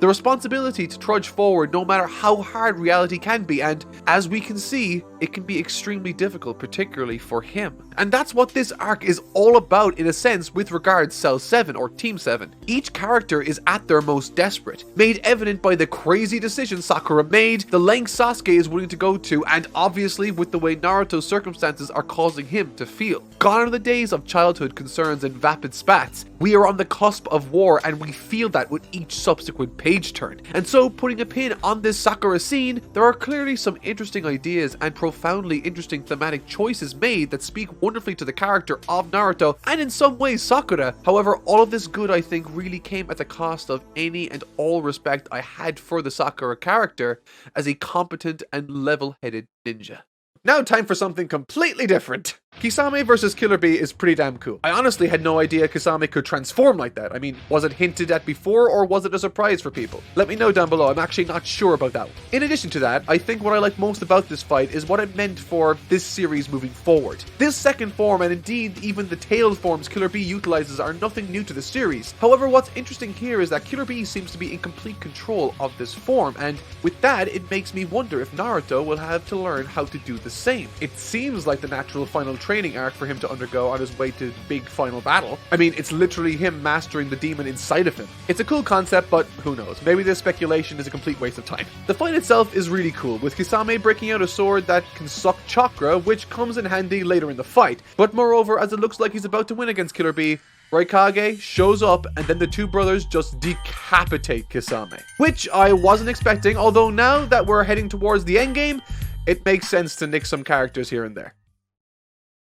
S1: The responsibility to trudge forward no matter how hard reality can be, and as we can see, it can be extremely difficult, particularly for him. And that's what this arc is all about in a sense with regards Cell 7 or Team 7. Each character is at their most desperate, made evident by the crazy decisions Sakura made, the lengths Sasuke is willing to go to, and obviously with the way Naruto's circumstances are causing him to feel. Gone are the days of childhood concerns and vapid spats. We are on the cusp of war, and we feel that with each subsequent page turn. And so, putting a pin on this Sakura scene, there are clearly some interesting ideas and profoundly interesting thematic choices made that speak wonderfully to the character of Naruto, and in some ways Sakura. However, all of this good I think really came at the cost of any and all respect I had for the Sakura character as a competent and level-headed ninja. Now time for something completely different. Kisame versus Killer Bee is pretty damn cool. I honestly had no idea Kisame could transform like that. I mean, was it hinted at before or was it a surprise for people? Let me know down below, I'm actually not sure about that one. In addition to that, I think what I like most about this fight is what it meant for this series moving forward. This second form, and indeed even the tailed forms Killer Bee utilizes, are nothing new to the series. However, what's interesting here is that Killer Bee seems to be in complete control of this form, and with that, it makes me wonder if Naruto will have to learn how to do the same. It seems like the natural final training arc for him to undergo on his way to big final battle. I mean, it's literally him mastering the demon inside of him. It's a cool concept, but who knows? Maybe this speculation is a complete waste of time. The fight itself is really cool, with Kisame breaking out a sword that can suck chakra, which comes in handy later in the fight. But moreover, as it looks like he's about to win against Killer Bee, Kage shows up, and then the two brothers just decapitate Kisame, which I wasn't expecting, although now that we're heading towards the endgame, it makes sense to nix some characters here and there.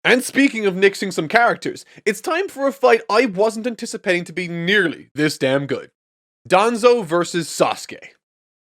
S1: And speaking of nixing some characters, it's time for a fight I wasn't anticipating to be nearly this damn good. Danzo versus Sasuke.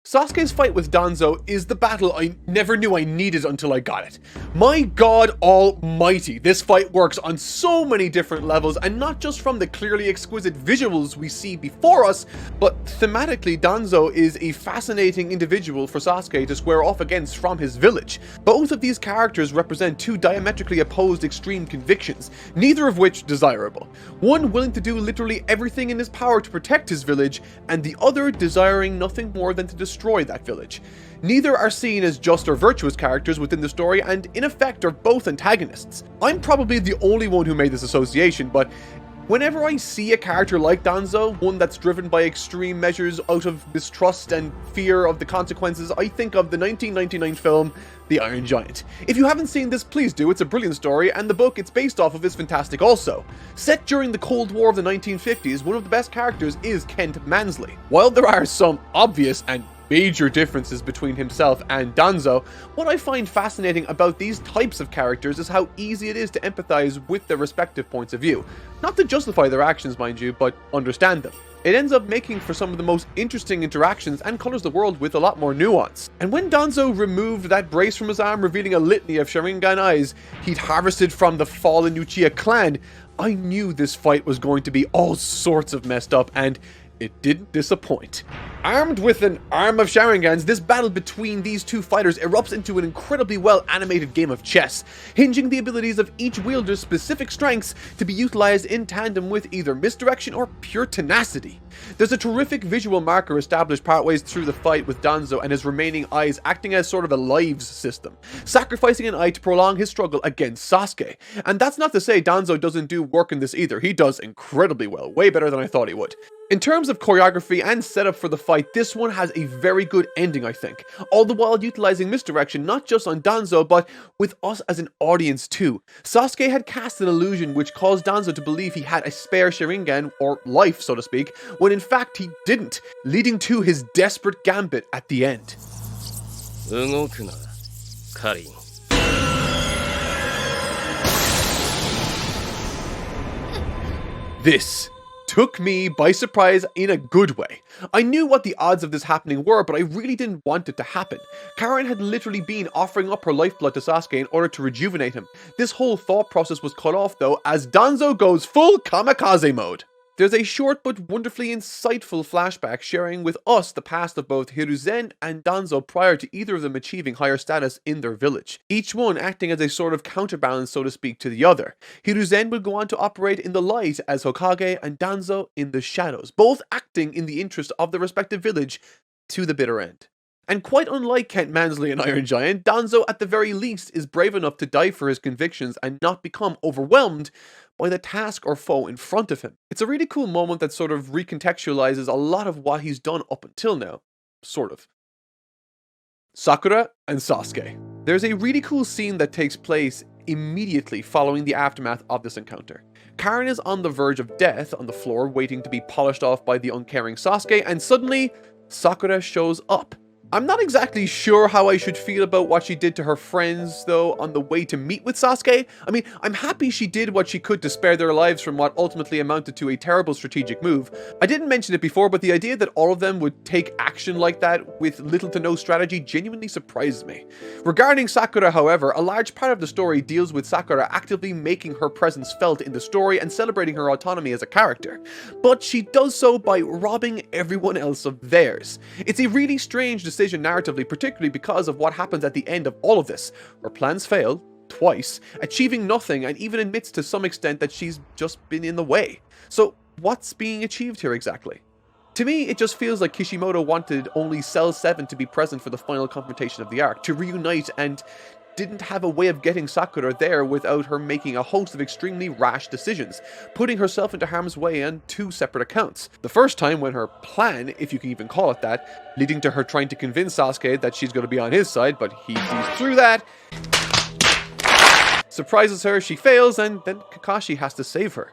S1: Sasuke's fight with Danzo is the battle I never knew I needed until I got it. My god almighty, this fight works on so many different levels, and not just from the clearly exquisite visuals we see before us, but thematically Danzo is a fascinating individual for Sasuke to square off against from his village. Both of these characters represent two diametrically opposed extreme convictions, neither of which desirable. One willing to do literally everything in his power to protect his village, and the other desiring nothing more than to destroy that village. Neither are seen as just or virtuous characters within the story, and in effect are both antagonists. I'm probably the only one who made this association, but whenever I see a character like Danzo, one that's driven by extreme measures out of mistrust and fear of the consequences, I think of the 1999 film, The Iron Giant. If you haven't seen this, please do. It's a brilliant story, and the book it's based off of is fantastic also. Set during the Cold War of the 1950s, one of the best characters is Kent Mansley. While there are some obvious and major differences between himself and Danzo, what I find fascinating about these types of characters is how easy it is to empathize with their respective points of view. Not to justify their actions, mind you, but understand them. It ends up making for some of the most interesting interactions and colors the world with a lot more nuance. And when Danzo removed that brace from his arm, revealing a litany of Sharingan eyes he'd harvested from the fallen Uchiha clan, I knew this fight was going to be all sorts of messed up, and it didn't disappoint. Armed with an arm of Sharingans, this battle between these two fighters erupts into an incredibly well-animated game of chess, hinging the abilities of each wielder's specific strengths to be utilized in tandem with either misdirection or pure tenacity. There's a terrific visual marker established partways through the fight with Danzo and his remaining eyes acting as sort of a lives system, sacrificing an eye to prolong his struggle against Sasuke. And that's not to say Danzo doesn't do work in this either. He does incredibly well, way better than I thought he would. In terms of choreography and setup for the fight, this one has a very good ending, I think, all the while utilizing misdirection not just on Danzo, but with us as an audience too. Sasuke had cast an illusion which caused Danzo to believe he had a spare Sharingan, or life so to speak, when in fact he didn't, leading to his desperate gambit at the end. This took me by surprise in a good way. I knew what the odds of this happening were, but I really didn't want it to happen. Karin had literally been offering up her lifeblood to Sasuke in order to rejuvenate him. This whole thought process was cut off though, as Danzo goes full kamikaze mode. There's a short but wonderfully insightful flashback sharing with us the past of both Hiruzen and Danzo prior to either of them achieving higher status in their village, each one acting as a sort of counterbalance, so to speak, to the other. Hiruzen would go on to operate in the light as Hokage and Danzo in the shadows, both acting in the interest of their respective village to the bitter end. And quite unlike Kent Mansley and Iron Giant, Danzo at the very least is brave enough to die for his convictions and not become overwhelmed by the task or foe in front of him. It's a really cool moment that sort of recontextualizes a lot of what he's done up until now. Sort of. Sakura and Sasuke. There's a really cool scene that takes place immediately following the aftermath of this encounter. Karin is on the verge of death on the floor, waiting to be polished off by the uncaring Sasuke, and suddenly Sakura shows up. I'm not exactly sure how I should feel about what she did to her friends, though, on the way to meet with Sasuke. I mean, I'm happy she did what she could to spare their lives from what ultimately amounted to a terrible strategic move. I didn't mention it before, but the idea that all of them would take action like that with little to no strategy genuinely surprised me. Regarding Sakura, however, a large part of the story deals with Sakura actively making her presence felt in the story and celebrating her autonomy as a character. But she does so by robbing everyone else of theirs. It's a really strange decision narratively, particularly because of what happens at the end of all of this. Her plans fail, twice, achieving nothing, and even admits to some extent that she's just been in the way. So what's being achieved here exactly? To me, it just feels like Kishimoto wanted only Cell 7 to be present for the final confrontation of the arc, to reunite, and didn't have a way of getting Sakura there without her making a host of extremely rash decisions, putting herself into harm's way on two separate accounts. The first time when her plan, if you can even call it that, leading to her trying to convince Sasuke that she's going to be on his side, but he sees through that, surprises her, she fails, and then Kakashi has to save her.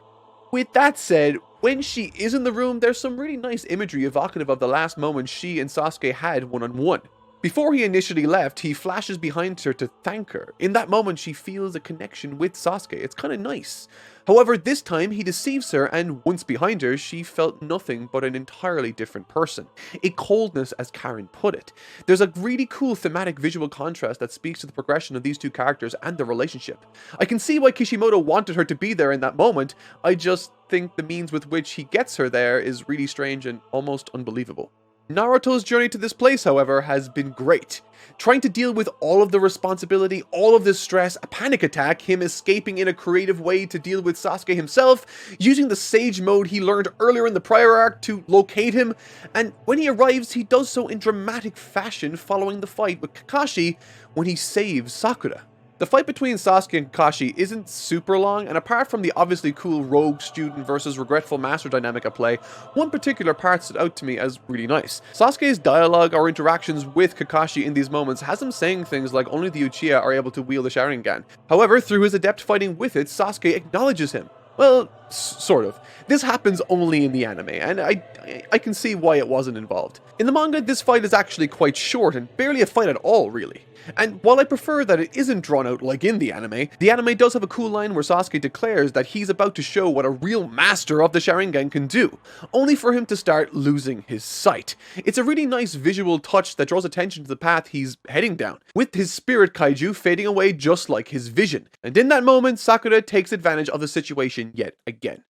S1: With that said, when she is in the room, there's some really nice imagery evocative of the last moments she and Sasuke had one-on-one. Before he initially left, he flashes behind her to thank her. In that moment, she feels a connection with Sasuke. It's kind of nice. However, this time he deceives her, and once behind her, she felt nothing but an entirely different person. A coldness, as Karen put it. There's a really cool thematic visual contrast that speaks to the progression of these two characters and their relationship. I can see why Kishimoto wanted her to be there in that moment. I just think the means with which he gets her there is really strange and almost unbelievable. Naruto's journey to this place, however, has been great. Trying to deal with all of the responsibility, all of the stress, a panic attack, him escaping in a creative way to deal with Sasuke himself, using the sage mode he learned earlier in the prior arc to locate him, and when he arrives, he does so in dramatic fashion following the fight with Kakashi when he saves Sakura. The fight between Sasuke and Kakashi isn't super long, and apart from the obviously cool rogue student versus regretful master dynamic at play, one particular part stood out to me as really nice. Sasuke's dialogue or interactions with Kakashi in these moments has him saying things like only the Uchiha are able to wield the Sharingan. However, through his adept fighting with it, Sasuke acknowledges him. Well, sort of. This happens only in the anime, and I can see why it wasn't involved. In the manga, this fight is actually quite short and barely a fight at all, really. And while I prefer that it isn't drawn out like in the anime does have a cool line where Sasuke declares that he's about to show what a real master of the Sharingan can do, only for him to start losing his sight. It's a really nice visual touch that draws attention to the path he's heading down, with his spirit kaiju fading away just like his vision. And in that moment, Sakura takes advantage of the situation yet again.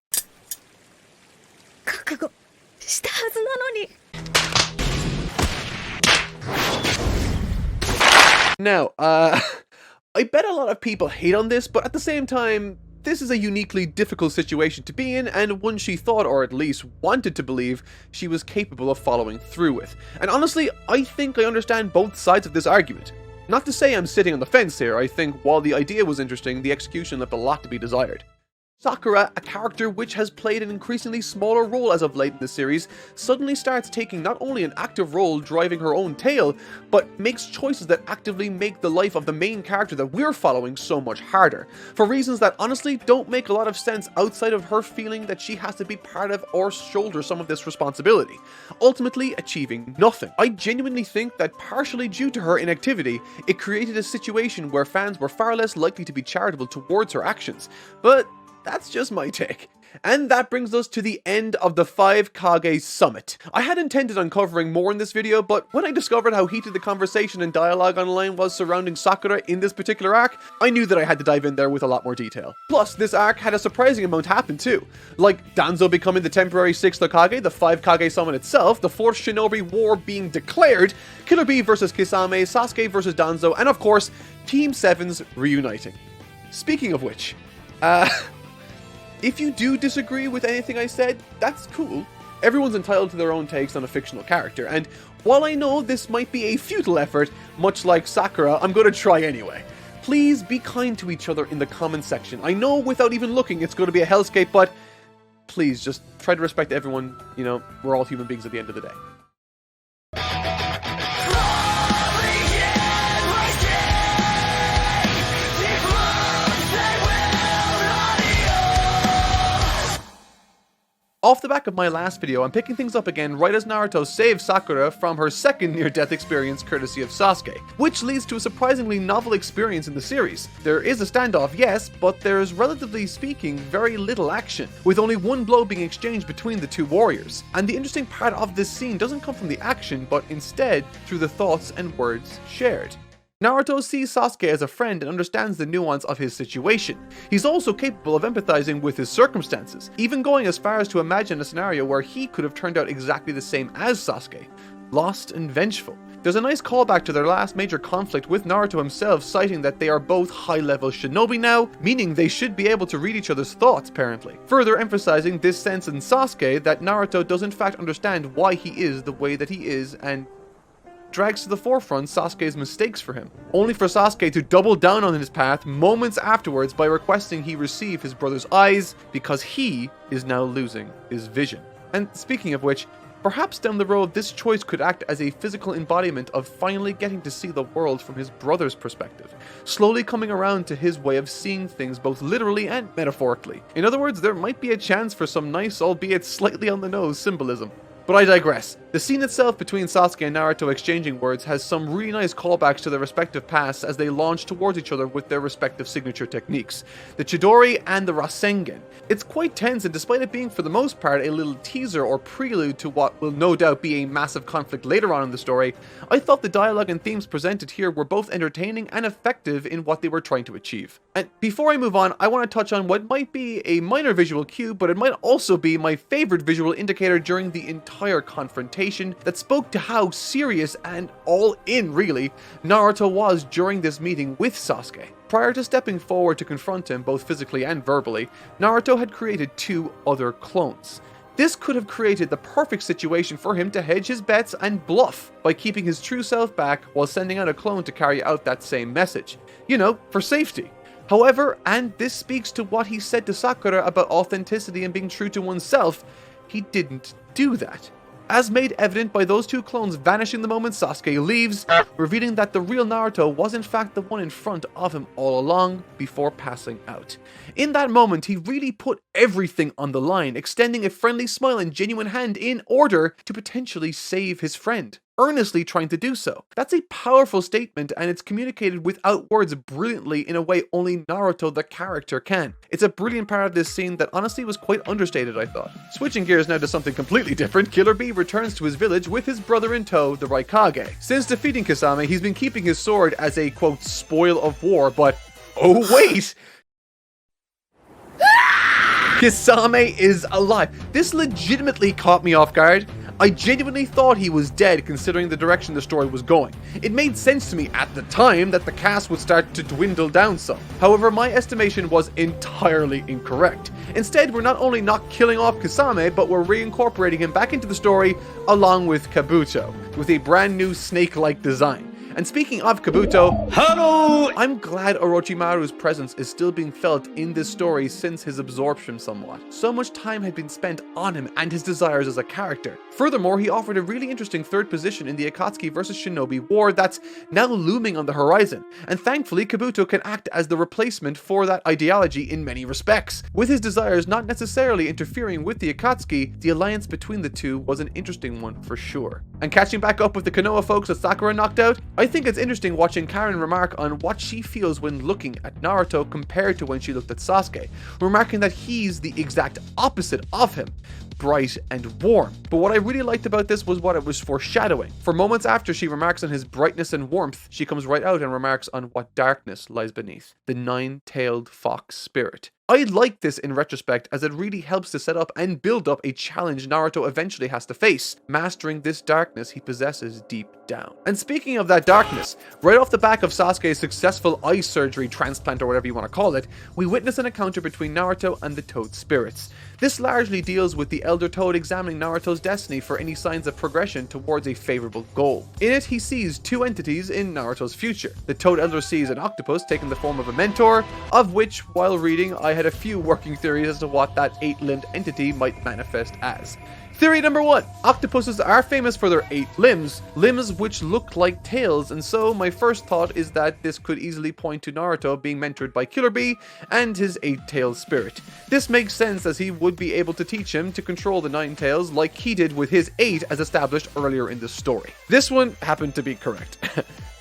S1: Now, I bet a lot of people hate on this, but at the same time, this is a uniquely difficult situation to be in, and one she thought, or at least wanted to believe, she was capable of following through with. And honestly, I think I understand both sides of this argument. Not to say I'm sitting on the fence here, I think while the idea was interesting, the execution left a lot to be desired. Sakura, a character which has played an increasingly smaller role as of late in the series, suddenly starts taking not only an active role driving her own tale, but makes choices that actively make the life of the main character that we're following so much harder, for reasons that honestly don't make a lot of sense outside of her feeling that she has to be part of or shoulder some of this responsibility, ultimately achieving nothing. I genuinely think that partially due to her inactivity, it created a situation where fans were far less likely to be charitable towards her actions, but that's just my take. And that brings us to the end of the 5 Kage Summit. I had intended on covering more in this video, but when I discovered how heated the conversation and dialogue online was surrounding Sakura in this particular arc, I knew that I had to dive in there with a lot more detail. Plus, this arc had a surprising amount happen too, like Danzo becoming the temporary 6th Hokage, the 5 Kage Summit itself, the Fourth Shinobi War being declared, Killer Bee versus Kisame, Sasuke versus Danzo, and of course, Team 7's reuniting. Speaking of which, if you do disagree with anything I said, that's cool. Everyone's entitled to their own takes on a fictional character, and while I know this might be a futile effort, much like Sakura, I'm going to try anyway. Please be kind to each other in the comment section. I know without even looking it's going to be a hellscape, but please just try to respect everyone. You know, we're all human beings at the end of the day. Off the back of my last video, I'm picking things up again right as Naruto saves Sakura from her second near-death experience courtesy of Sasuke, which leads to a surprisingly novel experience in the series. There is a standoff, yes, but there's, relatively speaking, very little action, with only one blow being exchanged between the two warriors. And the interesting part of this scene doesn't come from the action, but instead through the thoughts and words shared. Naruto sees Sasuke as a friend and understands the nuance of his situation. He's also capable of empathizing with his circumstances, even going as far as to imagine a scenario where he could have turned out exactly the same as Sasuke, lost and vengeful. There's a nice callback to their last major conflict with Naruto himself citing that they are both high-level shinobi now, meaning they should be able to read each other's thoughts apparently, further emphasizing this sense in Sasuke that Naruto does in fact understand why he is the way that he is and drags to the forefront Sasuke's mistakes for him, only for Sasuke to double down on his path moments afterwards by requesting he receive his brother's eyes because he is now losing his vision. And speaking of which, perhaps down the road this choice could act as a physical embodiment of finally getting to see the world from his brother's perspective, slowly coming around to his way of seeing things both literally and metaphorically. In other words, there might be a chance for some nice, albeit slightly on the nose, symbolism. But I digress. The scene itself between Sasuke and Naruto exchanging words has some really nice callbacks to their respective pasts as they launch towards each other with their respective signature techniques, the Chidori and the Rasengan. It's quite tense, and despite it being for the most part a little teaser or prelude to what will no doubt be a massive conflict later on in the story, I thought the dialogue and themes presented here were both entertaining and effective in what they were trying to achieve. And before I move on, I want to touch on what might be a minor visual cue, but it might also be my favorite visual indicator during the entire confrontation that spoke to how serious and all in, really, Naruto was during this meeting with Sasuke. Prior to stepping forward to confront him, both physically and verbally, Naruto had created 2 other clones. This could have created the perfect situation for him to hedge his bets and bluff by keeping his true self back while sending out a clone to carry out that same message. You know, for safety. However, and this speaks to what he said to Sakura about authenticity and being true to oneself, he didn't do that. As made evident by those 2 clones vanishing the moment Sasuke leaves, revealing that the real Naruto was in fact the one in front of him all along before passing out. In that moment, he really put everything on the line, extending a friendly smile and genuine hand in order to potentially save his friend, earnestly trying to do so. That's a powerful statement, and it's communicated without words brilliantly in a way only Naruto the character can. It's a brilliant part of this scene that honestly was quite understated, I thought. Switching gears now to something completely different, Killer Bee returns to his village with his brother in tow, the Raikage. Since defeating Kasame, he's been keeping his sword as a, quote, spoil of war, but oh wait! Kasame is alive. This legitimately caught me off guard. I genuinely thought he was dead considering the direction the story was going. It made sense to me at the time that the cast would start to dwindle down some. However, my estimation was entirely incorrect. Instead, we're not only not killing off Kasame, but we're reincorporating him back into the story along with Kabuto, with a brand new snake-like design. And speaking of Kabuto, hello! I'm glad Orochimaru's presence is still being felt in this story since his absorption somewhat. So much time had been spent on him and his desires as a character. Furthermore, he offered a really interesting third position in the Akatsuki vs Shinobi War that's now looming on the horizon, and thankfully Kabuto can act as the replacement for that ideology in many respects. With his desires not necessarily interfering with the Akatsuki, the alliance between the two was an interesting one for sure. And catching back up with the Konoha folks that Sakura knocked out, I think it's interesting watching Karen remark on what she feels when looking at Naruto compared to when she looked at Sasuke, remarking that he's the exact opposite of him. Bright and warm. But what I really liked about this was what it was foreshadowing. For moments after she remarks on his brightness and warmth, she comes right out and remarks on what darkness lies beneath. The 9-tailed fox spirit. I like this in retrospect as it really helps to set up and build up a challenge Naruto eventually has to face, mastering this darkness he possesses deep down. And speaking of that darkness, right off the back of Sasuke's successful eye surgery transplant or whatever you want to call it, we witness an encounter between Naruto and the Toad spirits. This largely deals with the Elder Toad examining Naruto's destiny for any signs of progression towards a favorable goal. In it, he sees 2 entities in Naruto's future. The Toad Elder sees an octopus taking the form of a mentor, of which, while reading, I had a few working theories as to what that 8-limbed entity might manifest as. Theory number 1. Octopuses are famous for their 8 limbs which look like tails, and so my first thought is that this could easily point to Naruto being mentored by Killer Bee and his 8-tailed spirit. This makes sense as he would be able to teach him to control the 9 tails like he did with his 8 as established earlier in the story. This one happened to be correct.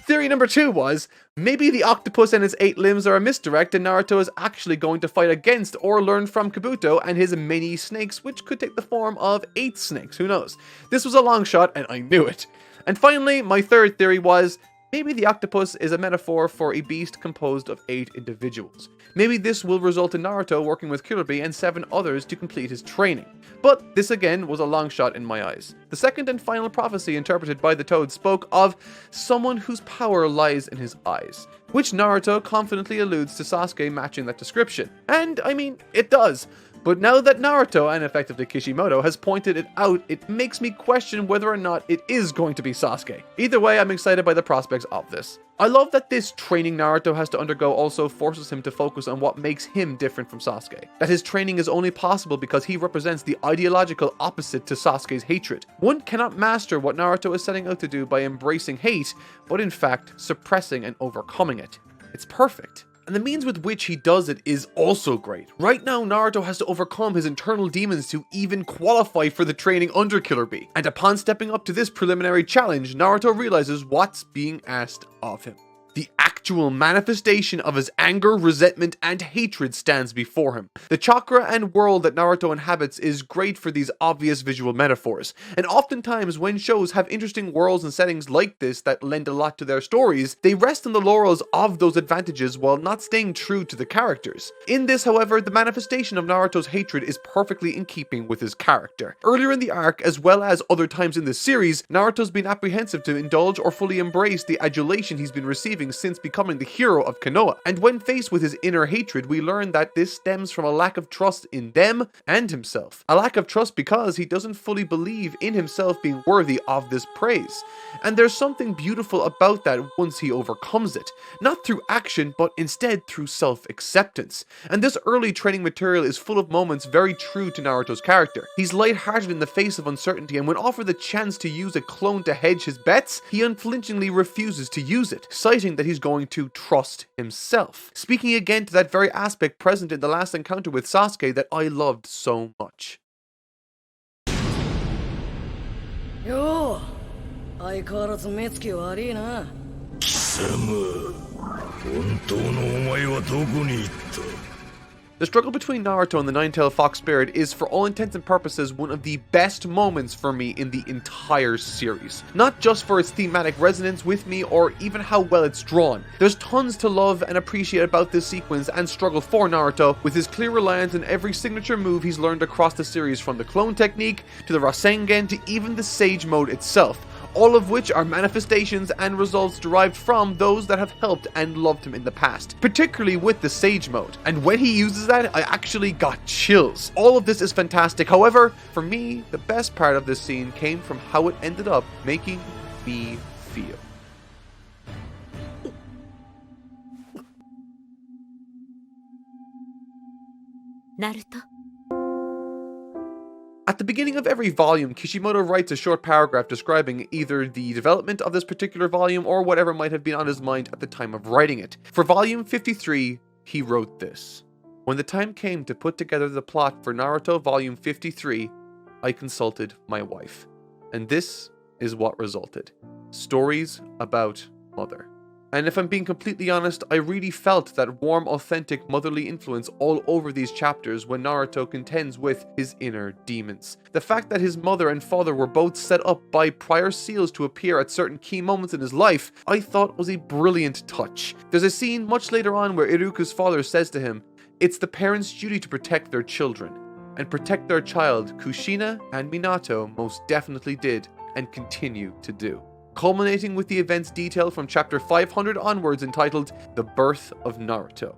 S1: Theory number 2 was, maybe the octopus and his 8 limbs are a misdirect and Naruto is actually going to fight against or learn from Kabuto and his many snakes, which could take the form of 8 snakes, who knows. This was a long shot and I knew it. And finally, my third theory was, maybe the octopus is a metaphor for a beast composed of 8 individuals. Maybe this will result in Naruto working with Killer Bee and 7 others to complete his training. But this again was a long shot in my eyes. The second and final prophecy interpreted by the Toad spoke of someone whose power lies in his eyes, which Naruto confidently alludes to Sasuke matching that description. And I mean, it does. But now that Naruto, and effectively Kishimoto, has pointed it out, it makes me question whether or not it is going to be Sasuke. Either way, I'm excited by the prospects of this. I love that this training Naruto has to undergo also forces him to focus on what makes him different from Sasuke. That his training is only possible because he represents the ideological opposite to Sasuke's hatred. One cannot master what Naruto is setting out to do by embracing hate, but in fact, suppressing and overcoming it. It's perfect. And the means with which he does it is also great. Right now, Naruto has to overcome his internal demons to even qualify for the training under Killer Bee. And upon stepping up to this preliminary challenge, Naruto realizes what's being asked of him. The actual manifestation of his anger, resentment, and hatred stands before him. The chakra and world that Naruto inhabits is great for these obvious visual metaphors, and oftentimes when shows have interesting worlds and settings like this that lend a lot to their stories, they rest on the laurels of those advantages while not staying true to the characters. In this, however, the manifestation of Naruto's hatred is perfectly in keeping with his character. Earlier in the arc, as well as other times in the series, Naruto's been apprehensive to indulge or fully embrace the adulation he's been receiving since becoming the hero of Konoha. And when faced with his inner hatred, we learn that this stems from a lack of trust in them and himself. A lack of trust because he doesn't fully believe in himself being worthy of this praise. And there's something beautiful about that once he overcomes it. Not through action, but instead through self-acceptance. And this early training material is full of moments very true to Naruto's character. He's lighthearted in the face of uncertainty, and when offered the chance to use a clone to hedge his bets, he unflinchingly refuses to use it, citing that he's going to trust himself. Speaking again to that very aspect present in the last encounter with Sasuke that I loved so much.
S11: Yo, 相変わらず目つき悪いな。
S8: 貴様、本当のお前はどこに行った？
S1: The struggle between Naruto and the Nine-Tailed Fox Spirit is, for all intents and purposes, one of the best moments for me in the entire series. Not just for its thematic resonance with me or even how well it's drawn. There's tons to love and appreciate about this sequence and struggle for Naruto, with his clear reliance on every signature move he's learned across the series, from the clone technique, to the Rasengan, to even the Sage Mode itself. All of which are manifestations and results derived from those that have helped and loved him in the past, particularly with the Sage Mode. And when he uses that, I actually got chills. All of this is fantastic. However, for me, the best part of this scene came from how it ended up making me feel.
S5: Naruto.
S1: At the beginning of every volume, Kishimoto writes a short paragraph describing either the development of this particular volume or whatever might have been on his mind at the time of writing it. For volume 53, he wrote this: "When the time came to put together the plot for Naruto volume 53, I consulted my wife. And this is what resulted. Stories about mother." And if I'm being completely honest, I really felt that warm, authentic motherly influence all over these chapters when Naruto contends with his inner demons. The fact that his mother and father were both set up by prior seals to appear at certain key moments in his life, I thought was a brilliant touch. There's a scene much later on where Iruku's father says to him, "It's the parents' duty to protect their children." And protect their child, Kushina and Minato most definitely did and continue to do. Culminating with the events detailed from chapter 500 onwards, entitled The Birth of Naruto.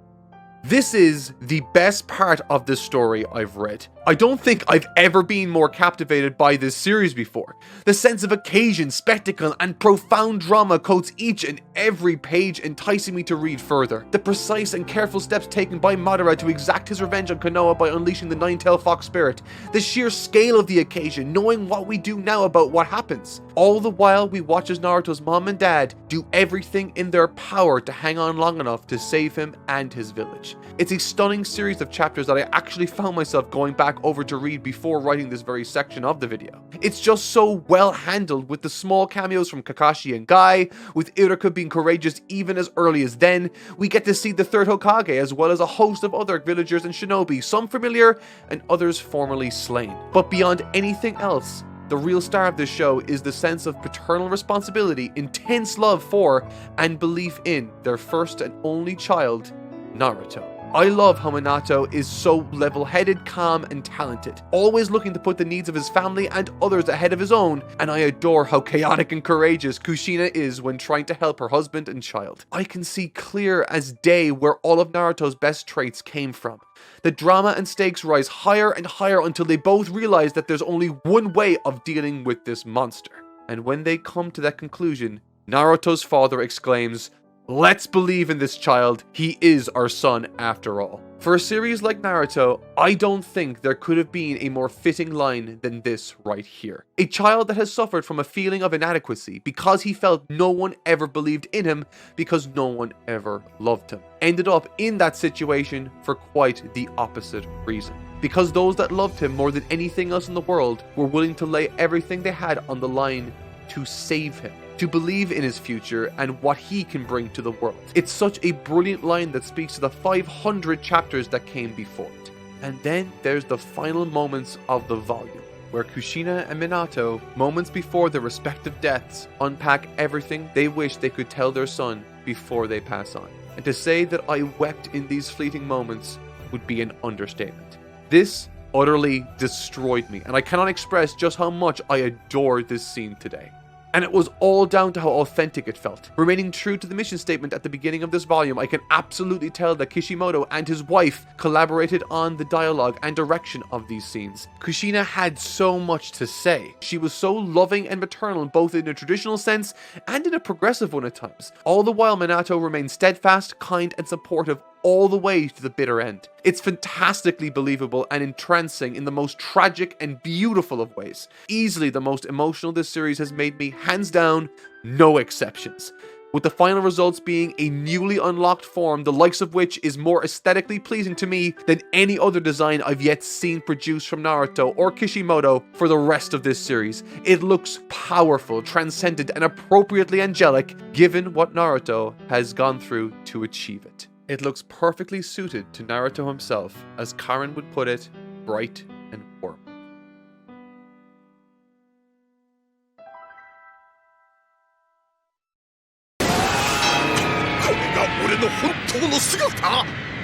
S1: This is the best part of this story I've read. I don't think I've ever been more captivated by this series before. The sense of occasion, spectacle, and profound drama coats each and every page, enticing me to read further. The precise and careful steps taken by Madara to exact his revenge on Konoha by unleashing the Nine-Tailed Fox Spirit. The sheer scale of the occasion, knowing what we do now about what happens. All the while we watch as Naruto's mom and dad do everything in their power to hang on long enough to save him and his village. It's a stunning series of chapters that I actually found myself going back over to read before writing this very section of the video. It's just so well handled, with the small cameos from Kakashi and Guy, with Iruka being courageous even as early as then. We get to see the third Hokage, as well as a host of other villagers and shinobi, some familiar and others formerly slain. But beyond anything else, the real star of this show is the sense of paternal responsibility, intense love for, and belief in their first and only child, Naruto. I love how Minato is so level-headed, calm, and talented, always looking to put the needs of his family and others ahead of his own, and I adore how chaotic and courageous Kushina is when trying to help her husband and child. I can see clear as day where all of Naruto's best traits came from. The drama and stakes rise higher and higher until they both realize that there's only one way of dealing with this monster. And when they come to that conclusion, Naruto's father exclaims, Let's believe in this child. He is our son after all. For a series like Naruto, I don't think there could have been a more fitting line than this right here. A child that has suffered from a feeling of inadequacy because he felt no one ever believed in him because no one ever loved him. Ended up in that situation for quite the opposite reason. Because those that loved him more than anything else in the world were willing to lay everything they had on the line to save him, to believe in his future and what he can bring to the world. It's such a brilliant line that speaks to the 500 chapters that came before it. And then there's the final moments of the volume, where Kushina and Minato, moments before their respective deaths, unpack everything they wish they could tell their son before they pass on. And to say that I wept in these fleeting moments would be an understatement. This utterly destroyed me, and I cannot express just how much I adored this scene today. And it was all down to how authentic it felt. Remaining true to the mission statement at the beginning of this volume, I can absolutely tell that Kishimoto and his wife collaborated on the dialogue and direction of these scenes. Kushina had so much to say. She was so loving and maternal, both in a traditional sense and in a progressive one at times. All the while, Minato remained steadfast, kind, and supportive all the way to the bitter end. It's fantastically believable and entrancing in the most tragic and beautiful of ways. Easily the most emotional this series has made me, hands down, no exceptions. With the final results being a newly unlocked form, the likes of which is more aesthetically pleasing to me than any other design I've yet seen produced from Naruto or Kishimoto for the rest of this series. It looks powerful, transcendent, and appropriately angelic, given what Naruto has gone through to achieve it. It looks perfectly suited to Naruto himself, as Karen would put it, bright and warm.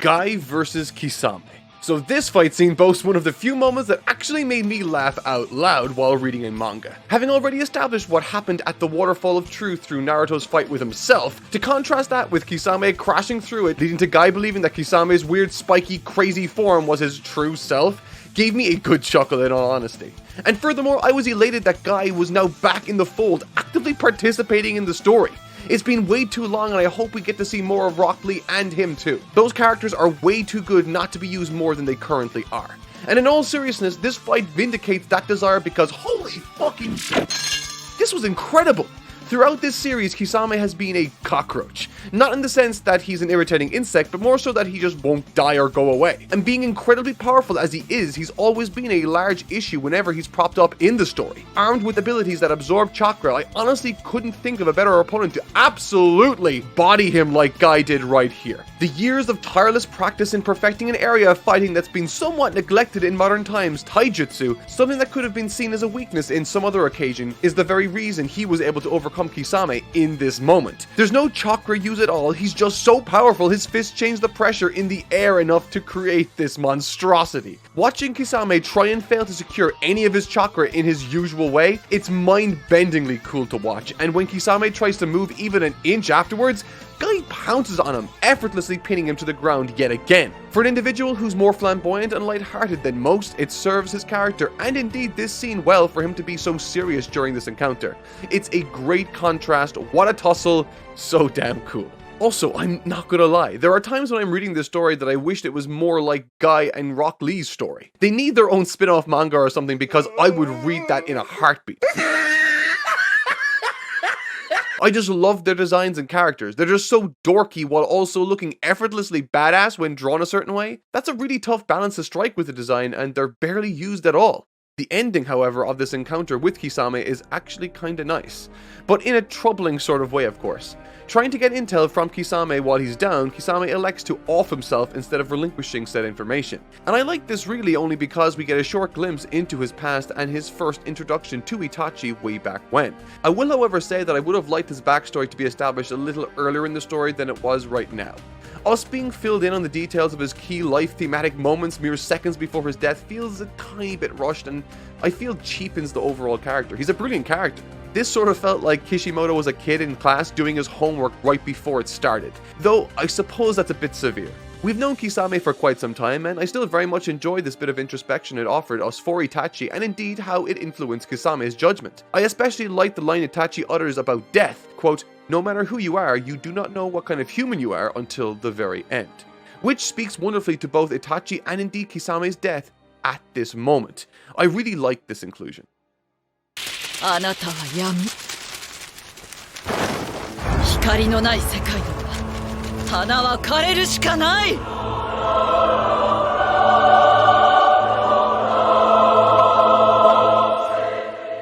S1: Guy versus Kisame. So this fight scene boasts one of the few moments that actually made me laugh out loud while reading a manga. Having already established what happened at the Waterfall of Truth through Naruto's fight with himself, to contrast that with Kisame crashing through it, leading to Guy believing that Kisame's weird, spiky, crazy form was his true self, gave me a good chuckle in all honesty. And furthermore, I was elated that Guy was now back in the fold, actively participating in the story. It's been way too long, and I hope we get to see more of Rock Lee and him too. Those characters are way too good not to be used more than they currently are. And in all seriousness, this fight vindicates that desire because holy fucking shit, this was incredible. Throughout this series, Kisame has been a cockroach. Not in the sense that he's an irritating insect, but more so that he just won't die or go away. And being incredibly powerful as he is, he's always been a large issue whenever he's propped up in the story. Armed with abilities that absorb chakra, I honestly couldn't think of a better opponent to absolutely body him like Guy did right here. The years of tireless practice in perfecting an area of fighting that's been somewhat neglected in modern times, taijutsu, something that could have been seen as a weakness in some other occasion, is the very reason he was able to overcome Kisame in this moment. There's no chakra use at all, he's just so powerful his fists change the pressure in the air enough to create this monstrosity. Watching Kisame try and fail to secure any of his chakra in his usual way, it's mind-bendingly cool to watch, and when Kisame tries to move even an inch afterwards, Guy pounces on him, effortlessly pinning him to the ground yet again. For an individual who's more flamboyant and lighthearted than most, it serves his character and indeed this scene well for him to be so serious during this encounter. It's a great contrast, what a tussle, so damn cool. Also, I'm not gonna lie, there are times when I'm reading this story that I wished it was more like Guy and Rock Lee's story. They need their own spin-off manga or something because I would read that in a heartbeat. I just love their designs and characters. They're just so dorky while also looking effortlessly badass when drawn a certain way. That's a really tough balance to strike with the design, and they're barely used at all. The ending, however, of this encounter with Kisame is actually kinda nice, but in a troubling sort of way, of course. Trying to get intel from Kisame while he's down, Kisame elects to off himself instead of relinquishing said information. And I like this really only because we get a short glimpse into his past and his first introduction to Itachi way back when. I will, however, say that I would have liked his backstory to be established a little earlier in the story than it was right now. Us being filled in on the details of his key life thematic moments mere seconds before his death feels a tiny bit rushed, and I feel cheapens the overall character. He's a brilliant character. This sort of felt like Kishimoto was a kid in class doing his homework right before it started, though I suppose that's a bit severe. We've known Kisame for quite some time, and I still very much enjoyed this bit of introspection it offered us for Itachi, and indeed how it influenced Kisame's judgment. I especially liked the line Itachi utters about death, quote, no matter who you are, you do not know what kind of human you are until the very end. Which speaks wonderfully to both Itachi and indeed Kisame's death at this moment. I really like this inclusion.
S5: あなたは闇。光のない世界では花は枯れるしかない。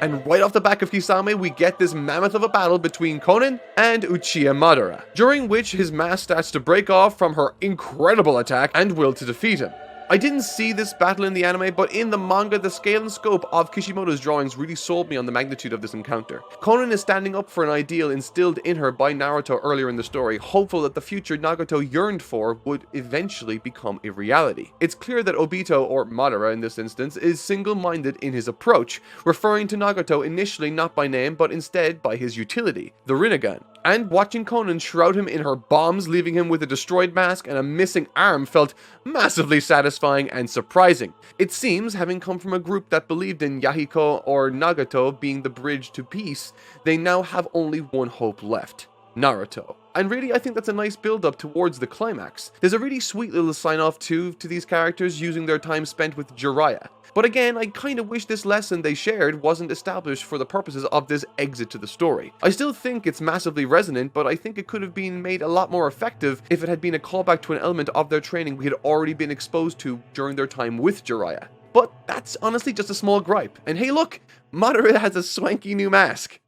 S1: And right off the back of Kisame, we get this mammoth of a battle between Konan and Uchiha Madara, during which his mask starts to break off from her incredible attack and will to defeat him. I didn't see this battle in the anime, but in the manga, the scale and scope of Kishimoto's drawings really sold me on the magnitude of this encounter. Konan is standing up for an ideal instilled in her by Naruto earlier in the story, hopeful that the future Nagato yearned for would eventually become a reality. It's clear that Obito, or Madara in this instance, is single-minded in his approach, referring to Nagato initially not by name, but instead by his utility, the Rinnegan. And watching Konan shroud him in her bombs, leaving him with a destroyed mask and a missing arm, felt massively satisfying and surprising. It seems, having come from a group that believed in Yahiko or Nagato being the bridge to peace, they now have only one hope left: Naruto. And really, I think that's a nice build-up towards the climax. There's a really sweet little sign-off too to these characters using their time spent with Jiraiya. But again, I kind of wish this lesson they shared wasn't established for the purposes of this exit to the story. I still think it's massively resonant, but I think it could have been made a lot more effective if it had been a callback to an element of their training we had already been exposed to during their time with Jiraiya. But that's honestly just a small gripe. And hey look, Madara has a swanky new mask.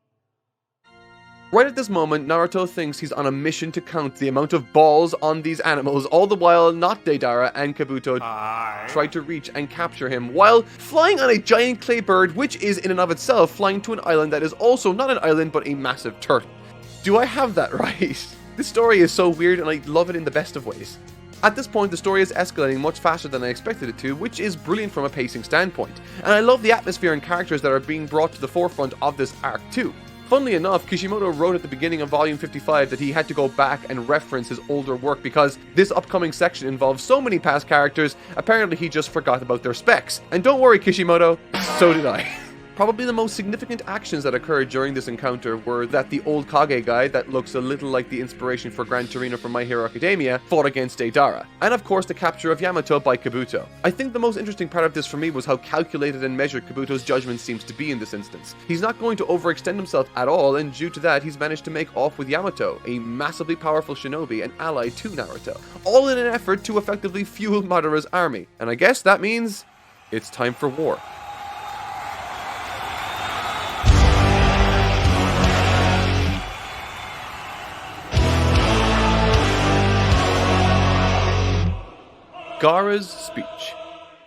S1: Right at this moment, Naruto thinks he's on a mission to count the amount of balls on these animals, all the while not Deidara and Kabuto try to reach and capture him while flying on a giant clay bird, which is in and of itself flying to an island that is also not an island but a massive turtle. Do I have that right? This story is so weird and I love it in the best of ways. At this point, the story is escalating much faster than I expected it to, which is brilliant from a pacing standpoint. And I love the atmosphere and characters that are being brought to the forefront of this arc too. Funnily enough, Kishimoto wrote at the beginning of Volume 55 that he had to go back and reference his older work because this upcoming section involves so many past characters, apparently he just forgot about their specs. And don't worry, Kishimoto, so did I. Probably the most significant actions that occurred during this encounter were that the old Kage guy that looks a little like the inspiration for Gran Torino from My Hero Academia fought against Deidara, and of course the capture of Yamato by Kabuto. I think the most interesting part of this for me was how calculated and measured Kabuto's judgment seems to be in this instance. He's not going to overextend himself at all, and due to that he's managed to make off with Yamato, a massively powerful shinobi and ally to Naruto, all in an effort to effectively fuel Madara's army. And I guess that means it's time for war. Gaara's speech.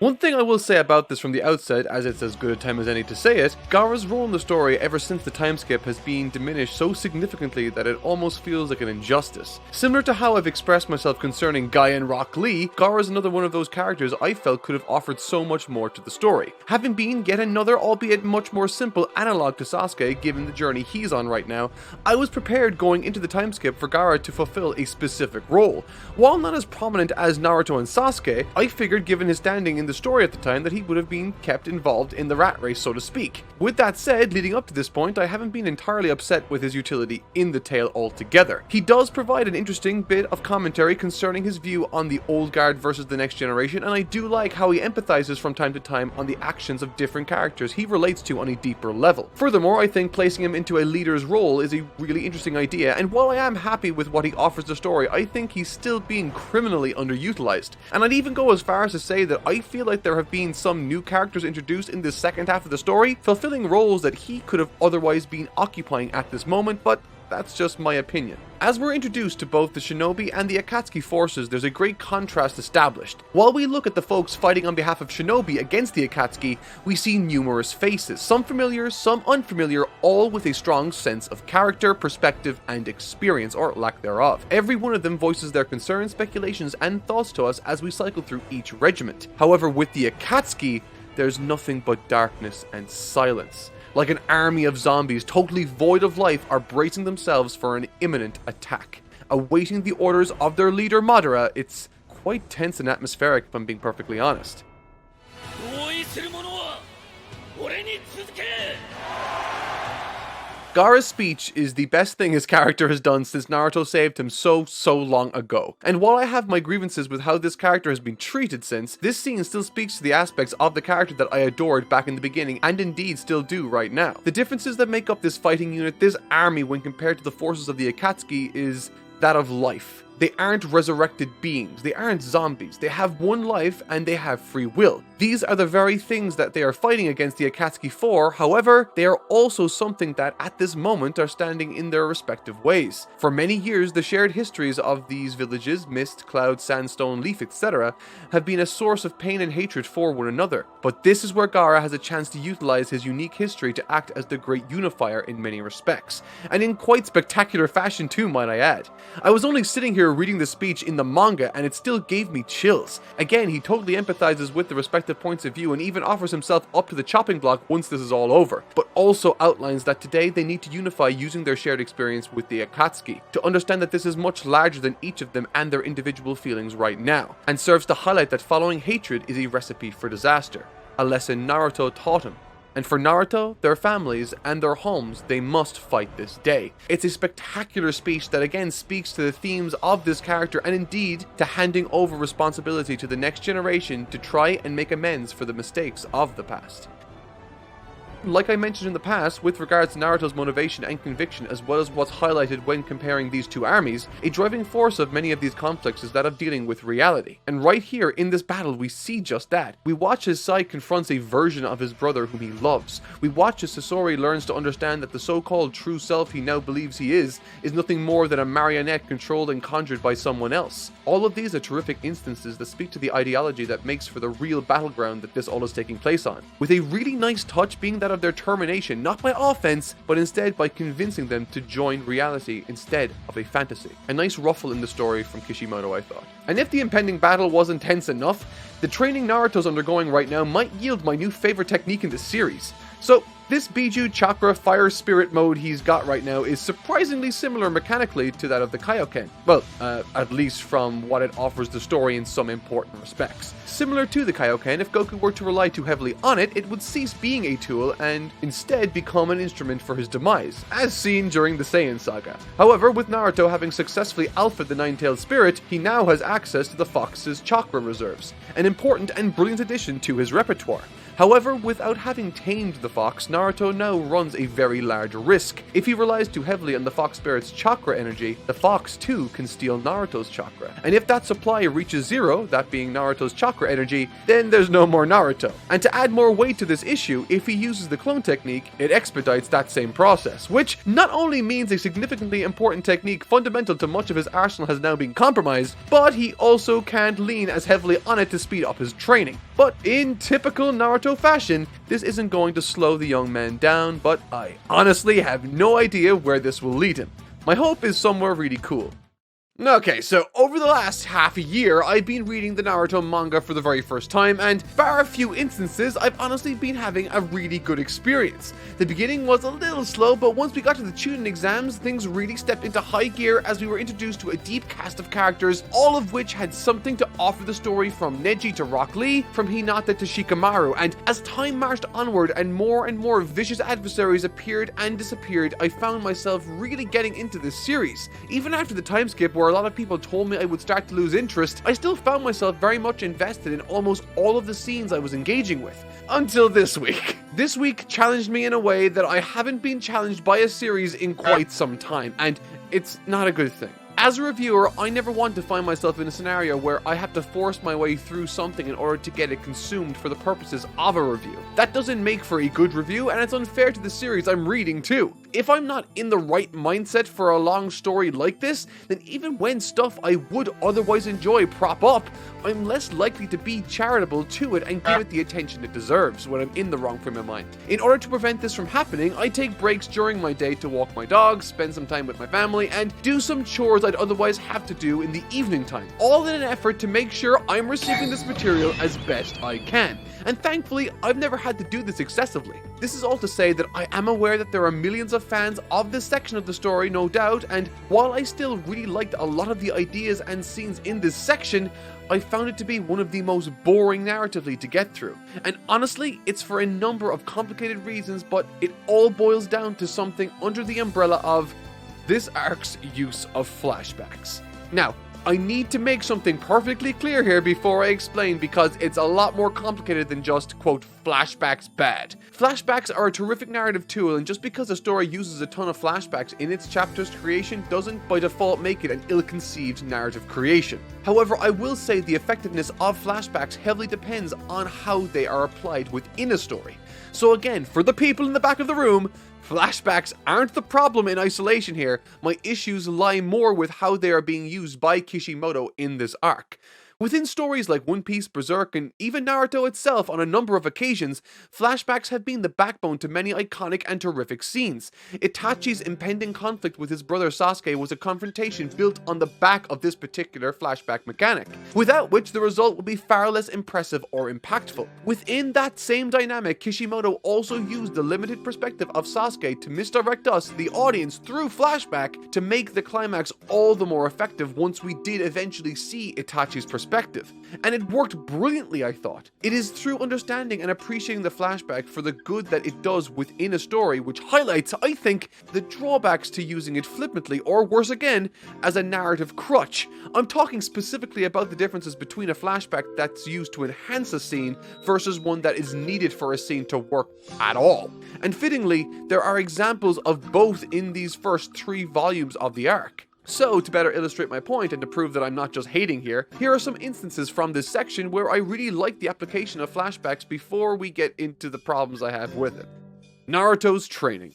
S1: One thing I will say about this from the outset, as it's as good a time as any to say it, Gaara's role in the story ever since the time skip has been diminished so significantly that it almost feels like an injustice. Similar to how I've expressed myself concerning Guy and Rock Lee, Gaara's another one of those characters I felt could have offered so much more to the story, having been yet another, albeit much more simple, analog to Sasuke given the journey he's on right now. I was prepared going into the time skip for Gaara to fulfill a specific role. While not as prominent as Naruto and Sasuke, I figured given his standing in the story at the time that he would have been kept involved in the rat race, so to speak. With that said, leading up to this point, I haven't been entirely upset with his utility in the tale altogether. He does provide an interesting bit of commentary concerning his view on the old guard versus the next generation, and I do like how he empathizes from time to time on the actions of different characters he relates to on a deeper level. Furthermore, I think placing him into a leader's role is a really interesting idea, and while I am happy with what he offers the story, I think he's still being criminally underutilized. And I'd even go as far as to say that I feel like there have been some new characters introduced in this second half of the story, fulfilling roles that he could have otherwise been occupying at this moment, but that's just my opinion. As we're introduced to both the Shinobi and the Akatsuki forces, there's a great contrast established. While we look at the folks fighting on behalf of Shinobi against the Akatsuki, we see numerous faces, some familiar, some unfamiliar, all with a strong sense of character, perspective, and experience, or lack thereof. Every one of them voices their concerns, speculations, and thoughts to us as we cycle through each regiment. However, with the Akatsuki, there's nothing but darkness and silence. Like an army of zombies totally void of life are bracing themselves for an imminent attack. Awaiting the orders of their leader Madara, it's quite tense and atmospheric if I'm being perfectly honest. Gaara's speech is the best thing his character has done since Naruto saved him so long ago. And while I have my grievances with how this character has been treated since, this scene still speaks to the aspects of the character that I adored back in the beginning and indeed still do right now. The differences that make up this fighting unit, this army when compared to the forces of the Akatsuki, is that of life. They aren't resurrected beings, they aren't zombies, they have one life and they have free will. These are the very things that they are fighting against the Akatsuki for, however, they are also something that at this moment are standing in their respective ways. For many years, the shared histories of these villages, Mist, Cloud, Sandstone, Leaf, etc., have been a source of pain and hatred for one another. But this is where Gaara has a chance to utilize his unique history to act as the great unifier in many respects. And in quite spectacular fashion too, might I add. I was only sitting here reading the speech in the manga and it still gave me chills. Again, he totally empathizes with the respective points of view and even offers himself up to the chopping block once this is all over, but also outlines that today they need to unify using their shared experience with the Akatsuki, to understand that this is much larger than each of them and their individual feelings right now, and serves to highlight that following hatred is a recipe for disaster, a lesson Naruto taught him. And for Naruto, their families, and their homes, they must fight this day. It's a spectacular speech that again speaks to the themes of this character and indeed to handing over responsibility to the next generation to try and make amends for the mistakes of the past. Like I mentioned in the past, with regards to Naruto's motivation and conviction as well as what's highlighted when comparing these two armies, a driving force of many of these conflicts is that of dealing with reality. And right here in this battle we see just that. We watch as Sai confronts a version of his brother whom he loves. We watch as Sasori learns to understand that the so-called true self he now believes he is nothing more than a marionette controlled and conjured by someone else. All of these are terrific instances that speak to the ideology that makes for the real battleground that this all is taking place on. With a really nice touch being that of their termination, not by offense, but instead by convincing them to join reality instead of a fantasy. A nice ruffle in the story from Kishimoto, I thought. And if the impending battle was intense enough, the training Naruto's undergoing right now might yield my new favorite technique in the series. So, this Biju Chakra Fire Spirit mode he's got right now is surprisingly similar mechanically to that of the Kaioken. Well, at least from what it offers the story in some important respects. Similar to the Kaioken, if Goku were to rely too heavily on it, it would cease being a tool and instead become an instrument for his demise, as seen during the Saiyan saga. However, with Naruto having successfully alphaed the Nine-Tailed Spirit, he now has access to the Fox's chakra reserves, an important and brilliant addition to his repertoire. However, without having tamed the fox, Naruto now runs a very large risk. If he relies too heavily on the fox spirit's chakra energy, the fox too can steal Naruto's chakra. And if that supply reaches zero, that being Naruto's chakra energy, then there's no more Naruto. And to add more weight to this issue, if he uses the clone technique, it expedites that same process, which not only means a significantly important technique fundamental to much of his arsenal has now been compromised, but he also can't lean as heavily on it to speed up his training. But in typical Naruto fashion, this isn't going to slow the young man down, but I honestly have no idea where this will lead him. My hope is somewhere really cool. Okay, so over the last half a year, I've been reading the Naruto manga for the very first time, and bar a few instances, I've honestly been having a really good experience. The beginning was a little slow, but once we got to the Chunin Exams, things really stepped into high gear as we were introduced to a deep cast of characters, all of which had something to offer the story, from Neji to Rock Lee, from Hinata to Shikamaru, and as time marched onward and more vicious adversaries appeared and disappeared, I found myself really getting into this series. Even after the time skip where a lot of people told me I would start to lose interest, I still found myself very much invested in almost all of the scenes I was engaging with. Until this week. This week challenged me in a way that I haven't been challenged by a series in quite some time, and it's not a good thing. As a reviewer, I never want to find myself in a scenario where I have to force my way through something in order to get it consumed for the purposes of a review. That doesn't make for a good review, and it's unfair to the series I'm reading too. If I'm not in the right mindset for a long story like this, then even when stuff I would otherwise enjoy prop up, I'm less likely to be charitable to it and give it the attention it deserves when I'm in the wrong frame of mind. In order to prevent this from happening, I take breaks during my day to walk my dogs, spend some time with my family, and do some chores I'd I'd otherwise have to do in the evening time, all in an effort to make sure I'm receiving this material as best I can. And thankfully, I've never had to do this excessively. This is all to say that I am aware that there are millions of fans of this section of the story, no doubt, and while I still really liked a lot of the ideas and scenes in this section, I found it to be one of the most boring narratively to get through. And honestly, it's for a number of complicated reasons, but it all boils down to something under the umbrella of this arc's use of flashbacks. Now, I need to make something perfectly clear here before I explain, because it's a lot more complicated than just, quote, flashbacks bad. Flashbacks are a terrific narrative tool, and just because a story uses a ton of flashbacks in its chapter's creation doesn't by default make it an ill-conceived narrative creation. However, I will say the effectiveness of flashbacks heavily depends on how they are applied within a story. So again, for the people in the back of the room, flashbacks aren't the problem in isolation here. My issues lie more with how they are being used by Kishimoto in this arc. Within stories like One Piece, Berserk, and even Naruto itself on a number of occasions, flashbacks have been the backbone to many iconic and terrific scenes. Itachi's impending conflict with his brother Sasuke was a confrontation built on the back of this particular flashback mechanic, without which the result would be far less impressive or impactful. Within that same dynamic, Kishimoto also used the limited perspective of Sasuke to misdirect us, the audience, through flashback to make the climax all the more effective once we did eventually see Itachi's perspective. And it worked brilliantly, I thought. It is through understanding and appreciating the flashback for the good that it does within a story which highlights, I think, the drawbacks to using it flippantly, or worse again, as a narrative crutch. I'm talking specifically about the differences between a flashback that's used to enhance a scene versus one that is needed for a scene to work at all. And fittingly, there are examples of both in these first 3 volumes of the arc. So, to better illustrate my point and to prove that I'm not just hating here are some instances from this section where I really like the application of flashbacks before we get into the problems I have with it. Naruto's training.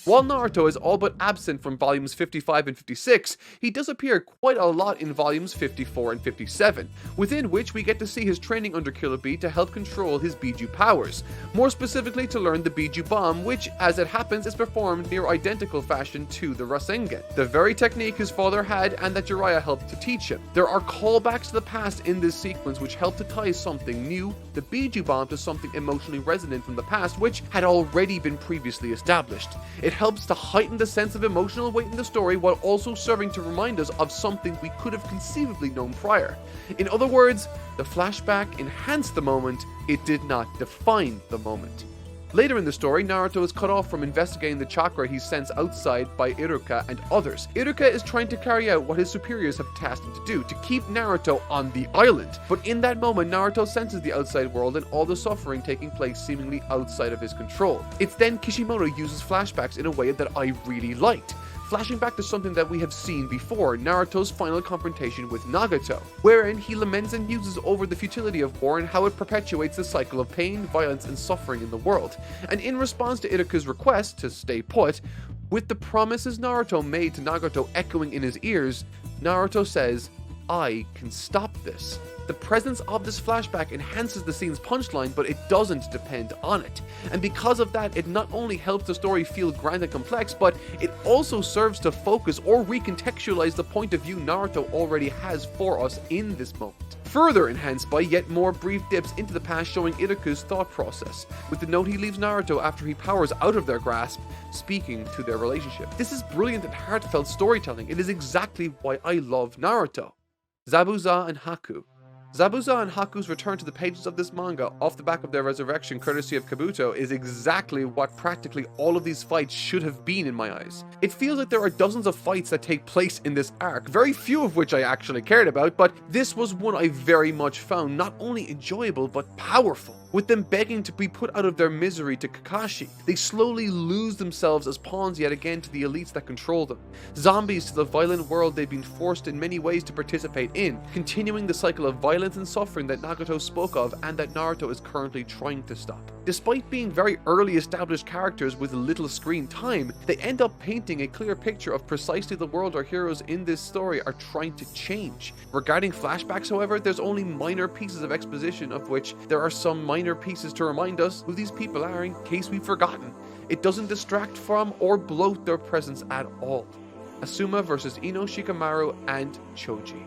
S1: While Naruto is all but absent from volumes 55 and 56, he does appear quite a lot in volumes 54 and 57, within which we get to see his training under Killer Bee to help control his Biju powers, more specifically to learn the Biju Bomb, which, as it happens, is performed near identical fashion to the Rasengan, the very technique his father had and that Jiraiya helped to teach him. There are callbacks to the past in this sequence which help to tie something new, the Biju Bomb, to something emotionally resonant from the past which had already been previously established. It helps to heighten the sense of emotional weight in the story while also serving to remind us of something we could have conceivably known prior. In other words, the flashback enhanced the moment, it did not define the moment. Later in the story, Naruto is cut off from investigating the chakra he sensed outside by Iruka and others. Iruka is trying to carry out what his superiors have tasked him to do, to keep Naruto on the island. But in that moment, Naruto senses the outside world and all the suffering taking place seemingly outside of his control. It's then Kishimoto uses flashbacks in a way that I really liked, flashing back to something that we have seen before, Naruto's final confrontation with Nagato, wherein he laments and muses over the futility of war and how it perpetuates the cycle of pain, violence, and suffering in the world. And in response to Iruka's request to stay put, with the promises Naruto made to Nagato echoing in his ears, Naruto says, "I can stop this." The presence of this flashback enhances the scene's punchline, but it doesn't depend on it. And because of that, it not only helps the story feel grand and complex, but it also serves to focus or recontextualize the point of view Naruto already has for us in this moment. Further enhanced by yet more brief dips into the past showing Iruka's thought process, with the note he leaves Naruto after he powers out of their grasp, speaking to their relationship. This is brilliant and heartfelt storytelling. It is exactly why I love Naruto. Zabuza and Haku. Zabuza and Haku's return to the pages of this manga off the back of their resurrection courtesy of Kabuto is exactly what practically all of these fights should have been in my eyes. It feels like there are dozens of fights that take place in this arc, very few of which I actually cared about, but this was one I very much found not only enjoyable but powerful. With them begging to be put out of their misery to Kakashi, they slowly lose themselves as pawns yet again to the elites that control them, zombies to the violent world they've been forced in many ways to participate in, continuing the cycle of violence and suffering that Nagato spoke of and that Naruto is currently trying to stop. Despite being very early established characters with little screen time, they end up painting a clear picture of precisely the world our heroes in this story are trying to change. Regarding flashbacks, however, there's only minor pieces of exposition, of which there are some minor pieces to remind us who these people are in case we've forgotten. It doesn't distract from or bloat their presence at all. Asuma versus Ino Shikamaru and Choji.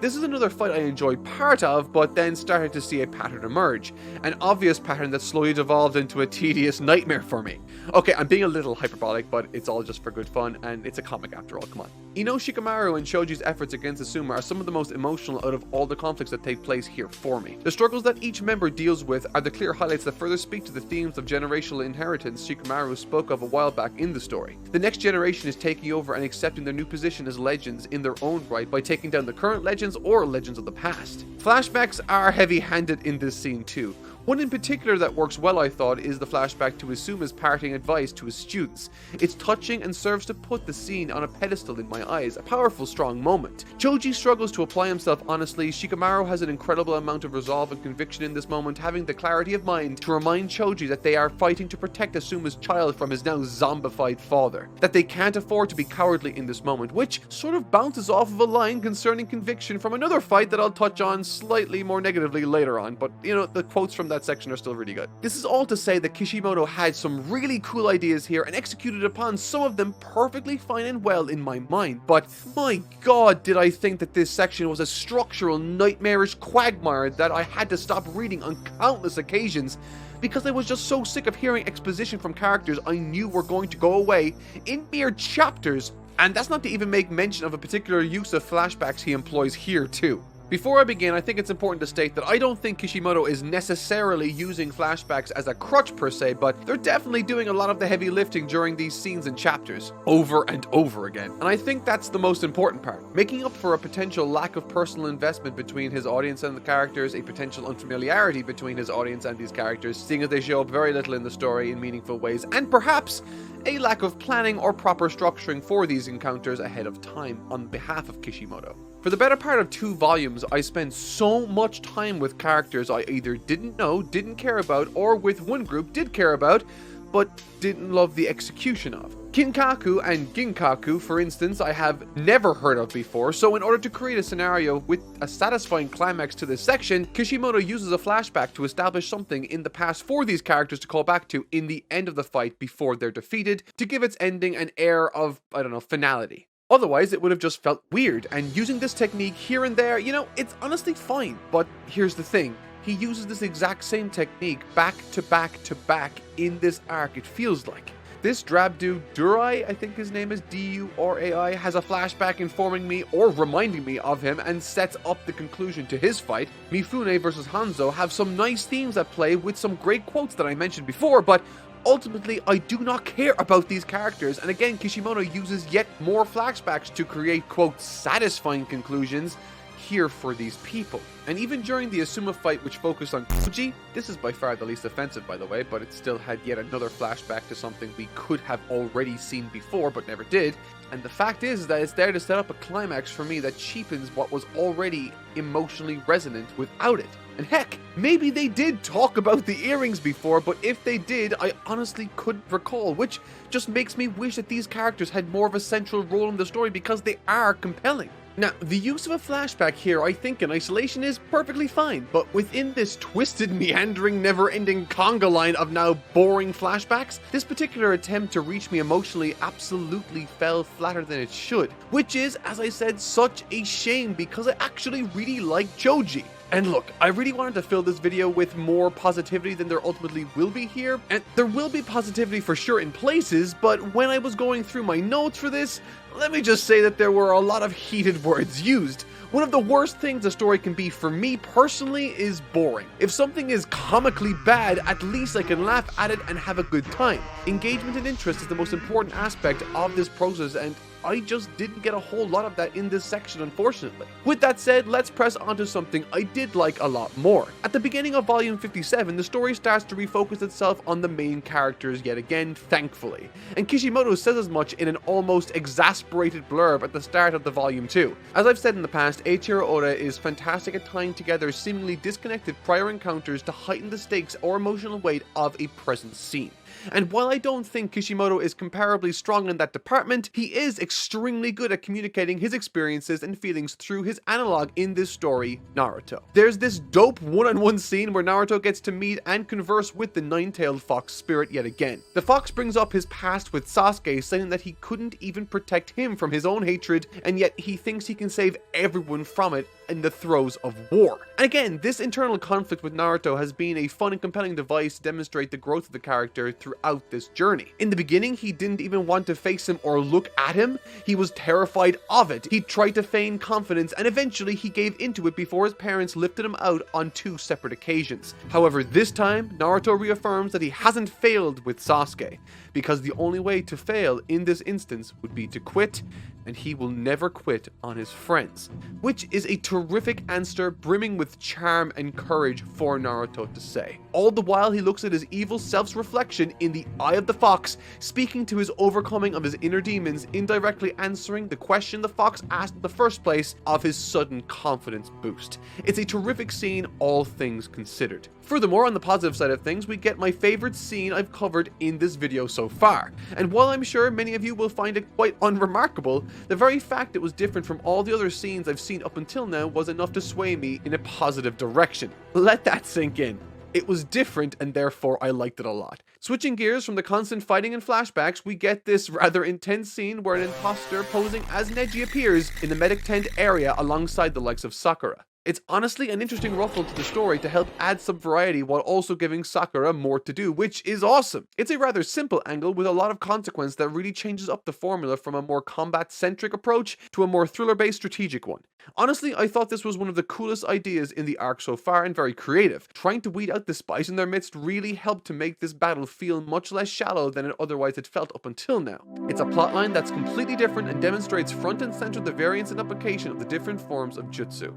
S1: This is another fight I enjoyed part of, but then started to see a pattern emerge. An obvious pattern that slowly devolved into a tedious nightmare for me. Okay, I'm being a little hyperbolic, but it's all just for good fun, and it's a comic after all, come on. Ino Shikamaru and Choji's efforts against Asuma are some of the most emotional out of all the conflicts that take place here for me. The struggles that each member deals with are the clear highlights that further speak to the themes of generational inheritance Shikamaru spoke of a while back in the story. The next generation is taking over and accepting their new position as legends in their own right by taking down the current legends or legends of the past. Flashbacks are heavy-handed in this scene too. One in particular that works well, I thought, is the flashback to Asuma's parting advice to his students. It's touching and serves to put the scene on a pedestal in my eyes, a powerful, strong moment. Choji struggles to apply himself honestly. Shikamaru has an incredible amount of resolve and conviction in this moment, having the clarity of mind to remind Choji that they are fighting to protect Asuma's child from his now zombified father, that they can't afford to be cowardly in this moment, which sort of bounces off of a line concerning conviction from another fight that I'll touch on slightly more negatively later on, but you know, the quotes from that section are still really good. This is all to say that Kishimoto had some really cool ideas here and executed upon some of them perfectly fine and well in my mind, but my god did I think that this section was a structural nightmarish quagmire that I had to stop reading on countless occasions because I was just so sick of hearing exposition from characters I knew were going to go away in mere chapters, and that's not to even make mention of a particular use of flashbacks he employs here too. Before I begin, I think it's important to state that I don't think Kishimoto is necessarily using flashbacks as a crutch per se, but they're definitely doing a lot of the heavy lifting during these scenes and chapters, over and over again. And I think that's the most important part, making up for a potential lack of personal investment between his audience and the characters, a potential unfamiliarity between his audience and these characters, seeing as they show up very little in the story in meaningful ways, and perhaps a lack of planning or proper structuring for these encounters ahead of time on behalf of Kishimoto. For the better part of 2 volumes, I spent so much time with characters I either didn't know, didn't care about, or with one group did care about, but didn't love the execution of. Kinkaku and Ginkaku, for instance, I have never heard of before, so in order to create a scenario with a satisfying climax to this section, Kishimoto uses a flashback to establish something in the past for these characters to call back to in the end of the fight before they're defeated, to give its ending an air of, I don't know, finality. Otherwise, it would have just felt weird, and using this technique here and there, you know, it's honestly fine. But here's the thing, he uses this exact same technique back to back to back in this arc, it feels like. This drab dude, Durai, I think his name is D-U-R-A-I, has a flashback informing me or reminding me of him and sets up the conclusion to his fight. Mifune versus Hanzo have some nice themes at play with some great quotes that I mentioned before, but ultimately, I do not care about these characters, and again, Kishimoto uses yet more flashbacks to create, quote, satisfying conclusions here for these people. And even during the Asuma fight, which focused on Koji, this is by far the least offensive, by the way, but it still had yet another flashback to something we could have already seen before, but never did. And the fact is that it's there to set up a climax for me that cheapens what was already emotionally resonant without it. And heck, maybe they did talk about the earrings before, but if they did, I honestly couldn't recall, which just makes me wish that these characters had more of a central role in the story because they are compelling. Now, the use of a flashback here, I think in isolation is perfectly fine, but within this twisted, meandering, never-ending conga line of now boring flashbacks, this particular attempt to reach me emotionally absolutely fell flatter than it should, which is, as I said, such a shame because I actually really like Choji. And look, I really wanted to fill this video with more positivity than there ultimately will be here, and there will be positivity for sure in places, but when I was going through my notes for this, let me just say that there were a lot of heated words used. One of the worst things a story can be for me personally is boring. If something is comically bad, at least I can laugh at it and have a good time. Engagement and interest is the most important aspect of this process, and I just didn't get a whole lot of that in this section, unfortunately. With that said, let's press on to something I did like a lot more. At the beginning of volume 57, the story starts to refocus itself on the main characters yet again, thankfully. And Kishimoto says as much in an almost exasperated blurb at the start of the volume 2. As I've said in the past, Eiichiro Oda is fantastic at tying together seemingly disconnected prior encounters to heighten the stakes or emotional weight of a present scene. And while I don't think Kishimoto is comparably strong in that department, he is extremely good at communicating his experiences and feelings through his analog in this story, Naruto. There's this dope one-on-one scene where Naruto gets to meet and converse with the nine-tailed fox spirit yet again. The fox brings up his past with Sasuke, saying that he couldn't even protect him from his own hatred, and yet he thinks he can save everyone from it in the throes of war. And again, this internal conflict with Naruto has been a fun and compelling device to demonstrate the growth of the character throughout this journey. In the beginning, he didn't even want to face him or look at him. He was terrified of it. He tried to feign confidence, and eventually he gave into it before his parents lifted him out on 2 separate occasions. However, this time, Naruto reaffirms that he hasn't failed with Sasuke, because the only way to fail in this instance would be to quit, and he will never quit on his friends, which is a terrific answer brimming with charm and courage for Naruto to say. All the while he looks at his evil self's reflection in the eye of the fox, speaking to his overcoming of his inner demons, indirectly answering the question the fox asked in the first place of his sudden confidence boost. It's a terrific scene, all things considered. Furthermore, on the positive side of things, we get my favorite scene I've covered in this video so far. And while I'm sure many of you will find it quite unremarkable, the very fact it was different from all the other scenes I've seen up until now was enough to sway me in a positive direction. Let that sink in. It was different, and therefore I liked it a lot. Switching gears from the constant fighting and flashbacks, we get this rather intense scene where an imposter posing as Neji appears in the medic tent area alongside the likes of Sakura. It's honestly an interesting ruffle to the story to help add some variety while also giving Sakura more to do, which is awesome. It's a rather simple angle with a lot of consequence that really changes up the formula from a more combat-centric approach to a more thriller-based strategic one. Honestly, I thought this was one of the coolest ideas in the arc so far and very creative. Trying to weed out the spice in their midst really helped to make this battle feel much less shallow than it otherwise had felt up until now. It's a plotline that's completely different and demonstrates front and center the variance and application of the different forms of jutsu.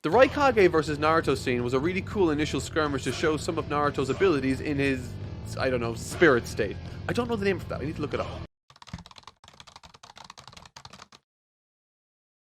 S1: The Kage versus Naruto scene was a really cool initial skirmish to show some of Naruto's abilities in his, I don't know, spirit state. I don't know the name for that, I need to look it up.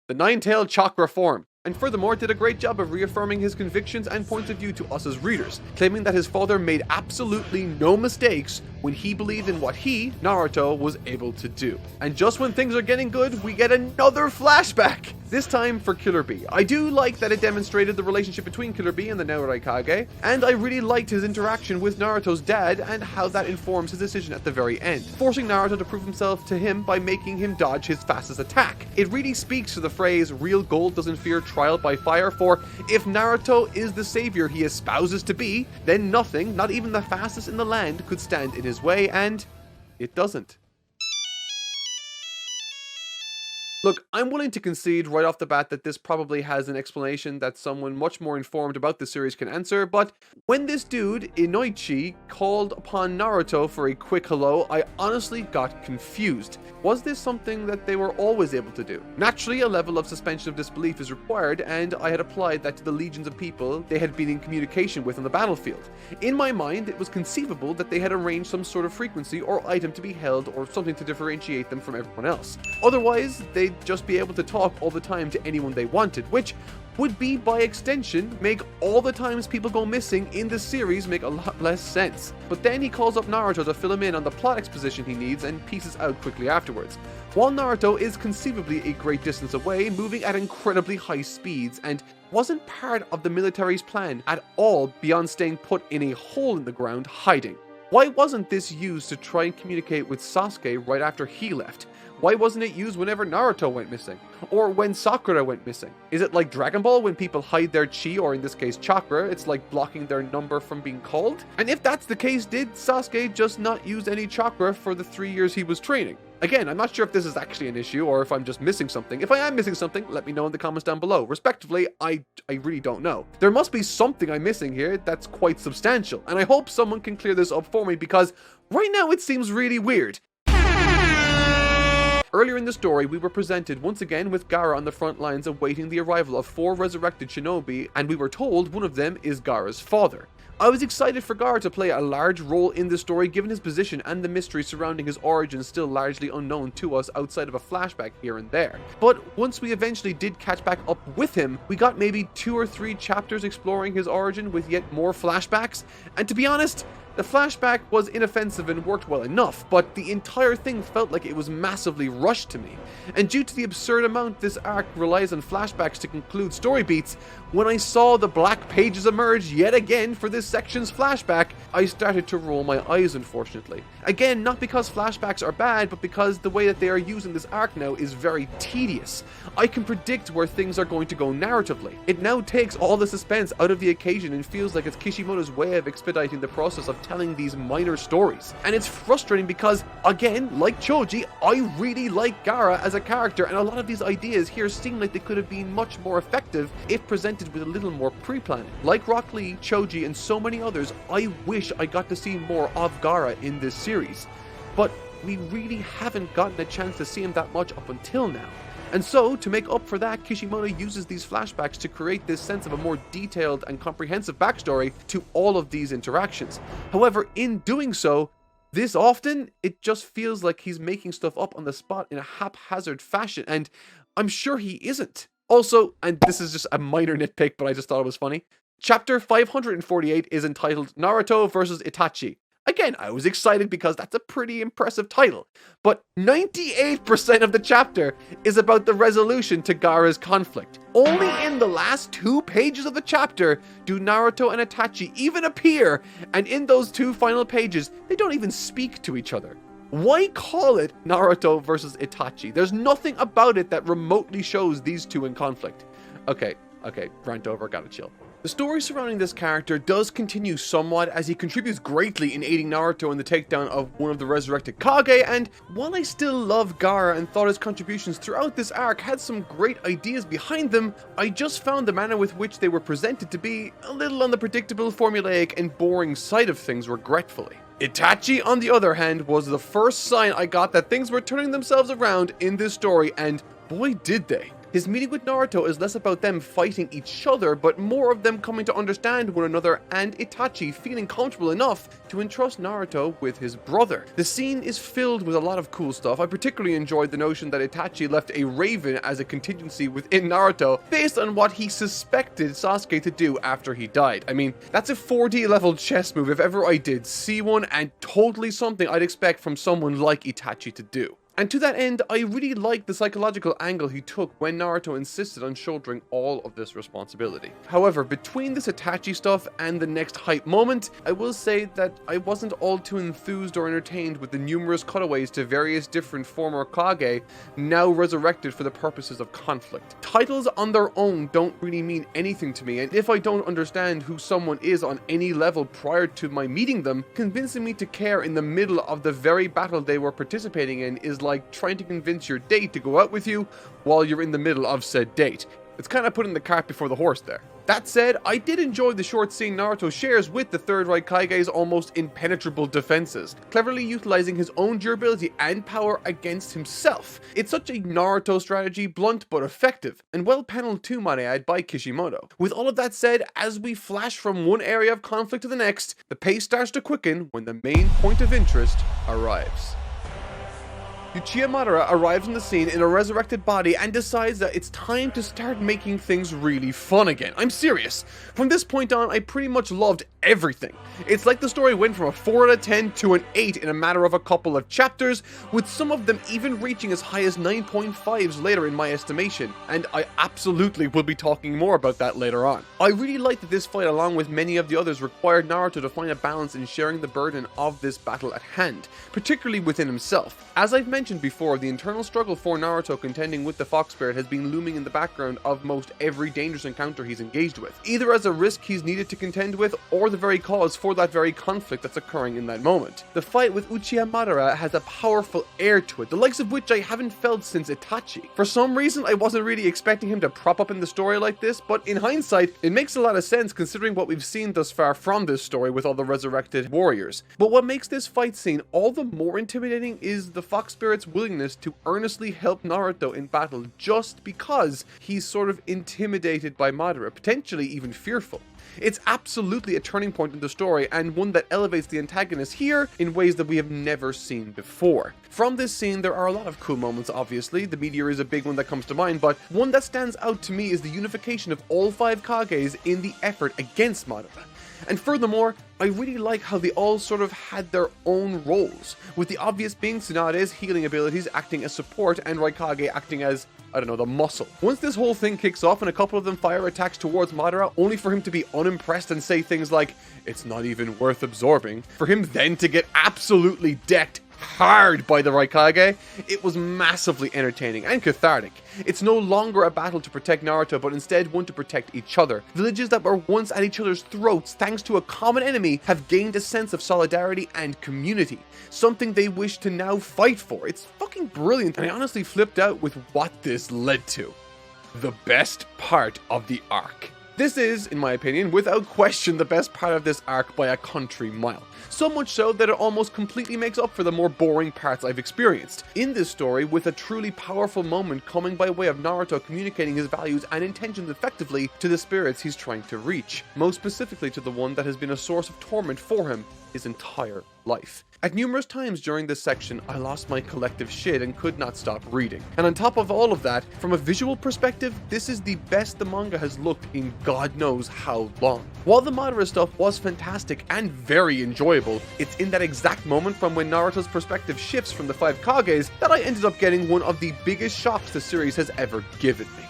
S1: The nine-tailed chakra form. And furthermore did a great job of reaffirming his convictions and points of view to us as readers, claiming that his father made absolutely no mistakes when he believed in what he, Naruto, was able to do. And just when things are getting good, we get another flashback! This time for Killer Bee. I do like that it demonstrated the relationship between Killer Bee and the now Kage, and I really liked his interaction with Naruto's dad and how that informs his decision at the very end, forcing Naruto to prove himself to him by making him dodge his fastest attack. It really speaks to the phrase, real gold doesn't fear trial by fire, for if Naruto is the savior he espouses to be, then nothing, not even the fastest in the land, could stand in his way, and it doesn't. Look, I'm willing to concede right off the bat that this probably has an explanation that someone much more informed about the series can answer, but when this dude, Itachi, called upon Naruto for a quick hello, I honestly got confused. Was this something that they were always able to do? Naturally, a level of suspension of disbelief is required, and I had applied that to the legions of people they had been in communication with on the battlefield. In my mind, it was conceivable that they had arranged some sort of frequency or item to be held or something to differentiate them from everyone else. Otherwise, they'd just be able to talk all the time to anyone they wanted, which would be, by extension, make all the times people go missing in the series make a lot less sense. But then he calls up Naruto to fill him in on the plot exposition he needs and pieces out quickly afterwards. While Naruto is conceivably a great distance away, moving at incredibly high speeds, and wasn't part of the military's plan at all beyond staying put in a hole in the ground hiding. Why wasn't this used to try and communicate with Sasuke right after he left? Why wasn't it used whenever Naruto went missing? Or when Sakura went missing? Is it like Dragon Ball when people hide their chi, or in this case chakra, it's like blocking their number from being called? And if that's the case, did Sasuke just not use any chakra for the 3 years he was training? Again, I'm not sure if this is actually an issue or if I'm just missing something. If I am missing something, let me know in the comments down below. Respectively, I really don't know. There must be something I'm missing here that's quite substantial, and I hope someone can clear this up for me because right now it seems really weird. Earlier in the story, we were presented once again with Gaara on the front lines awaiting the arrival of 4 resurrected shinobi, and we were told one of them is Gaara's father. I was excited for Gaara to play a large role in the story given his position and the mystery surrounding his origin still largely unknown to us outside of a flashback here and there. But once we eventually did catch back up with him, we got maybe 2 or 3 chapters exploring his origin with yet more flashbacks, and to be honest, The flashback was inoffensive and worked well enough, but the entire thing felt like it was massively rushed to me. And due to the absurd amount this arc relies on flashbacks to conclude story beats, when I saw the black pages emerge yet again for this section's flashback, I started to roll my eyes, unfortunately. Again, not because flashbacks are bad, but because the way that they are using this arc now is very tedious. I can predict where things are going to go narratively. It now takes all the suspense out of the occasion and feels like it's Kishimoto's way of expediting the process of telling these minor stories. And it's frustrating because, again, like Choji, I really like Gaara as a character, and a lot of these ideas here seem like they could have been much more effective if presented with a little more pre-planning. Like Rock Lee, Choji, and so many others, I wish I got to see more of Gaara in this series. But we really haven't gotten a chance to see him that much up until now. And so, to make up for that, Kishimoto uses these flashbacks to create this sense of a more detailed and comprehensive backstory to all of these interactions. However, in doing so, this often, it just feels like he's making stuff up on the spot in a haphazard fashion, and I'm sure he isn't. Also, and this is just a minor nitpick, but I just thought it was funny, Chapter 548 is entitled Naruto vs. Itachi. Again, I was excited because that's a pretty impressive title, but 98% of the chapter is about the resolution to Gaara's conflict. Only in the last 2 pages of the chapter do Naruto and Itachi even appear, and in those 2 final pages, they don't even speak to each other. Why call it Naruto versus Itachi? There's nothing about it that remotely shows these 2 in conflict. Okay, rant over, gotta chill. The story surrounding this character does continue somewhat as he contributes greatly in aiding Naruto in the takedown of one of the resurrected Kage, and while I still love Gaara and thought his contributions throughout this arc had some great ideas behind them, I just found the manner with which they were presented to be a little on the predictable, formulaic, and boring side of things, regretfully. Itachi, on the other hand, was the first sign I got that things were turning themselves around in this story, and boy did they. His meeting with Naruto is less about them fighting each other, but more of them coming to understand one another and Itachi feeling comfortable enough to entrust Naruto with his brother. The scene is filled with a lot of cool stuff. I particularly enjoyed the notion that Itachi left a raven as a contingency within Naruto based on what he suspected Sasuke to do after he died. I mean, that's a 4D level chess move if ever I did see one, and totally something I'd expect from someone like Itachi to do. And to that end, I really liked the psychological angle he took when Naruto insisted on shouldering all of this responsibility. However, between this Itachi stuff and the next hype moment, I will say that I wasn't all too enthused or entertained with the numerous cutaways to various different former Kage, now resurrected for the purposes of conflict. Titles on their own don't really mean anything to me, and if I don't understand who someone is on any level prior to my meeting them, convincing me to care in the middle of the very battle they were participating in is like trying to convince your date to go out with you while you're in the middle of said date. It's kind of putting the cart before the horse there. That said, I did enjoy the short scene Naruto shares with the Third Right Kage's almost impenetrable defenses, cleverly utilizing his own durability and power against himself. It's such a Naruto strategy, blunt but effective, and well paneled too, might I add, by Kishimoto. With all of that said, as we flash from one area of conflict to the next, the pace starts to quicken when the main point of interest arrives. Uchiha Madara arrives on the scene in a resurrected body and decides that it's time to start making things really fun again. I'm serious. From this point on, I pretty much loved everything. It's like the story went from a 4 out of 10 to an 8 in a matter of a couple of chapters, with some of them even reaching as high as 9.5s later in my estimation, and I absolutely will be talking more about that later on. I really like that this fight, along with many of the others, required Naruto to find a balance in sharing the burden of this battle at hand, particularly within himself. As I've mentioned before, the internal struggle for Naruto contending with the Fox Spirit has been looming in the background of most every dangerous encounter he's engaged with, either as a risk he's needed to contend with, or the very cause for that very conflict that's occurring in that moment. The fight with Uchiha Madara has a powerful air to it, the likes of which I haven't felt since Itachi. For some reason, I wasn't really expecting him to prop up in the story like this, but in hindsight, it makes a lot of sense considering what we've seen thus far from this story with all the resurrected warriors. But what makes this fight scene all the more intimidating is the Fox Spirit's willingness to earnestly help Naruto in battle just because he's sort of intimidated by Madara, potentially even fearful. It's absolutely a turning point in the story, and one that elevates the antagonist here in ways that we have never seen before. From this scene, there are a lot of cool moments, obviously. The meteor is a big one that comes to mind, but one that stands out to me is the unification of all 5 Kages in the effort against Madara. And furthermore, I really like how they all sort of had their own roles, with the obvious being Tsunade's healing abilities acting as support and Raikage acting as, I don't know, the muscle. Once this whole thing kicks off and a couple of them fire attacks towards Madara, only for him to be unimpressed and say things like, "It's not even worth absorbing," for him then to get absolutely decked hard by the Raikage, it was massively entertaining and cathartic. It's no longer a battle to protect Naruto, but instead one to protect each other. Villages that were once at each other's throats thanks to a common enemy have gained a sense of solidarity and community, something they wish to now fight for. It's fucking brilliant, and I honestly flipped out with what this led to. The best part of the arc. This is, in my opinion, without question the best part of this arc by a country mile. So much so that it almost completely makes up for the more boring parts I've experienced. In this story, with a truly powerful moment coming by way of Naruto communicating his values and intentions effectively to the spirits he's trying to reach. Most specifically to the one that has been a source of torment for him his entire life. At numerous times during this section, I lost my collective shit and could not stop reading. And on top of all of that, from a visual perspective, this is the best the manga has looked in God knows how long. While the Madara stuff was fantastic and very enjoyable, it's in that exact moment from when Naruto's perspective shifts from the 5 Kages that I ended up getting one of the biggest shocks the series has ever given me.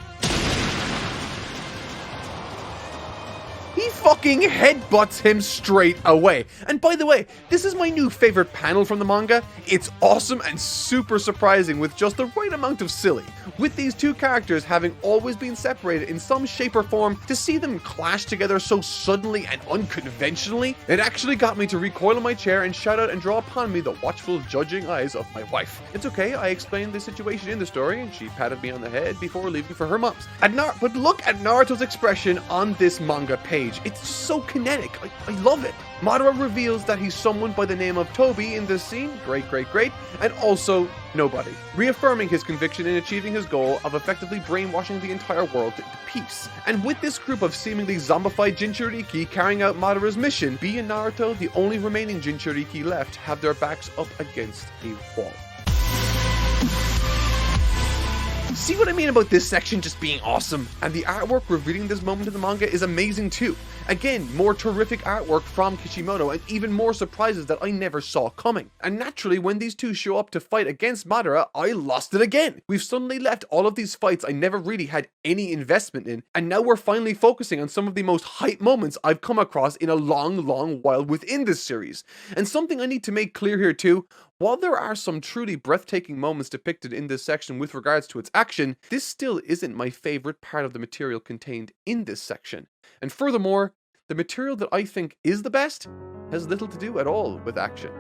S1: He fucking headbutts him straight away. And by the way, this is my new favorite panel from the manga. It's awesome and super surprising with just the right amount of silly. With these two characters having always been separated in some shape or form, to see them clash together so suddenly and unconventionally, it actually got me to recoil in my chair and shout out and draw upon me the watchful judging eyes of my wife. It's okay, I explained the situation in the story and she patted me on the head before leaving for her mom's. But look at Naruto's expression on this manga page. It's so kinetic. I love it. Madara reveals that he's someone by the name of Toby in this scene, great, and also nobody, reaffirming his conviction in achieving his goal of effectively brainwashing the entire world into peace. And with this group of seemingly zombified Jinchuriki carrying out Madara's mission, Bee and Naruto, the only remaining Jinchuriki left, have their backs up against a wall. See what I mean about this section just being awesome? And the artwork revealing this moment in the manga is amazing too. Again, more terrific artwork from Kishimoto and even more surprises that I never saw coming. And naturally, when these two show up to fight against Madara, I lost it again. We've suddenly left all of these fights I never really had any investment in, and now we're finally focusing on some of the most hype moments I've come across in a long while within this series. And something I need to make clear here too, while there are some truly breathtaking moments depicted in this section with regards to its action, this still isn't my favorite part of the material contained in this section. And furthermore, the material that I think is the best has little to do at all with action.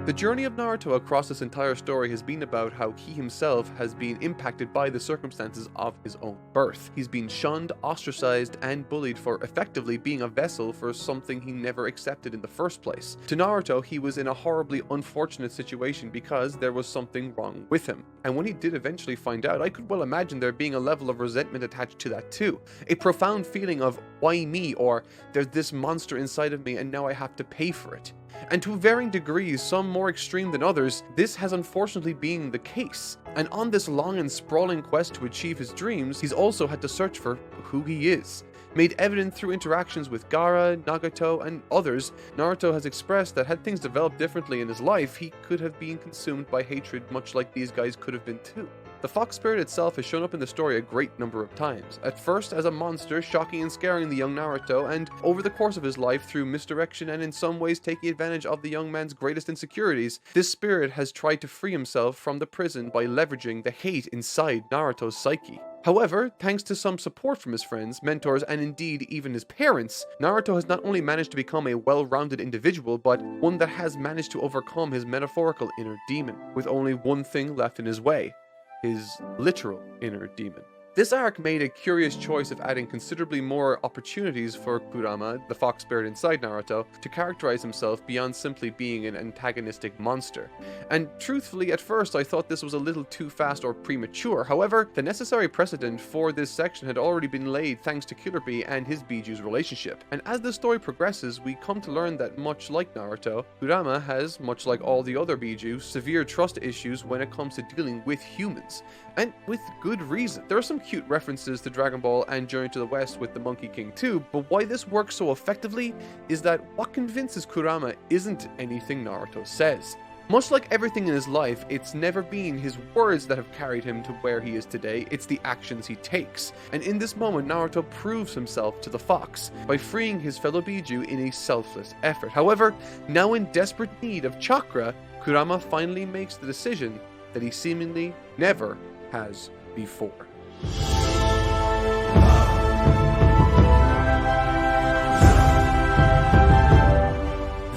S1: The journey of Naruto across this entire story has been about how he himself has been impacted by the circumstances of his own birth. He's been shunned, ostracized, and bullied for effectively being a vessel for something he never accepted in the first place. To Naruto, he was in a horribly unfortunate situation because there was something wrong with him. And when he did eventually find out, I could well imagine there being a level of resentment attached to that too. A profound feeling of, why me? Or, there's this monster inside of me and now I have to pay for it. And to varying degrees, some more extreme than others, this has unfortunately been the case. And on this long and sprawling quest to achieve his dreams, he's also had to search for who he is. Made evident through interactions with Gaara, Nagato, and others, Naruto has expressed that had things developed differently in his life, he could have been consumed by hatred much like these guys could have been too. The fox spirit itself has shown up in the story a great number of times, at first as a monster shocking and scaring the young Naruto, and over the course of his life through misdirection and in some ways taking advantage of the young man's greatest insecurities, this spirit has tried to free himself from the prison by leveraging the hate inside Naruto's psyche. However, thanks to some support from his friends, mentors, and indeed even his parents, Naruto has not only managed to become a well-rounded individual, but one that has managed to overcome his metaphorical inner demon, with only one thing left in his way: his literal inner demon. This arc made a curious choice of adding considerably more opportunities for Kurama, the fox spirit inside Naruto, to characterize himself beyond simply being an antagonistic monster. And truthfully, at first I thought this was a little too fast or premature. However, the necessary precedent for this section had already been laid thanks to Killer Bee and his Biju's relationship. And as the story progresses, we come to learn that much like Naruto, Kurama has, much like all the other Biju, severe trust issues when it comes to dealing with humans. And with good reason. There are some cute references to Dragon Ball and Journey to the West with the Monkey King too, but why this works so effectively is that what convinces Kurama isn't anything Naruto says. Much like everything in his life, it's never been his words that have carried him to where he is today, it's the actions he takes. And in this moment, Naruto proves himself to the fox by freeing his fellow Biju in a selfless effort. However, now in desperate need of chakra, Kurama finally makes the decision that he seemingly never has before.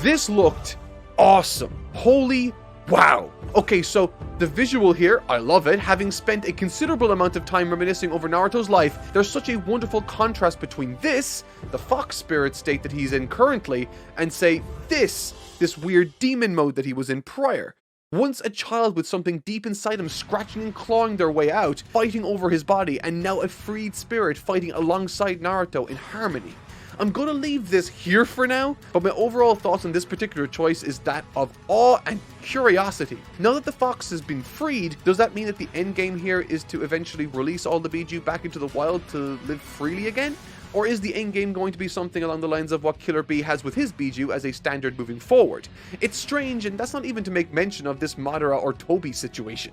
S1: This looked awesome. Holy wow. Okay, so the visual here, I love it. Having spent a considerable amount of time reminiscing over Naruto's life, there's such a wonderful contrast between this, the fox spirit state that he's in currently, and say this weird demon mode that he was in prior. Once a child with something deep inside him scratching and clawing their way out, fighting over his body, and now a freed spirit fighting alongside Naruto in harmony. I'm gonna leave this here for now, but my overall thoughts on this particular choice is that of awe and curiosity. Now that the fox has been freed, does that mean that the endgame here is to eventually release all the Biju back into the wild to live freely again? Or is the endgame going to be something along the lines of what Killer Bee has with his Biju as a standard moving forward? It's strange, and that's not even to make mention of this Madara or Tobi situation.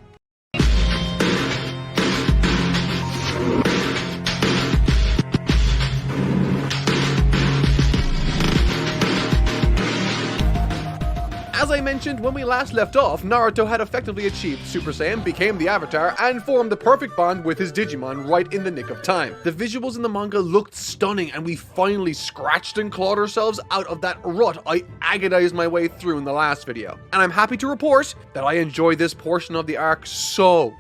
S1: As I mentioned, when we last left off, Naruto had effectively achieved Super Saiyan, became the Avatar, and formed the perfect bond with his Digimon right in the nick of time. The visuals in the manga looked stunning, and we finally scratched and clawed ourselves out of that rut I agonized my way through in the last video. And I'm happy to report that I enjoyed this portion of the arc so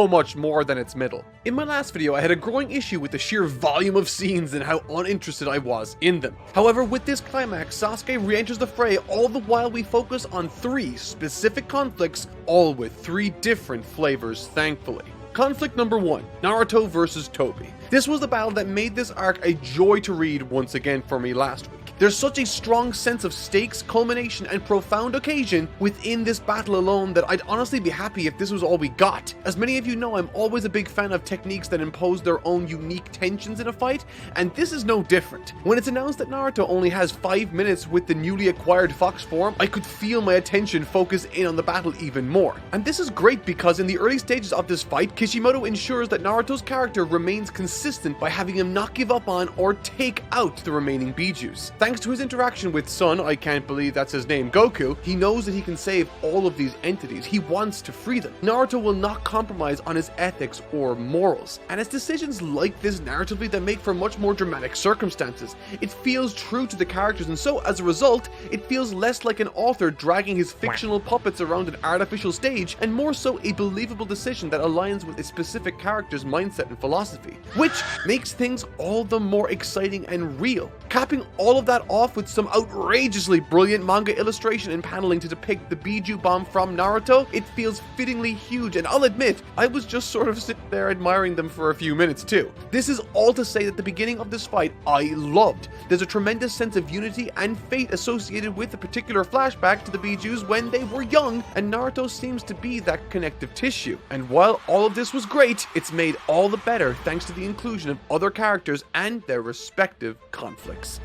S1: much more than its middle. In my last video, I had a growing issue with the sheer volume of scenes and how uninterested I was in them. However, with this climax, Sasuke re-enters the fray all the while we focus on 3 specific conflicts, all with 3 different flavors, thankfully. Conflict number 1, Naruto versus Tobi. This was the battle that made this arc a joy to read once again for me last week. There's such a strong sense of stakes, culmination, and profound occasion within this battle alone that I'd honestly be happy if this was all we got. As many of you know, I'm always a big fan of techniques that impose their own unique tensions in a fight, and this is no different. When it's announced that Naruto only has 5 minutes with the newly acquired fox form, I could feel my attention focus in on the battle even more. And this is great because in the early stages of this fight, Kishimoto ensures that Naruto's character remains consistent by having him not give up on or take out the remaining Bijus. Thanks to his interaction with Son, I can't believe that's his name, Goku, he knows that he can save all of these entities. He wants to free them. Naruto will not compromise on his ethics or morals. And it's decisions like this narratively that make for much more dramatic circumstances. It feels true to the characters, and so as a result, it feels less like an author dragging his fictional puppets around an artificial stage, and more so a believable decision that aligns with a specific character's mindset and philosophy, which makes things all the more exciting and real. Capping all of that off with some outrageously brilliant manga illustration and paneling to depict the Biju bomb from Naruto, it feels fittingly huge, and I'll admit, I was just sort of sitting there admiring them for a few minutes too. This is all to say that the beginning of this fight I loved. There's a tremendous sense of unity and fate associated with a particular flashback to the Bijus when they were young, and Naruto seems to be that connective tissue. And while all of this was great, it's made all the better thanks to the inclusion of other characters and their respective conflicts.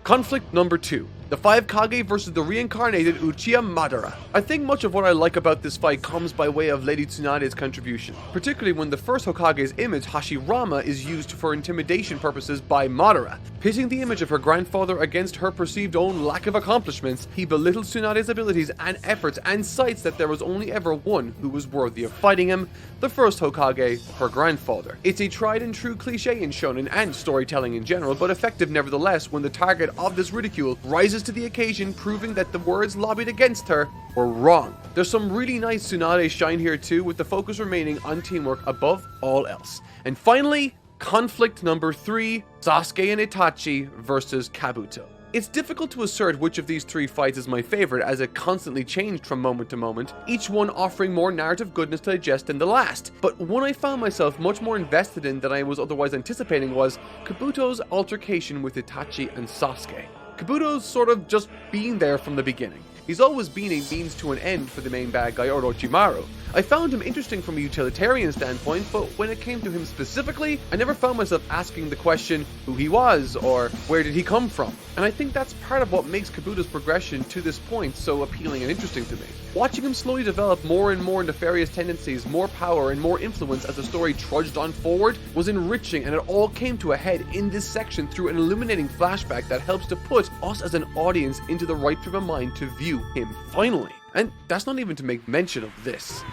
S1: Conflict number 2. The 5 Kage versus the reincarnated Uchiha Madara. I think much of what I like about this fight comes by way of Lady Tsunade's contribution, particularly when the first Hokage's image, Hashirama, is used for intimidation purposes by Madara. Pitting the image of her grandfather against her perceived own lack of accomplishments, he belittles Tsunade's abilities and efforts and cites that there was only ever one who was worthy of fighting him, the first Hokage, her grandfather. It's a tried and true cliche in shonen and storytelling in general, but effective nevertheless when the target target of this ridicule, rises to the occasion, proving that the words lobbied against her were wrong. There's some really nice Tsunade shine here too, with the focus remaining on teamwork above all else. And finally, conflict number 3, Sasuke and Itachi versus Kabuto. It's difficult to assert which of these 3 fights is my favorite, as it constantly changed from moment to moment, each one offering more narrative goodness to digest than the last. But one I found myself much more invested in than I was otherwise anticipating was Kabuto's altercation with Itachi and Sasuke. Kabuto's sort of just been there from the beginning. He's always been a means to an end for the main bad guy, Orochimaru. I found him interesting from a utilitarian standpoint, but when it came to him specifically, I never found myself asking the question who he was or where did he come from. And I think that's part of what makes Kabuto's progression to this point so appealing and interesting to me. Watching him slowly develop more and more nefarious tendencies, more power, and more influence as the story trudged on forward was enriching, and it all came to a head in this section through an illuminating flashback that helps to put us as an audience into the right frame of mind to view him finally. And that's not even to make mention of this.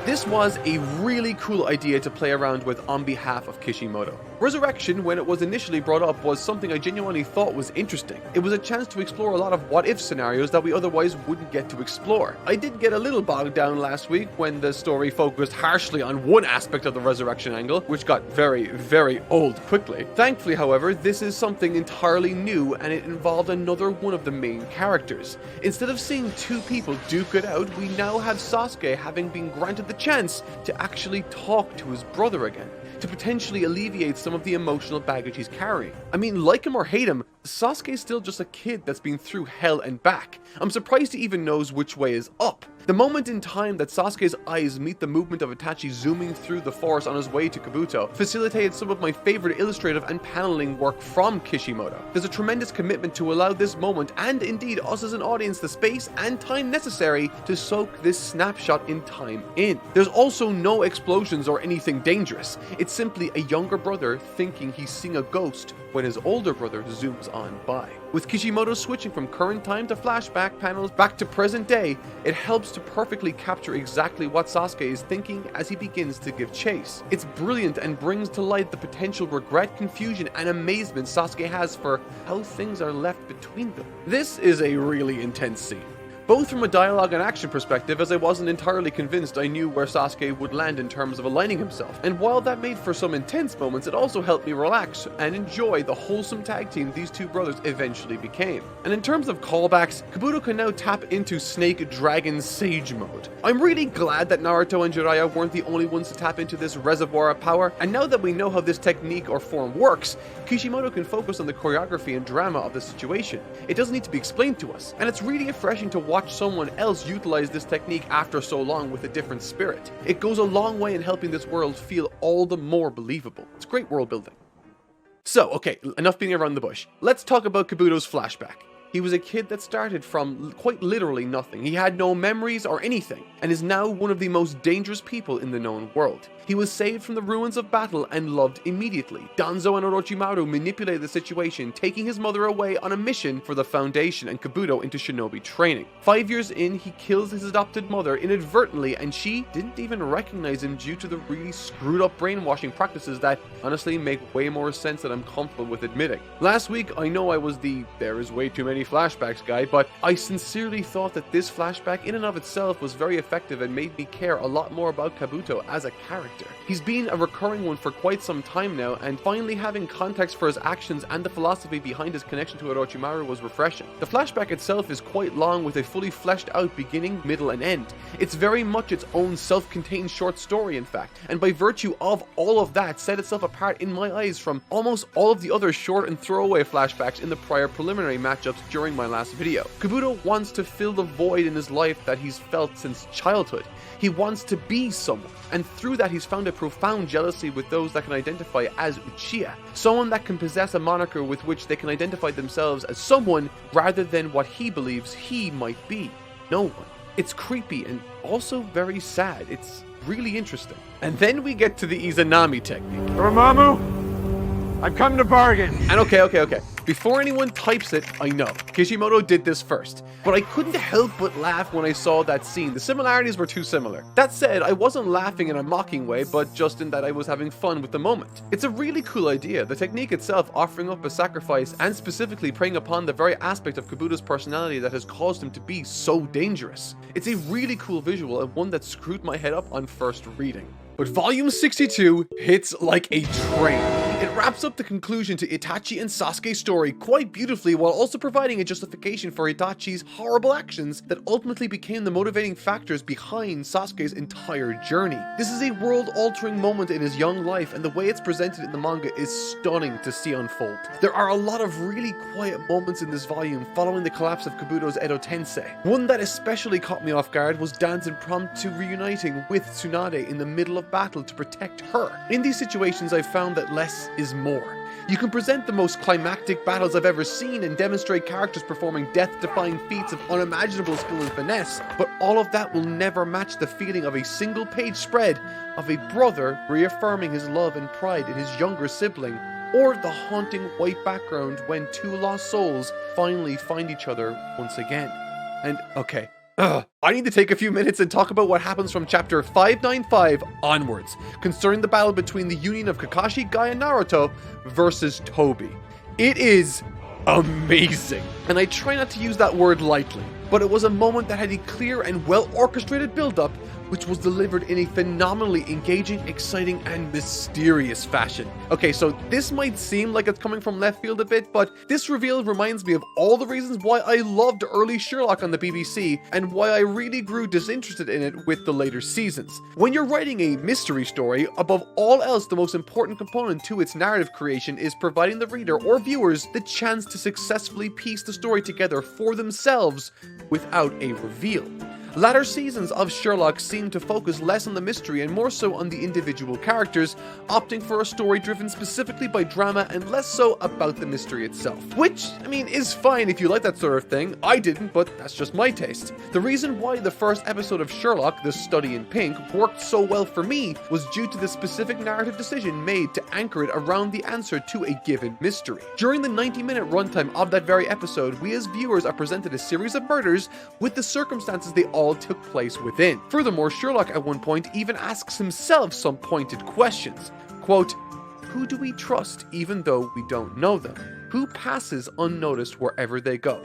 S1: This was a really cool idea to play around with on behalf of Kishimoto. Resurrection, when it was initially brought up, was something I genuinely thought was interesting. It was a chance to explore a lot of what-if scenarios that we otherwise wouldn't get to explore. I did get a little bogged down last week when the story focused harshly on one aspect of the resurrection angle, which got very, very old quickly. Thankfully, however, this is something entirely new, and it involved another one of the main characters. Instead of seeing 2 people duke it out, we now have Sasuke having been granted the chance to actually talk to his brother again, to potentially alleviate some of the emotional baggage he's carrying. I mean, like him or hate him, Sasuke's still just a kid that's been through hell and back. I'm surprised he even knows which way is up. The moment in time that Sasuke's eyes meet the movement of Itachi zooming through the forest on his way to Kabuto facilitated some of my favorite illustrative and paneling work from Kishimoto. There's a tremendous commitment to allow this moment, and indeed us as an audience, the space and time necessary to soak this snapshot in time in. There's also no explosions or anything dangerous. It's simply a younger brother thinking he's seeing a ghost when his older brother zooms on by. With Kishimoto switching from current time to flashback panels back to present day, it helps to perfectly capture exactly what Sasuke is thinking as he begins to give chase. It's brilliant and brings to light the potential regret, confusion, and amazement Sasuke has for how things are left between them. This is a really intense scene. Both from a dialogue and action perspective, as I wasn't entirely convinced I knew where Sasuke would land in terms of aligning himself. And while that made for some intense moments, it also helped me relax and enjoy the wholesome tag team these 2 brothers eventually became. And in terms of callbacks, Kabuto can now tap into Snake Dragon Sage mode. I'm really glad that Naruto and Jiraiya weren't the only ones to tap into this reservoir of power, and now that we know how this technique or form works, Kishimoto can focus on the choreography and drama of the situation. It doesn't need to be explained to us, and it's really refreshing to watch someone else utilize this technique after so long with a different spirit. It goes a long way in helping this world feel all the more believable. It's great world building. So, okay, enough being around the bush. Let's talk about Kabuto's flashback. He was a kid that started from quite literally nothing. He had no memories or anything, and is now one of the most dangerous people in the known world. He was saved from the ruins of battle and loved immediately. Danzo and Orochimaru manipulated the situation, taking his mother away on a mission for the Foundation and Kabuto into shinobi training. 5 years in, he kills his adopted mother inadvertently, and she didn't even recognize him due to the really screwed up brainwashing practices that honestly make way more sense than I'm comfortable with admitting. Last week, I know I was the "there is way too many flashbacks" guy, but I sincerely thought that this flashback in and of itself was very effective and made me care a lot more about Kabuto as a character. He's been a recurring one for quite some time now, and finally having context for his actions and the philosophy behind his connection to Orochimaru was refreshing. The flashback itself is quite long, with a fully fleshed out beginning, middle, and end. It's very much its own self-contained short story, in fact, and by virtue of all of that set itself apart in my eyes from almost all of the other short and throwaway flashbacks in the prior preliminary matchups during my last video. Kabuto wants to fill the void in his life that he's felt since childhood. He wants to be someone, and through that he's found a profound jealousy with those that can identify as Uchiha, someone that can possess a moniker with which they can identify themselves as someone rather than what he believes he might be, no one. It's creepy and also very sad. It's really interesting. And then we get to the Izanami technique.
S4: Dormammu, I've come to bargain.
S1: And okay. Before anyone types it, I know, Kishimoto did this first. But I couldn't help but laugh when I saw that scene. The similarities were too similar. That said, I wasn't laughing in a mocking way, but just in that I was having fun with the moment. It's a really cool idea, the technique itself offering up a sacrifice and specifically preying upon the very aspect of Kabuto's personality that has caused him to be so dangerous. It's a really cool visual and one that screwed my head up on first reading. But volume 62 hits like a train. It wraps up the conclusion to Itachi and Sasuke's story quite beautifully while also providing a justification for Itachi's horrible actions that ultimately became the motivating factors behind Sasuke's entire journey. This is a world-altering moment in his young life, and the way it's presented in the manga is stunning to see unfold. There are a lot of really quiet moments in this volume following the collapse of Kabuto's Edo Tensei. One that especially caught me off guard was Dan's impromptu reuniting with Tsunade in the middle of battle to protect her. In these situations, I've found that less is more. You can present the most climactic battles I've ever seen and demonstrate characters performing death-defying feats of unimaginable skill and finesse, but all of that will never match the feeling of a single-page spread of a brother reaffirming his love and pride in his younger sibling, or the haunting white background when two lost souls finally find each other once again. And okay, I need to take a few minutes and talk about what happens from chapter 595 onwards, concerning the battle between the union of Kakashi, Guy, and Naruto versus Tobi. It is amazing, and I try not to use that word lightly, but it was a moment that had a clear and well-orchestrated build-up, which was delivered in a phenomenally engaging, exciting, and mysterious fashion. Okay, so this might seem like it's coming from left field a bit, but this reveal reminds me of all the reasons why I loved early Sherlock on the BBC, and why I really grew disinterested in it with the later seasons. When you're writing a mystery story, above all else, the most important component to its narrative creation is providing the reader or viewers the chance to successfully piece the story together for themselves without a reveal. Latter seasons of Sherlock seem to focus less on the mystery and more so on the individual characters, opting for a story driven specifically by drama and less so about the mystery itself. Which, I mean, is fine if you like that sort of thing. I didn't, but that's just my taste. The reason why the first episode of Sherlock, The Study in Pink, worked so well for me was due to the specific narrative decision made to anchor it around the answer to a given mystery. During the 90-minute runtime of that very episode, we as viewers are presented a series of murders with the circumstances they all took place within. Furthermore, Sherlock at one point even asks himself some pointed questions. Quote, "Who do we trust even though we don't know them? Who passes unnoticed wherever they go?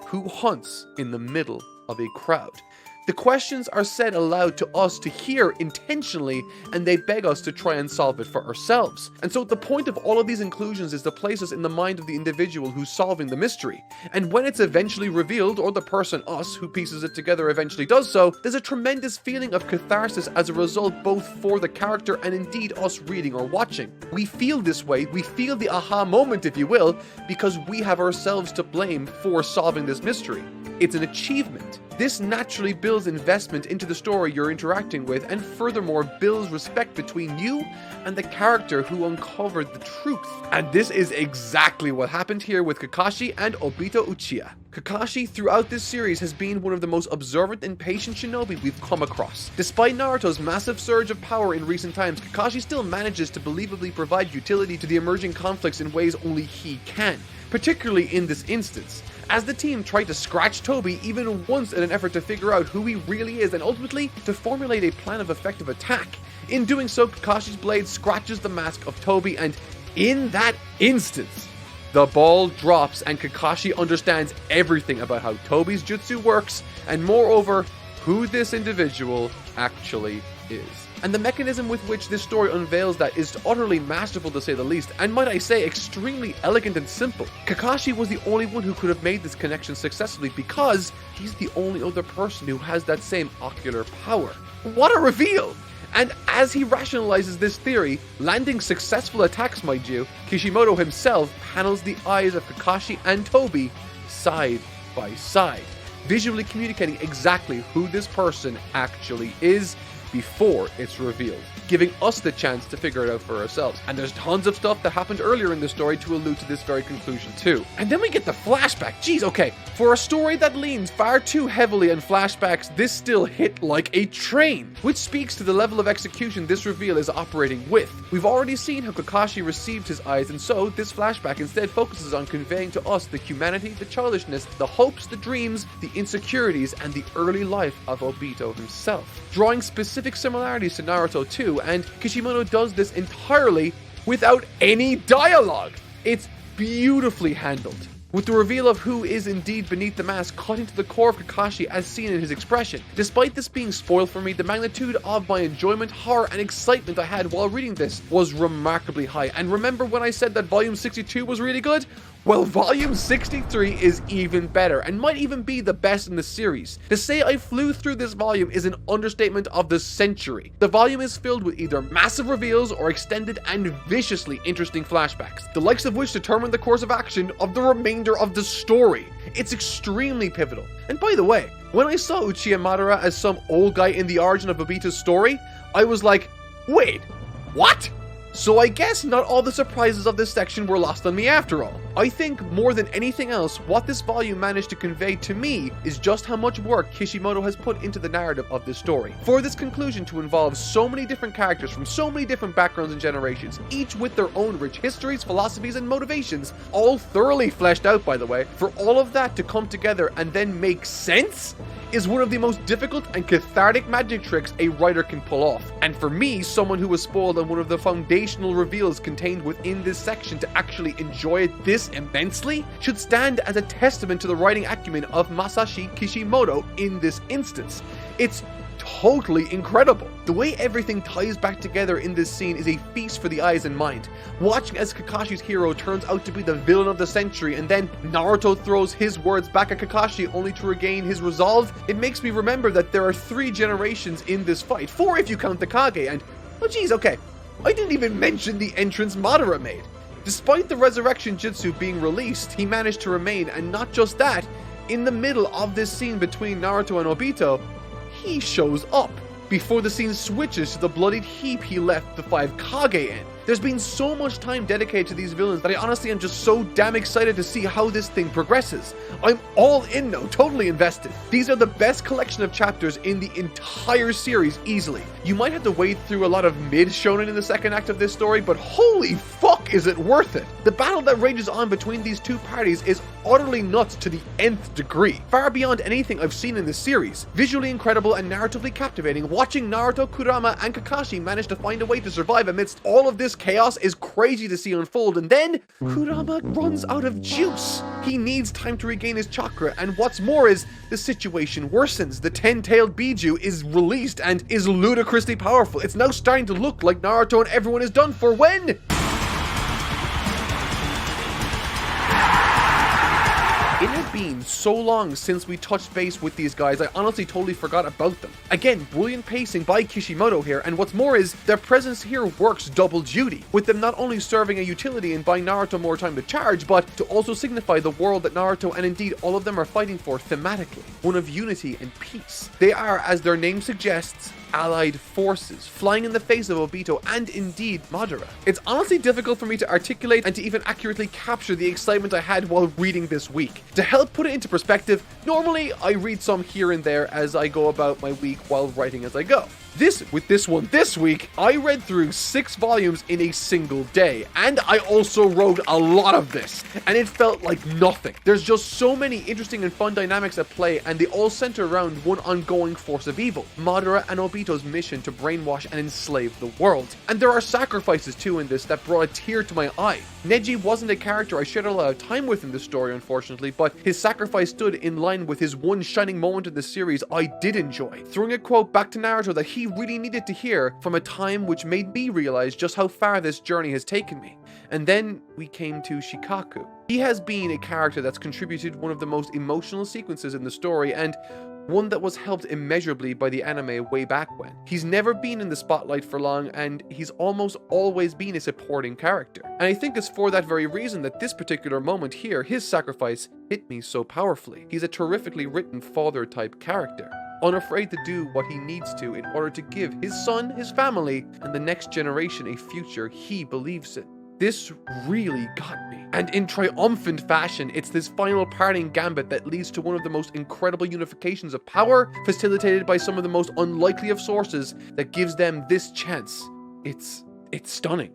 S1: Who hunts in the middle of a crowd?" The questions are said aloud to us to hear intentionally, and they beg us to try and solve it for ourselves. And so the point of all of these inclusions is to place us in the mind of the individual who's solving the mystery. And when it's eventually revealed, or the person, us, who pieces it together eventually does so, there's a tremendous feeling of catharsis as a result, both for the character and indeed us reading or watching. We feel this way, we feel the aha moment, if you will, because we have ourselves to blame for solving this mystery. It's an achievement. This naturally builds investment into the story you're interacting with, and furthermore builds respect between you and the character who uncovered the truth. And this is exactly what happened here with Kakashi and Obito Uchiha. Kakashi throughout this series has been one of the most observant and patient shinobi we've come across. Despite Naruto's massive surge of power in recent times, Kakashi still manages to believably provide utility to the emerging conflicts in ways only he can, particularly in this instance, as the team tried to scratch Tobi even once in an effort to figure out who he really is and ultimately to formulate a plan of effective attack. In doing so, Kakashi's blade scratches the mask of Tobi, and in that instance, the ball drops and Kakashi understands everything about how Tobi's jutsu works, and moreover, who this individual actually is. And the mechanism with which this story unveils that is utterly masterful to say the least, and might I say extremely elegant and simple. Kakashi was the only one who could have made this connection successfully because he's the only other person who has that same ocular power. What a reveal! And as he rationalizes this theory, landing successful attacks, mind you, Kishimoto himself panels the eyes of Kakashi and Tobi side by side, visually communicating exactly who this person actually is, before it's revealed, giving us the chance to figure it out for ourselves. And there's tons of stuff that happened earlier in the story to allude to this very conclusion too. And then we get the flashback. Jeez, okay. For a story that leans far too heavily on flashbacks, this still hit like a train, which speaks to the level of execution this reveal is operating with. We've already seen how Kakashi received his eyes, and so this flashback instead focuses on conveying to us the humanity, the childishness, the hopes, the dreams, the insecurities, and the early life of Obito himself, drawing specific similarities to Naruto too, and Kishimoto does this entirely without any dialogue. It's beautifully handled, with the reveal of who is indeed beneath the mask cutting to the core of Kakashi as seen in his expression. Despite this being spoiled for me, the magnitude of my enjoyment, horror, and excitement I had while reading this was remarkably high. And remember when I said that volume 62 was really good? Well, volume 63 is even better, and might even be the best in the series. To say I flew through this volume is an understatement of the century. The volume is filled with either massive reveals or extended and viciously interesting flashbacks, the likes of which determine the course of action of the remainder of the story. It's extremely pivotal. And by the way, when I saw Uchiha Madara as some old guy in the origin of Obito's story, I was like, wait, what? So I guess not all the surprises of this section were lost on me after all. I think more than anything else, what this volume managed to convey to me is just how much work Kishimoto has put into the narrative of this story. For this conclusion to involve so many different characters from so many different backgrounds and generations, each with their own rich histories, philosophies, and motivations, all thoroughly fleshed out by the way, for all of that to come together and then make sense is one of the most difficult and cathartic magic tricks a writer can pull off. And for me, someone who was spoiled on one of the foundational reveals contained within this section to actually enjoy it this immensely should stand as a testament to the writing acumen of Masashi Kishimoto in this instance. It's totally incredible. The way everything ties back together in this scene is a feast for the eyes and mind. Watching as Kakashi's hero turns out to be the villain of the century, and then Naruto throws his words back at Kakashi only to regain his resolve, it makes me remember that there are 3 generations in this fight, 4 if you count the Kage, and oh geez, okay, I didn't even mention the entrance Madara made. Despite the resurrection jutsu being released, he managed to remain, and not just that, in the middle of this scene between Naruto and Obito, he shows up before the scene switches to the bloodied heap he left the 5 Kage in. There's been so much time dedicated to these villains that I honestly am just so damn excited to see how this thing progresses. I'm all in now, totally invested. These are the best collection of chapters in the entire series easily. You might have to wade through a lot of mid-shonen in the second act of this story, but holy fuck is it worth it. The battle that rages on between these two parties is utterly nuts to the nth degree, far beyond anything I've seen in this series. Visually incredible and narratively captivating, watching Naruto, Kurama, and Kakashi manage to find a way to survive amidst all of this chaos is crazy to see unfold, and then Kurama runs out of juice. He needs time to regain his chakra, and what's more is the situation worsens. The 10-tailed Biju is released and is ludicrously powerful. It's now starting to look like Naruto and everyone is done for when... It had been so long since we touched base with these guys, I honestly totally forgot about them. Again, brilliant pacing by Kishimoto here, and what's more is, their presence here works double duty, with them not only serving a utility in buying Naruto more time to charge, but to also signify the world that Naruto and indeed all of them are fighting for thematically, one of unity and peace. They are, as their name suggests, allied forces, flying in the face of Obito and indeed Madara. It's honestly difficult for me to articulate and to even accurately capture the excitement I had while reading this week. To help put it into perspective, normally I read some here and there as I go about my week while writing as I go. With this one this week, I read through 6 volumes in a single day, and I also wrote a lot of this, and it felt like nothing. There's just so many interesting and fun dynamics at play, and they all center around one ongoing force of evil, Madara and Obito's mission to brainwash and enslave the world. And there are sacrifices too in this that brought a tear to my eye. Neji wasn't a character I shared a lot of time with in this story, unfortunately, but his sacrifice stood in line with his one shining moment in the series I did enjoy, throwing a quote back to Naruto that he really needed to hear from a time which made me realize just how far this journey has taken me. And then we came to Shikaku. He has been a character that's contributed one of the most emotional sequences in the story, and one that was helped immeasurably by the anime way back when. He's never been in the spotlight for long, and he's almost always been a supporting character. And I think it's for that very reason that this particular moment here, his sacrifice, hit me so powerfully. He's a terrifically written father-type character. unafraid to do what he needs to in order to give his son, his family, and the next generation a future he believes in. This really got me. And in triumphant fashion, it's this final parting gambit that leads to one of the most incredible unifications of power, facilitated by some of the most unlikely of sources, that gives them this chance. It's stunning.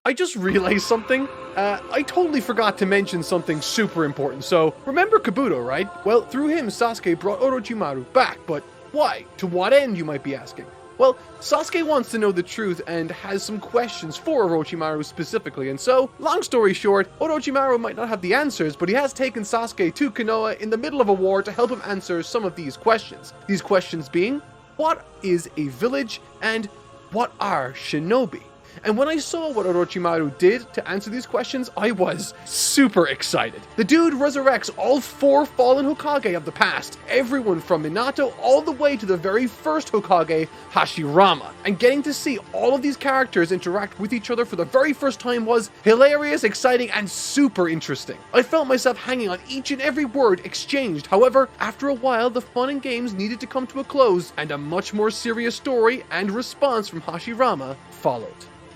S1: I just realized something. I totally forgot to mention something super important. So, remember Kabuto, right? Well, through him, Sasuke brought Orochimaru back, but why? To what end, you might be asking? Well, Sasuke wants to know the truth and has some questions for Orochimaru specifically, and so, long story short, Orochimaru might not have the answers, but he has taken Sasuke to Konoha in the middle of a war to help him answer some of these questions. These questions being, what is a village, and what are shinobi? And when I saw what Orochimaru did to answer these questions, I was super excited. The dude resurrects all 4 fallen Hokage of the past, everyone from Minato all the way to the very first Hokage, Hashirama. And getting to see all of these characters interact with each other for the very first time was hilarious, exciting, and super interesting. I felt myself hanging on each and every word exchanged. However, after a while, the fun and games needed to come to a close, and a much more serious story and response from Hashirama followed.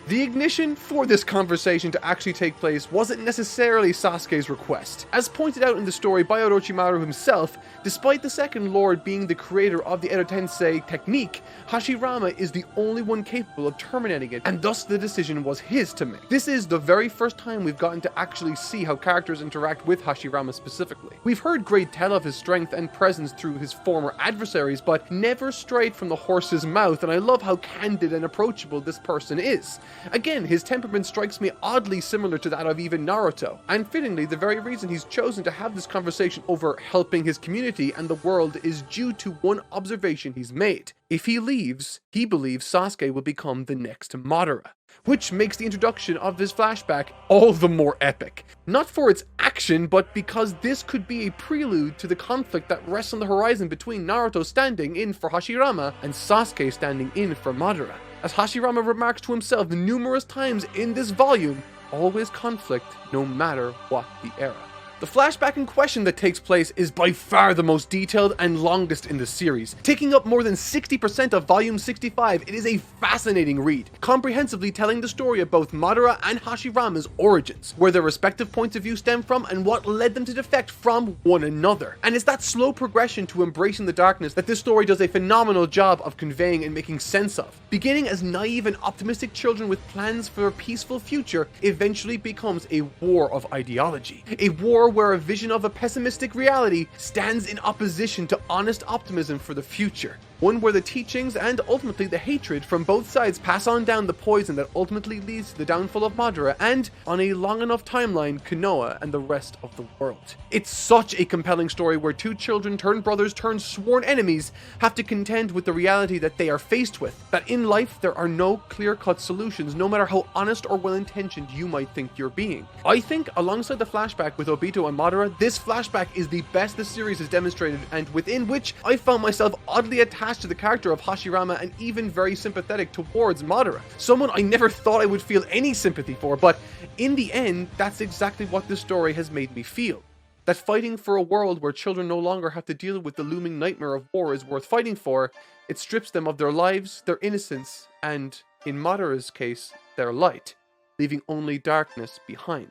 S1: The ignition for this conversation to actually take place wasn't necessarily Sasuke's request. As pointed out in the story by Orochimaru himself, despite the Second Lord being the creator of the Edo Tensei technique, Hashirama is the only one capable of terminating it, and thus the decision was his to make. This is the very first time we've gotten to actually see how characters interact with Hashirama specifically. We've heard great tell of his strength and presence through his former adversaries, but never straight from the horse's mouth, and I love how candid and approachable this person is. Again, his temperament strikes me oddly similar to that of even Naruto, and fittingly, the very reason he's chosen to have this conversation over helping his community and the world is due to one observation he's made. If he leaves, he believes Sasuke will become the next Madara, which makes the introduction of this flashback all the more epic. Not for its action, but because this could be a prelude to the conflict that rests on the horizon between Naruto standing in for Hashirama and Sasuke standing in for Madara. As Hashirama remarks to himself numerous times in this volume, always conflict no matter what the era. The flashback in question that takes place is by far the most detailed and longest in the series. Taking up more than 60% of volume 65, it is a fascinating read, comprehensively telling the story of both Madara and Hashirama's origins, where their respective points of view stem from and what led them to defect from one another. And it's that slow progression to embracing the darkness that this story does a phenomenal job of conveying and making sense of. Beginning as naive and optimistic children with plans for a peaceful future, eventually becomes a war of ideology. A war where a vision of a pessimistic reality stands in opposition to honest optimism for the future. One where the teachings and ultimately the hatred from both sides pass on down the poison that ultimately leads to the downfall of Madara and, on a long enough timeline, Konoha and the rest of the world. It's such a compelling story where 2 children turned brothers turned sworn enemies have to contend with the reality that they are faced with. That in life there are no clear-cut solutions, no matter how honest or well-intentioned you might think you're being. I think, alongside the flashback with Obito and Madara, this flashback is the best the series has demonstrated, and within which I found myself oddly attached to the character of Hashirama and even very sympathetic towards Madara. Someone I never thought I would feel any sympathy for, but in the end, that's exactly what this story has made me feel. That fighting for a world where children no longer have to deal with the looming nightmare of war is worth fighting for. It strips them of their lives, their innocence, and, in Madara's case, their light, leaving only darkness behind.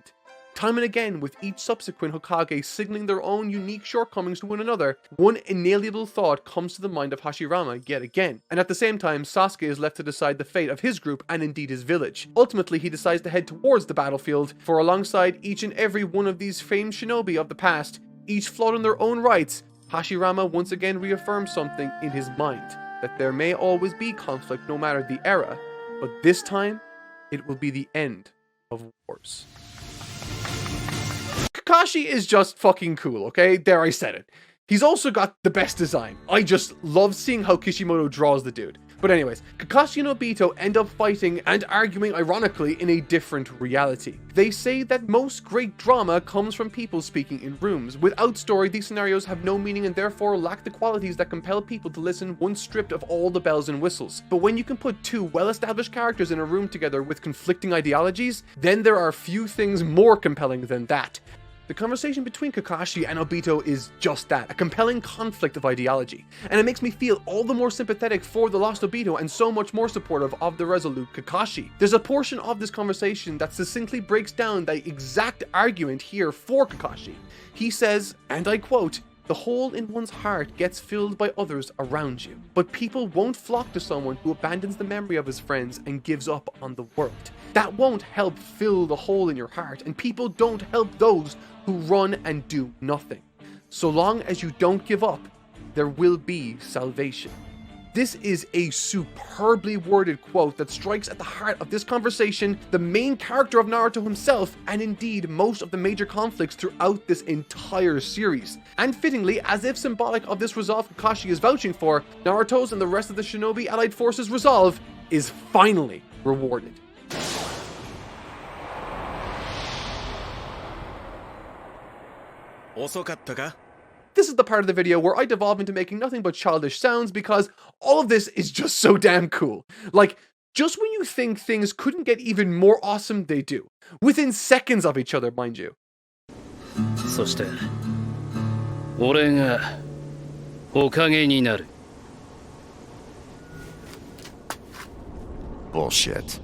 S1: Time and again, with each subsequent Hokage signaling their own unique shortcomings to one another, one inalienable thought comes to the mind of Hashirama yet again. And at the same time, Sasuke is left to decide the fate of his group and indeed his village. Ultimately, he decides to head towards the battlefield, for alongside each and every one of these famed shinobi of the past, each flawed in their own rights, Hashirama once again reaffirms something in his mind, that there may always be conflict no matter the era, but this time, it will be the end of wars. Kakashi is just fucking cool, okay? There, I said it. He's also got the best design. I just love seeing how Kishimoto draws the dude. But anyways, Kakashi and Obito end up fighting and arguing ironically in a different reality. They say that most great drama comes from people speaking in rooms. Without story, these scenarios have no meaning and therefore lack the qualities that compel people to listen once stripped of all the bells and whistles. But when you can put 2 well-established characters in a room together with conflicting ideologies, then there are few things more compelling than that. The conversation between Kakashi and Obito is just that, a compelling conflict of ideology, and it makes me feel all the more sympathetic for the lost Obito and so much more supportive of the resolute Kakashi. There's a portion of this conversation that succinctly breaks down the exact argument here for Kakashi. He says, and I quote, "The hole in one's heart gets filled by others around you, but people won't flock to someone who abandons the memory of his friends and gives up on the world. That won't help fill the hole in your heart, and people don't help those who run and do nothing. So long as you don't give up, there will be salvation." This is a superbly worded quote that strikes at the heart of this conversation, the main character of Naruto himself, and indeed most of the major conflicts throughout this entire series. And fittingly, as if symbolic of this resolve Kakashi is vouching for, Naruto's and the rest of the Shinobi Allied Forces' resolve is finally rewarded. This is the part of the video where I devolve into making nothing but childish sounds because all of this is just so damn cool. Like, just when you think things couldn't get even more awesome, they do. Within seconds of each other, mind you.
S14: Bullshit.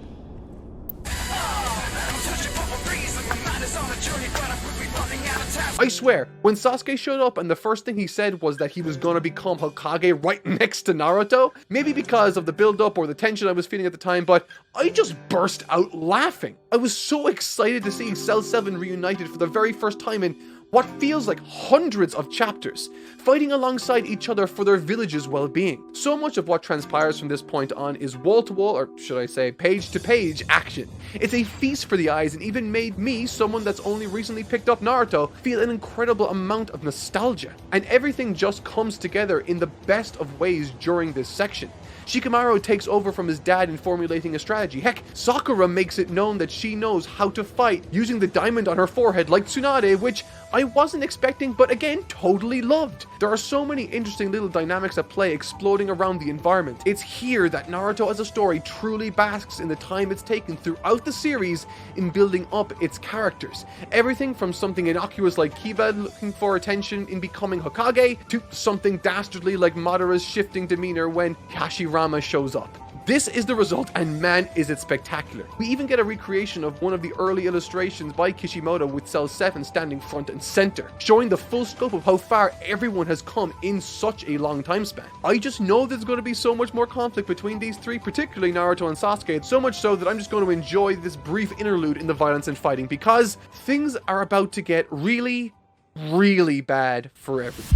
S1: I swear, when Sasuke showed up and the first thing he said was that he was gonna become Hokage right next to Naruto, maybe because of the build-up or the tension I was feeling at the time, but I just burst out laughing. I was so excited to see Cell 7 reunited for the very first time in what feels like hundreds of chapters, fighting alongside each other for their village's well-being. So much of what transpires from this point on is wall-to-wall, or should I say page-to-page action. It's a feast for the eyes and even made me, someone that's only recently picked up Naruto, feel an incredible amount of nostalgia. And everything just comes together in the best of ways during this section. Shikamaru takes over from his dad in formulating a strategy. Heck, Sakura makes it known that she knows how to fight using the diamond on her forehead like Tsunade, which I wasn't expecting, but again, totally loved. There are so many interesting little dynamics at play exploding around the environment. It's here that Naruto as a story truly basks in the time it's taken throughout the series in building up its characters. Everything from something innocuous like Kiba looking for attention in becoming Hokage, to something dastardly like Madara's shifting demeanor when Hashirama shows up. This is the result, and man is it spectacular. We even get a recreation of one of the early illustrations by Kishimoto with Cell 7 standing front and center, showing the full scope of how far everyone has come in such a long time span. I just know there's going to be so much more conflict between these three, particularly Naruto and Sasuke, so much so that I'm just going to enjoy this brief interlude in the violence and fighting, because things are about to get really, really bad for everyone.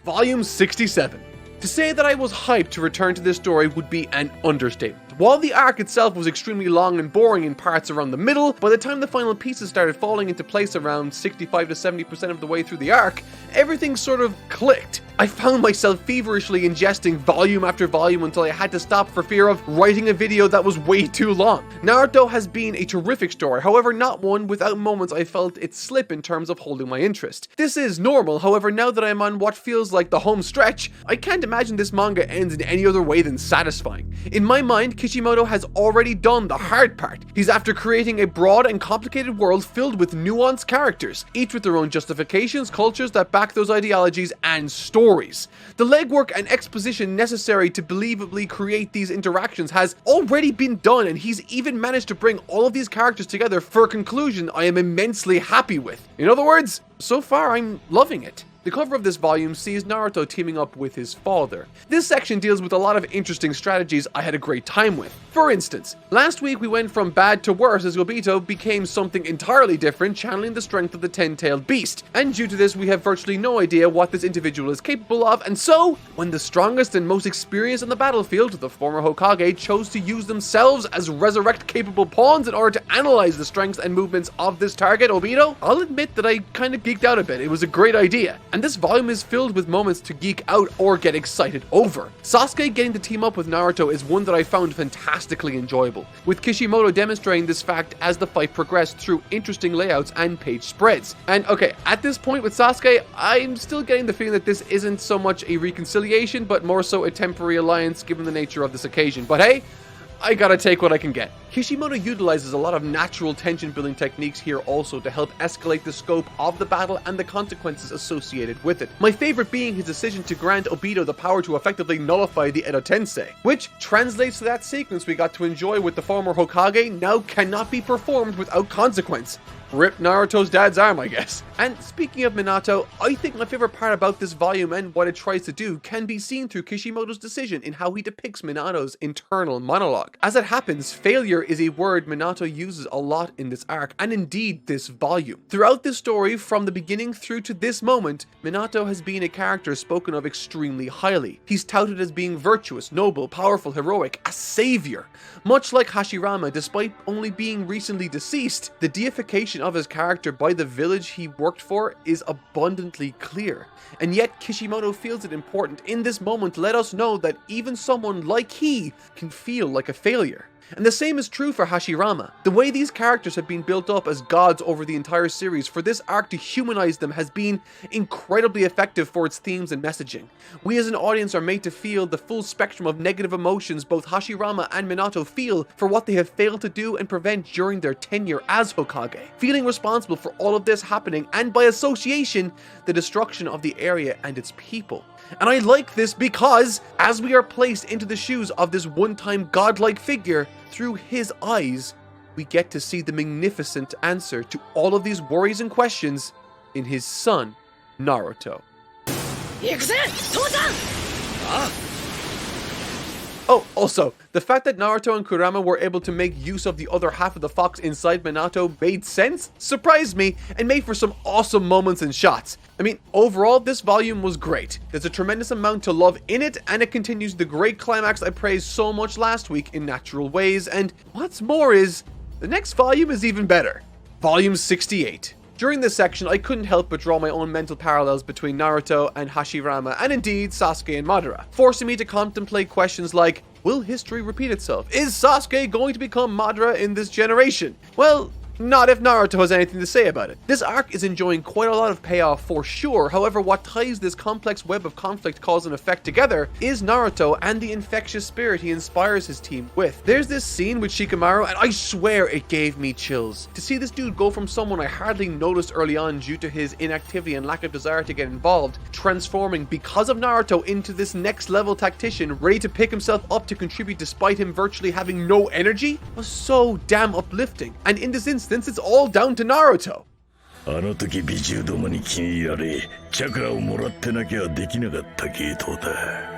S1: Volume 67. To say that I was hyped to return to this story would be an understatement. While the arc itself was extremely long and boring in parts around the middle, by the time the final pieces started falling into place around 65 to 70% of the way through the arc, everything sort of clicked. I found myself feverishly ingesting volume after volume until I had to stop for fear of writing a video that was way too long. Naruto has been a terrific story, however not one without moments I felt it slip in terms of holding my interest. This is normal, however now that I'm on what feels like the home stretch, I can't imagine this manga ends in any other way than satisfying. In my mind, Kishimoto has already done the hard part. He's after creating a broad and complicated world filled with nuanced characters, each with their own justifications, cultures that back those ideologies, and stories. The legwork and exposition necessary to believably create these interactions has already been done, and he's even managed to bring all of these characters together for a conclusion I am immensely happy with. In other words, so far I'm loving it. The cover of this volume sees Naruto teaming up with his father. This section deals with a lot of interesting strategies I had a great time with. For instance, last week we went from bad to worse as Obito became something entirely different, channeling the strength of the 10-tailed beast. And due to this, we have virtually no idea what this individual is capable of, and so, when the strongest and most experienced on the battlefield, the former Hokage, chose to use themselves as resurrect-capable pawns in order to analyze the strengths and movements of this target, Obito, I'll admit that I kinda geeked out a bit. It was a great idea. and this volume is filled with moments to geek out or get excited over. Sasuke getting to team up with Naruto is one that I found fantastically enjoyable, with Kishimoto demonstrating this fact as the fight progressed through interesting layouts and page spreads. And okay, at this point with Sasuke, I'm still getting the feeling that this isn't so much a reconciliation, but more so a temporary alliance given the nature of this occasion. But hey, I gotta take what I can get. Kishimoto utilizes a lot of natural tension building techniques here also to help escalate the scope of the battle and the consequences associated with it. My favorite being his decision to grant Obito the power to effectively nullify the Edo Tensei, which translates to that sequence we got to enjoy with the former Hokage now cannot be performed without consequence. Rip Naruto's dad's arm, I guess. And speaking of Minato, I think my favorite part about this volume and what it tries to do can be seen through Kishimoto's decision in how he depicts Minato's internal monologue. As it happens, failure is a word Minato uses a lot in this arc, and indeed this volume. Throughout this story, from the beginning through to this moment, Minato has been a character spoken of extremely highly. He's touted as being virtuous, noble, powerful, heroic, a savior. Much like Hashirama, despite only being recently deceased, the deification of his character by the village he worked for is abundantly clear. And yet Kishimoto feels it important in this moment to let us know that even someone like he can feel like a failure. And the same is true for Hashirama. The way these characters have been built up as gods over the entire series, for this arc to humanize them has been incredibly effective for its themes and messaging. We as an audience are made to feel the full spectrum of negative emotions both Hashirama and Minato feel for what they have failed to do and prevent during their tenure as Hokage, feeling responsible for all of this happening and by association, the destruction of the area and its people. And I like this because, as we are placed into the shoes of this one-time godlike figure, through his eyes, we get to see the magnificent answer to all of these worries and questions in his son, Naruto. Oh, also, the fact that Naruto and Kurama were able to make use of the other half of the fox inside Minato made sense, surprised me, and made for some awesome moments and shots. I mean, overall, this volume was great. There's a tremendous amount to love in it, and it continues the great climax I praised so much last week in natural ways, and what's more is, the next volume is even better. Volume 68. During this section, I couldn't help but draw my own mental parallels between Naruto and Hashirama, and indeed Sasuke and Madara, forcing me to contemplate questions like, will history repeat itself? Is Sasuke going to become Madara in this generation? Well, not if Naruto has anything to say about it. This arc is enjoying quite a lot of payoff for sure, however what ties this complex web of conflict, cause and effect together is Naruto and the infectious spirit he inspires his team with. There's this scene with Shikamaru and I swear it gave me chills. To see this dude go from someone I hardly noticed early on due to his inactivity and lack of desire to get involved, transforming because of Naruto into this next level tactician ready to pick himself up to contribute despite him virtually having no energy, was so damn uplifting. And in this instance, it's all down to Naruto.
S8: あの時美獣どもに気に入られ、チャクラをもらってなきゃできなかった系統だ。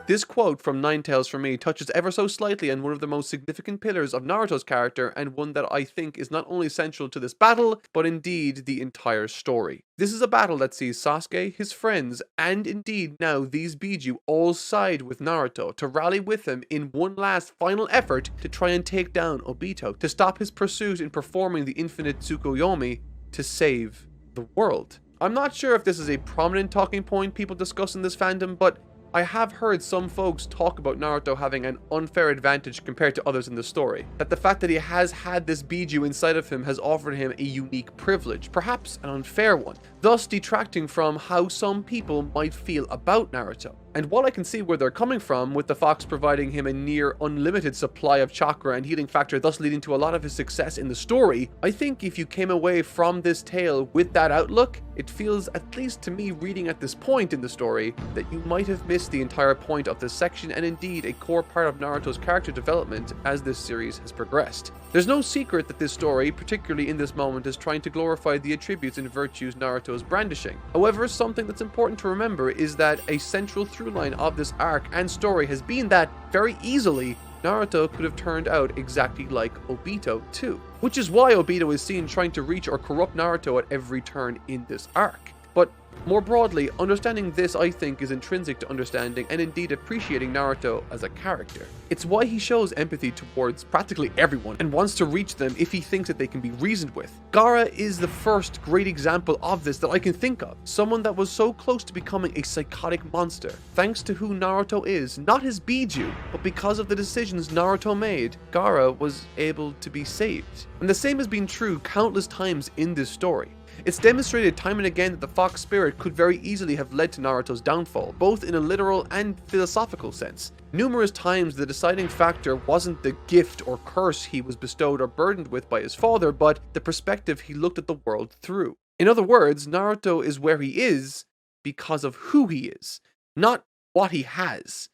S1: This quote from Ninetales for me touches ever so slightly on one of the most significant pillars of Naruto's character, and one that I think is not only central to this battle, but indeed the entire story. This is a battle that sees Sasuke, his friends, and indeed now these Biju all side with Naruto to rally with him in one last final effort to try and take down Obito, to stop his pursuit in performing the infinite Tsukuyomi to save the world. I'm not sure if this is a prominent talking point people discuss in this fandom, but I have heard some folks talk about Naruto having an unfair advantage compared to others in the story. That the fact that he has had this Biju inside of him has offered him a unique privilege, perhaps an unfair one, thus detracting from how some people might feel about Naruto. And while I can see where they're coming from, with the fox providing him a near unlimited supply of chakra and healing factor, thus leading to a lot of his success in the story, I think if you came away from this tale with that outlook, it feels, at least to me reading at this point in the story, that you might have missed the entire point of this section and indeed a core part of Naruto's character development as this series has progressed. There's no secret that this story, particularly in this moment, is trying to glorify the attributes and virtues Naruto is brandishing. However, something that's important to remember is that a central through line of this arc and story has been that, very easily, Naruto could have turned out exactly like Obito too. Which is why Obito is seen trying to reach or corrupt Naruto at every turn in this arc. But more broadly, understanding this, I think, is intrinsic to understanding and indeed appreciating Naruto as a character. It's why he shows empathy towards practically everyone and wants to reach them if he thinks that they can be reasoned with. Gaara is the first great example of this that I can think of. Someone that was so close to becoming a psychotic monster. Thanks to who Naruto is, not his Biju, but because of the decisions Naruto made, Gaara was able to be saved. And the same has been true countless times in this story. It's demonstrated time and again that the Fox Spirit could very easily have led to Naruto's downfall, both in a literal and philosophical sense. Numerous times the deciding factor wasn't the gift or curse he was bestowed or burdened with by his father, but the perspective he looked at the world through. In other words, Naruto is where he is because of who he is, not what he has.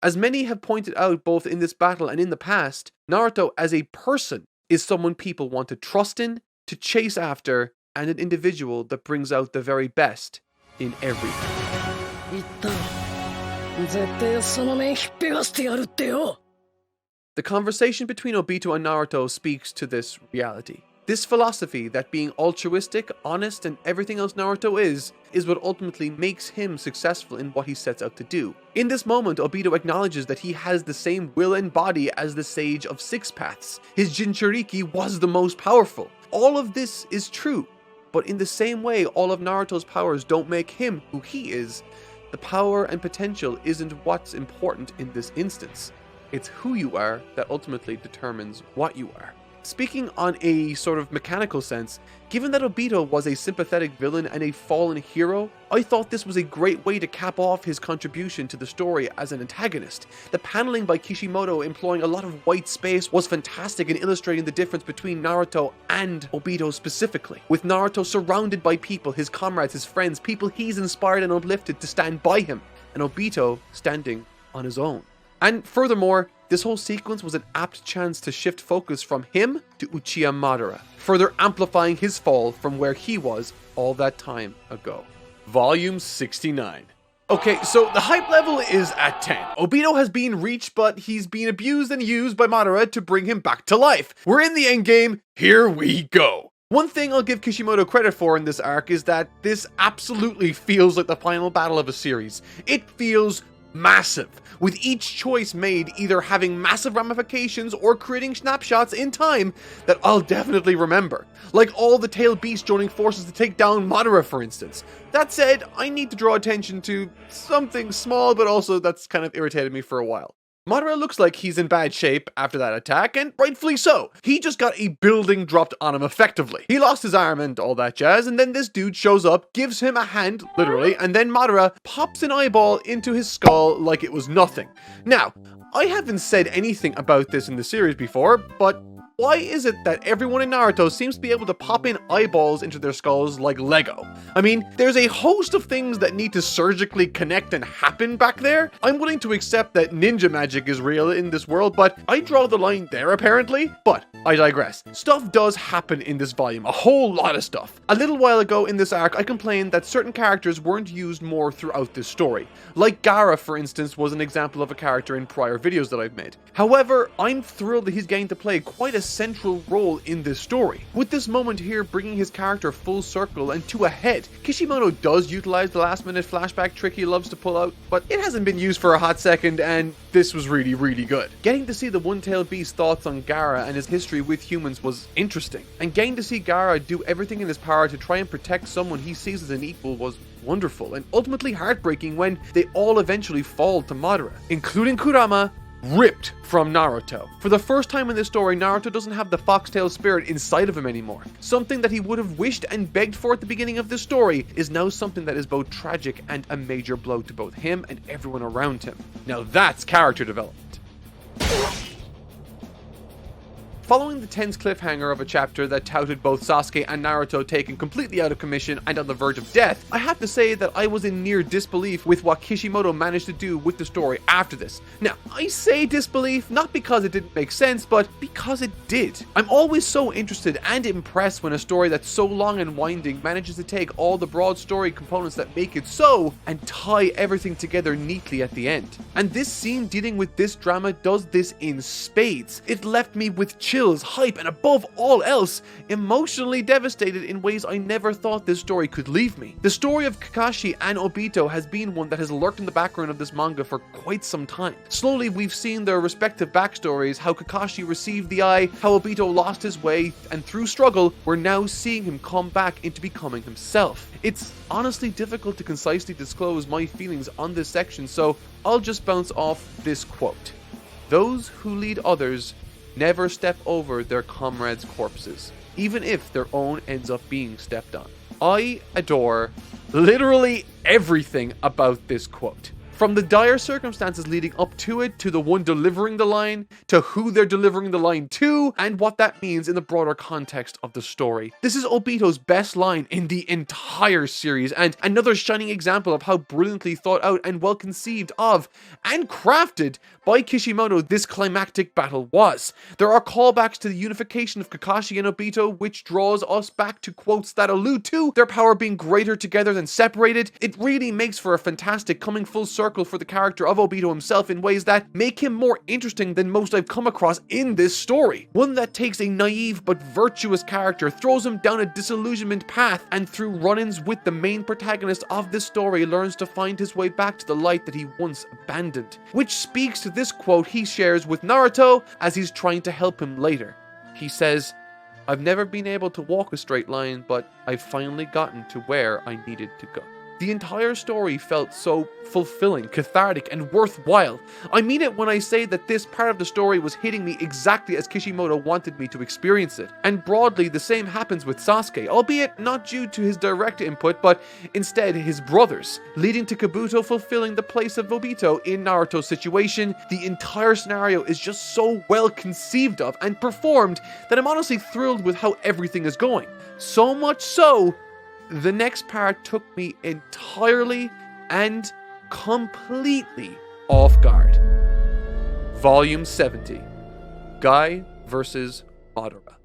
S1: As many have pointed out both in this battle and in the past, Naruto as a person is someone people want to trust in, to chase after, and an individual that brings out the very best in everything. The conversation between Obito and Naruto speaks to this reality. This philosophy that being altruistic, honest, and everything else Naruto is what ultimately makes him successful in what he sets out to do. In this moment, Obito acknowledges that he has the same will and body as the Sage of Six Paths. His Jinchuriki was the most powerful. All of this is true. But in the same way, all of Naruto's powers don't make him who he is. The power and potential isn't what's important in this instance. It's who you are that ultimately determines what you are. Speaking on a sort of mechanical sense, given that Obito was a sympathetic villain and a fallen hero, I thought this was a great way to cap off his contribution to the story as an antagonist. The paneling by Kishimoto employing a lot of white space was fantastic in illustrating the difference between Naruto and Obito specifically, with Naruto surrounded by people, his comrades, his friends, people he's inspired and uplifted to stand by him, and Obito standing on his own. And furthermore, this whole sequence was an apt chance to shift focus from him to Uchiha Madara, further amplifying his fall from where he was all that time ago. Volume 69. Okay, so the hype level is at 10. Obito has been reached, but he's been abused and used by Madara to bring him back to life. We're in the endgame, here we go. One thing I'll give Kishimoto credit for in this arc is that this absolutely feels like the final battle of a series. It feels massive, with each choice made either having massive ramifications or creating snapshots in time that I'll definitely remember. Like all the tailed beasts joining forces to take down Madara, for instance. That said, I need to draw attention to something small, but also that's kind of irritated me for a while. Madara looks like he's in bad shape after that attack, and rightfully so. He just got a building dropped on him effectively. He lost his arm and all that jazz, and then this dude shows up, gives him a hand, literally, and then Madara pops an eyeball into his skull like it was nothing. Now, I haven't said anything about this in the series before, but why is it that everyone in Naruto seems to be able to pop in eyeballs into their skulls like Lego? I mean, there's a host of things that need to surgically connect and happen back there. I'm willing to accept that ninja magic is real in this world, but I draw the line there apparently. But I digress. Stuff does happen in this volume, a whole lot of stuff. A little while ago in this arc, I complained that certain characters weren't used more throughout this story. Like Gaara, for instance, was an example of a character in prior videos that I've made. However, I'm thrilled that he's getting to play quite a central role in this story, with this moment here bringing his character full circle and to a head. Kishimoto does utilize the last minute flashback trick he loves to pull out, but it hasn't been used for a hot second, and this was really, really good. Getting to see the one-tailed beast's thoughts on Gaara and his history with humans was interesting, and getting to see Gaara do everything in his power to try and protect someone he sees as an equal was wonderful, and ultimately heartbreaking when they all eventually fall to Madara, including Kurama, ripped from Naruto. For the first time in this story, Naruto doesn't have the foxtail spirit inside of him anymore. Something that he would have wished and begged for at the beginning of this story is now something that is both tragic and a major blow to both him and everyone around him. Now that's character development. Following the tense cliffhanger of a chapter that touted both Sasuke and Naruto taken completely out of commission and on the verge of death, I have to say that I was in near disbelief with what Kishimoto managed to do with the story after this. Now, I say disbelief not because it didn't make sense, but because it did. I'm always so interested and impressed when a story that's so long and winding manages to take all the broad story components that make it so and tie everything together neatly at the end. And this scene dealing with this drama does this in spades. It left me with chills thrills, hype, and above all else, emotionally devastated in ways I never thought this story could leave me. The story of Kakashi and Obito has been one that has lurked in the background of this manga for quite some time. Slowly, we've seen their respective backstories, how Kakashi received the eye, how Obito lost his way, and through struggle, we're now seeing him come back into becoming himself. It's honestly difficult to concisely disclose my feelings on this section, so I'll just bounce off this quote. Those who lead others never step over their comrades' corpses, even if their own ends up being stepped on. I adore literally everything about this quote. From the dire circumstances leading up to it, to the one delivering the line, to who they're delivering the line to, and what that means in the broader context of the story. This is Obito's best line in the entire series, and another shining example of how brilliantly thought out and well conceived of, and crafted by Kishimoto this climactic battle was. There are callbacks to the unification of Kakashi and Obito, which draws us back to quotes that allude to their power being greater together than separated. It really makes for a fantastic coming full circle for the character of Obito himself in ways that make him more interesting than most I've come across in this story. One that takes a naive but virtuous character, throws him down a disillusionment path, and through run-ins with the main protagonist of this story learns to find his way back to the light that he once abandoned. Which speaks to this quote he shares with Naruto as he's trying to help him later. He says, "I've never been able to walk a straight line, but I've finally gotten to where I needed to go." The entire story felt so fulfilling, cathartic, and worthwhile. I mean it when I say that this part of the story was hitting me exactly as Kishimoto wanted me to experience it. And broadly, the same happens with Sasuke, albeit not due to his direct input, but instead his brothers, leading to Kabuto fulfilling the place of Obito in Naruto's situation. The entire scenario is just so well conceived of and performed that I'm honestly thrilled with how everything is going. So much so, the next part took me entirely and completely off guard. Volume 70. Guy versus Madara.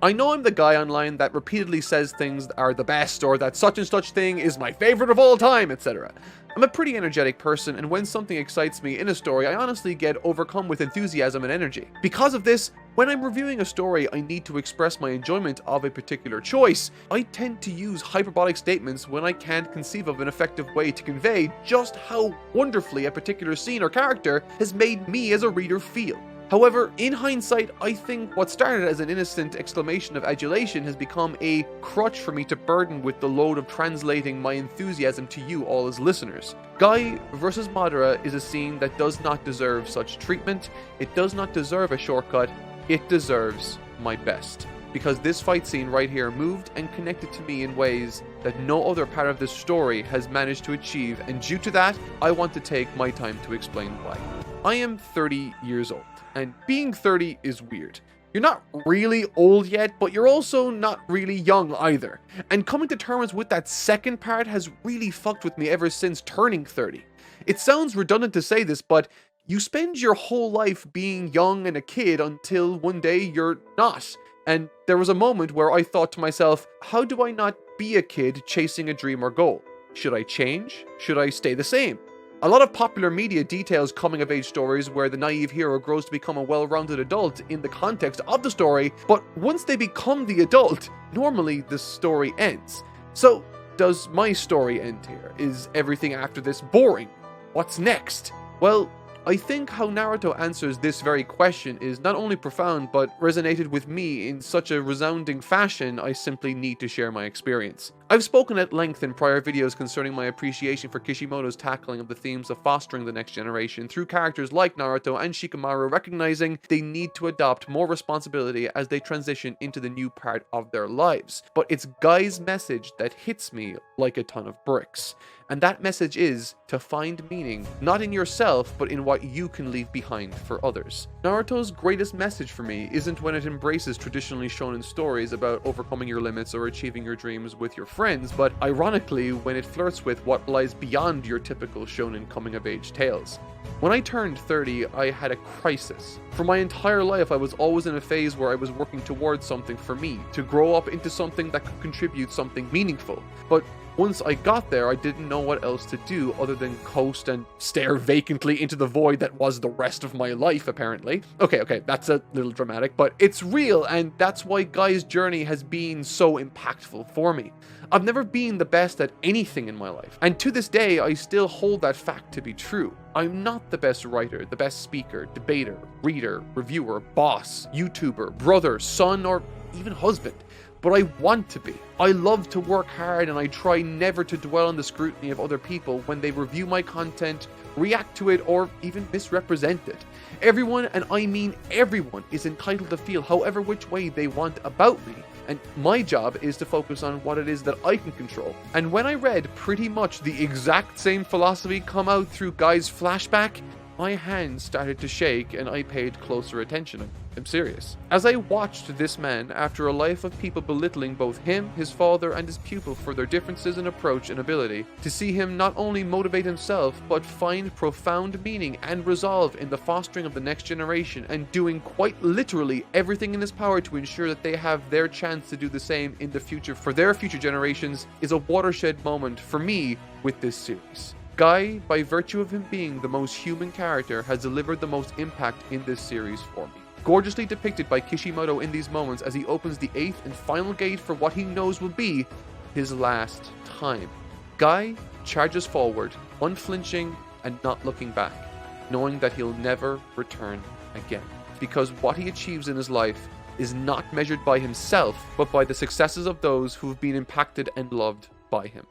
S1: I know I'm the guy online that repeatedly says things that are the best, or that such and such thing is my favorite of all time, etc. I'm a pretty energetic person, and when something excites me in a story, I honestly get overcome with enthusiasm and energy. Because of this, when I'm reviewing a story I need to express my enjoyment of a particular choice, I tend to use hyperbolic statements when I can't conceive of an effective way to convey just how wonderfully a particular scene or character has made me as a reader feel. However, in hindsight, I think what started as an innocent exclamation of adulation has become a crutch for me to burden with the load of translating my enthusiasm to you all as listeners. Guy versus Madara is a scene that does not deserve such treatment. It does not deserve a shortcut. It deserves my best. Because this fight scene right here moved and connected to me in ways that no other part of this story has managed to achieve, and due to that, I want to take my time to explain why. I am 30 years old. And being 30 is weird. You're not really old yet, but you're also not really young either. And coming to terms with that second part has really fucked with me ever since turning 30. It sounds redundant to say this, but you spend your whole life being young and a kid until one day you're not. And there was a moment where I thought to myself, how do I not be a kid chasing a dream or goal? Should I change? Should I stay the same? A lot of popular media details coming-of-age stories where the naive hero grows to become a well-rounded adult in the context of the story, but once they become the adult, normally the story ends. So, does my story end here? Is everything after this boring? What's next? Well, I think how Naruto answers this very question is not only profound, but resonated with me in such a resounding fashion, I simply need to share my experience. I've spoken at length in prior videos concerning my appreciation for Kishimoto's tackling of the themes of fostering the next generation through characters like Naruto and Shikamaru recognizing they need to adopt more responsibility as they transition into the new part of their lives. But it's Guy's message that hits me like a ton of bricks. And that message is to find meaning, not in yourself, but in what you can leave behind for others. Naruto's greatest message for me isn't when it embraces traditionally shonen stories about overcoming your limits or achieving your dreams with your friends, but ironically when it flirts with what lies beyond your typical shonen coming-of-age tales. When I turned 30, I had a crisis. For my entire life, I was always in a phase where I was working towards something for me, to grow up into something that could contribute something meaningful. But Once I got there, I didn't know what else to do other than coast and stare vacantly into the void that was the rest of my life, apparently. Okay, that's a little dramatic, but it's real, and that's why Guy's journey has been so impactful for me. I've never been the best at anything in my life, and to this day, I still hold that fact to be true. I'm not the best writer, the best speaker, debater, reader, reviewer, boss, YouTuber, brother, son, or even husband. But I want to be. I love to work hard, and I try never to dwell on the scrutiny of other people when they review my content, react to it, or even misrepresent it. Everyone, and I mean everyone, is entitled to feel however which way they want about me, and my job is to focus on what it is that I can control. And when I read pretty much the exact same philosophy come out through Guy's flashback, my hands started to shake and I paid closer attention. I'm serious. As I watched this man, after a life of people belittling both him, his father, and his pupil for their differences in approach and ability, to see him not only motivate himself, but find profound meaning and resolve in the fostering of the next generation, and doing quite literally everything in his power to ensure that they have their chance to do the same in the future for their future generations, is a watershed moment for me with this series. Guy, by virtue of him being the most human character, has delivered the most impact in this series for me. Gorgeously depicted by Kishimoto in these moments as he opens the 8th and final gate for what he knows will be his last time. Guy charges forward, unflinching and not looking back, knowing that he'll never return again. Because what he achieves in his life is not measured by himself, but by the successes of those who have been impacted and loved by him.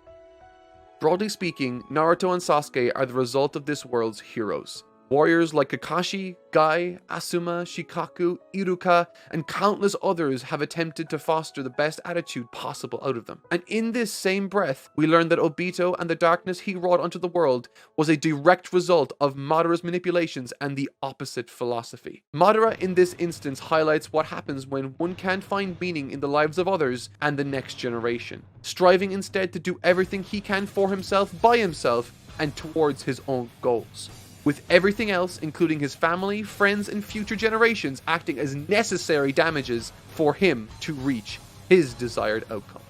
S1: Broadly speaking, Naruto and Sasuke are the result of this world's heroes. Warriors like Kakashi, Guy, Asuma, Shikaku, Iruka, and countless others have attempted to foster the best attitude possible out of them. And in this same breath, we learn that Obito and the darkness he wrought onto the world was a direct result of Madara's manipulations and the opposite philosophy. Madara in this instance highlights what happens when one can't find meaning in the lives of others and the next generation, striving instead to do everything he can for himself by himself and towards his own goals, with everything else, including his family, friends, and future generations, acting as necessary damages for him to reach his desired outcome.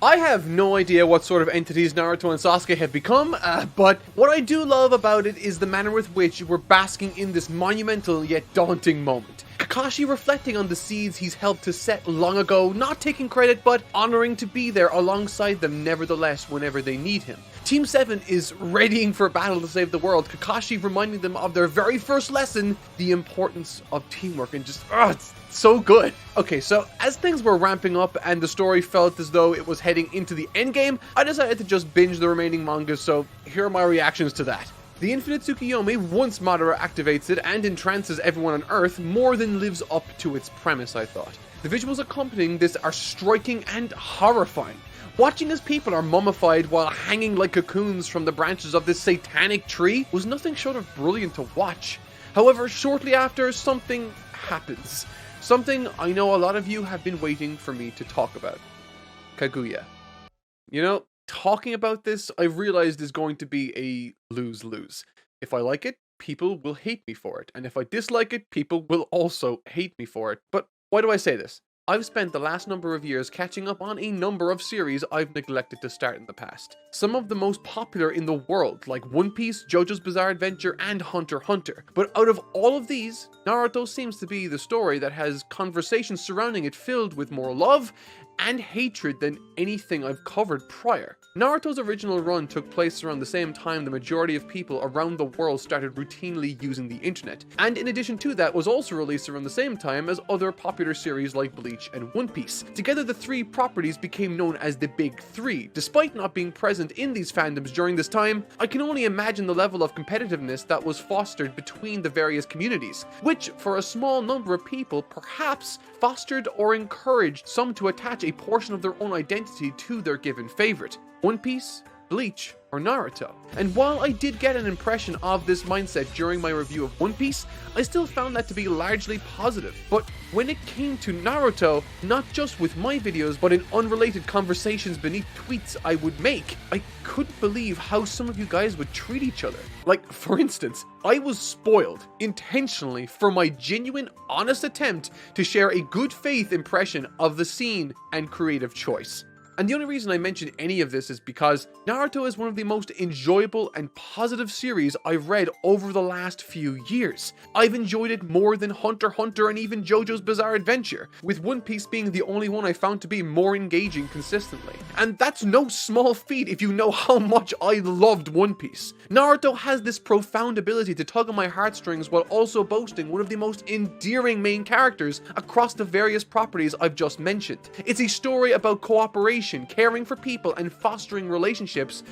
S1: I have no idea what sort of entities Naruto and Sasuke have become, but what I do love about it is the manner with which we're basking in this monumental yet daunting moment. Kakashi reflecting on the seeds he's helped to set long ago, not taking credit but honoring to be there alongside them nevertheless whenever they need him. Team 7 is readying for battle to save the world, Kakashi reminding them of their very first lesson, the importance of teamwork, and just, it's so good. Okay, so as things were ramping up and the story felt as though it was heading into the endgame, I decided to just binge the remaining manga, so here are my reactions to that. The Infinite Tsukiyomi, once Madara activates it and entrances everyone on Earth, more than lives up to its premise, I thought. The visuals accompanying this are striking and horrifying. Watching as people are mummified while hanging like cocoons from the branches of this satanic tree was nothing short of brilliant to watch. However, shortly after, something happens. Something I know a lot of you have been waiting for me to talk about. Kaguya. You know, talking about this, I've realized is going to be a lose-lose. If I like it, people will hate me for it. And if I dislike it, people will also hate me for it. But why do I say this? I've spent the last number of years catching up on a number of series I've neglected to start in the past. Some of the most popular in the world, like One Piece, JoJo's Bizarre Adventure, and Hunter x Hunter. But out of all of these, Naruto seems to be the story that has conversations surrounding it filled with more love and hatred than anything I've covered prior. Naruto's original run took place around the same time the majority of people around the world started routinely using the internet, and in addition to that was also released around the same time as other popular series like Bleach and One Piece. Together the three properties became known as the Big Three. Despite not being present in these fandoms during this time, I can only imagine the level of competitiveness that was fostered between the various communities, which for a small number of people perhaps fostered or encouraged some to attach a portion of their own identity to their given favorite. One Piece, Bleach, or Naruto. And while I did get an impression of this mindset during my review of One Piece, I still found that to be largely positive. But when it came to Naruto, not just with my videos, but in unrelated conversations beneath tweets I would make, I couldn't believe how some of you guys would treat each other. Like, for instance, I was spoiled intentionally for my genuine, honest attempt to share a good faith impression of the scene and creative choice. And the only reason I mention any of this is because Naruto is one of the most enjoyable and positive series I've read over the last few years. I've enjoyed it more than Hunter x Hunter and even JoJo's Bizarre Adventure, with One Piece being the only one I found to be more engaging consistently. And that's no small feat if you know how much I loved One Piece. Naruto has this profound ability to tug on my heartstrings while also boasting one of the most endearing main characters across the various properties I've just mentioned. It's a story about cooperation, caring for people, and fostering relationships.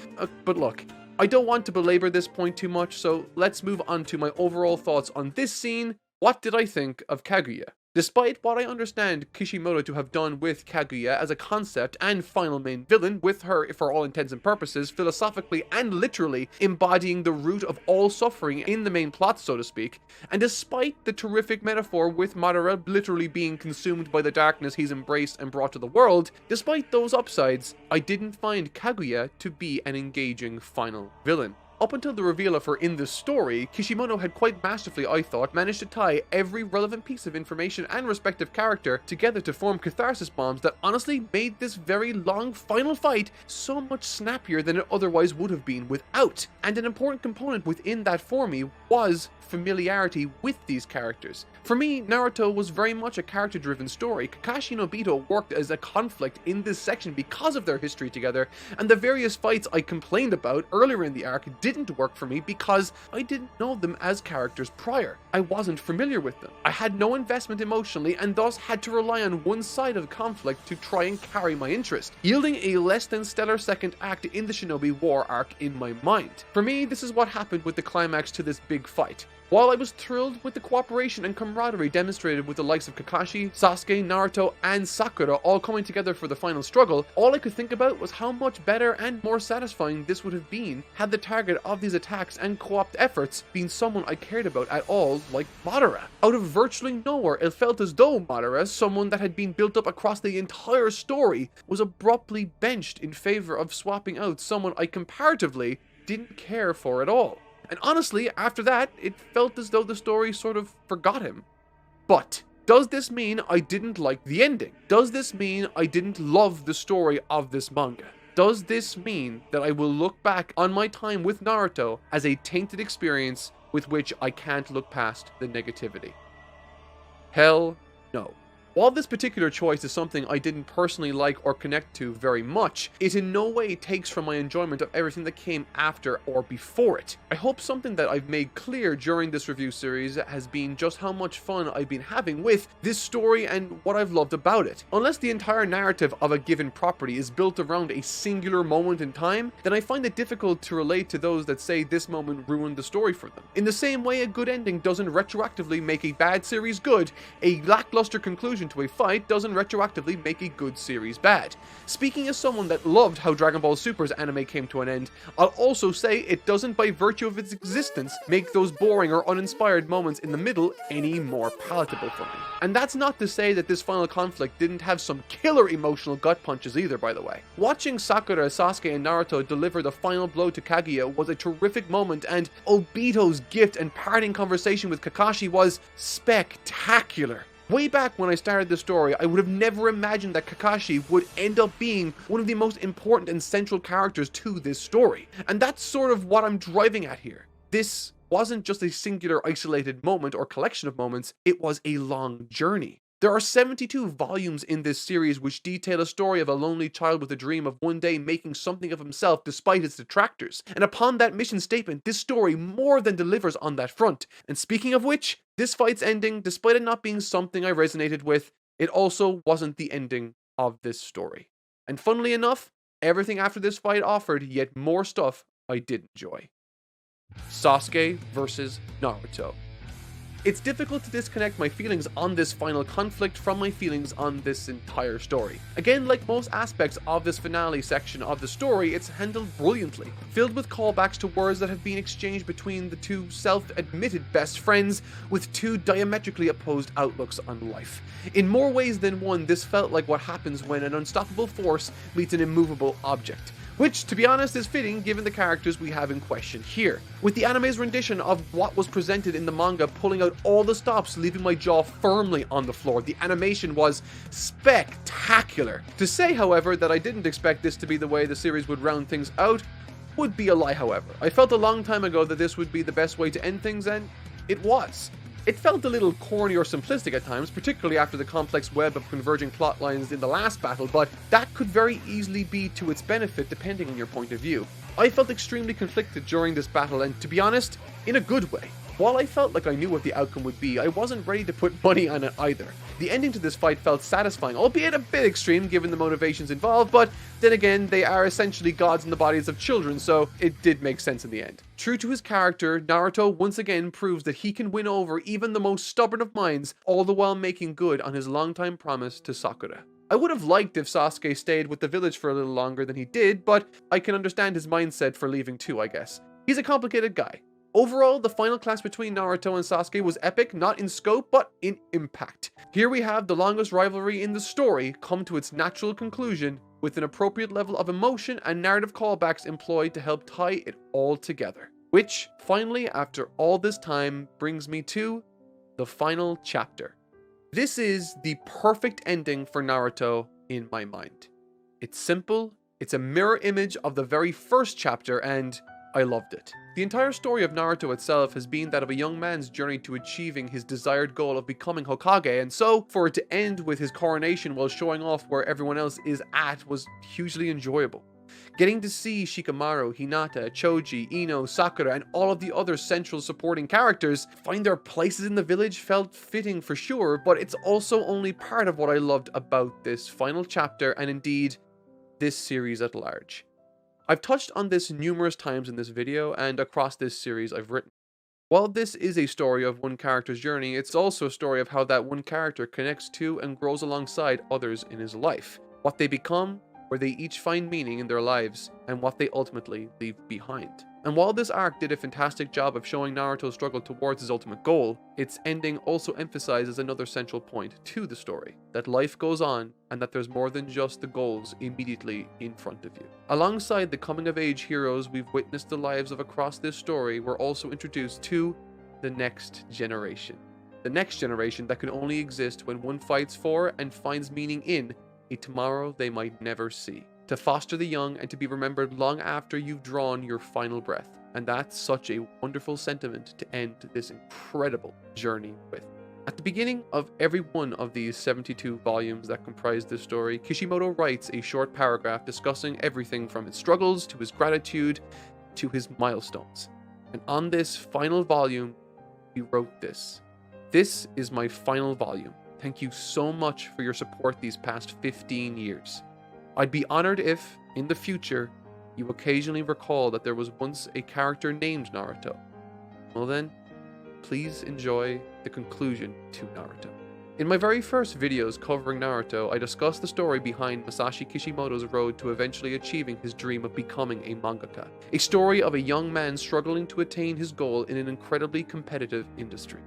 S1: But look, I don't want to belabor this point too much, so let's move on to my overall thoughts on this scene. What did I think of Kaguya? Despite what I understand Kishimoto to have done with Kaguya as a concept and final main villain, with her, for all intents and purposes, philosophically and literally embodying the root of all suffering in the main plot, so to speak, and despite the terrific metaphor with Madara literally being consumed by the darkness he's embraced and brought to the world, despite those upsides, I didn't find Kaguya to be an engaging final villain. Up until the reveal of her in this story, Kishimoto had quite masterfully, I thought, managed to tie every relevant piece of information and respective character together to form catharsis bombs that honestly made this very long final fight so much snappier than it otherwise would have been without. And an important component within that for me was familiarity with these characters. For me, Naruto was very much a character-driven story. Kakashi and Obito worked as a conflict in this section because of their history together, and the various fights I complained about earlier in the arc didn't work for me because I didn't know them as characters prior. I wasn't familiar with them. I had no investment emotionally and thus had to rely on one side of the conflict to try and carry my interest, yielding a less than stellar second act in the Shinobi War arc in my mind. For me, this is what happened with the climax to this big fight. While I was thrilled with the cooperation and camaraderie demonstrated with the likes of Kakashi, Sasuke, Naruto, and Sakura all coming together for the final struggle, all I could think about was how much better and more satisfying this would have been had the target of these attacks and co-op efforts been someone I cared about at all, like Madara. Out of virtually nowhere, it felt as though Madara, someone that had been built up across the entire story, was abruptly benched in favor of swapping out someone I comparatively didn't care for at all. And honestly, after that, it felt as though the story sort of forgot him. But does this mean I didn't like the ending? Does this mean I didn't love the story of this manga? Does this mean that I will look back on my time with Naruto as a tainted experience with which I can't look past the negativity? Hell no. While this particular choice is something I didn't personally like or connect to very much, it in no way takes from my enjoyment of everything that came after or before it. I hope something that I've made clear during this review series has been just how much fun I've been having with this story and what I've loved about it. Unless the entire narrative of a given property is built around a singular moment in time, then I find it difficult to relate to those that say this moment ruined the story for them. In the same way a good ending doesn't retroactively make a bad series good, a lackluster conclusion to a fight doesn't retroactively make a good series bad. Speaking as someone that loved how Dragon Ball Super's anime came to an end, I'll also say it doesn't by virtue of its existence make those boring or uninspired moments in the middle any more palatable for me. And that's not to say that this final conflict didn't have some killer emotional gut punches either, by the way. Watching Sakura, Sasuke, and Naruto deliver the final blow to Kaguya was a terrific moment, and Obito's gift and parting conversation with Kakashi was spectacular. Way back when I started this story, I would have never imagined that Kakashi would end up being one of the most important and central characters to this story. And that's sort of what I'm driving at here. This wasn't just a singular isolated moment or collection of moments, it was a long journey. There are 72 volumes in this series which detail a story of a lonely child with a dream of one day making something of himself despite its detractors. And upon that mission statement, this story more than delivers on that front. And speaking of which, this fight's ending, despite it not being something I resonated with, it also wasn't the ending of this story. And funnily enough, everything after this fight offered yet more stuff I did enjoy. Sasuke versus Naruto. It's difficult to disconnect my feelings on this final conflict from my feelings on this entire story. Again, like most aspects of this finale section of the story, it's handled brilliantly, filled with callbacks to words that have been exchanged between the two self-admitted best friends with two diametrically opposed outlooks on life. In more ways than one, this felt like what happens when an unstoppable force meets an immovable object. which, to be honest, is fitting given the characters we have in question here. With the anime's rendition of what was presented in the manga pulling out all the stops, leaving my jaw firmly on the floor, the animation was spectacular. To say, however, that I didn't expect this to be the way the series would round things out would be a lie, however. I felt a long time ago that this would be the best way to end things, and it was. It felt a little corny or simplistic at times, particularly after the complex web of converging plot lines in the last battle, but that could very easily be to its benefit depending on your point of view. I felt extremely conflicted during this battle, and to be honest, in a good way. While I felt like I knew what the outcome would be, I wasn't ready to put money on it either. The ending to this fight felt satisfying, albeit a bit extreme given the motivations involved, but then again, they are essentially gods in the bodies of children, so it did make sense in the end. True to his character, Naruto once again proves that he can win over even the most stubborn of minds, all the while making good on his longtime promise to Sakura. I would have liked if Sasuke stayed with the village for a little longer than he did, but I can understand his mindset for leaving too, I guess. He's a complicated guy. Overall, the final clash between Naruto and Sasuke was epic, not in scope, but in impact. Here we have the longest rivalry in the story come to its natural conclusion, with an appropriate level of emotion and narrative callbacks employed to help tie it all together. Which, finally, after all this time, brings me to the final chapter. This is the perfect ending for Naruto in my mind. It's simple, it's a mirror image of the very first chapter, and I loved it. The entire story of Naruto itself has been that of a young man's journey to achieving his desired goal of becoming Hokage, and so for it to end with his coronation while showing off where everyone else is at was hugely enjoyable. Getting to see Shikamaru, Hinata, Choji, Ino, Sakura, and all of the other central supporting characters find their places in the village felt fitting for sure, but it's also only part of what I loved about this final chapter, and indeed, this series at large. I've touched on this numerous times in this video and across this series I've written. While this is a story of one character's journey, it's also a story of how that one character connects to and grows alongside others in his life. What they become, where they each find meaning in their lives, and what they ultimately leave behind. And while this arc did a fantastic job of showing Naruto's struggle towards his ultimate goal, its ending also emphasizes another central point to the story, that life goes on and that there's more than just the goals immediately in front of you. Alongside the coming-of-age heroes we've witnessed the lives of across this story, we're also introduced to the next generation. The next generation that can only exist when one fights for and finds meaning in a tomorrow they might never see. To foster the young and to be remembered long after you've drawn your final breath. And that's such a wonderful sentiment to end this incredible journey with. At the beginning of every one of these 72 volumes that comprise this story, Kishimoto writes a short paragraph discussing everything from his struggles to his gratitude to his milestones. And on this final volume, he wrote this. This is my final volume. Thank you so much for your support these past 15 years. I'd be honored if, in the future, you occasionally recall that there was once a character named Naruto. Well then, please enjoy the conclusion to Naruto. In my very first videos covering Naruto, I discussed the story behind Masashi Kishimoto's road to eventually achieving his dream of becoming a mangaka. A story of a young man struggling to attain his goal in an incredibly competitive industry.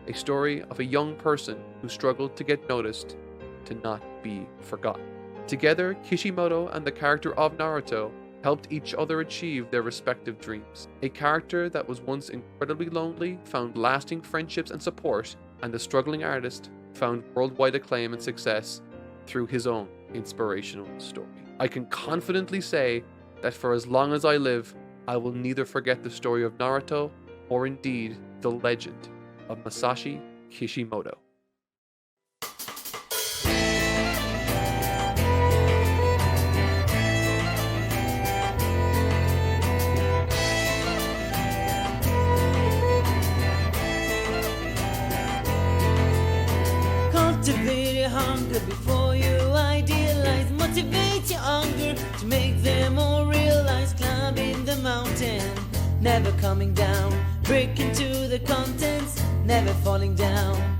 S1: A story of a young person who struggled to get noticed, to not be forgotten. Together, Kishimoto and the character of Naruto helped each other achieve their respective dreams. A character that was once incredibly lonely found lasting friendships and support, and the struggling artist found worldwide acclaim and success through his own inspirational story. I can confidently say that for as long as I live, I will neither forget the story of Naruto or indeed the legend of Masashi Kishimoto.
S14: Cultivate your hunger before you idealize. Motivate your hunger to make them all realize. Climbing the mountain, never coming down. Breaking to the contents, never falling down.